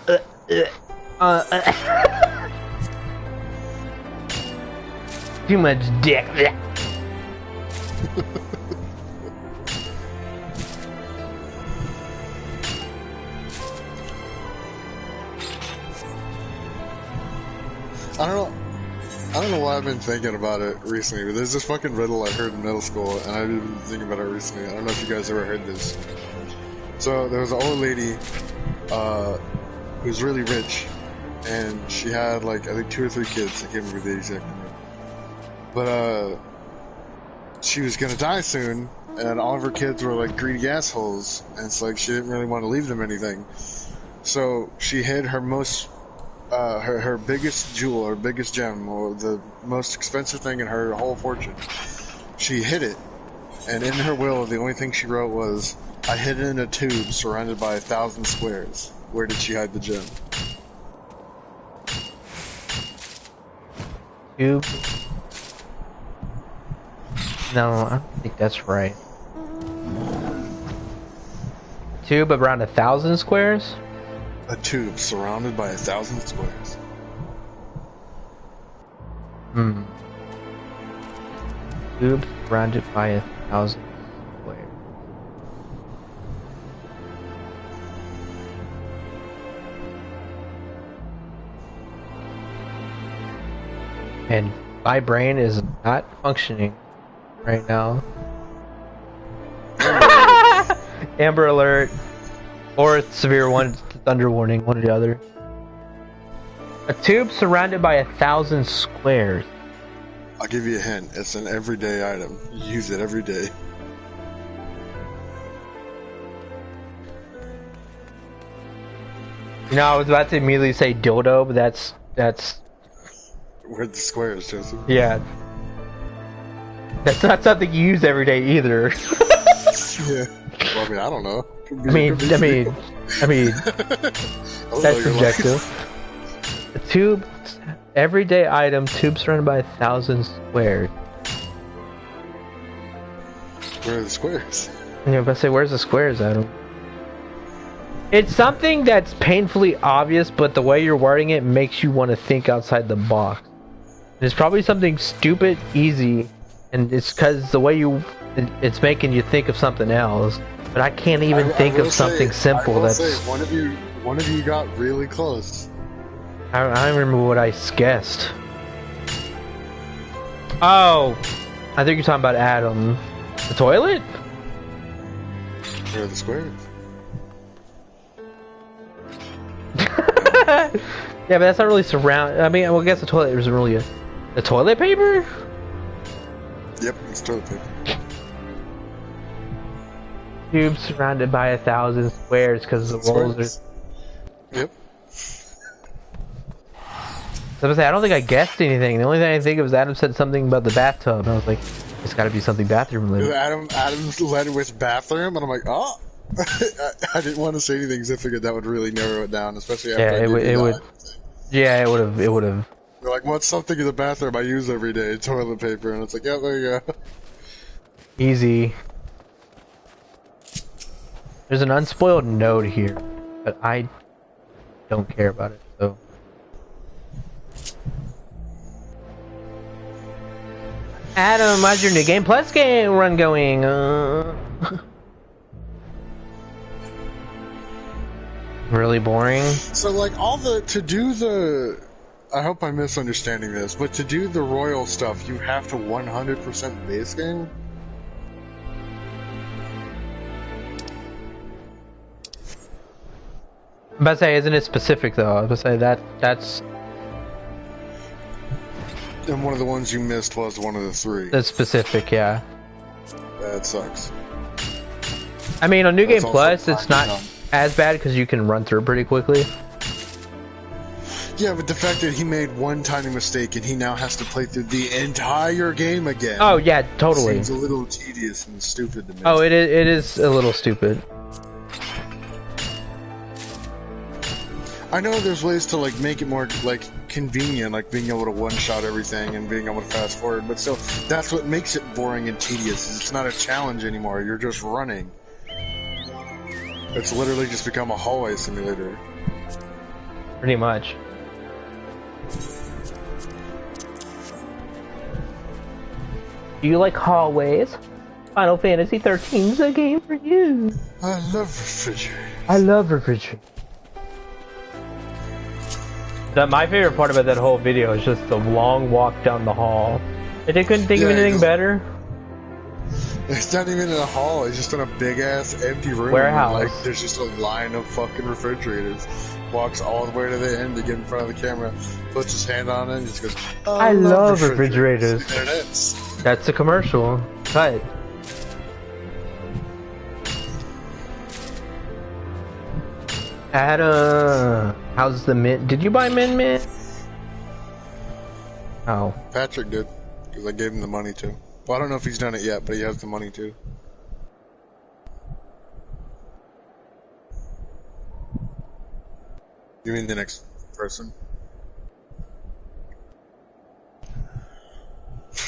too much dick. I don't know why I've been thinking about it recently, but there's this fucking riddle I heard in middle school, and I've been thinking about it recently. I don't know if you guys ever heard this. So there was an old lady who was really rich, and she had like I think 2 or 3 kids. I can't remember the exact number. But she was gonna die soon, and all of her kids were like greedy assholes, and it's like she didn't really want to leave them anything. So she hid her most her biggest jewel, or biggest gem, or the most expensive thing in her whole fortune. She hid it, and in her will, the only thing she wrote was, I hid it in a tube surrounded by 1,000 squares. Where did she hide the gem? Tube? No, I don't think that's right. Tube around 1,000 squares? A tube surrounded by 1,000 squares. Tube surrounded by 1,000 squares. And my brain is not functioning right now. Amber alert. Or severe thunder warning, one or the other. A tube surrounded by 1,000 squares. I'll give you a hint. It's an everyday item. You use it every day. You know, I was about to immediately say dildo, but that's... Where's the squares, Joseph? Yeah. That's not something you use every day either. Yeah. Well, I mean, I don't know. I mean, that's subjective. A tube, everyday item, tube surrounded by 1,000 squares. Where are the squares? Yeah, but I say, where's the squares, Adam? It's something that's painfully obvious, but the way you're wording it makes you want to think outside the box. It's probably something stupid, easy, and it's because the way it's making you think of something else. But I can't even think of something simple that's... one of you got really close. I don't remember what I guessed. Oh! I think you're talking about Adam. The toilet? Where are the squares? Yeah, but that's not really surround. I mean, well, I guess the toilet isn't really the toilet paper. Yep, it's toilet paper. Cube surrounded by 1,000 squares because the walls are. Yep. So I was saying, I don't think I guessed anything. The only thing I think of is Adam said something about the bathtub. And I was like, it's got to be something bathroom related. Adam's led with bathroom, and I'm like, oh. I didn't want to say anything because I figured that would really narrow it down, especially after it would. Yeah, it would have. They're like, what's something in the bathroom I use every day? Toilet paper, and it's like, yeah, there you go. Easy. There's an unspoiled node here, but I don't care about it. So. Adam, how's your new Game Plus game run going? Really boring. So like I hope I'm misunderstanding this, but to do the royal stuff, you have to 100% base game? I'm about to say, isn't it specific though? I was about to say that's... And one of the ones you missed was one of the three. That's specific, yeah. That sucks. I mean, on New Game Plus, it's not as bad because you can run through pretty quickly. Yeah, but the fact that he made one tiny mistake and he now has to play through the entire game again. Oh yeah, totally. Seems a little tedious and stupid to me. Oh, it is a little stupid. I know there's ways to like make it more like convenient, like being able to one-shot everything and being able to fast forward, but still, that's what makes it boring and tedious. Is it's not a challenge anymore. You're just running. It's literally just become a hallway simulator. Pretty much. Do you like hallways? Final Fantasy 13's a game for you. I love refrigerators. I love refrigerators. My favorite part about that whole video is just the long walk down the hall. They couldn't think of anything better. It's not even in a hall, it's just in a big ass empty room. Warehouse. Like there's just a line of fucking refrigerators. Walks all the way to the end to get in front of the camera, puts his hand on it and just goes, I love refrigerators. There it is. That's a commercial. Cut. Adam, how's the mint? Did you buy mint? Oh. Patrick did, because I gave him the money to. Well, I don't know if he's done it yet, but he has the money to. You mean the next person?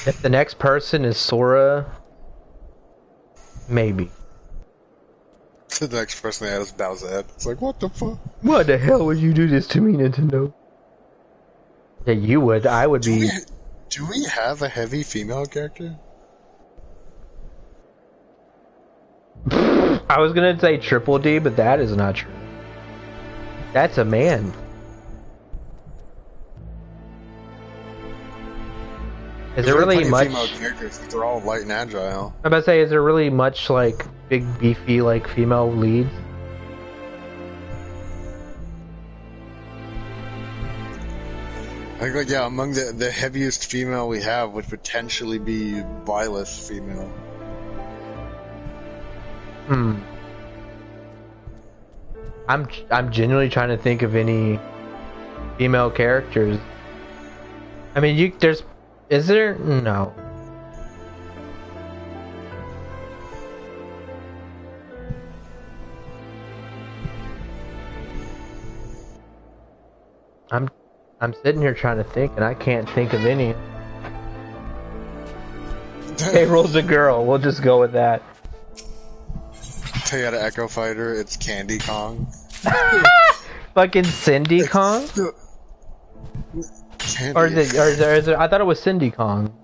If the next person is Sora, maybe. The next person they had is Bowsette. It's like, what the fuck? What the hell would you do this to me, Nintendo? Yeah, you would. I would be. Do we have a heavy female character? I was gonna say Triple D, but that is not true. That's a man. Is there really much? Female characters, they're all light and agile. I'm about to say, is there really much like big beefy like female leads? I think, like, yeah, among the heaviest female we have would potentially be Byleth female. I'm genuinely trying to think of any female characters. I mean, is there? No. I'm sitting here trying to think, and I can't think of any. Payroll's a girl. We'll just go with that. Tell you how to Echo Fighter. It's Candy Kong. Fucking Cindy Kong. Candy. Or is it? I thought it was Cindy Kong.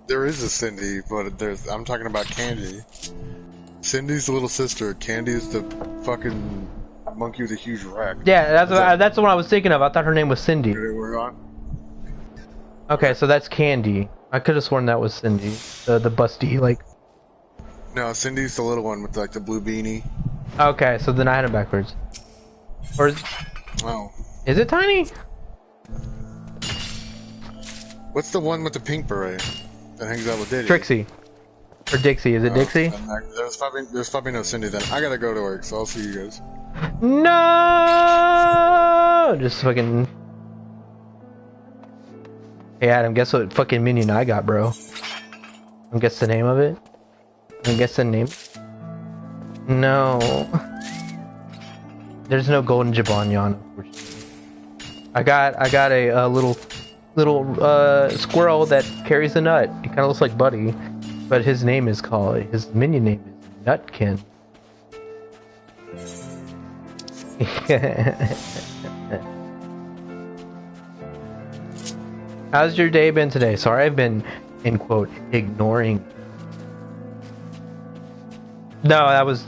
There is a Cindy, but I'm talking about Candy. Cindy's the little sister. Candy's the fucking monkey with a huge rack. Yeah, that's the one I was thinking of. I thought her name was Cindy. Okay, so that's Candy. I could have sworn that was Cindy. The busty, like. No, Cindy's the little one with like the blue beanie. Okay, so then I had it backwards. Or is, Oh. Is it Tiny? What's the one with the pink beret that hangs out with Diddy? Trixie. Or Dixie. Is it Dixie? There's probably no Cindy then. I gotta go to work, so I'll see you guys. No! Just fucking... Hey Adam, guess what fucking minion I got, bro? And guess the name of it? And guess the name? No. There's no golden Jibanyan, unfortunately. I got a little squirrel that carries a nut. He kind of looks like Buddy, but his minion name is Nutkin. How's your day been today? Sorry, I've been, in quote, ignoring. No, that was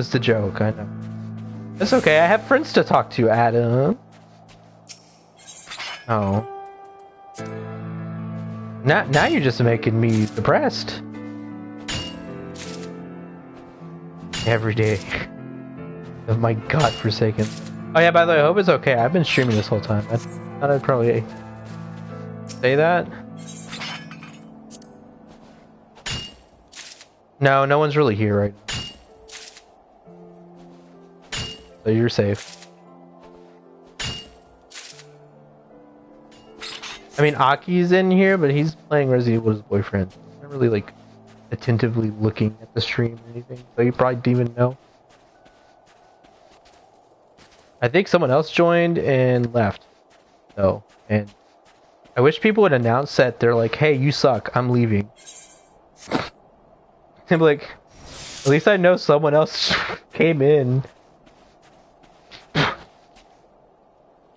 the joke. I know. It's okay. I have friends to talk to, Adam. Oh. Now you're just making me depressed. Every day of my godforsaken. Oh yeah, by the way, I hope it's okay. I've been streaming this whole time. I thought I'd probably say that. No, no one's really here right now. So you're safe. I mean, Aki's in here, but he's playing Resident Evil with his boyfriend. He's not really, like, attentively looking at the stream or anything, so you probably didn't even know. I think someone else joined and left, though. And I wish people would announce that they're like, hey, you suck, I'm leaving. And like, at least I know someone else came in.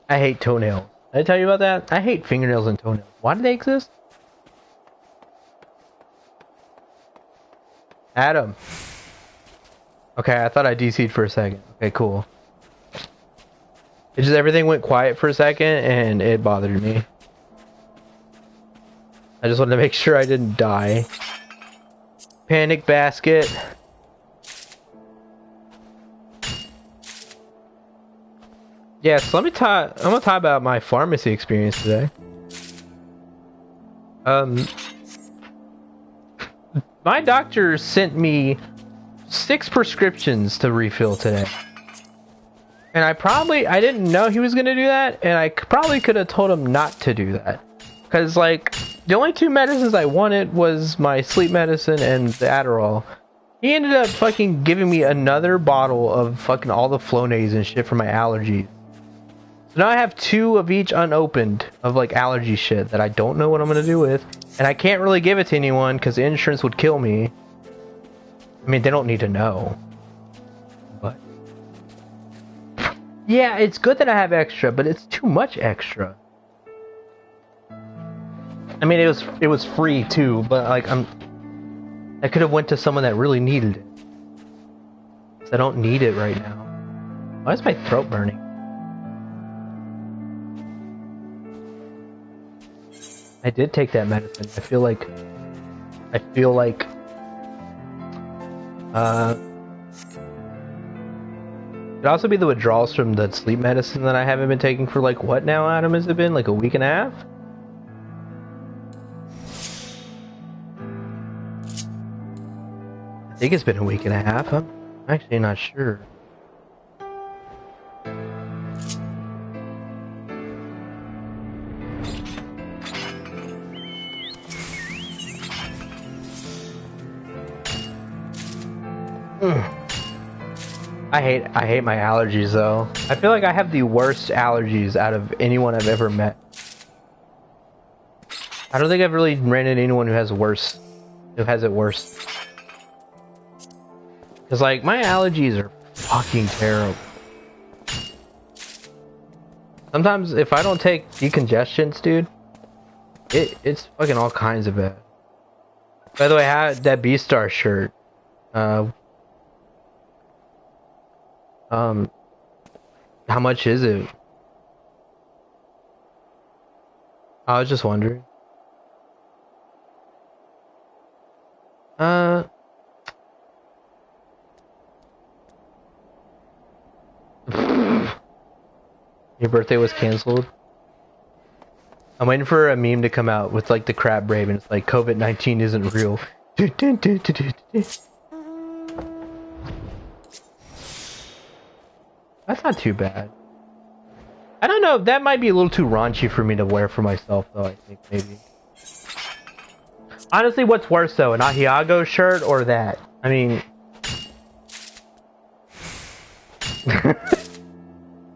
I hate toenails. Did I tell you about that? I hate fingernails and toenails. Why do they exist? Adam. Okay, I thought I DC'd for a second. Okay, cool. It just, everything went quiet for a second and it bothered me. I just wanted to make sure I didn't die. Panic basket. Yeah, so I'm gonna talk about my pharmacy experience today. My doctor sent me 6 prescriptions to refill today. And I didn't know he was gonna do that, and I probably could have told him not to do that. Cause like, the only 2 medicines I wanted was my sleep medicine and the Adderall. He ended up fucking giving me another bottle of fucking all the Flonase and shit for my allergies. So now I have 2 of each unopened of like allergy shit that I don't know what I'm gonna do with. And I can't really give it to anyone because the insurance would kill me. I mean, they don't need to know. But yeah, it's good that I have extra, but it's too much extra. I mean, it was free too, but like I could have went to someone that really needed it. I don't need it right now. Why is my throat burning? I did take that medicine. I feel like it could also be the withdrawals from the sleep medicine that I haven't been taking for like, what now, Adam, has it been? Like a week and a half? I think it's been a week and a half. I'm actually not sure. I hate my allergies though. I feel like I have the worst allergies out of anyone I've ever met. I don't think I've really ran into anyone who has it worse. Cause like, my allergies are fucking terrible. Sometimes if I don't take decongestants, dude, it's fucking all kinds of bad. By the way, I had that B-Star shirt. How much is it? I was just wondering. Your birthday was canceled? I'm waiting for a meme to come out with like the crab raven. It's like COVID-19 isn't real. That's not too bad. I don't know, that might be a little too raunchy for me to wear for myself though, I think, maybe. Honestly, what's worse though, an Ahiago shirt or that? I mean...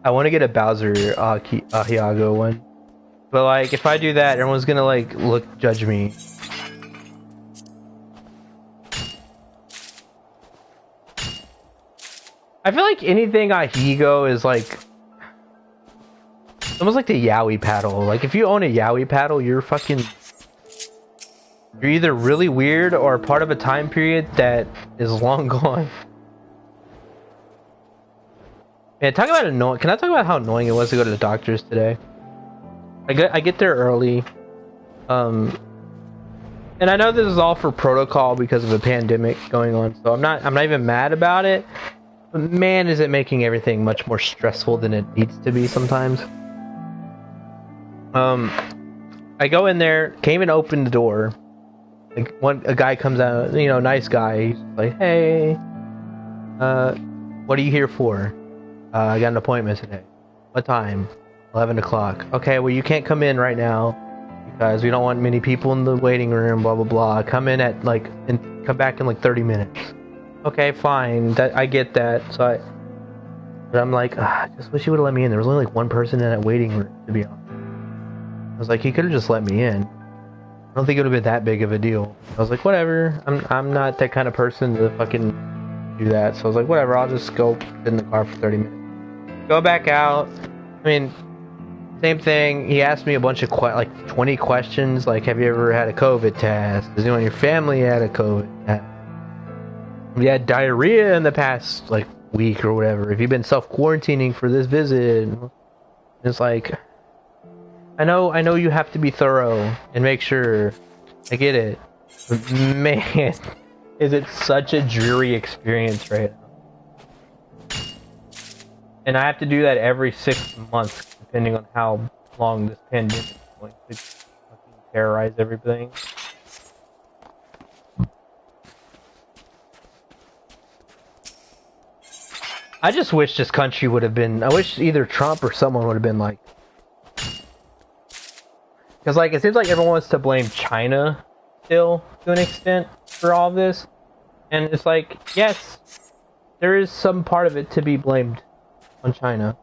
I want to get a Bowser Ahiago one. But like, if I do that, everyone's gonna like, judge me. I feel like anything Ahigo is like... almost like the Yowie paddle. Like, if you own a Yowie paddle, you're fucking... you're either really weird or part of a time period that is long gone. Yeah, talk about annoying. Can I talk about how annoying it was to go to the doctor's today? I get there early. And I know this is all for protocol because of a pandemic going on, so I'm not even mad about it. But man, is it making everything much more stressful than it needs to be sometimes. I go in there, can't even open the door. Like a guy comes out, you know, nice guy. He's like, "Hey, what are you here for?" I got an appointment today. What time? 11 o'clock. Okay, well you can't come in right now because we don't want many people in the waiting room. Blah blah blah. Come in at like and come back in like 30 minutes. Okay, fine. I get that. But I'm like, I just wish he would have let me in. There was only like one person in that waiting room, to be honest. I was like, he could have just let me in. I don't think it would have been that big of a deal. I was like, whatever. I'm not that kind of person to fucking do that. So I was like, whatever. I'll just go sit in the car for 30 minutes. Go back out. I mean, same thing. He asked me a bunch of like 20 questions. Like, have you ever had a COVID test? Does anyone in your family had a COVID test? Have you had diarrhea in the past like week or whatever? Have you been self-quarantining for this visit? And it's like, I know you have to be thorough and make sure. I get it. But man, is it such a dreary experience right now. And I have to do that every 6 months, depending on how long this pandemic is going to fucking terrorize everything. I just wish this country would have been... I wish either Trump or someone would have been like... Because, like, it seems like everyone wants to blame China still, to an extent, for all of this. And it's like, yes, there is some part of it to be blamed on China.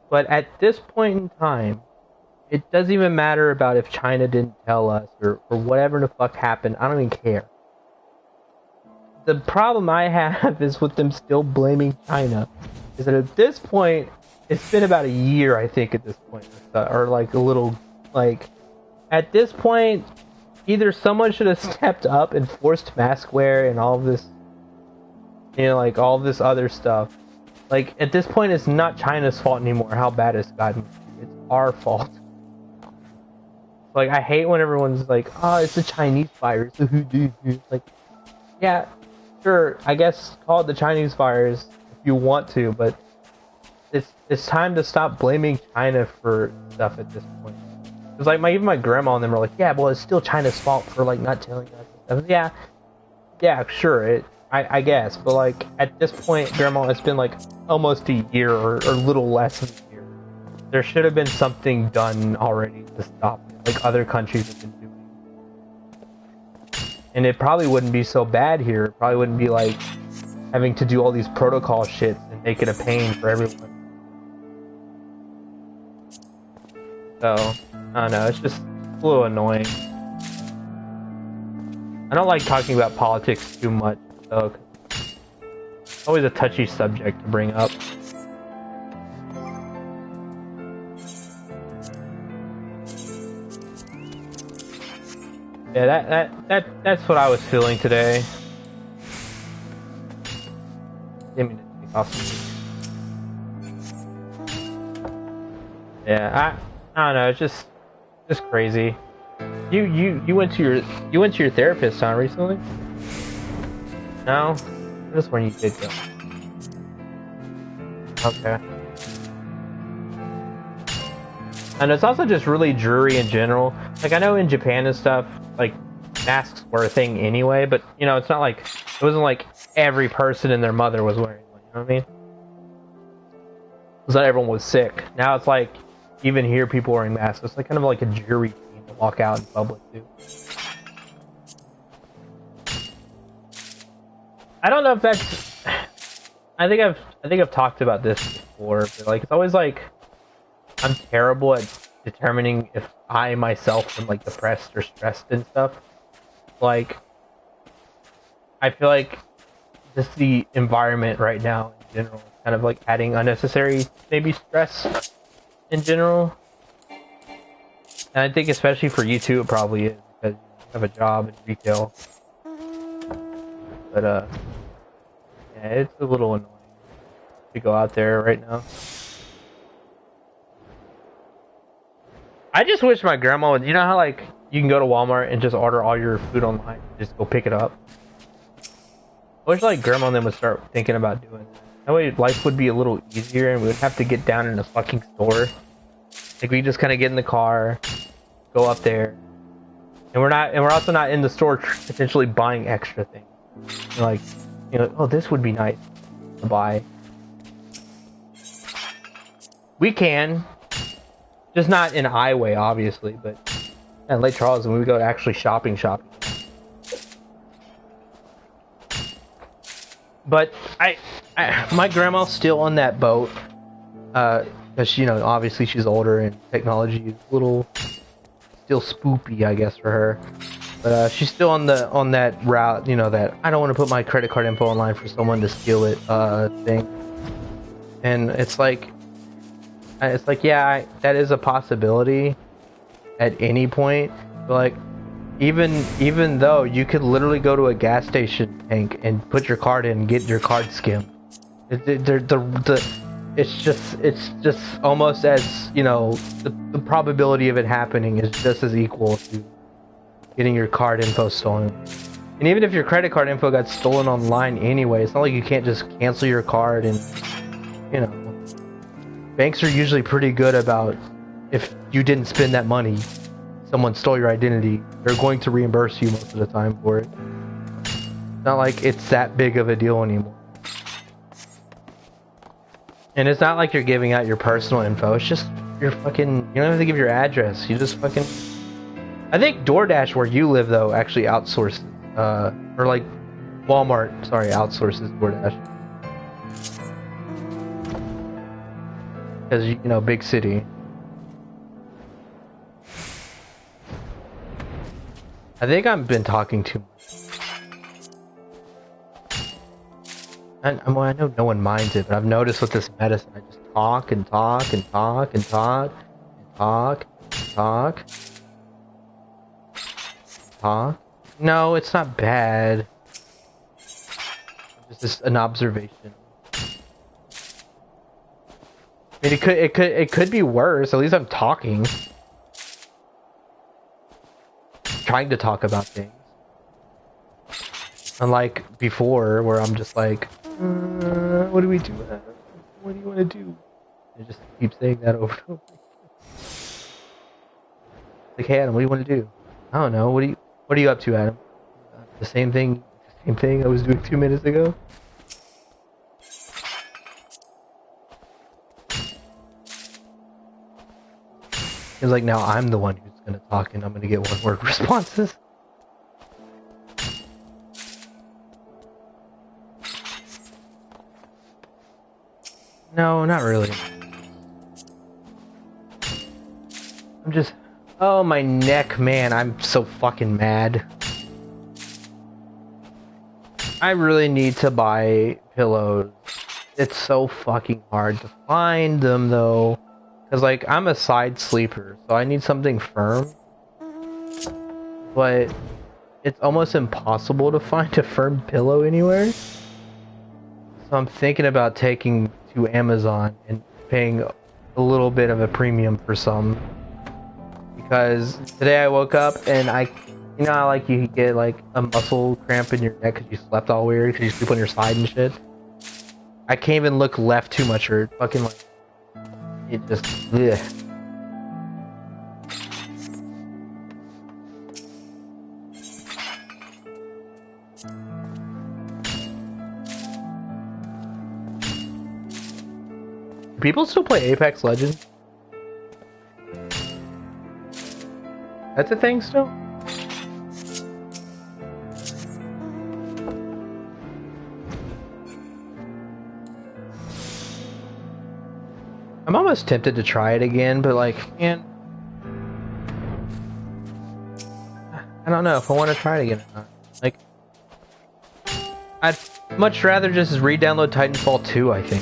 But at this point in time, it doesn't even matter about if China didn't tell us or whatever the fuck happened. I don't even care. The problem I have is with them still blaming China. Is that at this point, it's been about a year, I think, at this point. Or like a little, like, at this point, either someone should have stepped up and forced mask wear and all of this, you know, like all this other stuff. Like, at this point, it's not China's fault anymore how bad it's gotten. It's our fault. Like, I hate when everyone's like, oh, it's a Chinese virus. Like, yeah, sure, I guess call it the Chinese virus if you want to, but it's time to stop blaming China for stuff at this point. Because, like, even my grandma and them are like, yeah, well, it's still China's fault for, like, not telling us. Yeah, sure, I guess, but like at this point, Grandma, it's been like almost a year or a little less than a year. There should have been something done already to stop it, like other countries have been doing. And it probably wouldn't be so bad here. It probably wouldn't be like having to do all these protocol shits and make it a pain for everyone. So, I don't know, it's just a little annoying. I don't like talking about politics too much. So, it's always a touchy subject to bring up. Yeah, that's what I was feeling today. Didn't mean to take off. Yeah, I don't know. It's just crazy. You went to your therapist, huh, recently? No? Just when you did go. Okay. And it's also just really dreary in general. Like, I know in Japan and stuff, like, masks were a thing anyway, but, you know, it's not like, it wasn't like every person and their mother was wearing one, you know what I mean? It's not everyone was sick. Now it's like, even here, people wearing masks. It's like kind of like a dreary thing to walk out in public, too. I don't know if that's... I think I've talked about this before, but, like, it's always like, I'm terrible at determining if I myself am like depressed or stressed and stuff. Like, I feel like just the environment right now in general is kind of like adding unnecessary maybe stress in general. And I think especially for you too, it probably is because you have a job in retail. But yeah, it's a little annoying to go out there right now. I just wish my grandma would, you know how like you can go to Walmart and just order all your food online, just go pick it up. I wish like grandma and them would start thinking about doing that. That way life would be a little easier and we wouldn't have to get down in a fucking store. Like we just kind of get in the car, go up there, and we're also not in the store potentially buying extra things. Like, you know, oh, this would be nice to buy. We can. Just not in I way, obviously, but in Lake Charles, when we go to actually shopping. But my grandma's still on that boat, because you know, obviously she's older and technology is a little still spoopy, I guess, for her. But she's still on that route, you know, that I don't want to put my credit card info online for someone to steal it thing. And it's like, yeah, that is a possibility at any point. But like, even though you could literally go to a gas station tank and put your card in and get your card skimmed, it's just almost as, you know, the probability of it happening is just as equal to getting your card info stolen. And even if your credit card info got stolen online anyway, it's not like you can't just cancel your card and, you know. Banks are usually pretty good about if you didn't spend that money, someone stole your identity, they're going to reimburse you most of the time for it. It's not like it's that big of a deal anymore. And it's not like you're giving out your personal info, it's just your fucking, you don't have to give your address, you just fucking... I think DoorDash, where you live though, actually outsources, or like Walmart, sorry, outsources DoorDash. Because, you know, big city. I think I've been talking too much. I know no one minds it, but I've noticed with this medicine, I just talk and talk and talk and talk and talk and talk. Talk. No, it's not bad. It's just an observation. I mean, it could be worse. At least I'm talking. Trying to talk about things. Unlike before, where I'm just like, what do we do? What do you want to do? I just keep saying that over and over. Like, hey Adam, what do you want to do? I don't know. What are you up to, Adam? The same thing I was doing 2 minutes ago. Seems like now I'm the one who's gonna talk and I'm gonna get one-word responses. No, not really. I'm just... Oh, my neck, man. I'm so fucking mad. I really need to buy pillows. It's so fucking hard to find them, though. Because, like, I'm a side sleeper, so I need something firm. But it's almost impossible to find a firm pillow anywhere. So I'm thinking about taking to Amazon and paying a little bit of a premium for some. Because today I woke up and You know how like you get like a muscle cramp in your neck because you slept all weird because you sleep on your side and shit? I can't even look left too much or fucking like it just ugh. People still play Apex Legends? That's a thing still? I'm almost tempted to try it again, but like, man, I don't know if I want to try it again or not. Like, I'd much rather just re-download Titanfall 2, I think.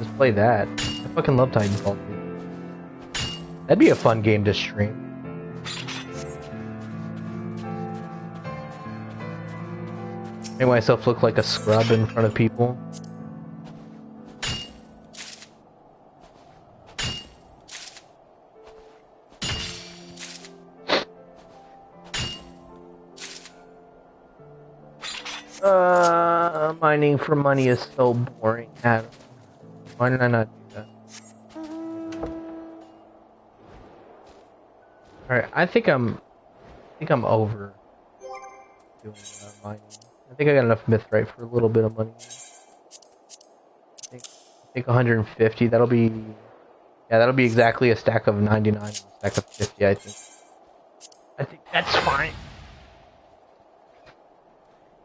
Just play that. I fucking love Titanfall 2. That'd be a fun game to stream. Make myself look like a scrub in front of people. Mining for money is so boring. Adam. Why did I not do that? Alright, I think I'm over doing mining. I think I got enough mithrite for a little bit of money. I think 150, that'll be exactly a stack of 99 and a stack of 50, I think. I think that's fine.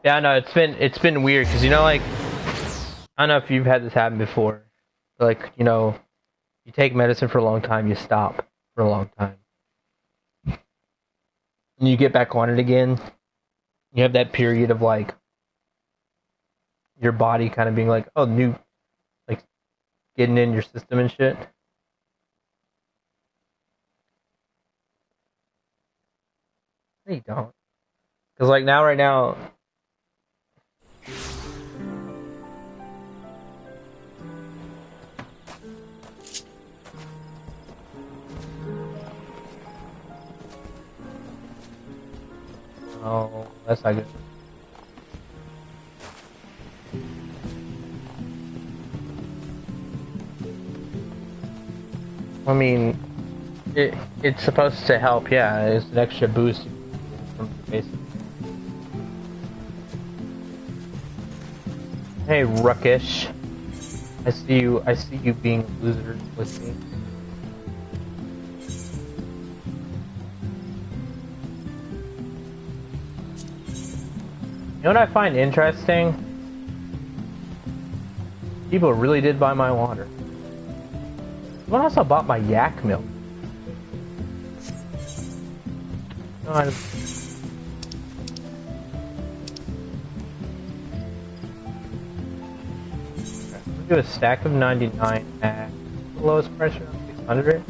Yeah, no, it's been weird because you know, like, I don't know if you've had this happen before. Like, you know, you take medicine for a long time, you stop for a long time, and you get back on it again. You have that period of like your body kind of being like, oh, new, like getting in your system and shit. No, you don't, because like now, right now. Oh, that's not good. I mean, it's supposed to help, yeah. It's an extra boost from the basic. Hey, Ruckish. I see you being a loser with me. You know what I find interesting? People really did buy my water. Someone also bought my yak milk. No, I'm gonna do a stack of 99 at the lowest price around 600.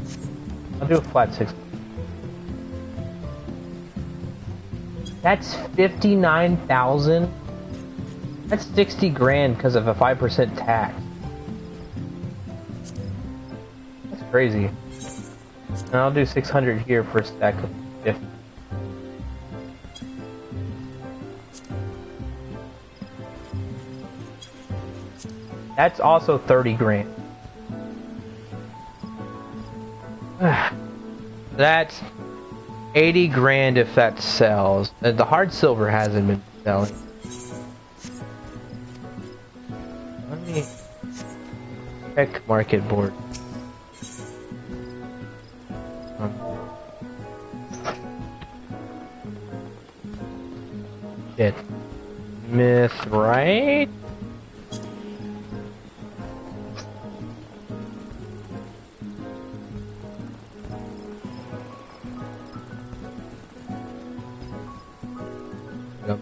I'll do a flat 600. That's 59,000. That's 60 grand because of a 5% tax. That's crazy. And I'll do 600 here for a stack of 50. That's also 30 grand. That's 80 grand if that sells. The hard silver hasn't been selling. Let me check market board. Shit. Myth, right?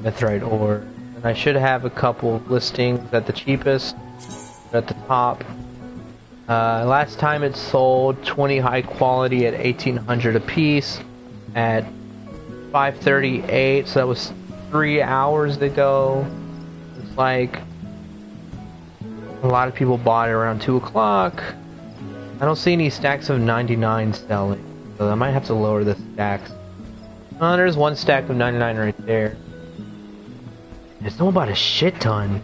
Mithrite ore, and I should have a couple listings at the cheapest, at the top. Last time it sold 20 high quality at 1,800 a piece at 538, so that was 3 hours ago. It's like a lot of people bought it around 2 o'clock. I don't see any stacks of 99 selling, so I might have to lower the stacks. Oh, there's one stack of 99 right there. There's no about a shit ton.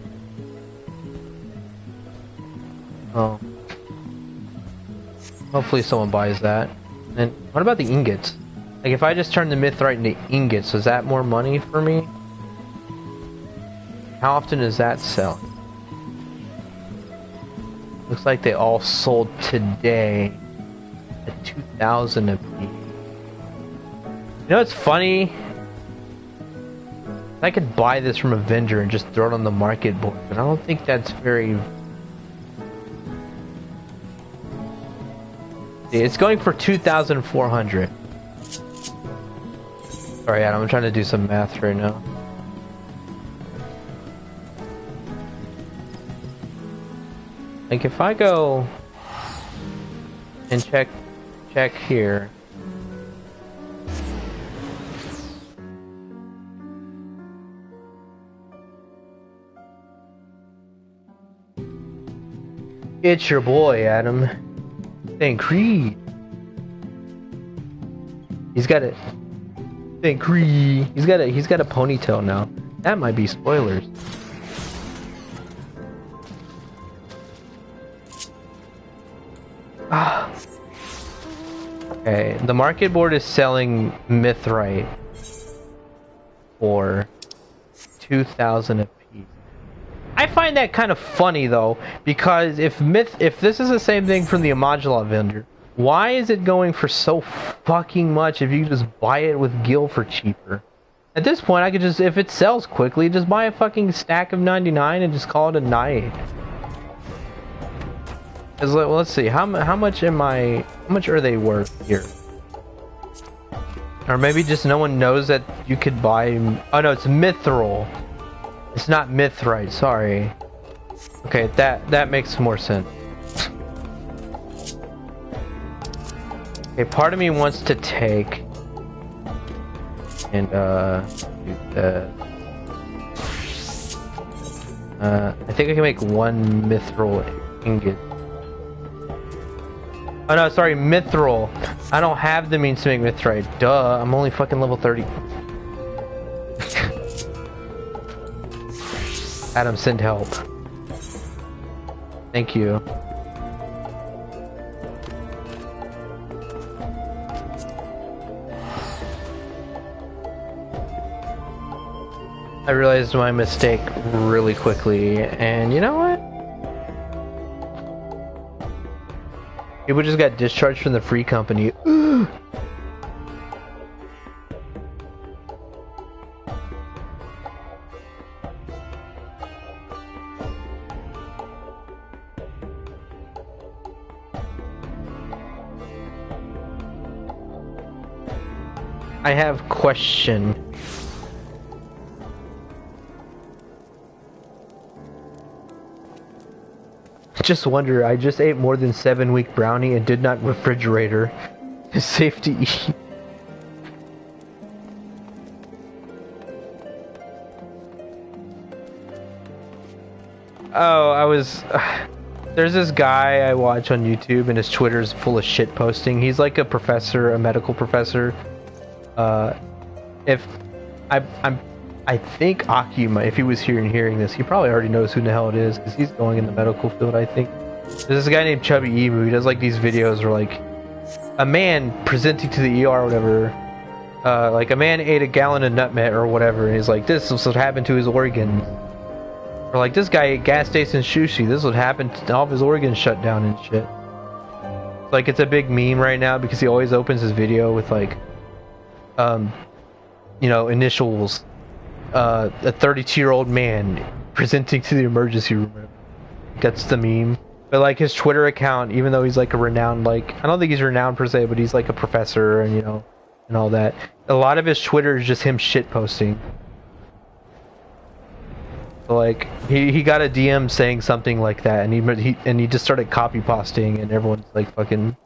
Oh. Hopefully someone buys that. And what about the ingots? Like, if I just turn the mithrite into ingots, is that more money for me? How often does that sell? Looks like they all sold today at 2,000 a piece. You know what's funny? I could buy this from a vendor and just throw it on the market board, but I don't think that's very... It's going for 2,400. Sorry, Adam, I'm trying to do some math right now. Like, if I go and check here. It's your boy, Adam. Thank Creed. He's got a Thank Creed. He's got a ponytail now. That might be spoilers. Okay, the market board is selling mithrite for 2,000 a piece. I find that kind of funny though, because if this is the same thing from the Imagila vendor, why is it going for so fucking much if you can just buy it with gil for cheaper? At this point, I could just, if it sells quickly, just buy a fucking stack of 99 and just call it a night. Well, let's see, how much are they worth here? Or maybe just no one knows that you could buy. Oh no, it's mithril. It's not mithrite. Sorry. Okay, that makes more sense. Okay, part of me wants to take and I think I can make one mithril ingot. Oh no, sorry, mithril. I don't have the means to make mithrite. Duh, I'm only fucking level 30. Adam, send help. Thank you. I realized my mistake really quickly, and you know what? People just got discharged from the free company. I have question. Just wonder, I just ate more than 7-week brownie and did not refrigerator. It's safe to eat. Oh, there's this guy I watch on YouTube and his Twitter's full of shit posting. He's like a professor, a medical professor. I think Aki might, if he was here and hearing this, he probably already knows who the hell it is, because he's going in the medical field, I think. There's this guy named Chubby Emu. He does like these videos where like a man presenting to the ER or whatever, like a man ate a gallon of nutmeg or whatever, and he's like, this is what happened to his organs. Or like, this guy ate gas station sushi, this is what happened to all of his organs shut down and shit. Like, it's a big meme right now because he always opens his video with like, you know, initials. A 32-year-old man presenting to the emergency room. That's the meme. But like his Twitter account, even though he's like a renowned, like, I don't think he's renowned per se, but he's like a professor and, you know, and all that. A lot of his Twitter is just him shit posting. So like he got a DM saying something like that, and he just started copy pasting, and everyone's like fucking.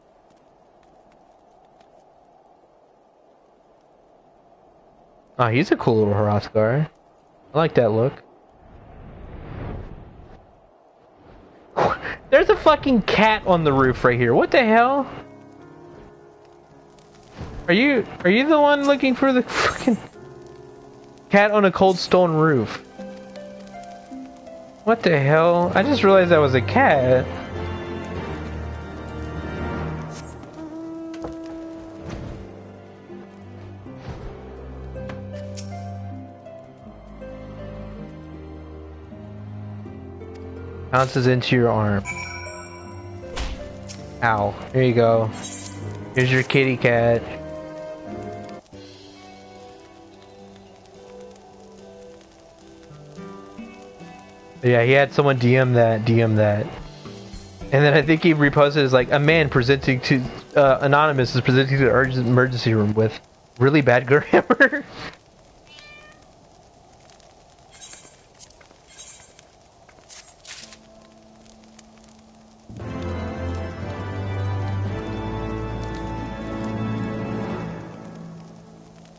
Oh, he's a cool little Haraskar. I like that look. There's a fucking cat on the roof right here. What the hell? Are you the one looking for the fucking cat on a cold stone roof? What the hell? I just realized that was a cat. Bounces into your arm. Ow. Here you go. Here's your kitty cat. Yeah, he had someone DM that. And then I think he reposted as like, a man presenting to, anonymous is presenting to the urgent emergency room with really bad grammar.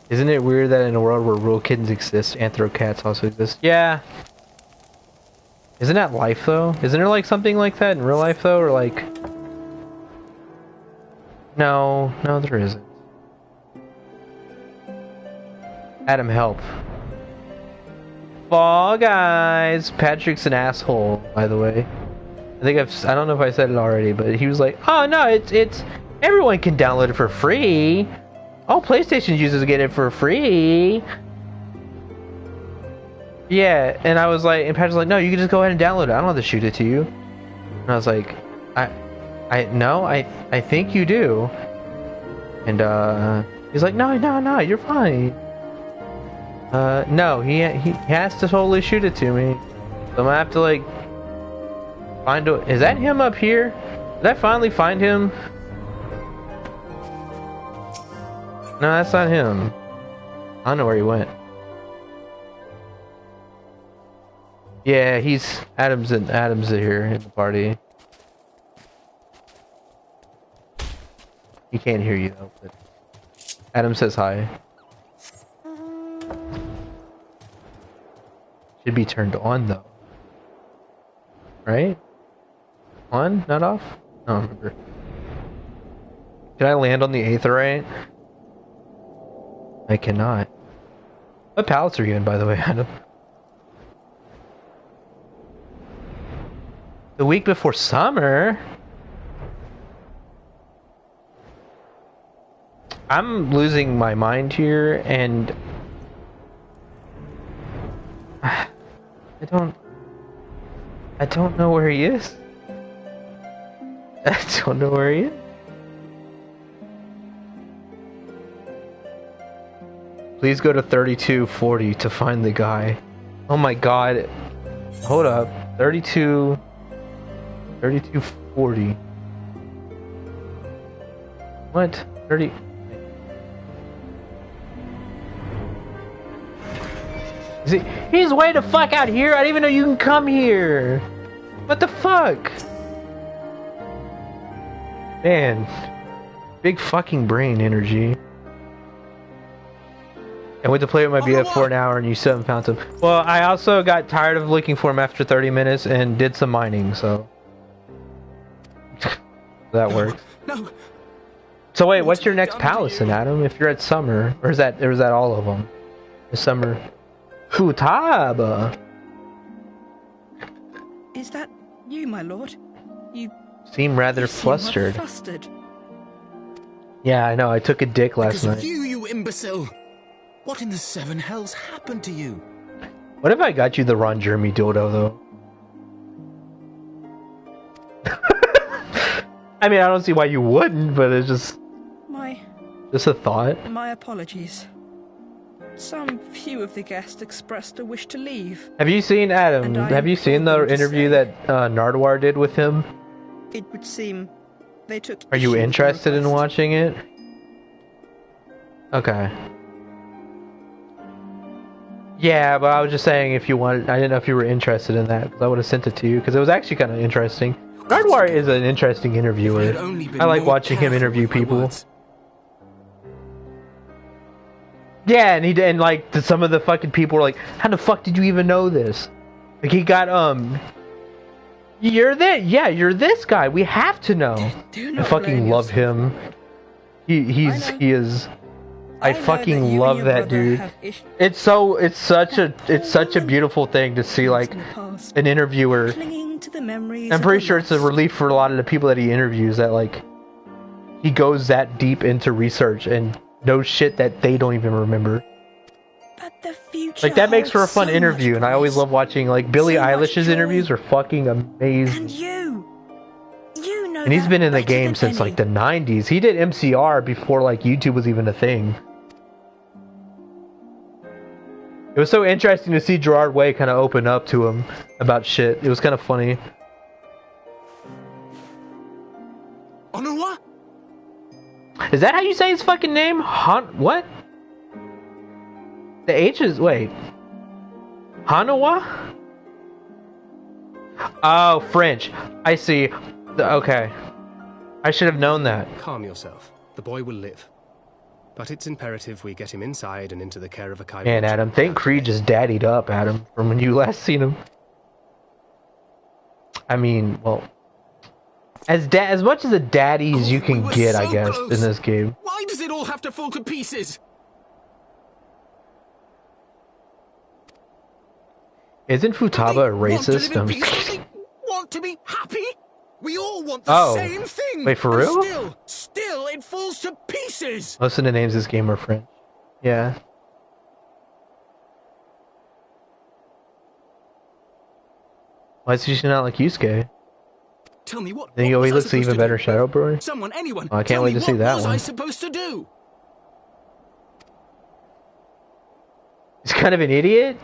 Isn't it weird that in a world where real kittens exist, anthro cats also exist? Yeah. Isn't that life though? Isn't there like something like that in real life though, or like? No, there isn't. Adam, help. Fall Guys. Patrick's an asshole, by the way. I don't know if I said it already, but he was like, "Oh no, it's everyone can download it for free. All PlayStation users get it for free." Yeah, and I was like, and Patrick's like, "No, you can just go ahead and download it. I don't have to shoot it to you." And I was like, I think you do. And he's like, no, you're fine. No, he has to totally shoot it to me. So I'm gonna have to like find a. Is that him up here? Did I finally find him? No, that's not him. I don't know where he went. Yeah, Adam's here in the party. He can't hear you though, but Adam says hi. Should be turned on though. Right? On? Not off? I don't remember. Can I land on the aetheryte? I cannot. What pallets are you in, by the way, Adam? The week before summer? I'm losing my mind here, and I don't know where he is. I don't know where he is. Please go to 3240 to find the guy. Oh my god. Hold up. 3240. What? 30. He's way the fuck out here. I didn't even know you can come here. What the fuck? Man. Big fucking brain energy. I went to play with my BF for an hour and you still haven't found him. Well, I also got tired of looking for him after 30 minutes and did some mining, so that works. No. So wait, what's your next palace then, Adam? If you're at summer, or is that all of them? The summer. Futaba. Is that you, my lord? You seem rather flustered. Flustered. Yeah, I know. I took a dick last night. Because of you imbecile! What in the seven hells happened to you? What if I got you the Ron Jeremy dildo, though? I mean, I don't see why you wouldn't, but it's just a thought. My apologies. Some few of the guests expressed a wish to leave. Have you seen Adam? Have you seen the interview that Nardwar did with him? It would seem they took. Are you interested in watching it? Okay. Yeah, but I was just saying if you wanted. I didn't know if you were interested in that. I would have sent it to you because it was actually kind of interesting. Nardwar is an interesting interviewer. I like watching him interview people. Yeah, and like some of the fucking people were like, "How the fuck did you even know this?" Like he got you're this guy. We have to know. I fucking love him. He is. I fucking love that dude. It's such a beautiful thing to see, like, an interviewer. I'm pretty sure it's a relief for a lot of the people that he interviews that, like, he goes that deep into research and knows shit that they don't even remember. Like, that makes for a fun interview, and I always love watching, like, Billie Eilish's interviews are fucking amazing. And he's been in the game since, like, the 90s. He did MCR before, like, YouTube was even a thing. It was so interesting to see Gerard Way kind of open up to him about shit. It was kind of funny. Onuwa? Is that how you say his fucking name? What? The H is... Wait. Hanawa? Oh, French. I see. Okay. I should have known that. Calm yourself. The boy will live. But it's imperative we get him inside and into the care of a Kai. Man, Adam, thank Creed just daddied up, Adam, from when you last seen him. I mean, well... As much as a daddy as you can get, I guess, in this game. Why does it all have to fall to pieces? Isn't Futaba a racist? Want to be happy? We all want the same thing. Wait, for real? Still, it falls to pieces. Most of the names in this game are French. Yeah. Why is he not like Yusuke? Tell me what. Then he looks even better, Shadow Boy. Anyone. Oh, I can't wait to see that one. What was I supposed to do? He's kind of an idiot.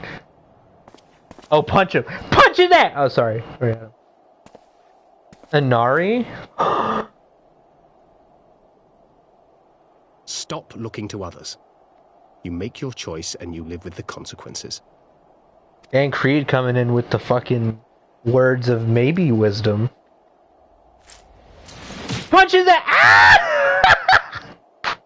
Oh, punch him! Punch in that! Oh, sorry. Inari? Stop looking to others. You make your choice and you live with the consequences. Dan Creed coming in with the fucking words of maybe wisdom. Punch in that!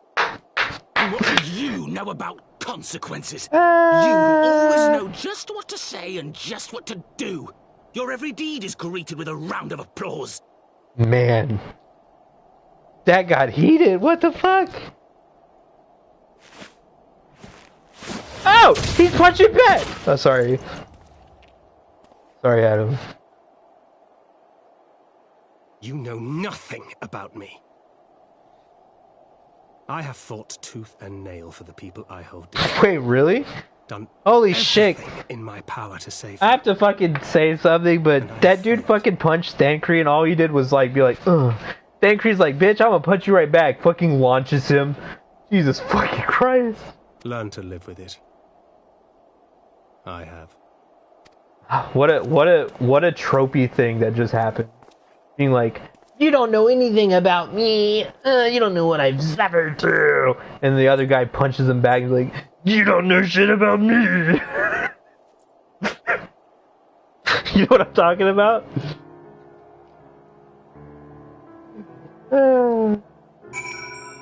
Ah! What do you know about consequences? You always know just what to say and just what to do. Your every deed is greeted with a round of applause. Man. That got heated. What the fuck? Oh! He's punching back! Oh, sorry. Sorry, Adam. You know nothing about me. I have fought tooth and nail for the people I hold dear. Wait, really? Done holy shit. In my power to save I have to fucking say something, but that dude fucking punched Stan Creed and all he did was like be like, ugh. Stan Creed's like, bitch, I'm gonna punch you right back. Fucking launches him. Jesus fucking Christ. Learn to live with it. I have. What a tropey thing that just happened. Being like, you don't know anything about me. You don't know what I've suffered through. And the other guy punches him back and is like, you don't know shit about me. You know what I'm talking about?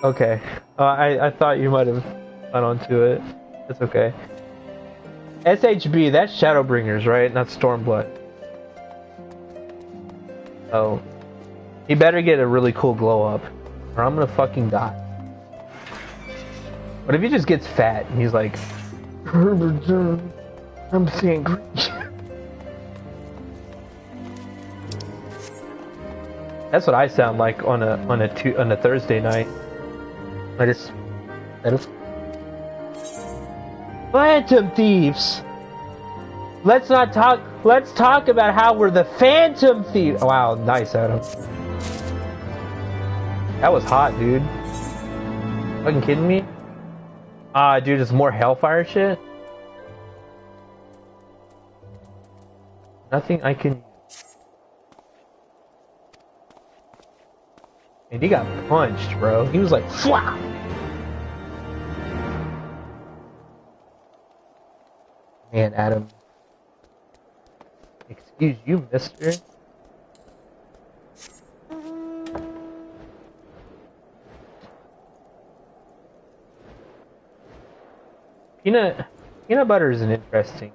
Okay. I thought you might have gone onto it. It's okay. SHB, that's Shadowbringers, right? Not Stormblood. Oh. He better get a really cool glow up, or I'm gonna fucking die. What if he just gets fat and he's like, I'm angry. That's what I sound like on a Thursday night. That is Phantom Thieves. Let's talk about how we're the Phantom Thieves. Wow, nice, Adam. That was hot, dude. Fucking kidding me? Dude, it's more Hellfire shit. Nothing I can. And he got punched, bro. He was like, "Fwah!" Man, Adam. Excuse you, mister. Peanut butter is an interesting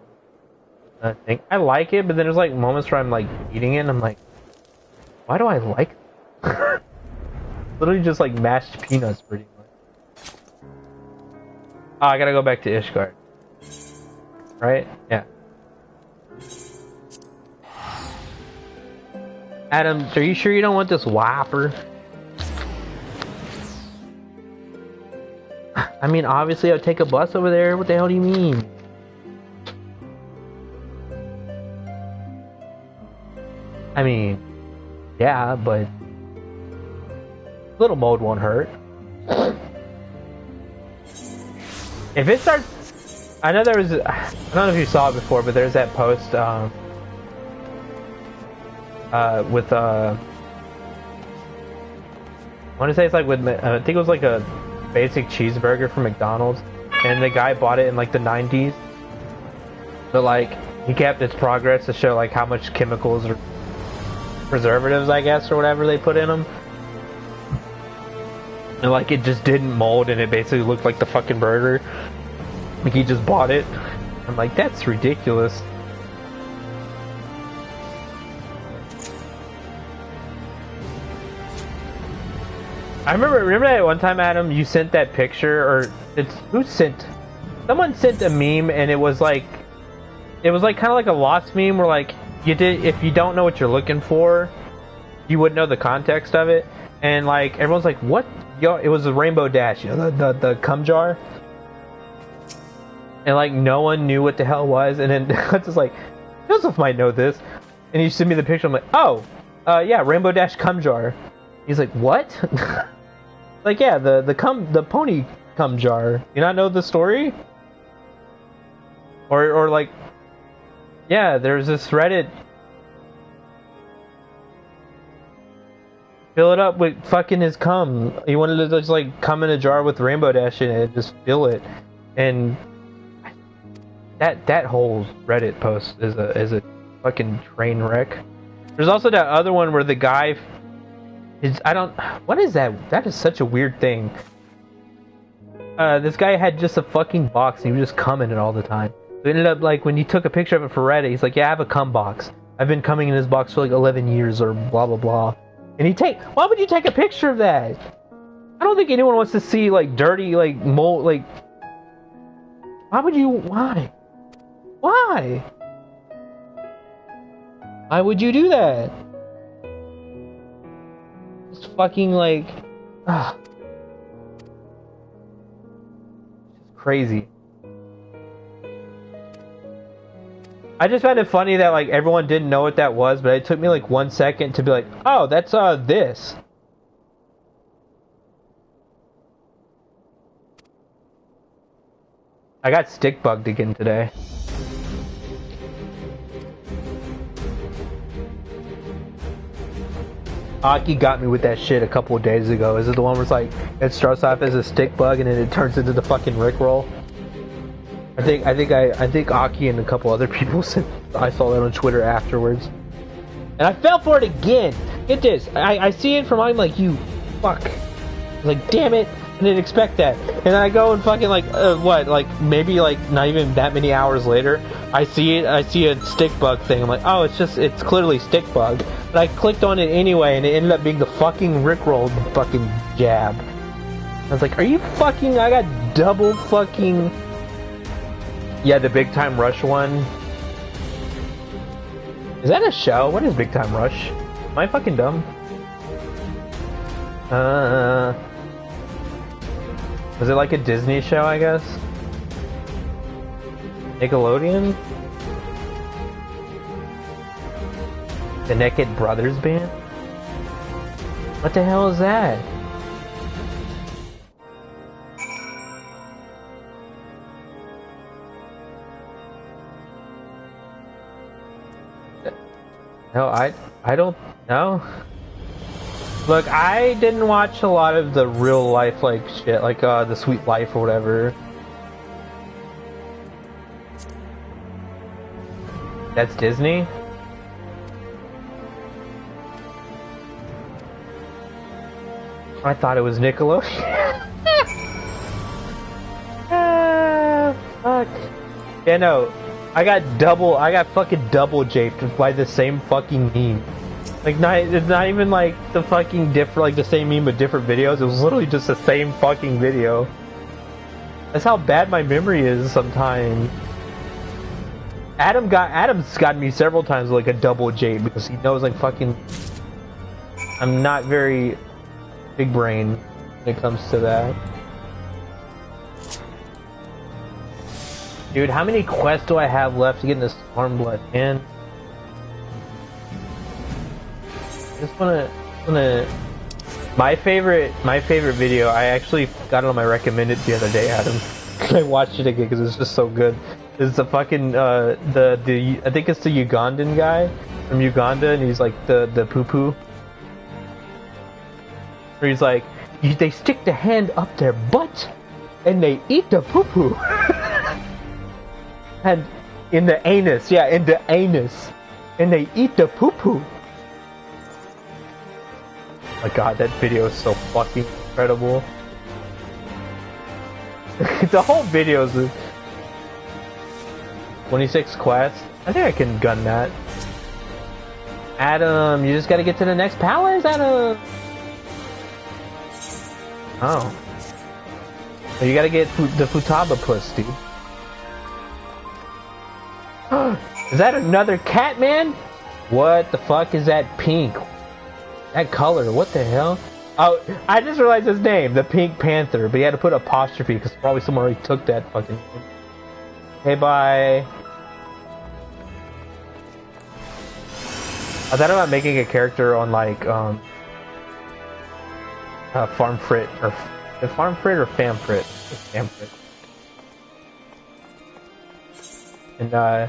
thing. I like it, but then there's like moments where I'm like eating it and I'm like, why do I like it? Literally just like mashed peanuts pretty much. Oh, I gotta go back to Ishgard. Right? Yeah. Adam, are you sure you don't want this whopper? I mean, obviously I'll take a bus over there. What the hell do you mean? I mean, yeah, but a little mold won't hurt. If it starts, I know there was, I don't know if you saw it before, but there's that post with I want to say it's like with, I think it was like a basic cheeseburger from McDonald's, and the guy bought it in like the 90s, but like he kept its progress to show like how much chemicals or preservatives, I guess, or whatever they put in them, and like it just didn't mold, and it basically looked like the fucking burger. Like he just bought it. I'm like, that's ridiculous. I remember that one time, Adam, you sent that picture, or someone sent a meme, and it was like kind of like a Lost meme where like if you don't know what you're looking for, you wouldn't know the context of it, and like everyone's like, what? Yo, it was a Rainbow Dash, you know, the cum jar, and like no one knew what the hell it was, and then it's just like, Joseph might know this, and you send me the picture. I'm like, oh, yeah, Rainbow Dash cum jar. He's like, what? Like, yeah, the pony cum jar. You not know the story? Or like, yeah, there's this Reddit. Fill it up with fucking his cum. He wanted to just like come in a jar with Rainbow Dash in it and just fill it. And that whole Reddit post is a fucking train wreck. There's also that other one where the guy what is that? That is such a weird thing. This guy had just a fucking box and he was just cum in it all the time. So it ended up like when he took a picture of it for Reddit, he's like, yeah, I have a cum box. I've been coming in this box for like 11 years or blah blah blah. And why would you take a picture of that? I don't think anyone wants to see like dirty like mold, like why? Why would you do that? It's fucking like, it's crazy. I just found it funny that like everyone didn't know what that was, but it took me like 1 second to be like, oh, that's this. I got stick bugged again today. Aki got me with that shit a couple of days ago. Is it the one where it's like it starts off as a stick bug and then it turns into the fucking Rickroll? I think Aki and a couple other people said I saw that on Twitter afterwards. And I fell for it again. Get this. I see it from I'm like, you fuck. I was like, damn it. I didn't expect that. And then I go and fucking like maybe like not even that many hours later, I see a stick bug thing. I'm like, oh, it's clearly stick bug. But I clicked on it anyway and it ended up being the fucking Rickroll fucking jab. I was like, are you fucking, I got double fucking, yeah, the Big Time Rush one. Is that a show? What is Big Time Rush? Am I fucking dumb? Was it like a Disney show, I guess? Nickelodeon? The Naked Brothers Band? What the hell is that? No, I don't know. Look, I didn't watch a lot of the real life like shit, like The Sweet Life or whatever. That's Disney? I thought it was Nickelodeon. Fuck. Yeah, no. I got fucking double japed by the same fucking meme. Like, it's not even like the fucking different, like the same meme but different videos. It was literally just the same fucking video. That's how bad my memory is sometimes. Adam's gotten me several times with, like, a double J because he knows, like, fucking I'm not very big brain when it comes to that. Dude, how many quests do I have left to get in this Stormblood, man? I just wanna my favorite video, I actually got it on my recommended the other day, Adam. I watched it again because it's just so good. It's the fucking I think it's the Ugandan guy from Uganda, and he's like the poo poo. Where he's like, they stick the hand up their butt and they eat the poo poo. And in the anus, yeah, in the anus, and they eat the poo poo. Oh my god, that video is so fucking incredible. The whole video is 26 quests. I think I can gun that. Adam, you just gotta get to the next palace, Adam. Oh. Well, you gotta get the Futaba puss, dude. Is that another cat, man? What the fuck is that pink? That color, what the hell? Oh, I just realized his name, the Pink Panther, but he had to put apostrophe because probably someone already took that fucking name. Okay, bye. I thought about making a character on like Farm Frit or Farm Frit or Fam Frit. Fam Frit. And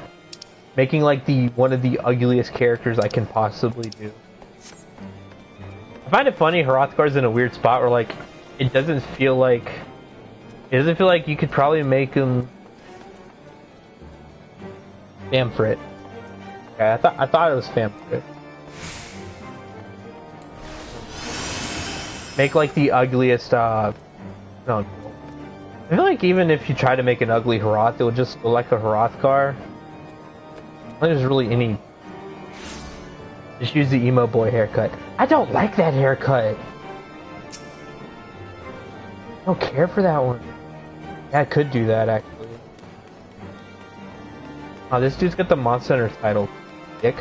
making like one of the ugliest characters I can possibly do. I find it funny Hrothgar's in a weird spot where like it doesn't feel like you could probably make him Famfrit. Okay, I thought it was Famfrit. Make like the ugliest no. I feel like even if you try to make an ugly Hroth, it would just look like a Hrothgar. I don't think there's really any. Just use the emo boy haircut. I don't like that haircut. I don't care for that one. Yeah, I could do that actually. Oh, this dude's got the Monster Hunter title. Dick.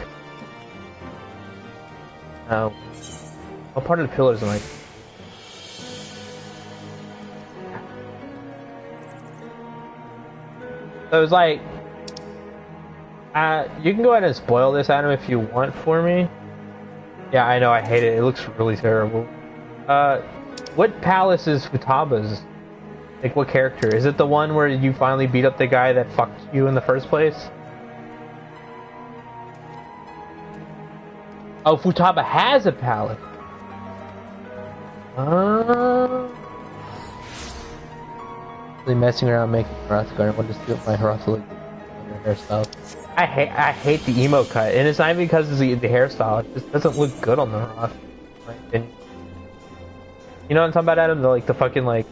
Oh. What part of the pillars am I? So it was like, you can go ahead and spoil this, Adam, if you want for me. Yeah, I know, I hate it. It looks really terrible. What palace is Futaba's? Like, what character? Is it the one where you finally beat up the guy that fucked you in the first place? Oh, Futaba has a palace. Really messing around making Hrothgar. I want to see what my Hrothgar hairstyle. I hate the emo cut, and it's not even because of the hairstyle. It just doesn't look good on the Hroth, in my opinion. You know what I'm talking about, Adam? The fucking like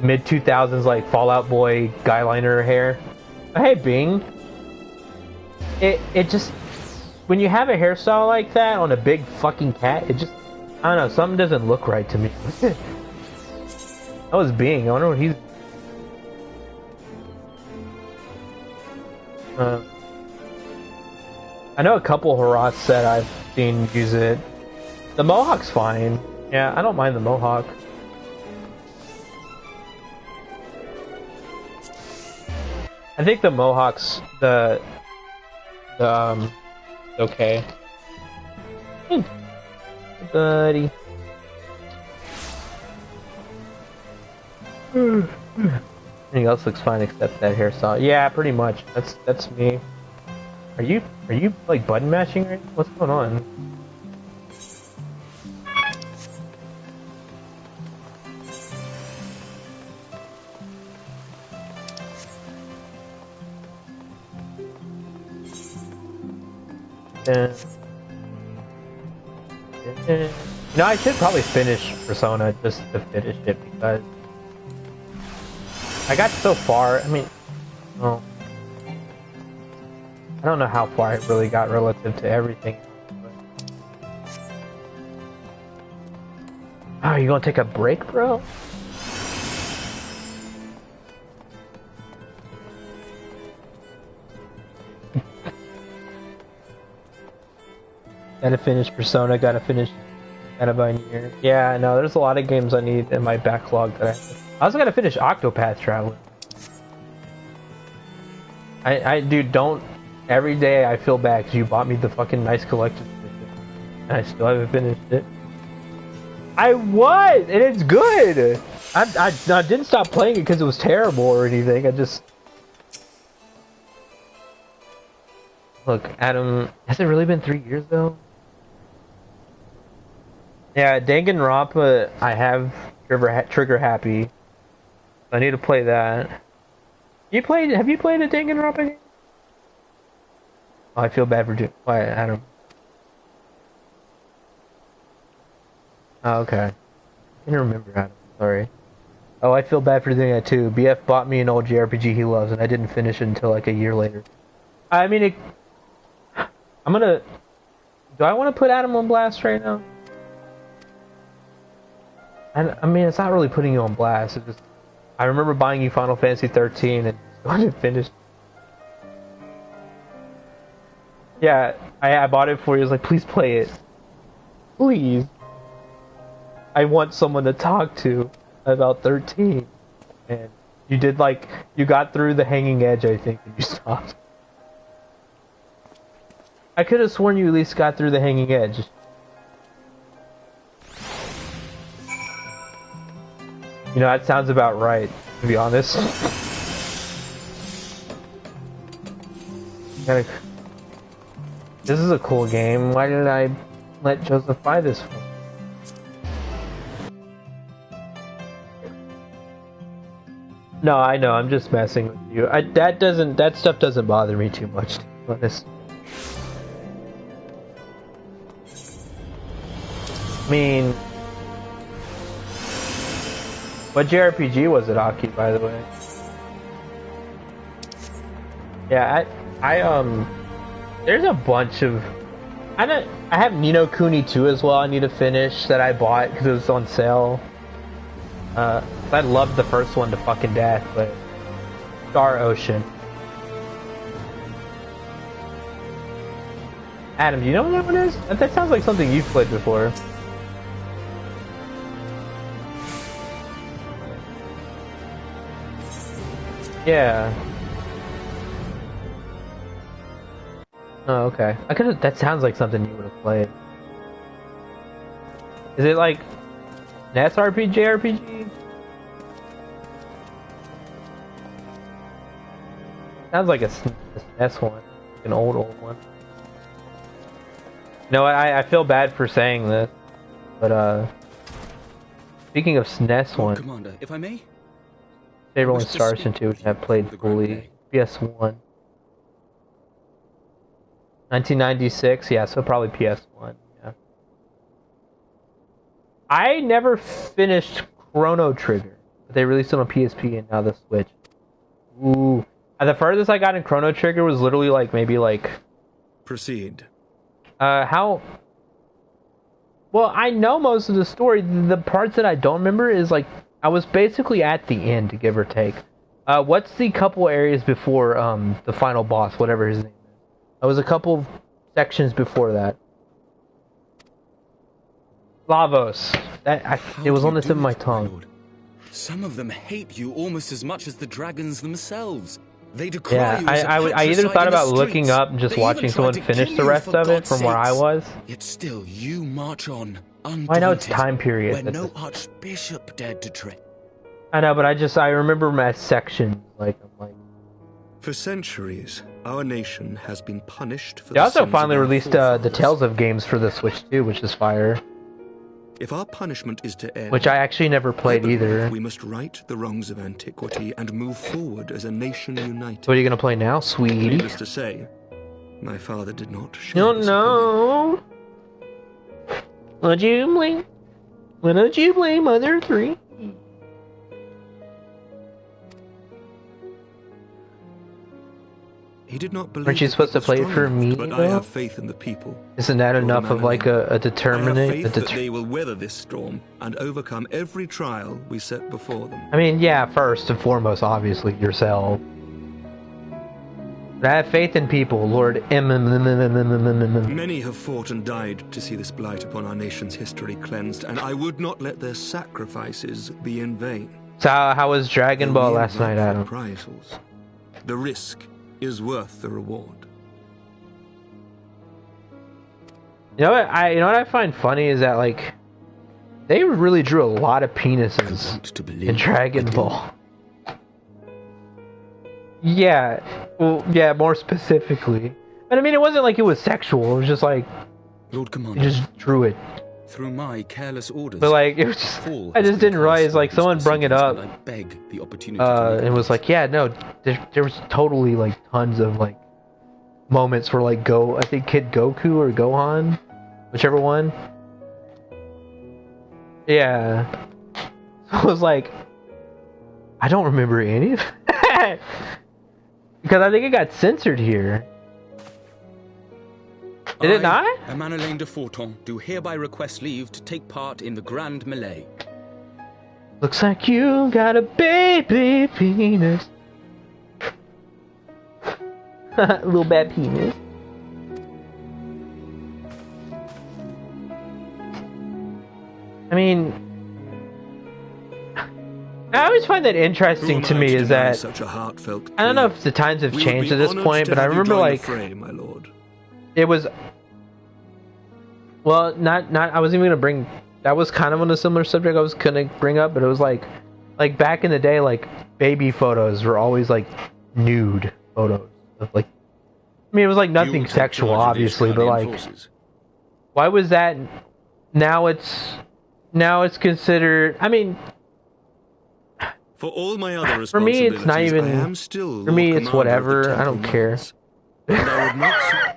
mid 2000s like Fallout Boy guy liner hair. Hey, Bing. It just, when you have a hairstyle like that on a big fucking cat, it just, I don't know, something doesn't look right to me. That was Bing. I wonder what he's. I know a couple Hroths that I've seen use it. The Mohawk's fine. Yeah, I don't mind the Mohawk. I think the Mohawk's okay. Buddy. Everything else looks fine except that hairstyle. Yeah, pretty much. That's me. Are you like button mashing right now? What's going on? No, I should probably finish Persona just to finish it because I got so far. I mean, well, I don't know how far I really got relative to everything. Oh, you gonna take a break, bro? Gotta finish Persona, gotta finish Pioneer. Yeah, no, there's a lot of games I need in my backlog that I also gotta finish Octopath Traveler. Dude, don't. Every day I feel bad because you bought me the fucking nice collector's edition, and I still haven't finished it. I was, and it's good. I didn't stop playing it because it was terrible or anything. I just look, Adam. Has it really been 3 years though? Yeah, Danganronpa. I have trigger happy. I need to play that. Have you played a Danganronpa game? Oh, I feel bad for why, Adam. Oh, okay. I can't remember, Adam. Sorry. Oh, I feel bad for doing that too. BF bought me an old JRPG he loves, and I didn't finish it until like a year later. I mean, I'm gonna. Do I want to put Adam on blast right now? And I mean, it's not really putting you on blast. It's just, I remember buying you Final Fantasy 13 and going to finish. Yeah, I bought it for you. I was like, please play it. Please. I want someone to talk to about 13. And you did like, you got through the hanging edge, I think, and you stopped. I could have sworn you at least got through the hanging edge. You know, that sounds about right, to be honest. This is a cool game. Why did I let Joseph buy this for? No, I know. I'm just messing with you. That stuff doesn't bother me too much, to be honest. I mean, what JRPG was it, Aki, by the way? Yeah, there's a bunch of... I have Ni no Kuni 2 as well I need to finish that I bought because it was on sale. I loved the first one to fucking death, but... Star Ocean. Adam, do you know what that one is? That sounds like something you've played before. Yeah. Oh, okay. That sounds like something you would have played. Is it like NES RPG? Sounds like a SNES one, an old one. No, I feel bad for saying this, but speaking of SNES one, Commander, if I may. Save Rolling Star Ocean 2, which I played fully. PS1. 1996, yeah, so probably PS1, yeah. I never finished Chrono Trigger, but they released it on PSP and now the Switch. Ooh. The furthest I got in Chrono Trigger was literally like, maybe like... Proceed. Well, I know most of the story. The parts that I don't remember is like, I was basically at the end, give or take. What's the couple areas before the final boss, whatever his name is? There was a couple sections before that. Lavos. It was on the tip of my tongue. Some of them hate you almost as much as the dragons themselves. They decry you as a I either thought about looking up and just watching someone finish the rest of it from where I was. Yet still you march on, undaunted. I know it's time period. Where no archbishop dared to tread. I know, but I remember my section. I'm like. For centuries, our nation has been punished for. They also finally released the Tales of games for the Switch too, which is fire. If our punishment is to end, which I actually never played either. We must right the wrongs of antiquity and move forward as a nation united. What are you gonna play now, sweetie? Needless to say, my father did not share this opinion. Would you blame Mother 3? He did not believe. Aren't you supposed to play it for me, but though? I have faith in the people. Isn't that enough of like a determinant? I have faith that they will weather this storm and overcome every trial we set before them. I mean, yeah, first and foremost, obviously, yourself. I have faith in people, Lord. Many have fought and died to see this blight upon our nation's history cleansed, and I would not let their sacrifices be in vain. So how was Dragon Ball last night, Adam? Reprisals. The risk is worth the reward. You know what I find funny is that like they really drew a lot of penises in Dragon Ball. Yeah, well, yeah, more specifically. But I mean, it wasn't like it was sexual. It was just like Lord Commander, you just drew it. Through my careless orders. But like, it was just, I just didn't realize. Like, someone brung it up. I beg the opportunity and was like, yeah, no, there was totally like tons of like moments where like I think Kid Goku or Gohan, whichever one. Yeah, so I was like, I don't remember any of that. Because I think it got censored here. Did it not? Emmanuel de Forton, do hereby request leave to take part in the Grand Melee. Looks like you got a baby penis. Little bad penis. I mean, I always find that interesting to me is that such a heartfelt I don't know if the times have changed at this point, but I remember like my lord. It was well, not I wasn't even gonna bring that was kind of on a similar subject I was gonna bring up, but it was like back in the day, like baby photos were always like nude photos of like I mean it was like nothing sexual obviously, but like why was that now it's considered I mean for all my other for me it's not even for me it's whatever, I don't care. And I would not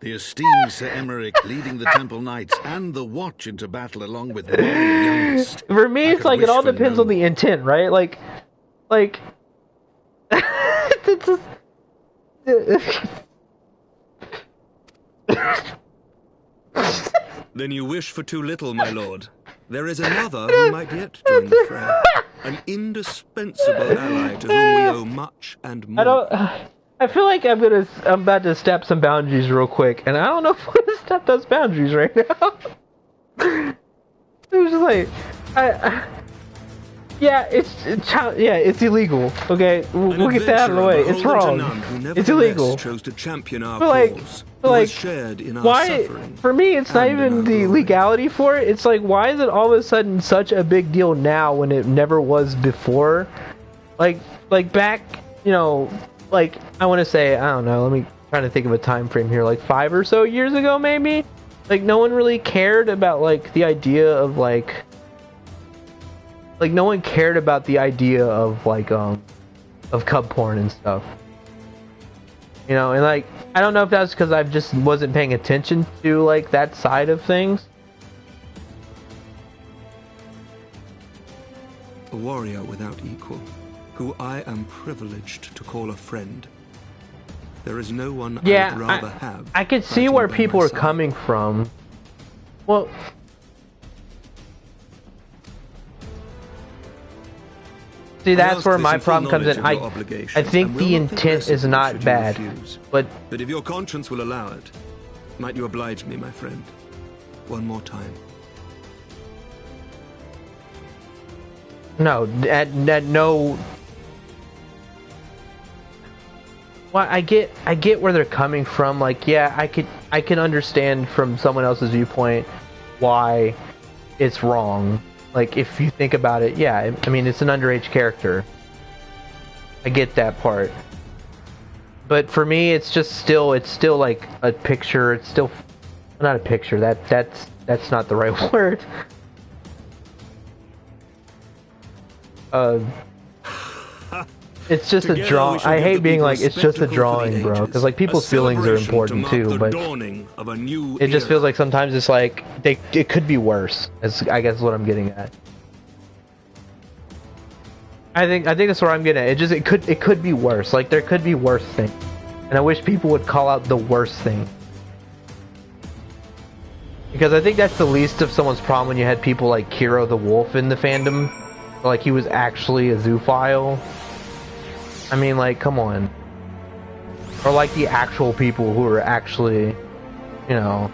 the esteemed Sir Emmerich leading the Temple Knights and the Watch into battle along with the youngest. For me, it's like it all depends on the intent, right? Like, it's just, Then you wish for too little, my lord. There is another who might yet join the fray. An indispensable ally to whom we owe much and more. I feel like I'm about to step some boundaries real quick, and I don't know if I'm gonna step those boundaries right now. It was just like, it's illegal. Okay, we'll get that out of the way. It's wrong. It's illegal. Chose to champion our but shared in our why? suffering For me, it's not even the legality for it. It's like, why is it all of a sudden such a big deal now when it never was before? Like back, you know. Like, I want to say, I don't know, let me try to think of a time frame here, like 5 or so years ago, maybe? Like, no one really cared about, like, the idea of, like, no one cared about the idea of, like, of cub porn and stuff. You know, and, like, I don't know if that's because I just wasn't paying attention to, like, that side of things. A warrior without equal, who I am privileged to call a friend. There is no one I would rather have. I could see where people are coming from. Well, see, that's where my problem comes in. I think the intent is not bad, but if your conscience will allow it, might you oblige me, my friend, one more time? No, at no. Well, I get where they're coming from. Like, yeah, I can understand from someone else's viewpoint why it's wrong. Like, if you think about it, yeah, I mean, it's an underage character. I get that part. But for me, it's still like a picture. It's still not a picture. That's not the right word. It's just a drawing. I hate being like, it's just a drawing, bro. Because like people's feelings are important too, but it just feels like sometimes it's like it could be worse. I guess is what I'm getting at. I think that's where I'm getting at. It could be worse. Like there could be worse things, and I wish people would call out the worst thing. Because I think that's the least of someone's problem when you had people like Kiro the Wolf in the fandom, like he was actually a zoophile. I mean, like, come on. Or like the actual people who are actually, you know.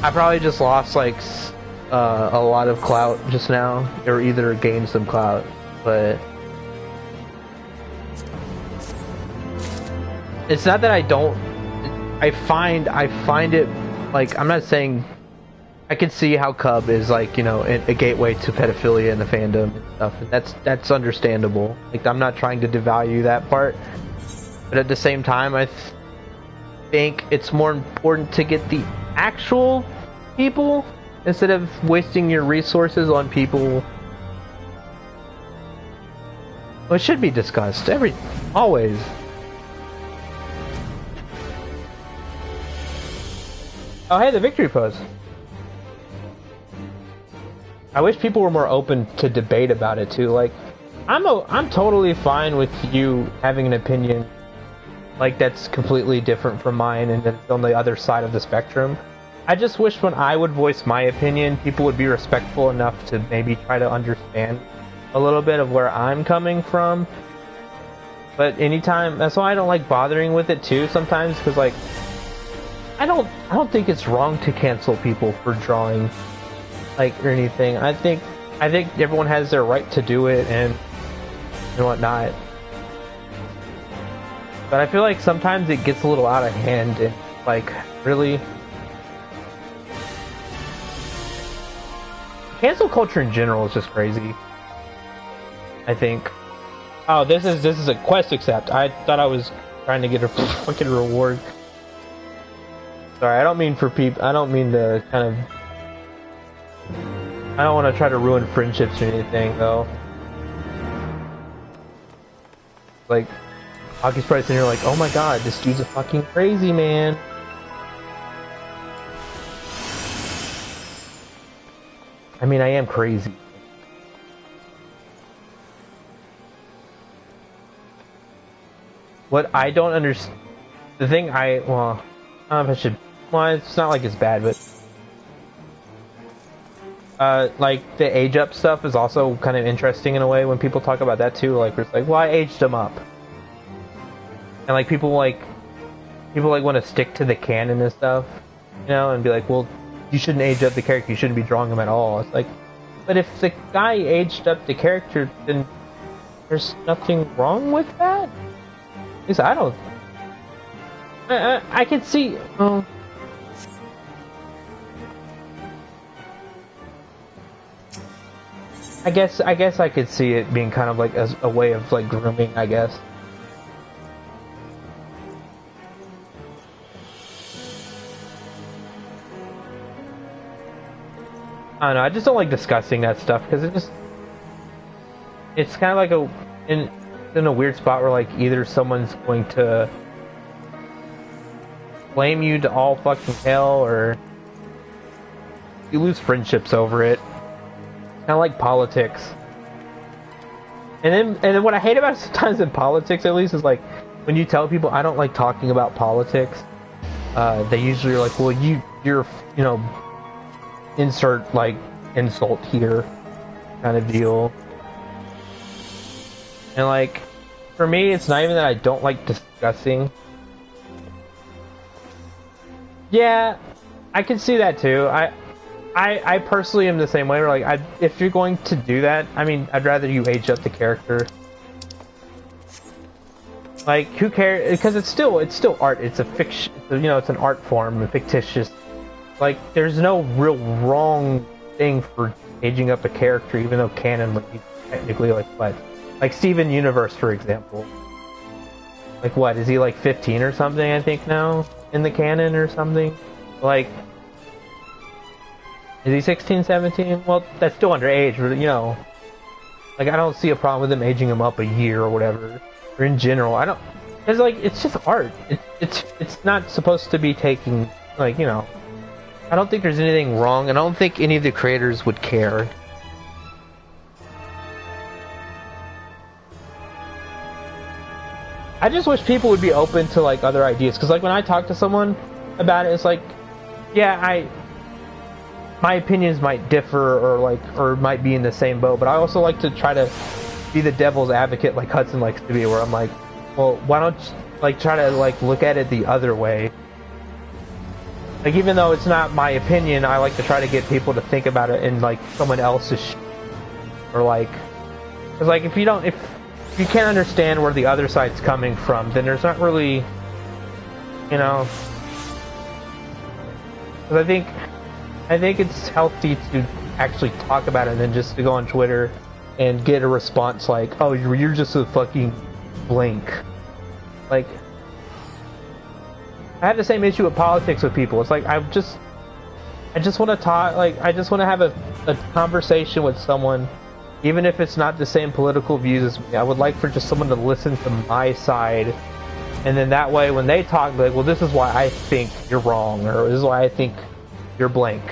I probably just lost like a lot of clout just now, or either gained some clout, but it's not that I don't. I find it like, I'm not saying. I can see how Cub is like, you know, a gateway to pedophilia in the fandom and stuff, and that's understandable. Like, I'm not trying to devalue that part, but at the same time, I think it's more important to get the actual people instead of wasting your resources on people. Well, it should be discussed always. Oh, hey, the victory pose. I wish people were more open to debate about it too. Like, I'm totally fine with you having an opinion like that's completely different from mine and that's on the other side of the spectrum. I just wish when I would voice my opinion, people would be respectful enough to maybe try to understand a little bit of where I'm coming from. But anytime, that's why I don't like bothering with it too sometimes, because like, I don't think it's wrong to cancel people for drawing like or anything. I think everyone has their right to do it and whatnot. But I feel like sometimes it gets a little out of hand and like, really. Cancel culture in general is just crazy, I think. Oh, this is a quest accept. I thought I was trying to get a fucking reward. Sorry, I don't mean to kind of. I don't want to try to ruin friendships or anything, though. Like, Aki's probably sitting here like, oh my god, this dude's a fucking crazy man. I mean, I am crazy. What I don't understand... The thing well, I don't know if I should... Well, it's not like it's bad, but... like, the age up stuff is also kind of interesting in a way when people talk about that too. Like, it's like, well, I aged him up. And like, people want to stick to the canon and stuff, you know, and be like, well, you shouldn't age up the character, you shouldn't be drawing him at all. It's like, but if the guy aged up the character, then there's nothing wrong with that? At least I don't... I can see... I guess I could see it being kind of like a way of like grooming, I guess. I don't know, I just don't like discussing that stuff because it's kind of like in a weird spot where like either someone's going to blame you to all fucking hell or you lose friendships over it. Kind of like politics. And then what I hate about it sometimes in politics, at least, is like when you tell people I don't like talking about politics, they usually are like, well, you're you know, insert like insult here kind of deal. And like for me, it's not even that I don't like discussing. Yeah, I can see that too. I personally am the same way. Where like, if you're going to do that, I mean, I'd rather you age up the character. Like, who cares? Because it's still art. It's a fiction. You know, it's an art form, a fictitious. Like, there's no real wrong thing for aging up a character, even though canon would be technically like what, like Steven Universe, for example. Like, what is he like 15 or something? I think now in the canon or something. Like. Is he 16, 17? Well, that's still underage, but, you know, like, I don't see a problem with him aging him up a year or whatever. Or in general, I don't, it's like, it's just art. It's not supposed to be taking, like, you know, I don't think there's anything wrong, and I don't think any of the creators would care. I just wish people would be open to, like, other ideas, because, like, when I talk to someone about it, it's like, yeah, my opinions might differ or might be in the same boat, but I also like to try to be the devil's advocate like Hudson likes to be, where I'm like, well, why don't you, like, try to like look at it the other way? Like, even though it's not my opinion, I like to try to get people to think about it in like someone else's or like, because like if you can't understand where the other side's coming from, then there's not really, you know. Because I think it's healthy to actually talk about it than just to go on Twitter and get a response like, "Oh, you're just a fucking blank." Like, I have the same issue with politics with people. It's like I just want to talk. Like, I just want to have a conversation with someone, even if it's not the same political views as me. I would like for just someone to listen to my side, and then that way, when they talk, like, well, this is why I think you're wrong, or this is why I think you're blank.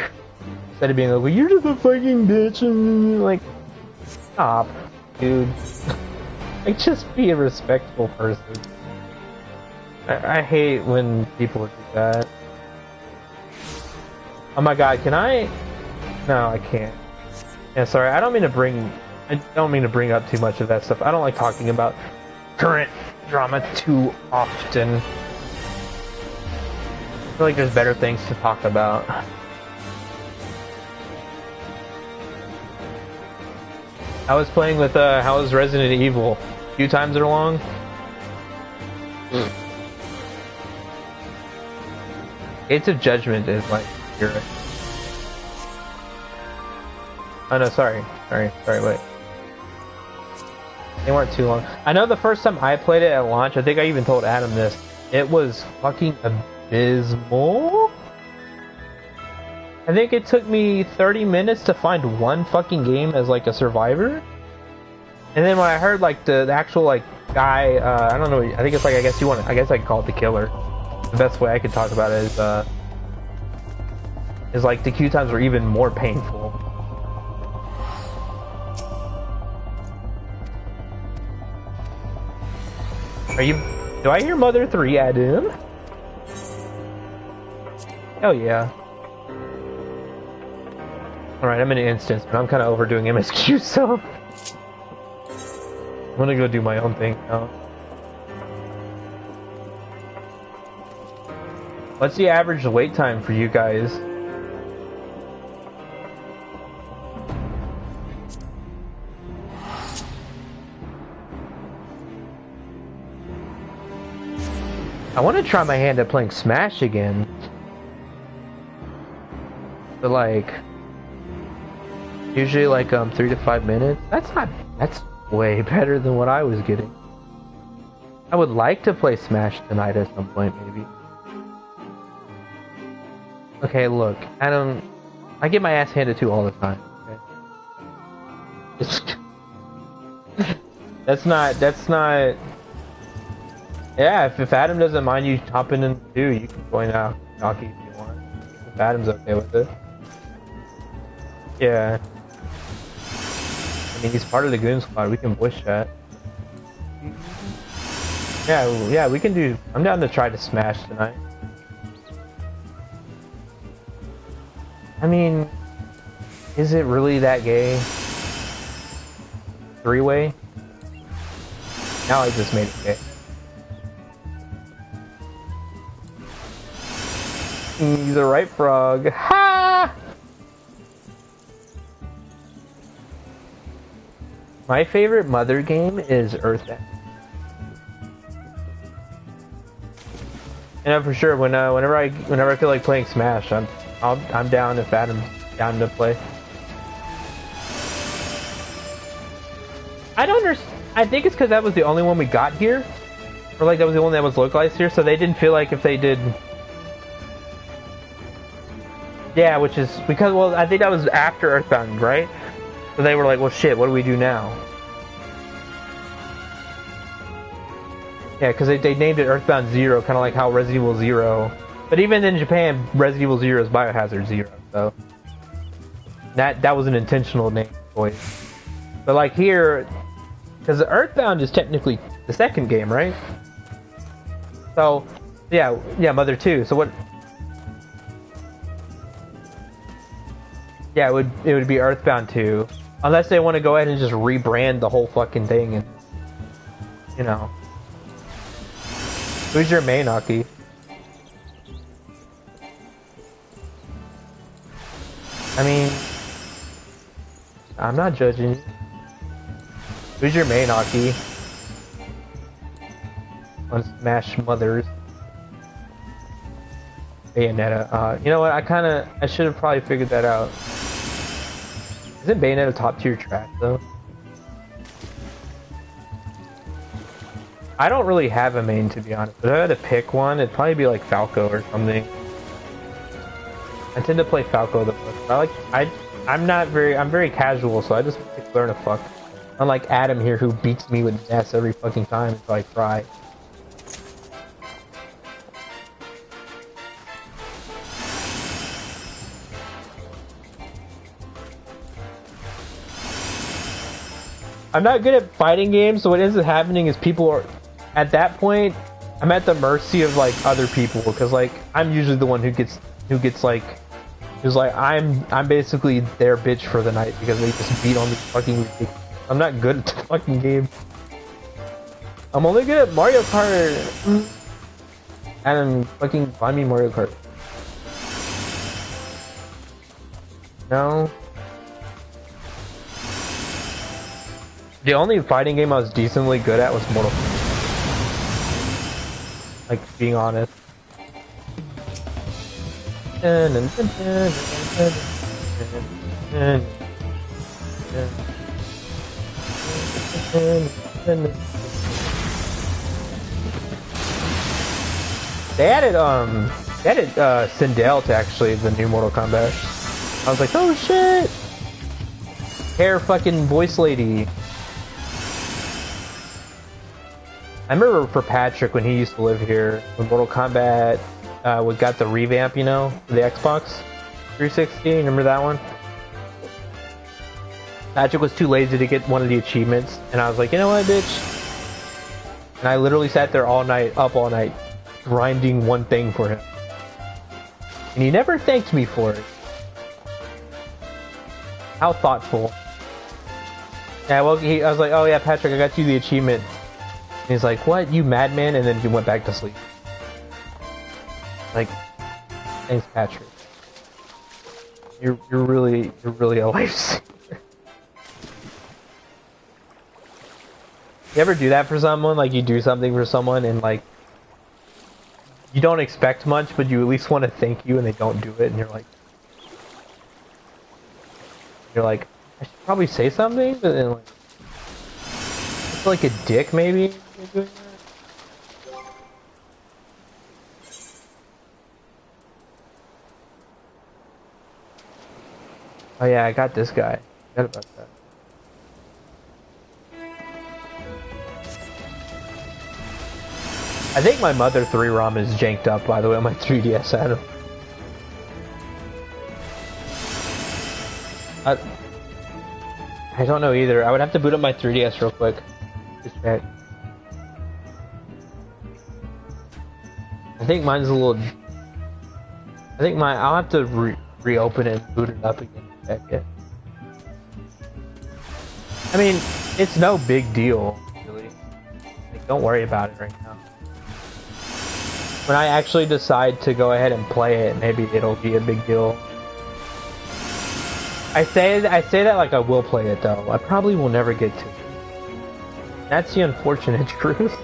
Instead of being like, well, you're just a fucking bitch, and like, stop, dude. Like, just be a respectful person. I hate when people do that. Oh my god, can I? No, I can't. Yeah, sorry, I don't mean to bring up too much of that stuff. I don't like talking about current drama too often. I feel like there's better things to talk about. I was playing with how was Resident Evil? A few times or long? Gates of Judgment is like you're right. Oh no, sorry, wait. They weren't too long. I know the first time I played it at launch, I think I even told Adam this, it was fucking abysmal. I think it took me 30 minutes to find one fucking game as like a survivor. And then when I heard like the actual like guy, I don't know, I think it's like, I guess I could call it the killer. The best way I could talk about it is like the queue times were even more painful. Do I hear Mother 3 add in? Oh yeah. Alright, I'm in an instance, but I'm kind of overdoing MSQ, so I'm gonna go do my own thing now. What's the average wait time for you guys? I want to try my hand at playing Smash again. But like, usually like 3 to 5 minutes. That's way better than what I was getting. I would like to play Smash tonight at some point, maybe. Okay, look, Adam, I get my ass handed to all the time, okay? That's not... Yeah, if Adam doesn't mind you hopping in too, you can join out Knocky if you want. If Adam's okay with it. Yeah. I mean, he's part of the Goon Squad, we can voice chat. Yeah, we can do... I'm down to try to Smash tonight. I mean, is it really that gay? 3-way? Now I just made it gay. He's a right frog. Ha! My favorite Mother game is Earthbound. You know, for sure. Whenever I feel like playing Smash, I'm down if Adam's down to play. I don't understand. I think it's because that was the only one we got here, or like that was the one that was localized here, so they didn't feel like if they did. Yeah, which is because, well, I think that was after Earthbound, right? So they were like, well, shit, what do we do now? Yeah, because they named it Earthbound Zero, kind of like how Resident Evil Zero. But even in Japan, Resident Evil Zero is Biohazard Zero, so that was an intentional name choice. But like here, because Earthbound is technically the second game, right? So yeah, Mother 2. So what? Yeah, it would be Earthbound 2. Unless they want to go ahead and just rebrand the whole fucking thing and, you know. Who's your main, Aki? I mean, I'm not judging you. Who's your main, Aki? On Smash Mothers. Bayonetta. You know what? I should have probably figured that out. Isn't Bayonetta top tier trash though? I don't really have a main, to be honest. But if I had to pick one, it'd probably be like Falco or something. I tend to play Falco the most. I'm very casual, so I just learn to fuck. Unlike Adam here, who beats me with Ness every fucking time until I cry. I'm not good at fighting games, so what ends up happening is people are, at that point, I'm at the mercy of like other people, because like I'm usually the one who's like I'm basically their bitch for the night because they just beat on the fucking. I'm not good at the fucking game. I'm only good at Mario Kart. Adam, fucking buy me Mario Kart. No. The only fighting game I was decently good at was Mortal Kombat. Like, being honest. They added Sindel to actually the new Mortal Kombat. I was like, oh shit! Hair fucking voice lady. I remember for Patrick when he used to live here, when Mortal Kombat got the revamp, you know, for the Xbox 360. Remember that one? Patrick was too lazy to get one of the achievements, and I was like, you know what, bitch? And I literally sat there all night, up all night, grinding one thing for him. And he never thanked me for it. How thoughtful. Yeah, well, I was like, oh yeah, Patrick, I got you the achievement. And he's like, what, you madman? And then he went back to sleep. Like, thanks, Patrick. You're really a lifesaver. You ever do that for someone? Like, you do something for someone and like you don't expect much, but you at least want to thank you, and they don't do it, and you're like, I should probably say something, but then like, it's like a dick maybe. Doing that. Oh yeah, I got this guy. Forgot about that. I think my Mother 3 ROM is janked up, by the way, on my 3DS. I don't know either. I would have to boot up my 3DS real quick. Just check. I think mine's a little... I'll have to reopen it and boot it up again. Check it. I mean, it's no big deal, really. Like, don't worry about it right now. When I actually decide to go ahead and play it, maybe it'll be a big deal. I say that like I will play it though. I probably will never get to it. That's the unfortunate truth.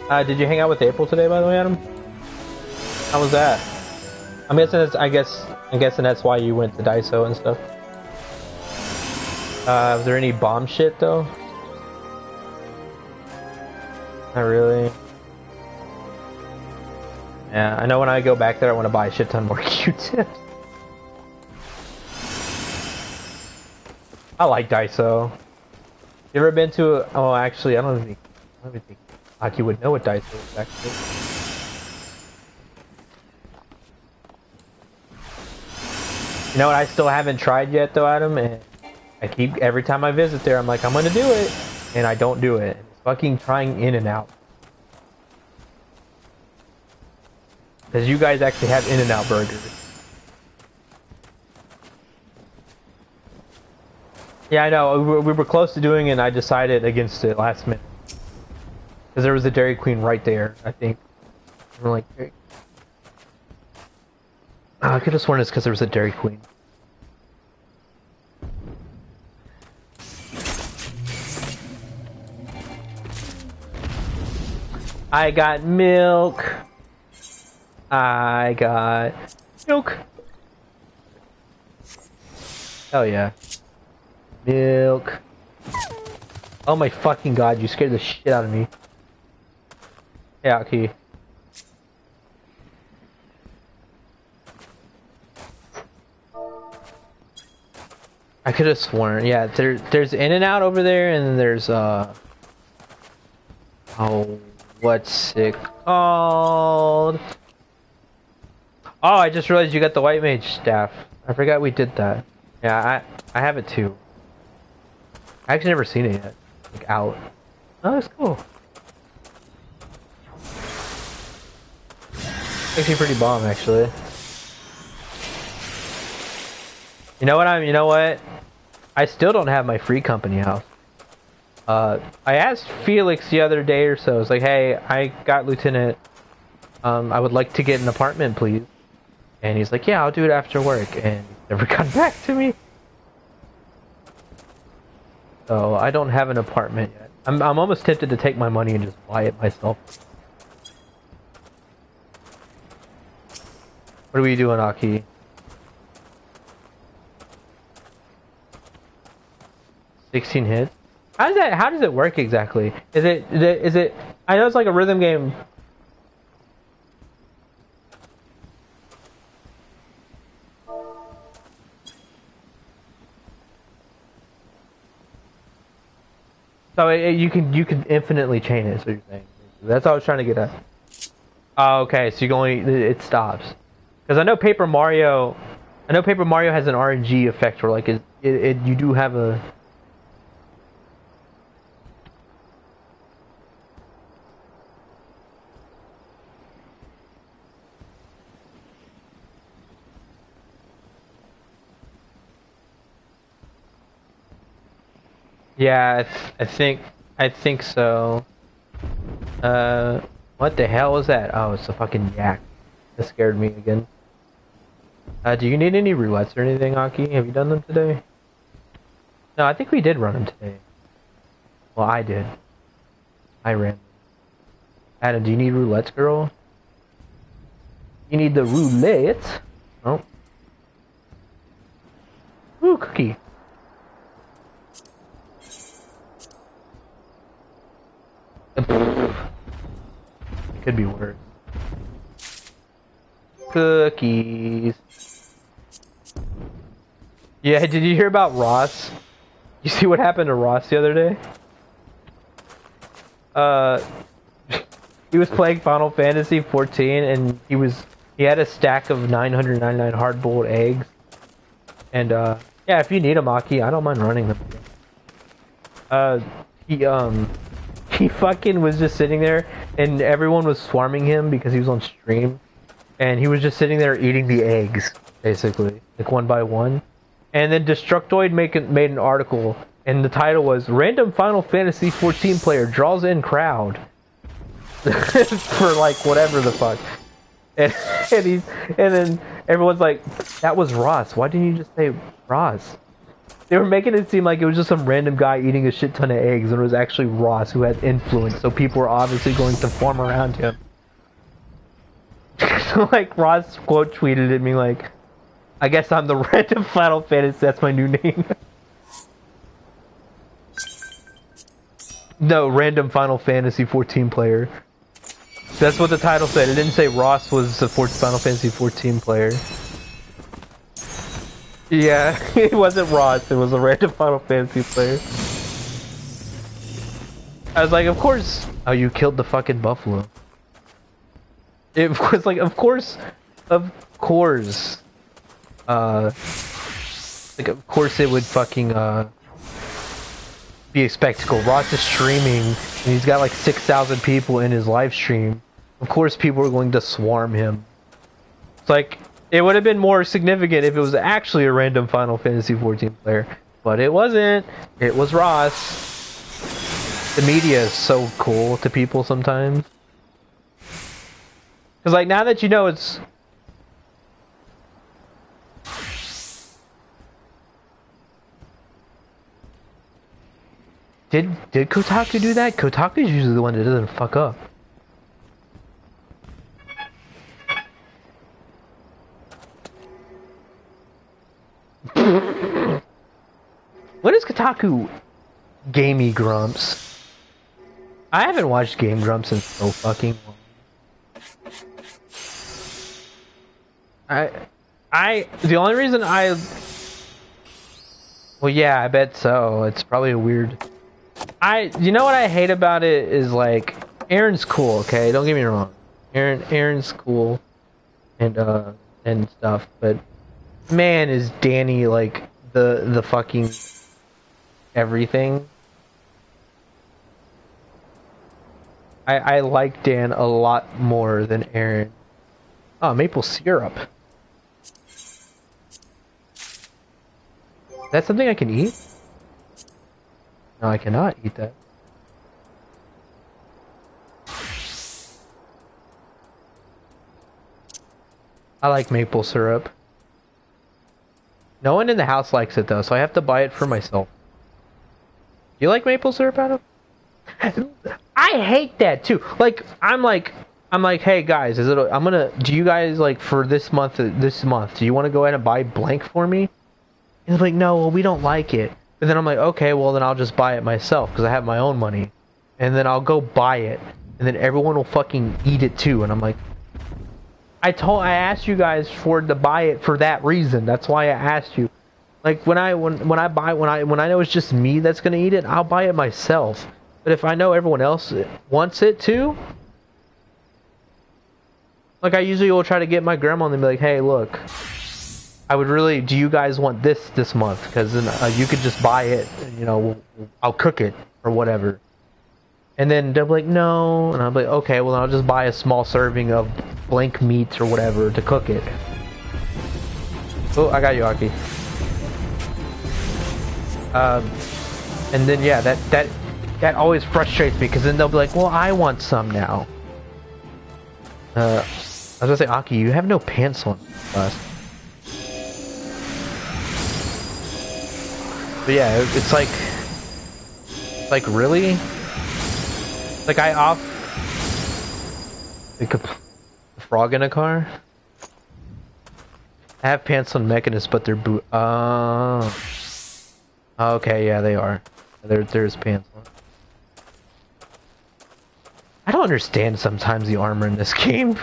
Did you hang out with April today, by the way, Adam? How was that? I'm guessing that's why you went to Daiso and stuff. Was there any bomb shit though? Not really. Yeah, I know when I go back there I want to buy a shit ton more Q-tips. I like Daiso. You ever been to a... Oh, actually, I don't even think Aki would know what Daiso is, actually. You know what I still haven't tried yet though, Adam? And I keep, every time I visit there, I'm like, I'm gonna do it, and I don't do it. It's fucking trying In and Out. Because you guys actually have In-N-Out burgers. Yeah, I know. We were close to doing it, and I decided against it last minute. Because there was a Dairy Queen right there, I think. I'm like, I could have sworn it's because there was a Dairy Queen. I got milk. I got milk. Oh yeah. Milk. Oh my fucking god, you scared the shit out of me. Yeah, okay. I could have sworn, yeah, there's In-N-Out over there, and then there's, oh, what's it called? Oh, I just realized you got the White Mage staff. I forgot we did that. Yeah, I have it too. I actually never seen it yet. Like, out. Oh, that's cool. Actually pretty bomb, actually. You know what? I still don't have my free company house. I asked Felix the other day or so. I was like, hey, I got Lieutenant. I would like to get an apartment, please. And he's like, yeah, I'll do it after work. And he's never got back to me. So I don't have an apartment yet. I'm almost tempted to take my money and just buy it myself. What are we doing, Aki? $16 hits? How does it work exactly? Is it I know it's like a rhythm game. So you can infinitely chain it, so you're saying. That's what I was trying to get at. Oh, okay, so you can only it stops. Because I know Paper Mario has an RNG effect where like you do have a Yeah, I think so. What the hell was that? Oh, it's a fucking yak. That scared me again. Do you need any roulettes or anything, Aki? Have you done them today? No, I think we did run them today. Well, I did. I ran. Adam, do you need roulettes, girl? You need the roulettes? Oh. Ooh, cookie. Could be worse. Cookies. Yeah, did you hear about Ross? You see what happened to Ross the other day? He was playing Final Fantasy 14 and he had a stack of 999 hard-boiled eggs. And yeah, if you need them, Aki, I don't mind running them. He fucking was just sitting there and everyone was swarming him because he was on stream. And he was just sitting there eating the eggs, basically, like one by one. And then Destructoid made an article, and the title was "Random Final Fantasy 14 player draws in crowd" for like whatever the fuck. And then everyone's like, "That was Ross. Why didn't you just say Ross?" They were making it seem like it was just some random guy eating a shit ton of eggs, and it was actually Ross who had influence. So people were obviously going to form around him. So like Ross quote tweeted at me like, I guess I'm the random Final Fantasy, that's my new name. No, random Final Fantasy 14 player. That's what the title said. It didn't say Ross was the Final Fantasy 14 player. Yeah, it wasn't Ross, it was a random Final Fantasy player. I was like, of course. Oh, you killed the fucking buffalo. It was like, of course. Like, of course it would fucking, be a spectacle. Ross is streaming, and he's got like 6,000 people in his live stream. Of course people are going to swarm him It's like, it would have been more significant if it was actually a random Final Fantasy XIV player. But it wasn't. It was Ross. The media is so cool to people sometimes. Because, like, now that you know it's... Did Kotaku do that? Kotaku's usually the one that doesn't fuck up. What is Kotaku? Gamey Grumps. I haven't watched Game Grumps in so fucking long. The only reason well, yeah, I bet so. It's probably a weird... you know what I hate about it is, like, Aaron's cool, okay? Don't get me wrong. Aaron's cool and stuff, but man, is Danny, like, the fucking everything. I like Dan a lot more than Aaron. Oh, maple syrup. That's something I can eat? No, I cannot eat that. I like maple syrup. No one in the house likes it though, so I have to buy it for myself. Do you like maple syrup, Adam? I hate that too. Like, I'm like, hey guys, do you guys, like, for this month, do you want to go ahead and buy blank for me? And they're like, no, well, we don't like it. And then I'm like, okay, well, then I'll just buy it myself because I have my own money. And then I'll go buy it. And then everyone will fucking eat it too. And I'm like, I asked you guys to buy it for that reason. That's why I asked you. Like, when I know it's just me that's gonna eat it, I'll buy it myself. But if I know everyone else wants it too, like, I usually will try to get my grandma and be like, hey, look, do you guys want this month? Because then you could just buy it, you know, I'll cook it or whatever. And then they'll be like, no, and I'll be like, okay, well, then I'll just buy a small serving of blank meat or whatever to cook it. Oh, I got you, Aki. And then, yeah, that always frustrates me, because then they'll be like, well, I want some now. I was gonna say, Aki, you have no pants on. But yeah, it's like, really? Like, like a frog in a car? I have pants on Mechanist, but they're okay, yeah, they are. There's pants on. I don't understand sometimes the armor in this game.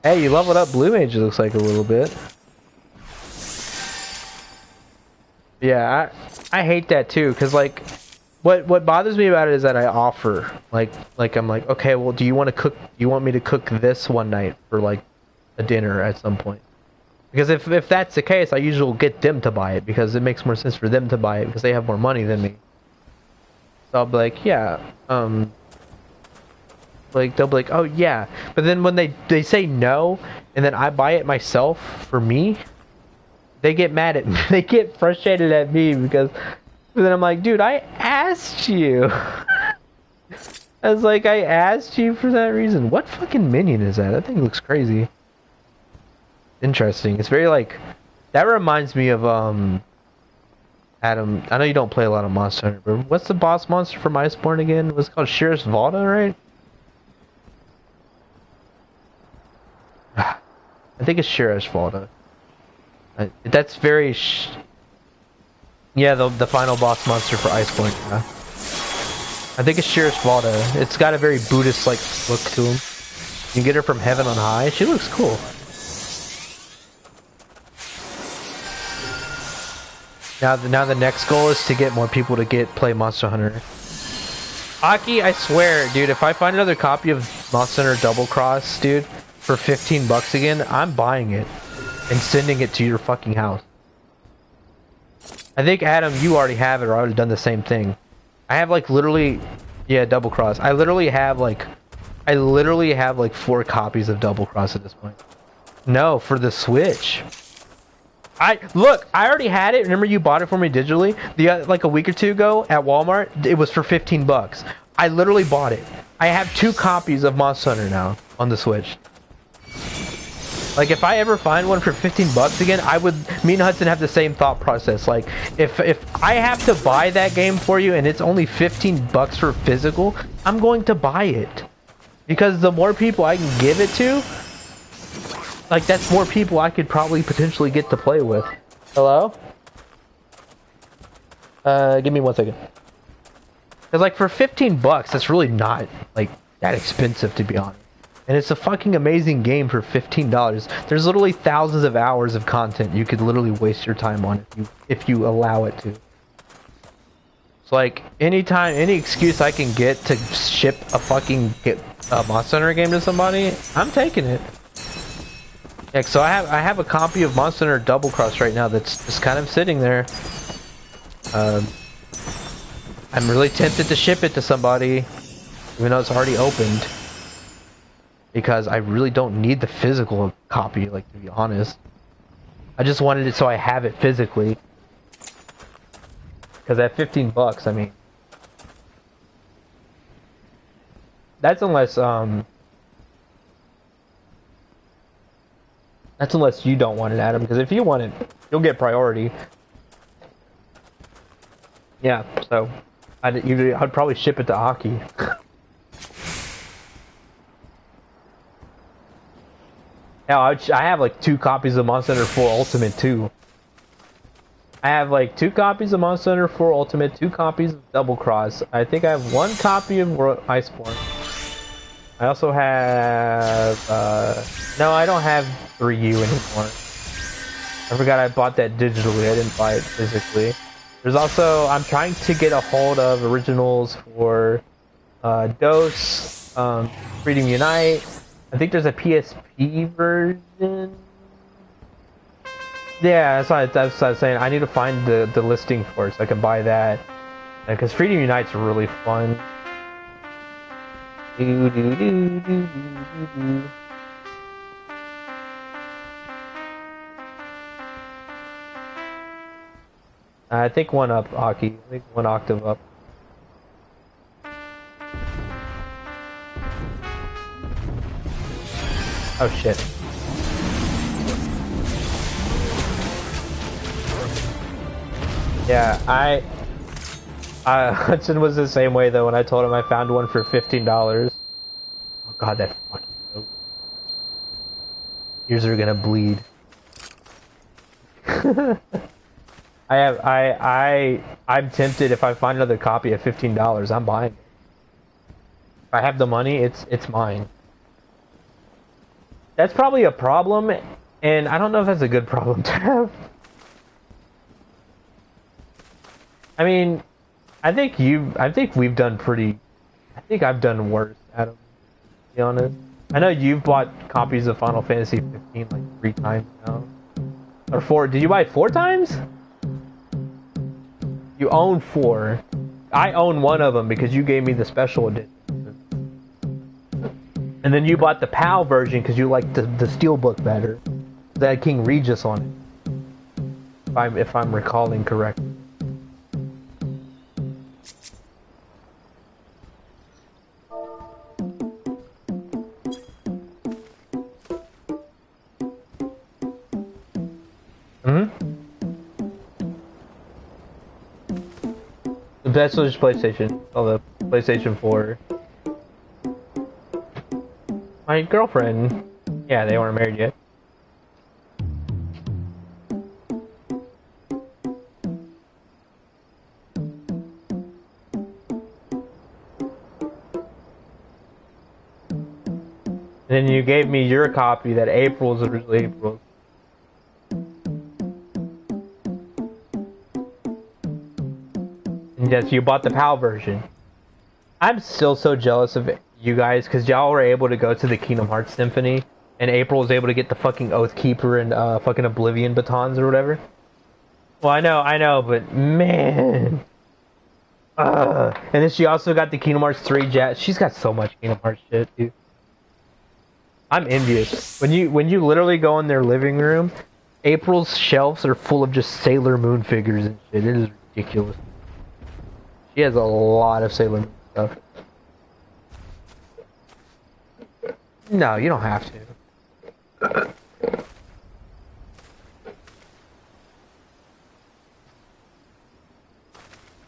Hey, you leveled up Blue Mage, it looks like, a little bit. Yeah, I hate that too, because, like, what bothers me about it is that I offer, like I'm like, okay, well, do you want me to cook this one night for, like, a dinner at some point? Because if that's the case, I usually will get them to buy it, because it makes more sense for them to buy it, because they have more money than me. So I'll be like, yeah, like, they'll be like, oh yeah, but then when they say no, and then I buy it myself for me, they get mad at me. They get frustrated at me, because then I'm like, dude, I asked you. I was like, I asked you for that reason. What fucking minion is that? That thing looks crazy. Interesting. It's very, like, that reminds me of Adam, I know you don't play a lot of Monster Hunter, but what's the boss monster from Iceborne again? It was called Shirris Valda, right? I think it's Shirris Valda. That's very yeah, the final boss monster for Iceborne, yeah. I think it's Shirris Valda. It's got a very Buddhist-like look to him. You can get her from heaven on high. She looks cool. Now the next goal is to get more people to play Monster Hunter. Aki, I swear, dude, if I find another copy of Monster Hunter Double Cross, dude, for 15 bucks again, I'm buying it and sending it to your fucking house. I think, Adam, you already have it, or I would have done the same thing. I have, like, literally Yeah, Double Cross. I literally have like 4 copies of Double Cross at this point. No, for the Switch. I already had it. Remember you bought it for me digitally like a week or two ago at Walmart? It was for $15. I literally bought it. I have 2 copies of Monster Hunter now on the Switch. Like if I ever find one for $15 again, me and Hudson have the same thought process. Like if I have to buy that game for you and it's only $15 for physical, I'm going to buy it. Because the more people I can give it to, like that's more people I could probably potentially get to play with. Hello? Give me 1 second. Cause like for $15, that's really not like that expensive to be honest. And it's a fucking amazing game for $15. There's literally thousands of hours of content you could literally waste your time on if you allow it to. It's like any excuse I can get to ship a fucking Monster Hunter game to somebody, I'm taking it. Yeah, so I have a copy of Monster Hunter Double Cross right now that's just kind of sitting there. I'm really tempted to ship it to somebody, even though it's already opened. Because I really don't need the physical copy, like, to be honest. I just wanted it so I have it physically. Because at $15, I mean... That's unless you don't want it, Adam. Because if you want it, you'll get priority. Yeah, so... I'd probably ship it to Aki. Yeah, I have like 2 copies of Monster Hunter 4 Ultimate too. I have like 2 copies of Monster Hunter 4 Ultimate, 2 copies of Double Cross. I think I have 1 copy of Iceborne. I also have, no, I don't have 3U anymore. I forgot I bought that digitally, I didn't buy it physically. There's also, I'm trying to get a hold of originals for, Dose, Freedom Unite. I think there's a PSP version. Yeah, that's what I was saying. I need to find the listing for it so I can buy that. Because Freedom Unite's really fun. I think 1 up, Aki. I think 1 octave up. Oh shit. Yeah, Hudson was the same way though when I told him I found one for $15. Oh god, that fucking note. Ears are gonna bleed. I'm tempted if I find another copy at $15, I'm buying it. If I have the money, it's mine. That's probably a problem, and I don't know if that's a good problem to have. I mean, I think we've done pretty... I think I've done worse, Adam, to be honest. I know you've bought copies of Final Fantasy 15 like 3 times now. Or 4. Did you buy it 4 times? You own 4. I own 1 of them because you gave me the special edition. And then you bought the PAL version because you liked the steelbook better. That had King Regis on it. If I'm recalling correctly. That's just PlayStation. Oh, the PlayStation 4. My girlfriend. Yeah, they weren't married yet. And then you gave me your copy that April's originally April's. And yes, you bought the PAL version. I'm still so jealous of you guys because y'all were able to go to the Kingdom Hearts Symphony and April was able to get the fucking Oathkeeper and fucking Oblivion batons or whatever. Well, I know, but man. And then she also got the Kingdom Hearts 3 jet. She's got so much Kingdom Hearts shit, dude. I'm envious. When you literally go in their living room, April's shelves are full of just Sailor Moon figures and shit. It is ridiculous. She has a lot of Sailor Moon stuff. No, you don't have to.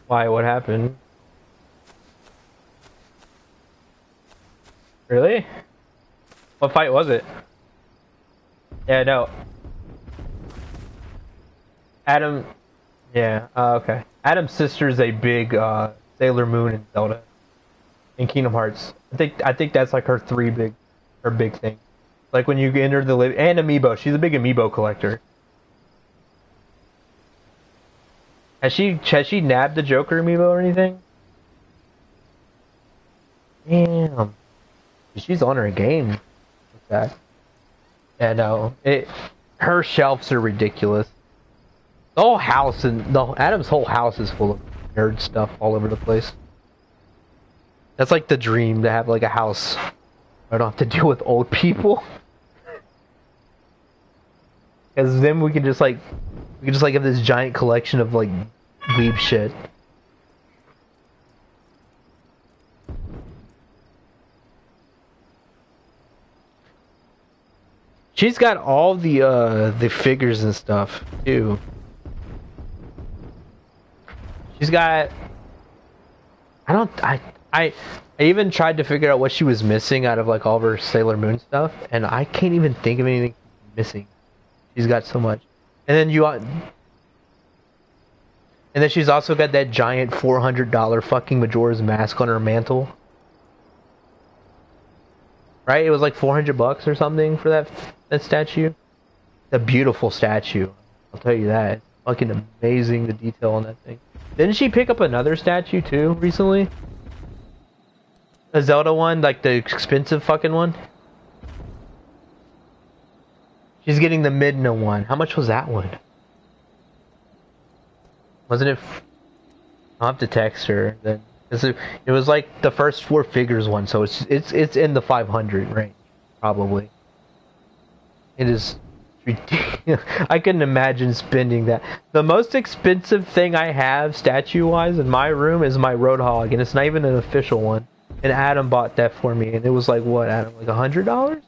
Why? What happened? Really? What fight was it? Yeah, no. Adam. Yeah. Okay. Adam's sister is a big Sailor Moon and Zelda, and Kingdom Hearts. I think that's like her big thing. Like when you enter the and Amiibo. She's a big Amiibo collector. Has she nabbed the Joker Amiibo or anything? Damn. She's on her game with that. Yeah, no. Her shelves are ridiculous. The whole house Adam's whole house is full of nerd stuff all over the place. That's like the dream, to have like a house I don't have to deal with old people. Because then we can just have this giant collection of like weeb shit. She's got all the figures and stuff too. She's got. I even tried to figure out what she was missing out of like all of her Sailor Moon stuff, and I can't even think of anything missing. She's got so much, and then she's also got that giant $400 fucking Majora's Mask on her mantle. Right? It was like $400 or something for that statue. A beautiful statue. I'll tell you that. It's fucking amazing, the detail on that thing. Didn't she pick up another statue too recently? A Zelda one, like the expensive fucking one. She's getting the Midna one. How much was that one? Wasn't it? I'll have to text her then. It was like the first 4 figures one, so it's in the 500 range, probably. It is ridiculous. I couldn't imagine spending that. The most expensive thing I have statue-wise in my room is my Roadhog, and it's not even an official one. And Adam bought that for me, and it was like what, Adam? Like $100?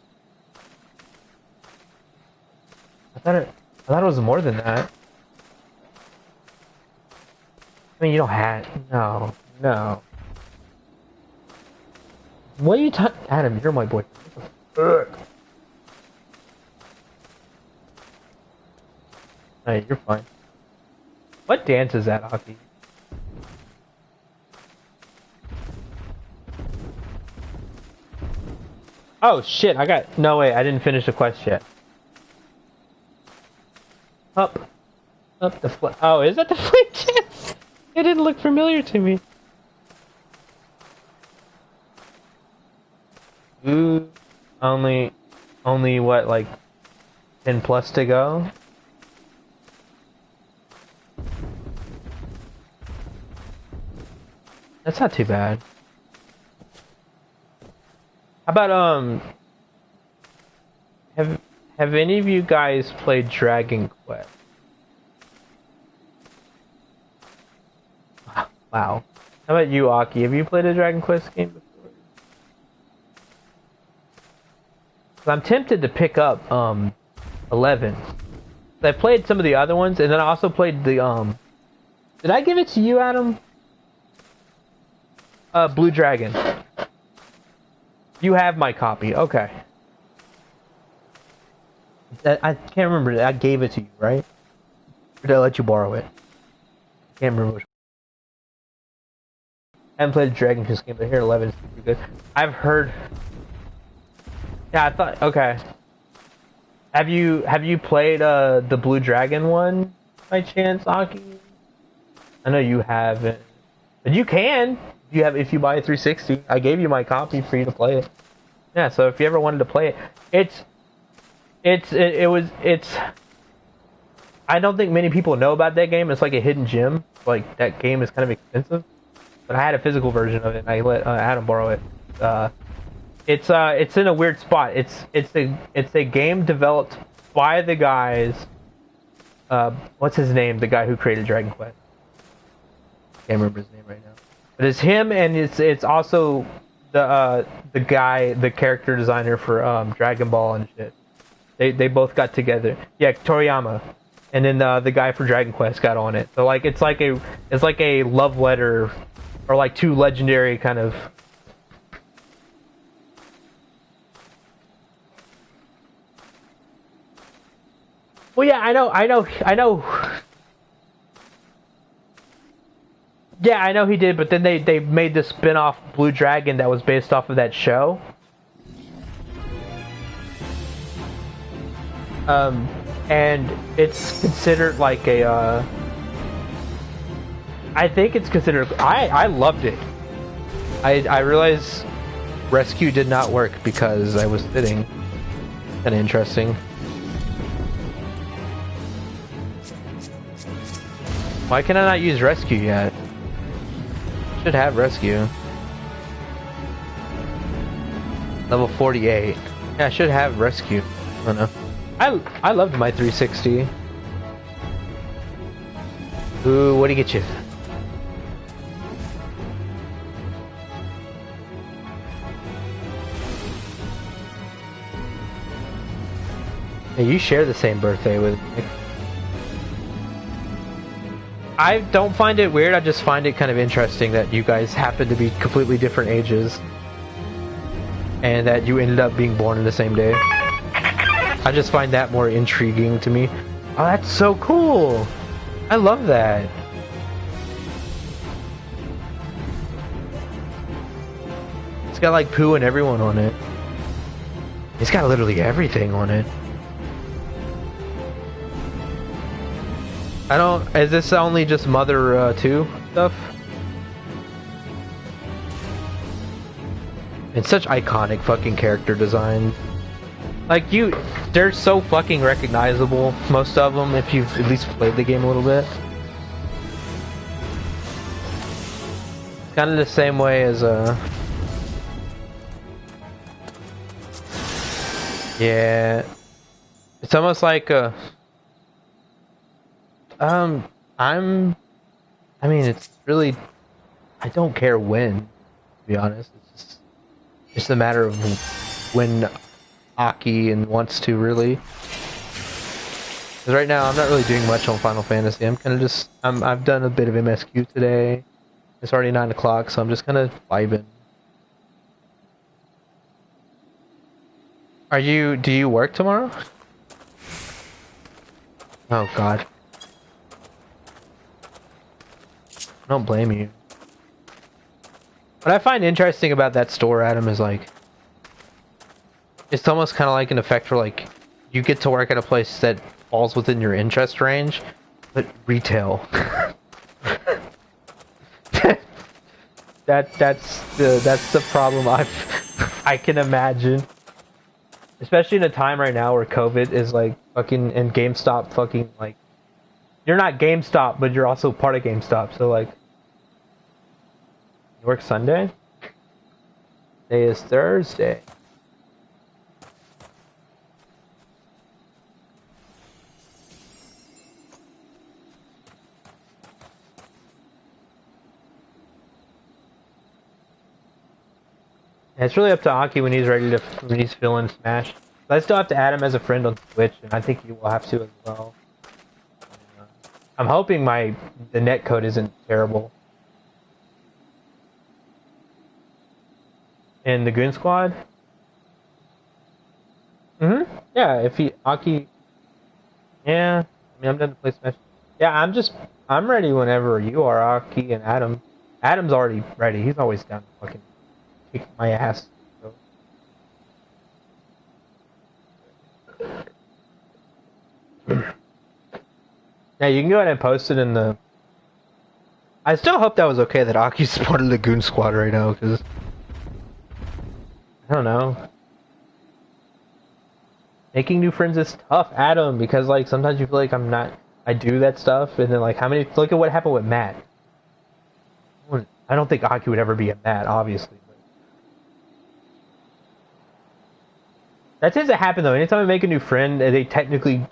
I thought it was more than that. I mean, you don't have no. What are you talking? Adam, you're my boy. Hey, you're fine. What dance is that, Aki? Oh shit! No way. I didn't finish the quest yet. Up the flame. Oh, is that the flame dance? It didn't look familiar to me. Ooh, only what, like 10 plus to go? That's not too bad. How about have any of you guys played Dragon Quest? Wow. How about you, Aki? Have you played a Dragon Quest game before? I'm tempted to pick up 11. I played some of the other ones, and then I also played the Did I give it to you, Adam? Blue Dragon. You have my copy. Okay. I can't remember. I gave it to you, right? Or did I let you borrow it? I can't remember which. I haven't played a Dragon Quest game, but here 11 is pretty good. I've heard. Yeah, I thought. Okay. Have you played the Blue Dragon one by chance, Aki? I know you haven't, but you can. If you buy a 360, I gave you my copy for you to play it. Yeah, so if you ever wanted to play it, it's. I don't think many people know about that game. It's like a hidden gem. Like that game is kind of expensive, but I had a physical version of it, and I let Adam borrow it. It's in a weird spot. It's a game developed by the guys. What's his name? The guy who created Dragon Quest. Can't remember his name right now. But it's him, and it's also the guy, the character designer for Dragon Ball and shit. They both got together. Yeah, Toriyama, and then the guy for Dragon Quest got on it. So like it's like a love letter, or like two legendary kind of. Well, yeah, I know. Yeah, I know he did, but then they made this spin-off Blue Dragon that was based off of that show. And it's considered like a, I think it's considered, I loved it. I realized Rescue did not work because I was sitting. Kinda interesting. Why can I not use Rescue yet? Should have Rescue. Level 48. Yeah, I should have Rescue. I don't know. I loved my 360. Ooh, what'd he get you? Hey, you share the same birthday with me. I don't find it weird, I just find it kind of interesting that you guys happen to be completely different ages. And that you ended up being born in the same day. I just find that more intriguing to me. Oh, that's so cool! I love that. It's got like Pooh and everyone on it. It's got literally everything on it. Is this only just Mother 2 stuff? It's such iconic fucking character design. Like they're so fucking recognizable, most of them, if you've at least played the game a little bit. It's kind of the same way as yeah. It's almost like I mean, it's really, I don't care when, to be honest. It's just a matter of when Aki and wants to, really. Because right now, I'm not really doing much on Final Fantasy. I'm kind of just, I've done a bit of MSQ today. It's already 9 o'clock, so I'm just kind of vibing. Do you work tomorrow? Oh, God. I don't blame you. What I find interesting about that store, Adam, is like, it's almost kind of like an effect where like, you get to work at a place that falls within your interest range, but retail. That's the problem I can imagine. Especially in a time right now where COVID is like fucking, and GameStop fucking like, you're not GameStop, but you're also part of GameStop, so like, you work Sunday? Today is Thursday. It's really up to Aki when he's ready to, when he's feeling Smash. But I still have to add him as a friend on Twitch, and I think you will have to as well. I'm hoping the netcode isn't terrible. In the Goon Squad? Yeah, if Aki... Yeah, I mean, I'm done to play Smash. Yeah, I'm ready whenever you are, Aki and Adam. Adam's already ready, he's always down to fucking kick my ass. So. Yeah, you can go ahead and post it in the... I still hope that was okay that Aki's part of the Goon Squad right now, because... I don't know. Making new friends is tough, Adam, because like sometimes you feel like I do that stuff, and then like look at what happened with Matt. I don't think Aki would ever be a Matt, obviously. But that tends to happen though. Anytime I make a new friend, they technically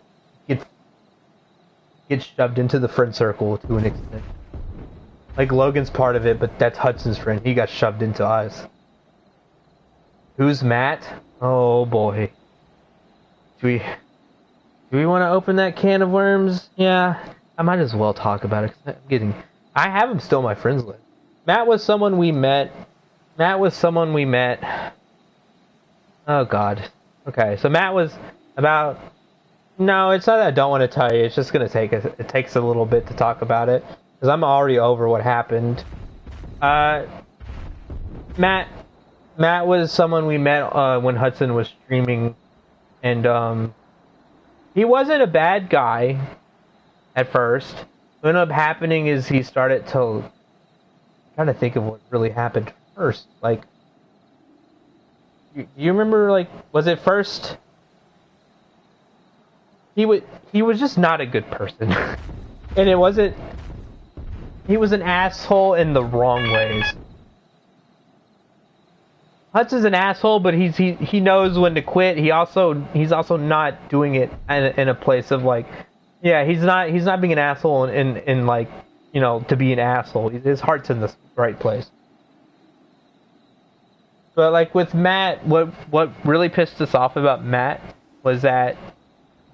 get shoved into the friend circle to an extent. Like Logan's part of it, but that's Hudson's friend. He got shoved into us. Who's Matt? Oh boy. Do we want to open that can of worms? Yeah, I might as well talk about it. 'Cause I have him still on my friends list. Matt was someone we met. Oh God. Okay, so Matt was about. No, it's not that I don't want to tell you. It's just gonna take it takes a little bit to talk about it because I'm already over what happened. Matt was someone we met when Hudson was streaming, and he wasn't a bad guy at first. What ended up happening is he started to. I'm trying to think of what really happened first. Like, you remember? Like, was it first? He was just not a good person, and it wasn't. He was an asshole in the wrong ways. Hudson's an asshole, but he knows when to quit. He's also not doing it in a place of like, yeah, he's not being an asshole in like, you know, to be an asshole. His heart's in the right place. But like with Matt, what really pissed us off about Matt was that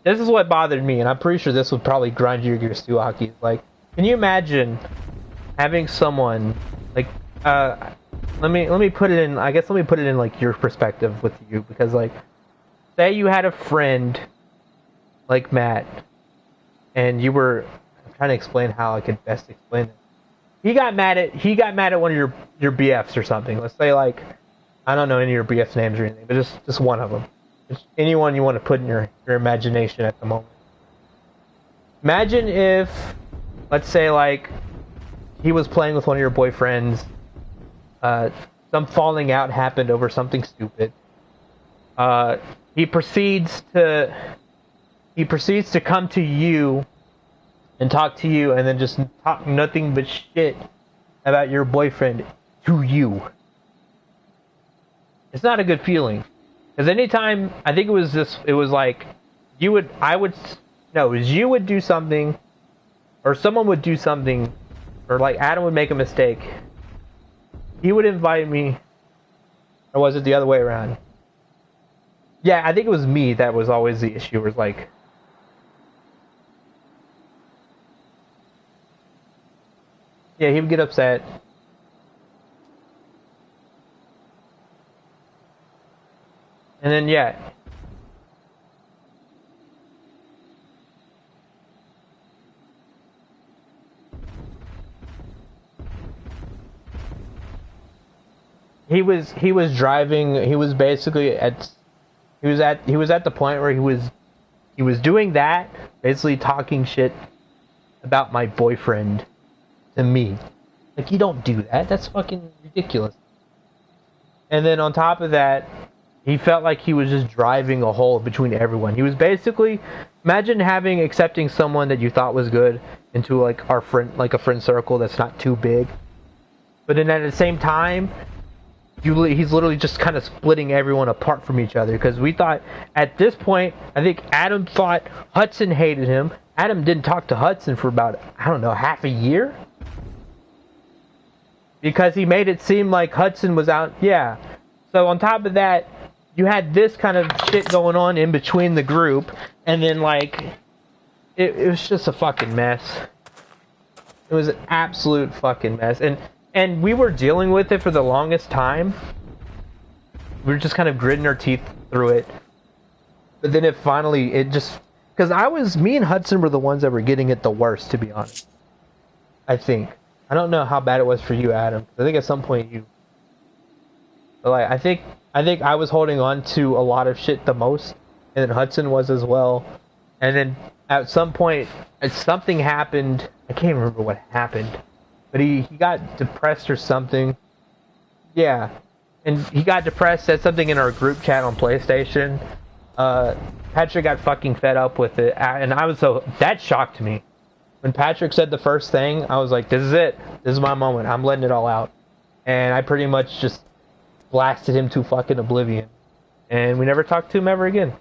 this is what bothered me, and I'm pretty sure this would probably grind your gears too, Aki. Like, can you imagine having someone like let me put it in. I guess let me put it in like your perspective with you, because like, say you had a friend like Matt, and you were. I'm trying to explain how I could best explain it. He got mad at one of your BFs or something. Let's say like, I don't know any of your BFs names or anything, but just one of them. Just anyone you want to put in your imagination at the moment. Imagine if, let's say like, he was playing with one of your boyfriends. Some falling out happened over something stupid. He proceeds to come to you and talk to you, and then just talk nothing but shit about your boyfriend to you. It's not a good feeling, because anytime I think it was like you would do something, or someone would do something, or like Adam would make a mistake. He would invite me, or was it the other way around? Yeah, I think it was me that was always the issue. It was like, yeah, he would get upset. And then, yeah. He was driving. He was basically at the point where he was doing that, basically talking shit about my boyfriend to me. Like, you don't do that. That's fucking ridiculous. And then on top of that, he felt like he was just driving a hole between everyone. He was basically, imagine accepting someone that you thought was good into like a friend circle that's not too big. But then at the same time, he's literally just kind of splitting everyone apart from each other, because we thought at this point, I think Adam thought Hudson hated him. Adam didn't talk to Hudson for about, I don't know, half a year, because he made it seem like Hudson was out. Yeah. So on top of that, you had this kind of shit going on in between the group, and then like it was just a fucking mess. It was an absolute fucking mess. And we were dealing with it for the longest time. We were just kind of gritting our teeth through it. But then it just... Because me and Hudson were the ones that were getting it the worst, to be honest. I think. I don't know how bad it was for you, Adam. I think at some point you... But like, I think I was holding on to a lot of shit the most. And then Hudson was as well. And then at some point, something happened. I can't remember what happened. But he got depressed or something. Yeah. And he got depressed, said something in our group chat on PlayStation. Patrick got fucking fed up with it. And that shocked me. When Patrick said the first thing, I was like, this is it. This is my moment. I'm letting it all out. And I pretty much just blasted him to fucking oblivion. And we never talked to him ever again.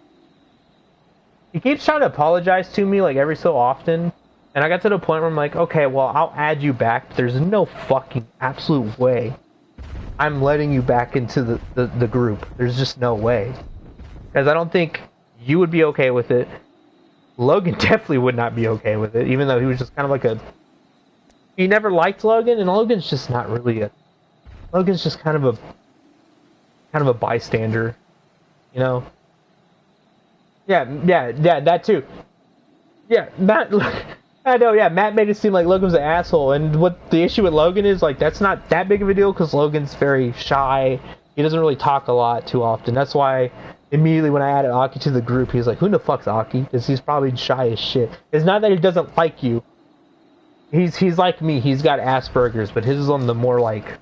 He keeps trying to apologize to me like every so often. And I got to the point where I'm like, okay, well, I'll add you back. But there's no fucking absolute way I'm letting you back into the group. There's just no way. Because I don't think you would be okay with it. Logan definitely would not be okay with it, even though he was just kind of like a... He never liked Logan, and Logan's just not really a... Logan's just kind of a bystander, you know? Yeah, that too. Yeah, Matt... I know, yeah, Matt made it seem like Logan was an asshole, and what the issue with Logan is, like, that's not that big of a deal, because Logan's very shy. He doesn't really talk a lot too often. That's why... Immediately when I added Aki to the group, he's like, who the fuck's Aki? Because he's probably shy as shit. It's not that he doesn't like you. He's like me. He's got Asperger's, but his is on the more like...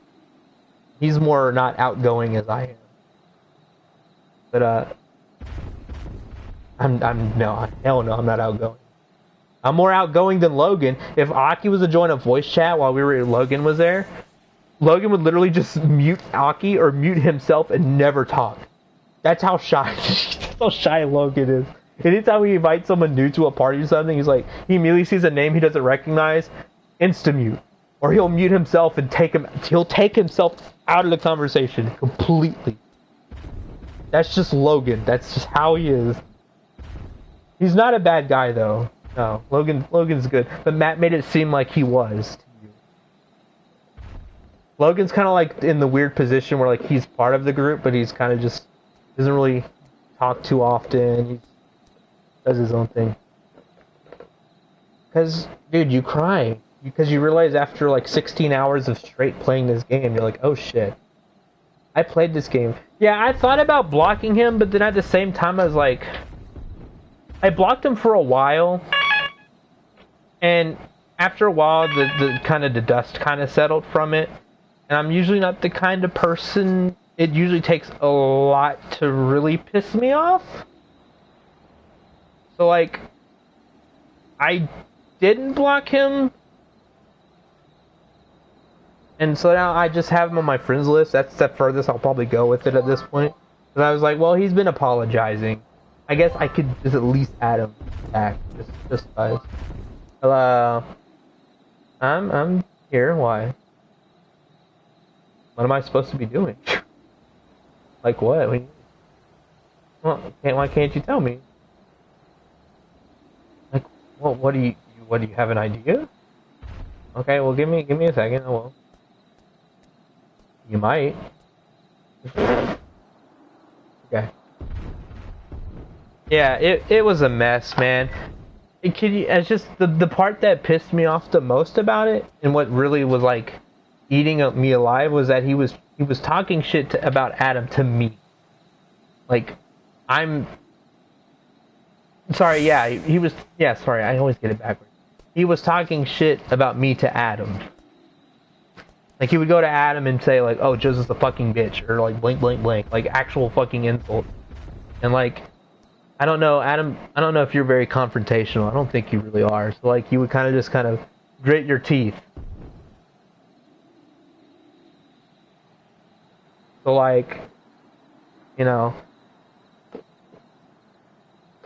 He's more not outgoing as I am. But, hell no, I'm not outgoing. I'm more outgoing than Logan. If Aki was to join a voice chat while Logan was there, Logan would literally just mute Aki or mute himself and never talk. That's how shy Logan is. Anytime we invite someone new to a party or something, he's like, he immediately sees a name he doesn't recognize, insta-mute. Or he'll mute himself and he'll take himself out of the conversation completely. That's just Logan. That's just how he is. He's not a bad guy though. No, Logan's good. But Matt made it seem like he was to you. Logan's kind of like in the weird position where like he's part of the group, but he's kind of just doesn't really talk too often. He does his own thing. Because, dude, you cry. Because you realize after like 16 hours of straight playing this game, you're like, oh shit. I played this game. Yeah, I thought about blocking him, but then at the same time I was like... I blocked him for a while. And after a while, the dust kind of settled from it. And I'm usually not the kind of person... It usually takes a lot to really piss me off. So, like, I didn't block him. And so now I just have him on my friends list. That's the furthest I'll probably go with it at this point. But I was like, well, he's been apologizing. I guess I could just at least add him back. Just guys. Hello. I'm here. Why? What am I supposed to be doing? Like what? Well, why can't you tell me? Like, well, what do you have an idea? Okay, well, give me a second. I will. You might. Okay. Yeah, it was a mess, man. It's just the part that pissed me off the most about it, and what really was like eating me alive, was that he was talking shit about Adam to me. Like, I'm sorry, yeah, he was, yeah, sorry, I always get it backwards. He was talking shit about me to Adam. Like, he would go to Adam and say, like, oh, Joseph's a fucking bitch, or like, blank, blank, blank, like, actual fucking insult. And like, I don't know, Adam, I don't know if you're very confrontational. I don't think you really are. So like, you would kind of grit your teeth. So like, you know,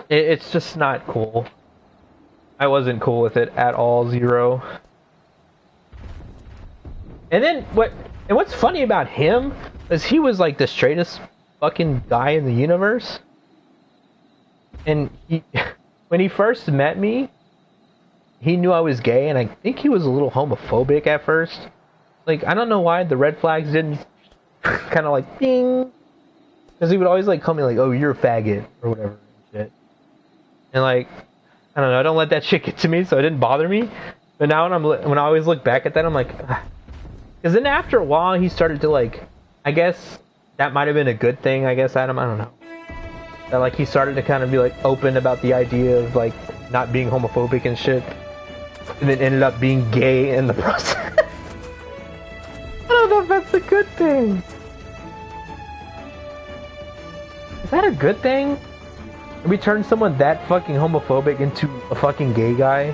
it's just not cool. I wasn't cool with it at all, zero. And then what's funny about him is he was like the straightest fucking guy in the universe. And when he first met me, he knew I was gay, and I think he was a little homophobic at first. Like, I don't know why the red flags didn't kind of like ding, because he would always like call me like, oh, you're a faggot or whatever and shit. And like, I don't know, I don't let that shit get to me, so it didn't bother me. But now when I always look back at that, I'm like, because then after a while he started to like, I guess that might have been a good thing, I guess, Adam, I don't know. That like he started to kind of be like open about the idea of like not being homophobic and shit, and then ended up being gay in the process. I don't know if that's a good thing. Is that a good thing? We turn someone that fucking homophobic into a fucking gay guy?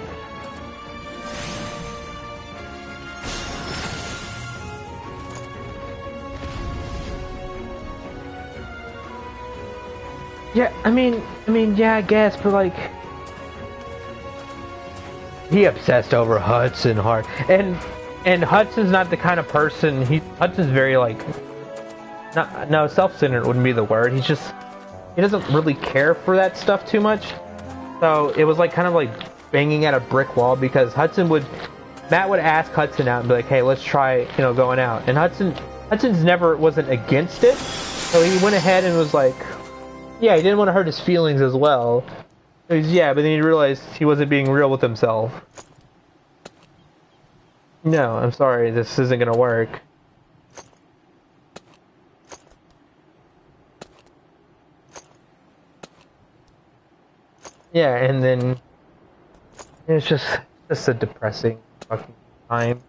Yeah, I mean, yeah, I guess, but like, he obsessed over Hudson hard, and Hudson's not the kind of person. Hudson's very like, no, self-centered wouldn't be the word. He doesn't really care for that stuff too much. So it was like kind of like banging at a brick wall because Matt would ask Hudson out and be like, hey, let's try, going out, and Hudson's never wasn't against it, so he went ahead and was like. Yeah, he didn't want to hurt his feelings as well. But then he realized he wasn't being real with himself. No, I'm sorry, this isn't gonna work. Yeah, and then it's just a depressing fucking time.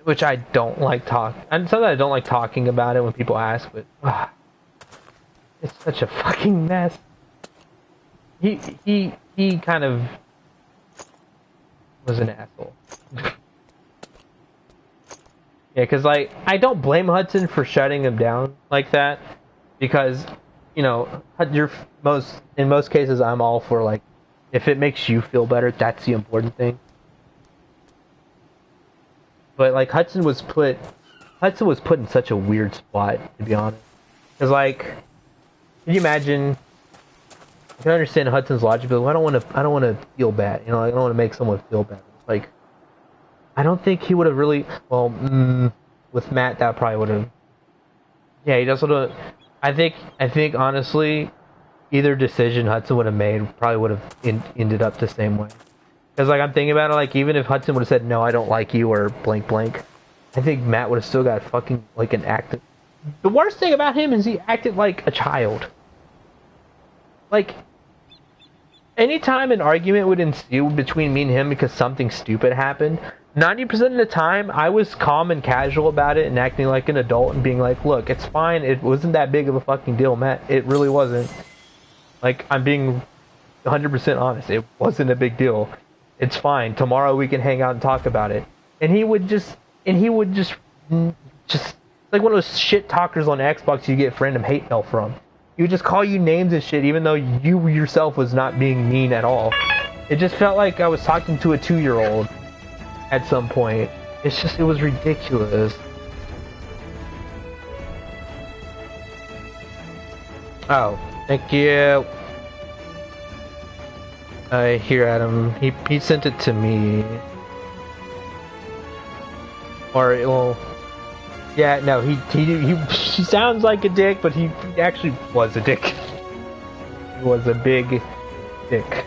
Which I don't like and sometimes I don't like talking about it when people ask, but it's such a fucking mess. He kind of was an asshole. Yeah, because like I don't blame Hudson for shutting him down like that, because in most cases I'm all for like if it makes you feel better, that's the important thing. But like Hudson was put in such a weird spot, to be honest, because like. Can you imagine? I can understand Hudson's logic, but I don't want to feel bad. I don't want to make someone feel bad. Like, I don't think he would have really. Well, with Matt, that probably would have. Yeah, he does sort I think honestly, either decision Hudson would have made probably would have ended up the same way. Because like I'm thinking about it, like even if Hudson would have said no, I don't like you or blank blank, I think Matt would have still got fucking like an active. The worst thing about him is he acted like a child. Like, anytime an argument would ensue between me and him because something stupid happened, 90% of the time, I was calm and casual about it and acting like an adult and being like, look, it's fine, it wasn't that big of a fucking deal, Matt. It really wasn't. Like, I'm being 100% honest. It wasn't a big deal. It's fine. Tomorrow we can hang out and talk about it. And he would just like one of those shit talkers on Xbox you get random hate mail from. He would just call you names and shit, even though you yourself was not being mean at all. It just felt like I was talking to a 2-year-old at some point. It was ridiculous. Oh, thank you. Here, Adam. He sent it to me. Or, well... Yeah, no, he sounds like a dick, but he actually was a dick. He was a big dick.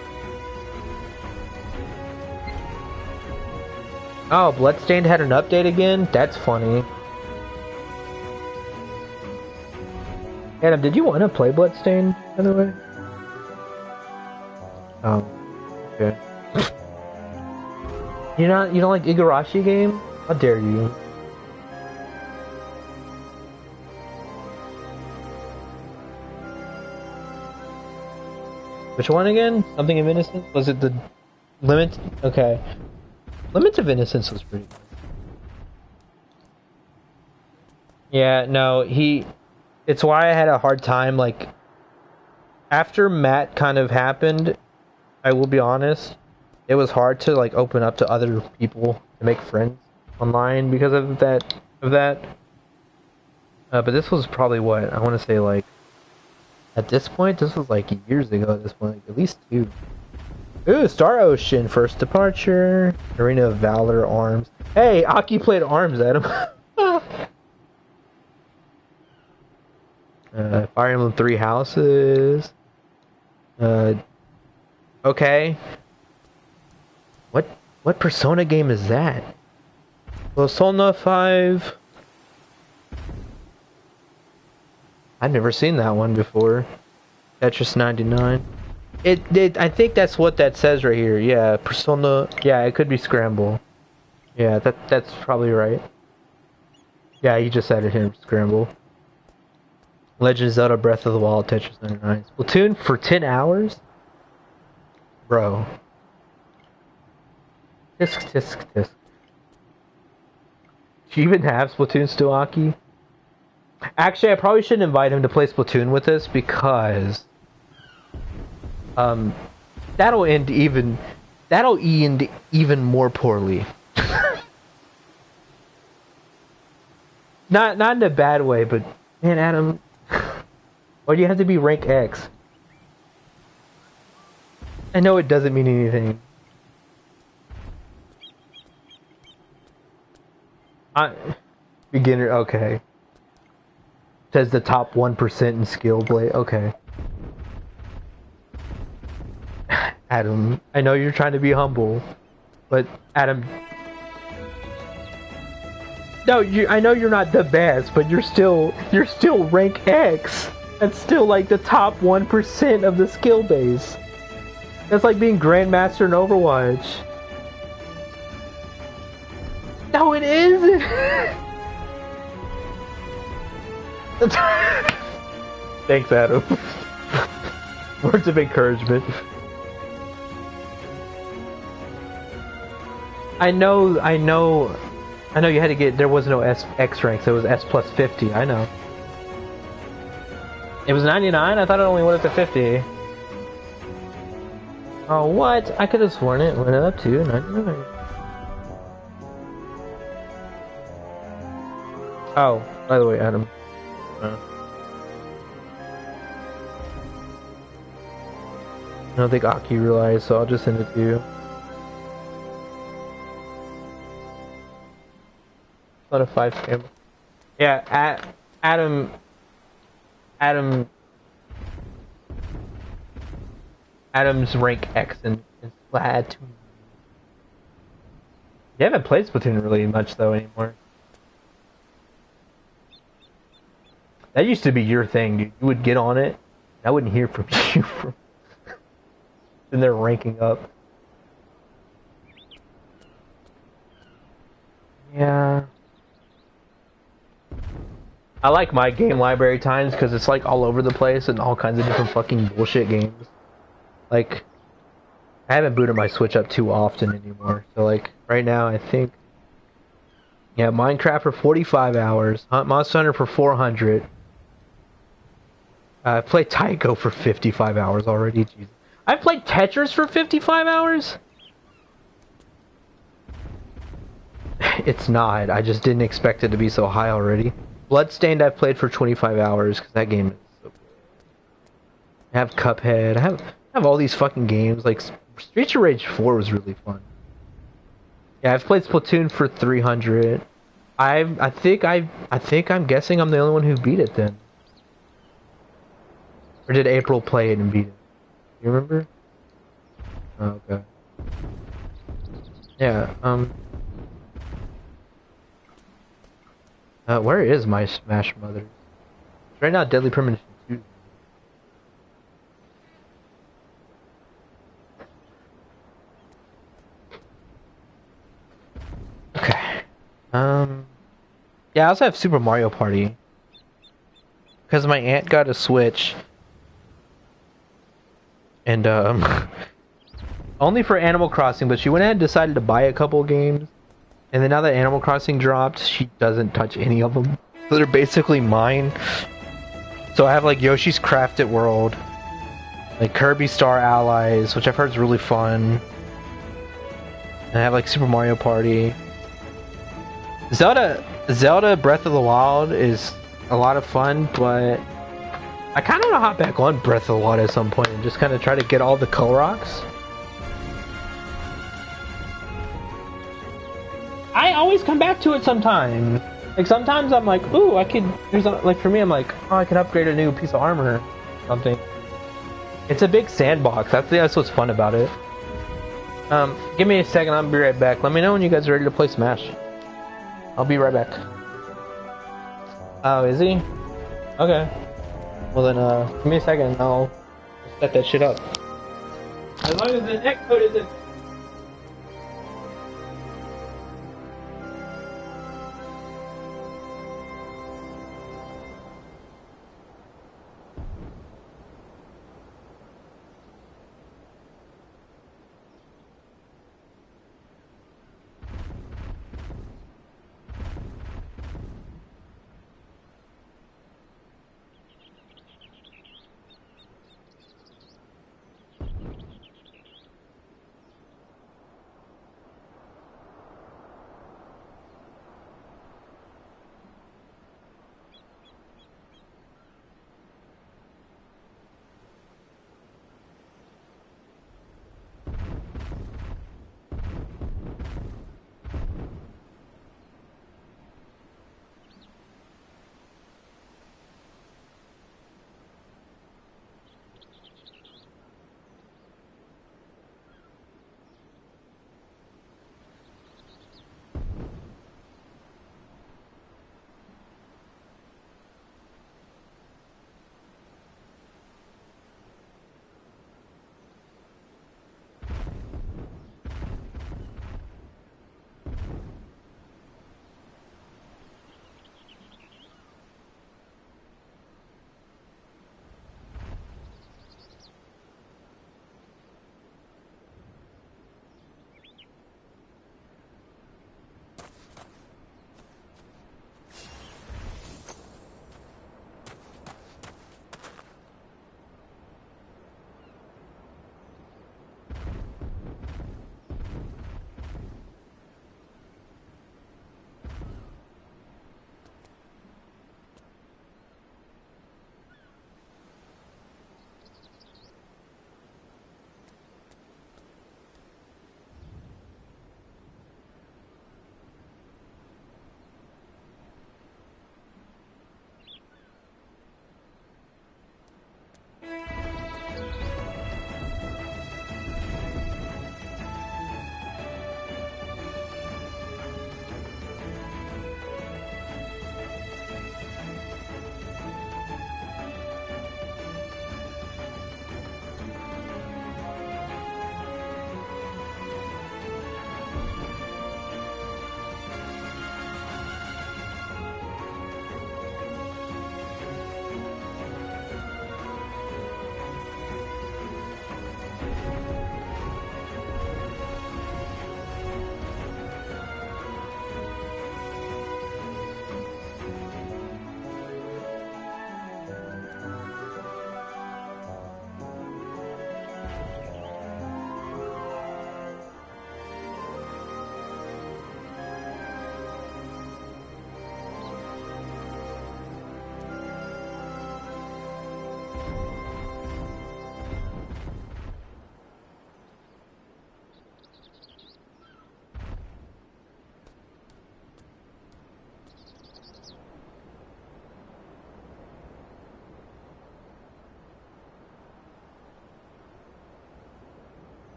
Oh, Bloodstained had an update again? That's funny. Adam, did you want to play Bloodstained, by the way? Oh, okay. You don't like Igarashi game? How dare you? Which one again? Something of Innocence? Was it the Limit? Okay. Limits of Innocence was pretty good. Yeah, no, it's why I had a hard time, like, after Matt kind of happened, I will be honest, it was hard to, like, open up to other people, to make friends online because of that. But this was probably what, I want to say, like, at this point, this was like years ago at this point, like at least 2. Ooh, Star Ocean, First Departure, Arena of Valor, Arms. Hey, Aki played Arms, Adam. Fire Emblem 3 Houses. Okay. What Persona game is that? Persona 5. I've never seen that one before. Tetris 99. I think that's what that says right here. Yeah, Persona. Yeah, it could be Scramble. Yeah, that's probably right. Yeah, he just added him, Scramble. Legend of Zelda Breath of the Wild, Tetris 99. Splatoon for 10 hours? Bro. Tisk. Do you even have Splatoon still, Aki? Actually, I probably shouldn't invite him to play Splatoon with us because that'll end even more poorly. Not in a bad way, but man, Adam, why do you have to be rank X? I know it doesn't mean anything. Beginner, okay. Says the top 1% in skill blade. Okay. Adam, I know you're trying to be humble, but Adam, no, I know you're not the best, but you're still rank X. That's still like the top 1% of the skill base. That's like being Grandmaster in Overwatch. No, it isn't. Thanks, Adam. Words of encouragement. I know you had to get, there was no X rank, so it was S plus 50, I know. It was 99? I thought it only went up to 50. Oh, what? I could have sworn it went up to 99. Oh, by the way, Adam. I don't think Aki realized, so I'll just send it to you. Not a 5 scam. Yeah, Adam's rank X in Splatoon. You haven't played Splatoon really much though anymore. That used to be your thing, dude. You would get on it. I wouldn't hear from you. And they're ranking up. Yeah. I like my game library times because it's like all over the place and all kinds of different fucking bullshit games. Like, I haven't booted my Switch up too often anymore. So like, right now I think, yeah, Minecraft for 45 hours, Monster Hunter for 400. I played Taiko for 55 hours already. Jesus. I've played Tetris for 55 hours? It's not. I just didn't expect it to be so high already. Bloodstained I've played for 25 hours because that game is so good. I have Cuphead. I have all these fucking games. Like Streets of Rage 4 was really fun. Yeah, I've played Splatoon for 300. I think I'm guessing I'm the only one who beat it then. Or did April play it and beat it? You remember? Oh, okay. Yeah, where is my Smash Mother? Right now, Deadly Premonition 2. Okay. Yeah, I also have Super Mario Party. Because my aunt got a Switch. And, only for Animal Crossing, but she went ahead and decided to buy a couple games. And then now that Animal Crossing dropped, she doesn't touch any of them. So they're basically mine. So I have like Yoshi's Crafted World, like Kirby Star Allies, which I've heard is really fun. And I have like Super Mario Party. Zelda Breath of the Wild is a lot of fun, but I kind of want to hop back on Breath of the Wild at some point and just kind of try to get all the Koroks. I always come back to it sometimes. Like sometimes I'm like, ooh, I could. Like for me, I'm like, oh, I could upgrade a new piece of armor or something. It's a big sandbox. That's what's fun about it. Give me a second. I'll be right back. Let me know when you guys are ready to play Smash. I'll be right back. Oh, is he? Okay. Well then, give me a second. And I'll set that shit up. As long as the netcode isn't.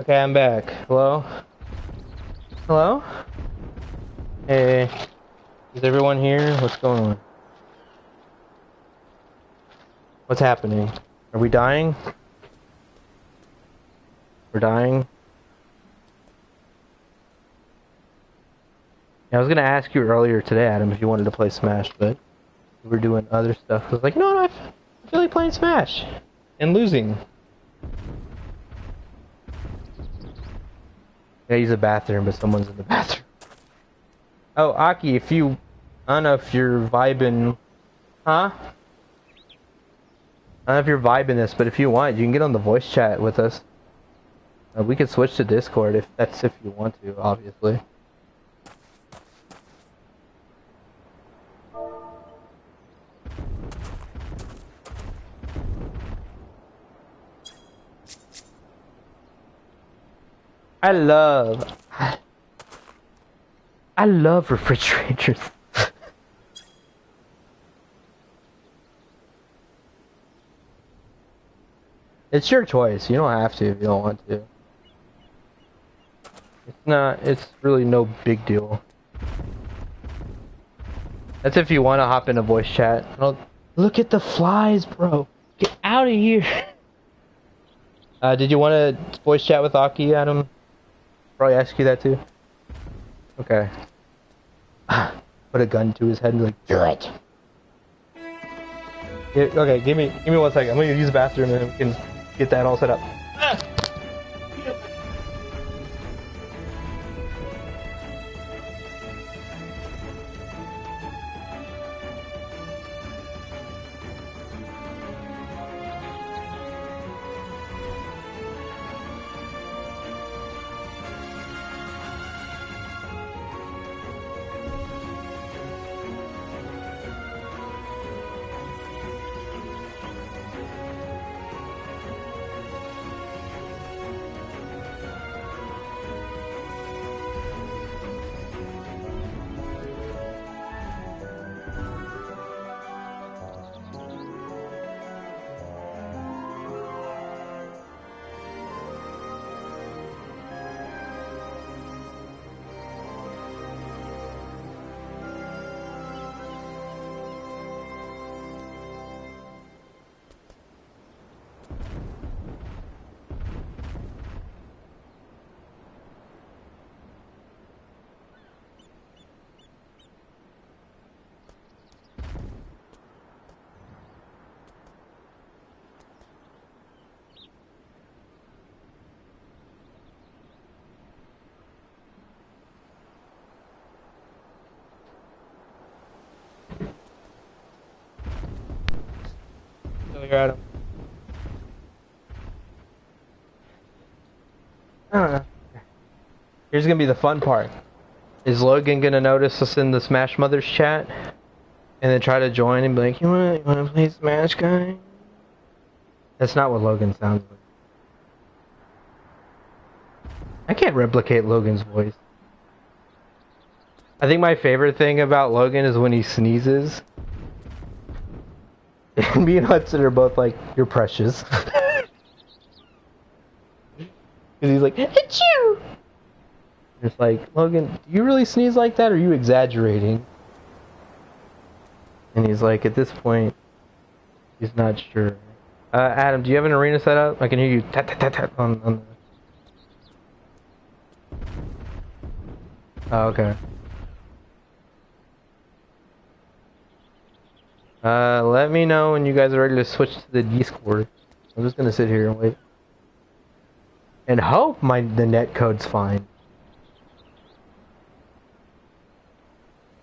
Okay, I'm back. Hello? Hello? Hey. Is everyone here? What's going on? What's happening? Are we dying? We're dying? Yeah, I was gonna ask you earlier today, Adam, if you wanted to play Smash, but we were doing other stuff. I was like, no, I feel like playing Smash. And losing. Yeah, use the bathroom, but someone's in the bathroom. Oh, Aki, if you... I don't know if you're vibing... Huh? I don't know if you're vibing this, but if you want, you can get on the voice chat with us. We could switch to Discord if you want to, obviously. I love refrigerators. It's your choice. You don't have to if you don't want to. It's really no big deal. That's if you want to hop in a voice chat. Oh, look at the flies, bro. Get out of here. Did you want to voice chat with Aki, Adam? Probably ask you that too. Okay. Put a gun to his head and be like, do it. Yeah, okay, give me 1 second. I'm gonna use the bathroom and we can get that all set up. Adam. I don't know. Here's gonna be the fun part. Is Logan gonna notice us in the Smash Mothers chat? And then try to join and be like, you wanna play Smash, guy? That's not what Logan sounds like. I can't replicate Logan's voice. I think my favorite thing about Logan is when he sneezes. Me and Hudson are both like, you're precious. Because he's like, achoo! It's like, Logan, do you really sneeze like that, or are you exaggerating? And he's like, at this point, he's not sure. Adam, do you have an arena set up? I can hear you tap tap tap tap on the... Oh, okay. Let me know when you guys are ready to switch to the Discord. I'm just gonna sit here and wait. And hope the net code's fine.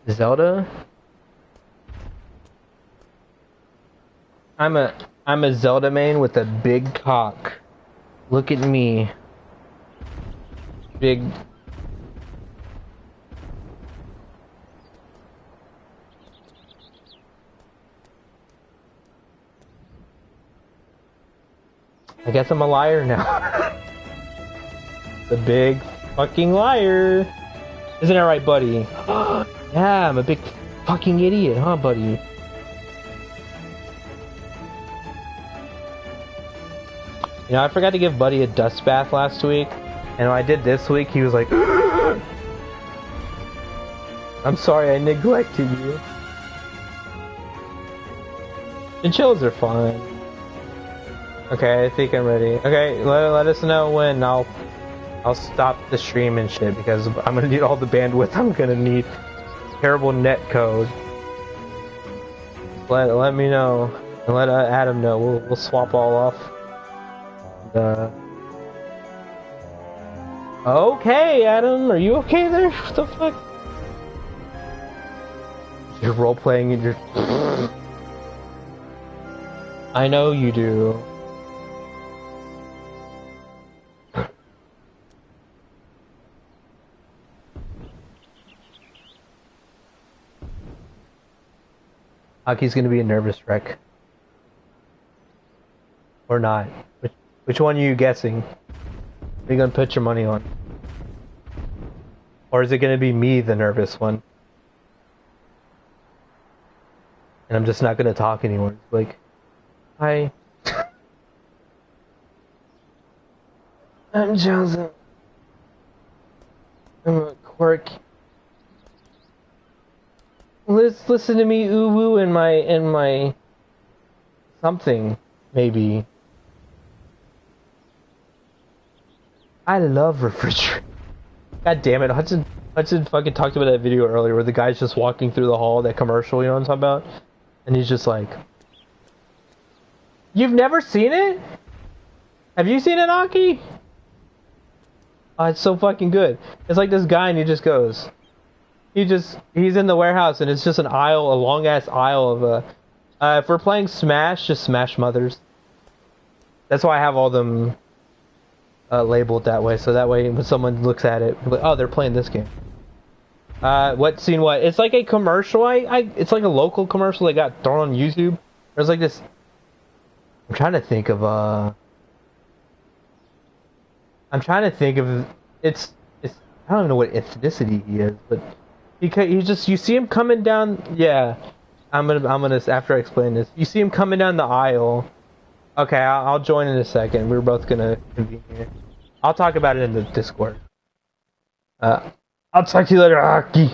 Zelda? I'm a Zelda main with a big cock. Look at me. Big... I guess I'm a liar now. The big fucking liar. Isn't that right, buddy? Yeah, I'm a big fucking idiot, huh, buddy? You know, I forgot to give Buddy a dust bath last week. And when I did this week, he was like, I'm sorry I neglected you. Chinchillas are fine. Okay, I think I'm ready. Okay, let us know when I'll stop the stream and shit, because I'm gonna need all the bandwidth I'm gonna need. Terrible net code. Let me know, and let Adam know. We'll swap all off. Okay, Adam, are you okay there? What the fuck? You're role playing and you're. I know you do. Aki's gonna be a nervous wreck. Or not. Which one are you guessing? Are you gonna put your money on? Or is it gonna be me, the nervous one? And I'm just not gonna talk anymore. Like, hi. I'm Joseph. I'm a quirky. Listen to me ooh woo in my something, maybe. I love refrigerator. God damn it, Hudson fucking talked about that video earlier where the guy's just walking through the hall, that commercial, you know what I'm talking about? And he's just like, you've never seen it? Have you seen it, Aki? Oh, it's so fucking good. It's like this guy and he just goes, he's in the warehouse and it's just an aisle, a long ass aisle of if we're playing Smash, just Smash Mothers. That's why I have all them labeled that way, so that way when someone looks at it, like, oh, they're playing this game. What scene? What? It's like a commercial. It's like a local commercial that got thrown on YouTube. There's like this. I'm trying to think of it's. I don't even know what ethnicity he is, but he just, you see him coming down. Yeah, I'm gonna after I explain this. You see him coming down the aisle. Okay, I'll join in a second. We're both gonna convene here. I'll talk about it in the Discord. I'll talk to you later, Aki.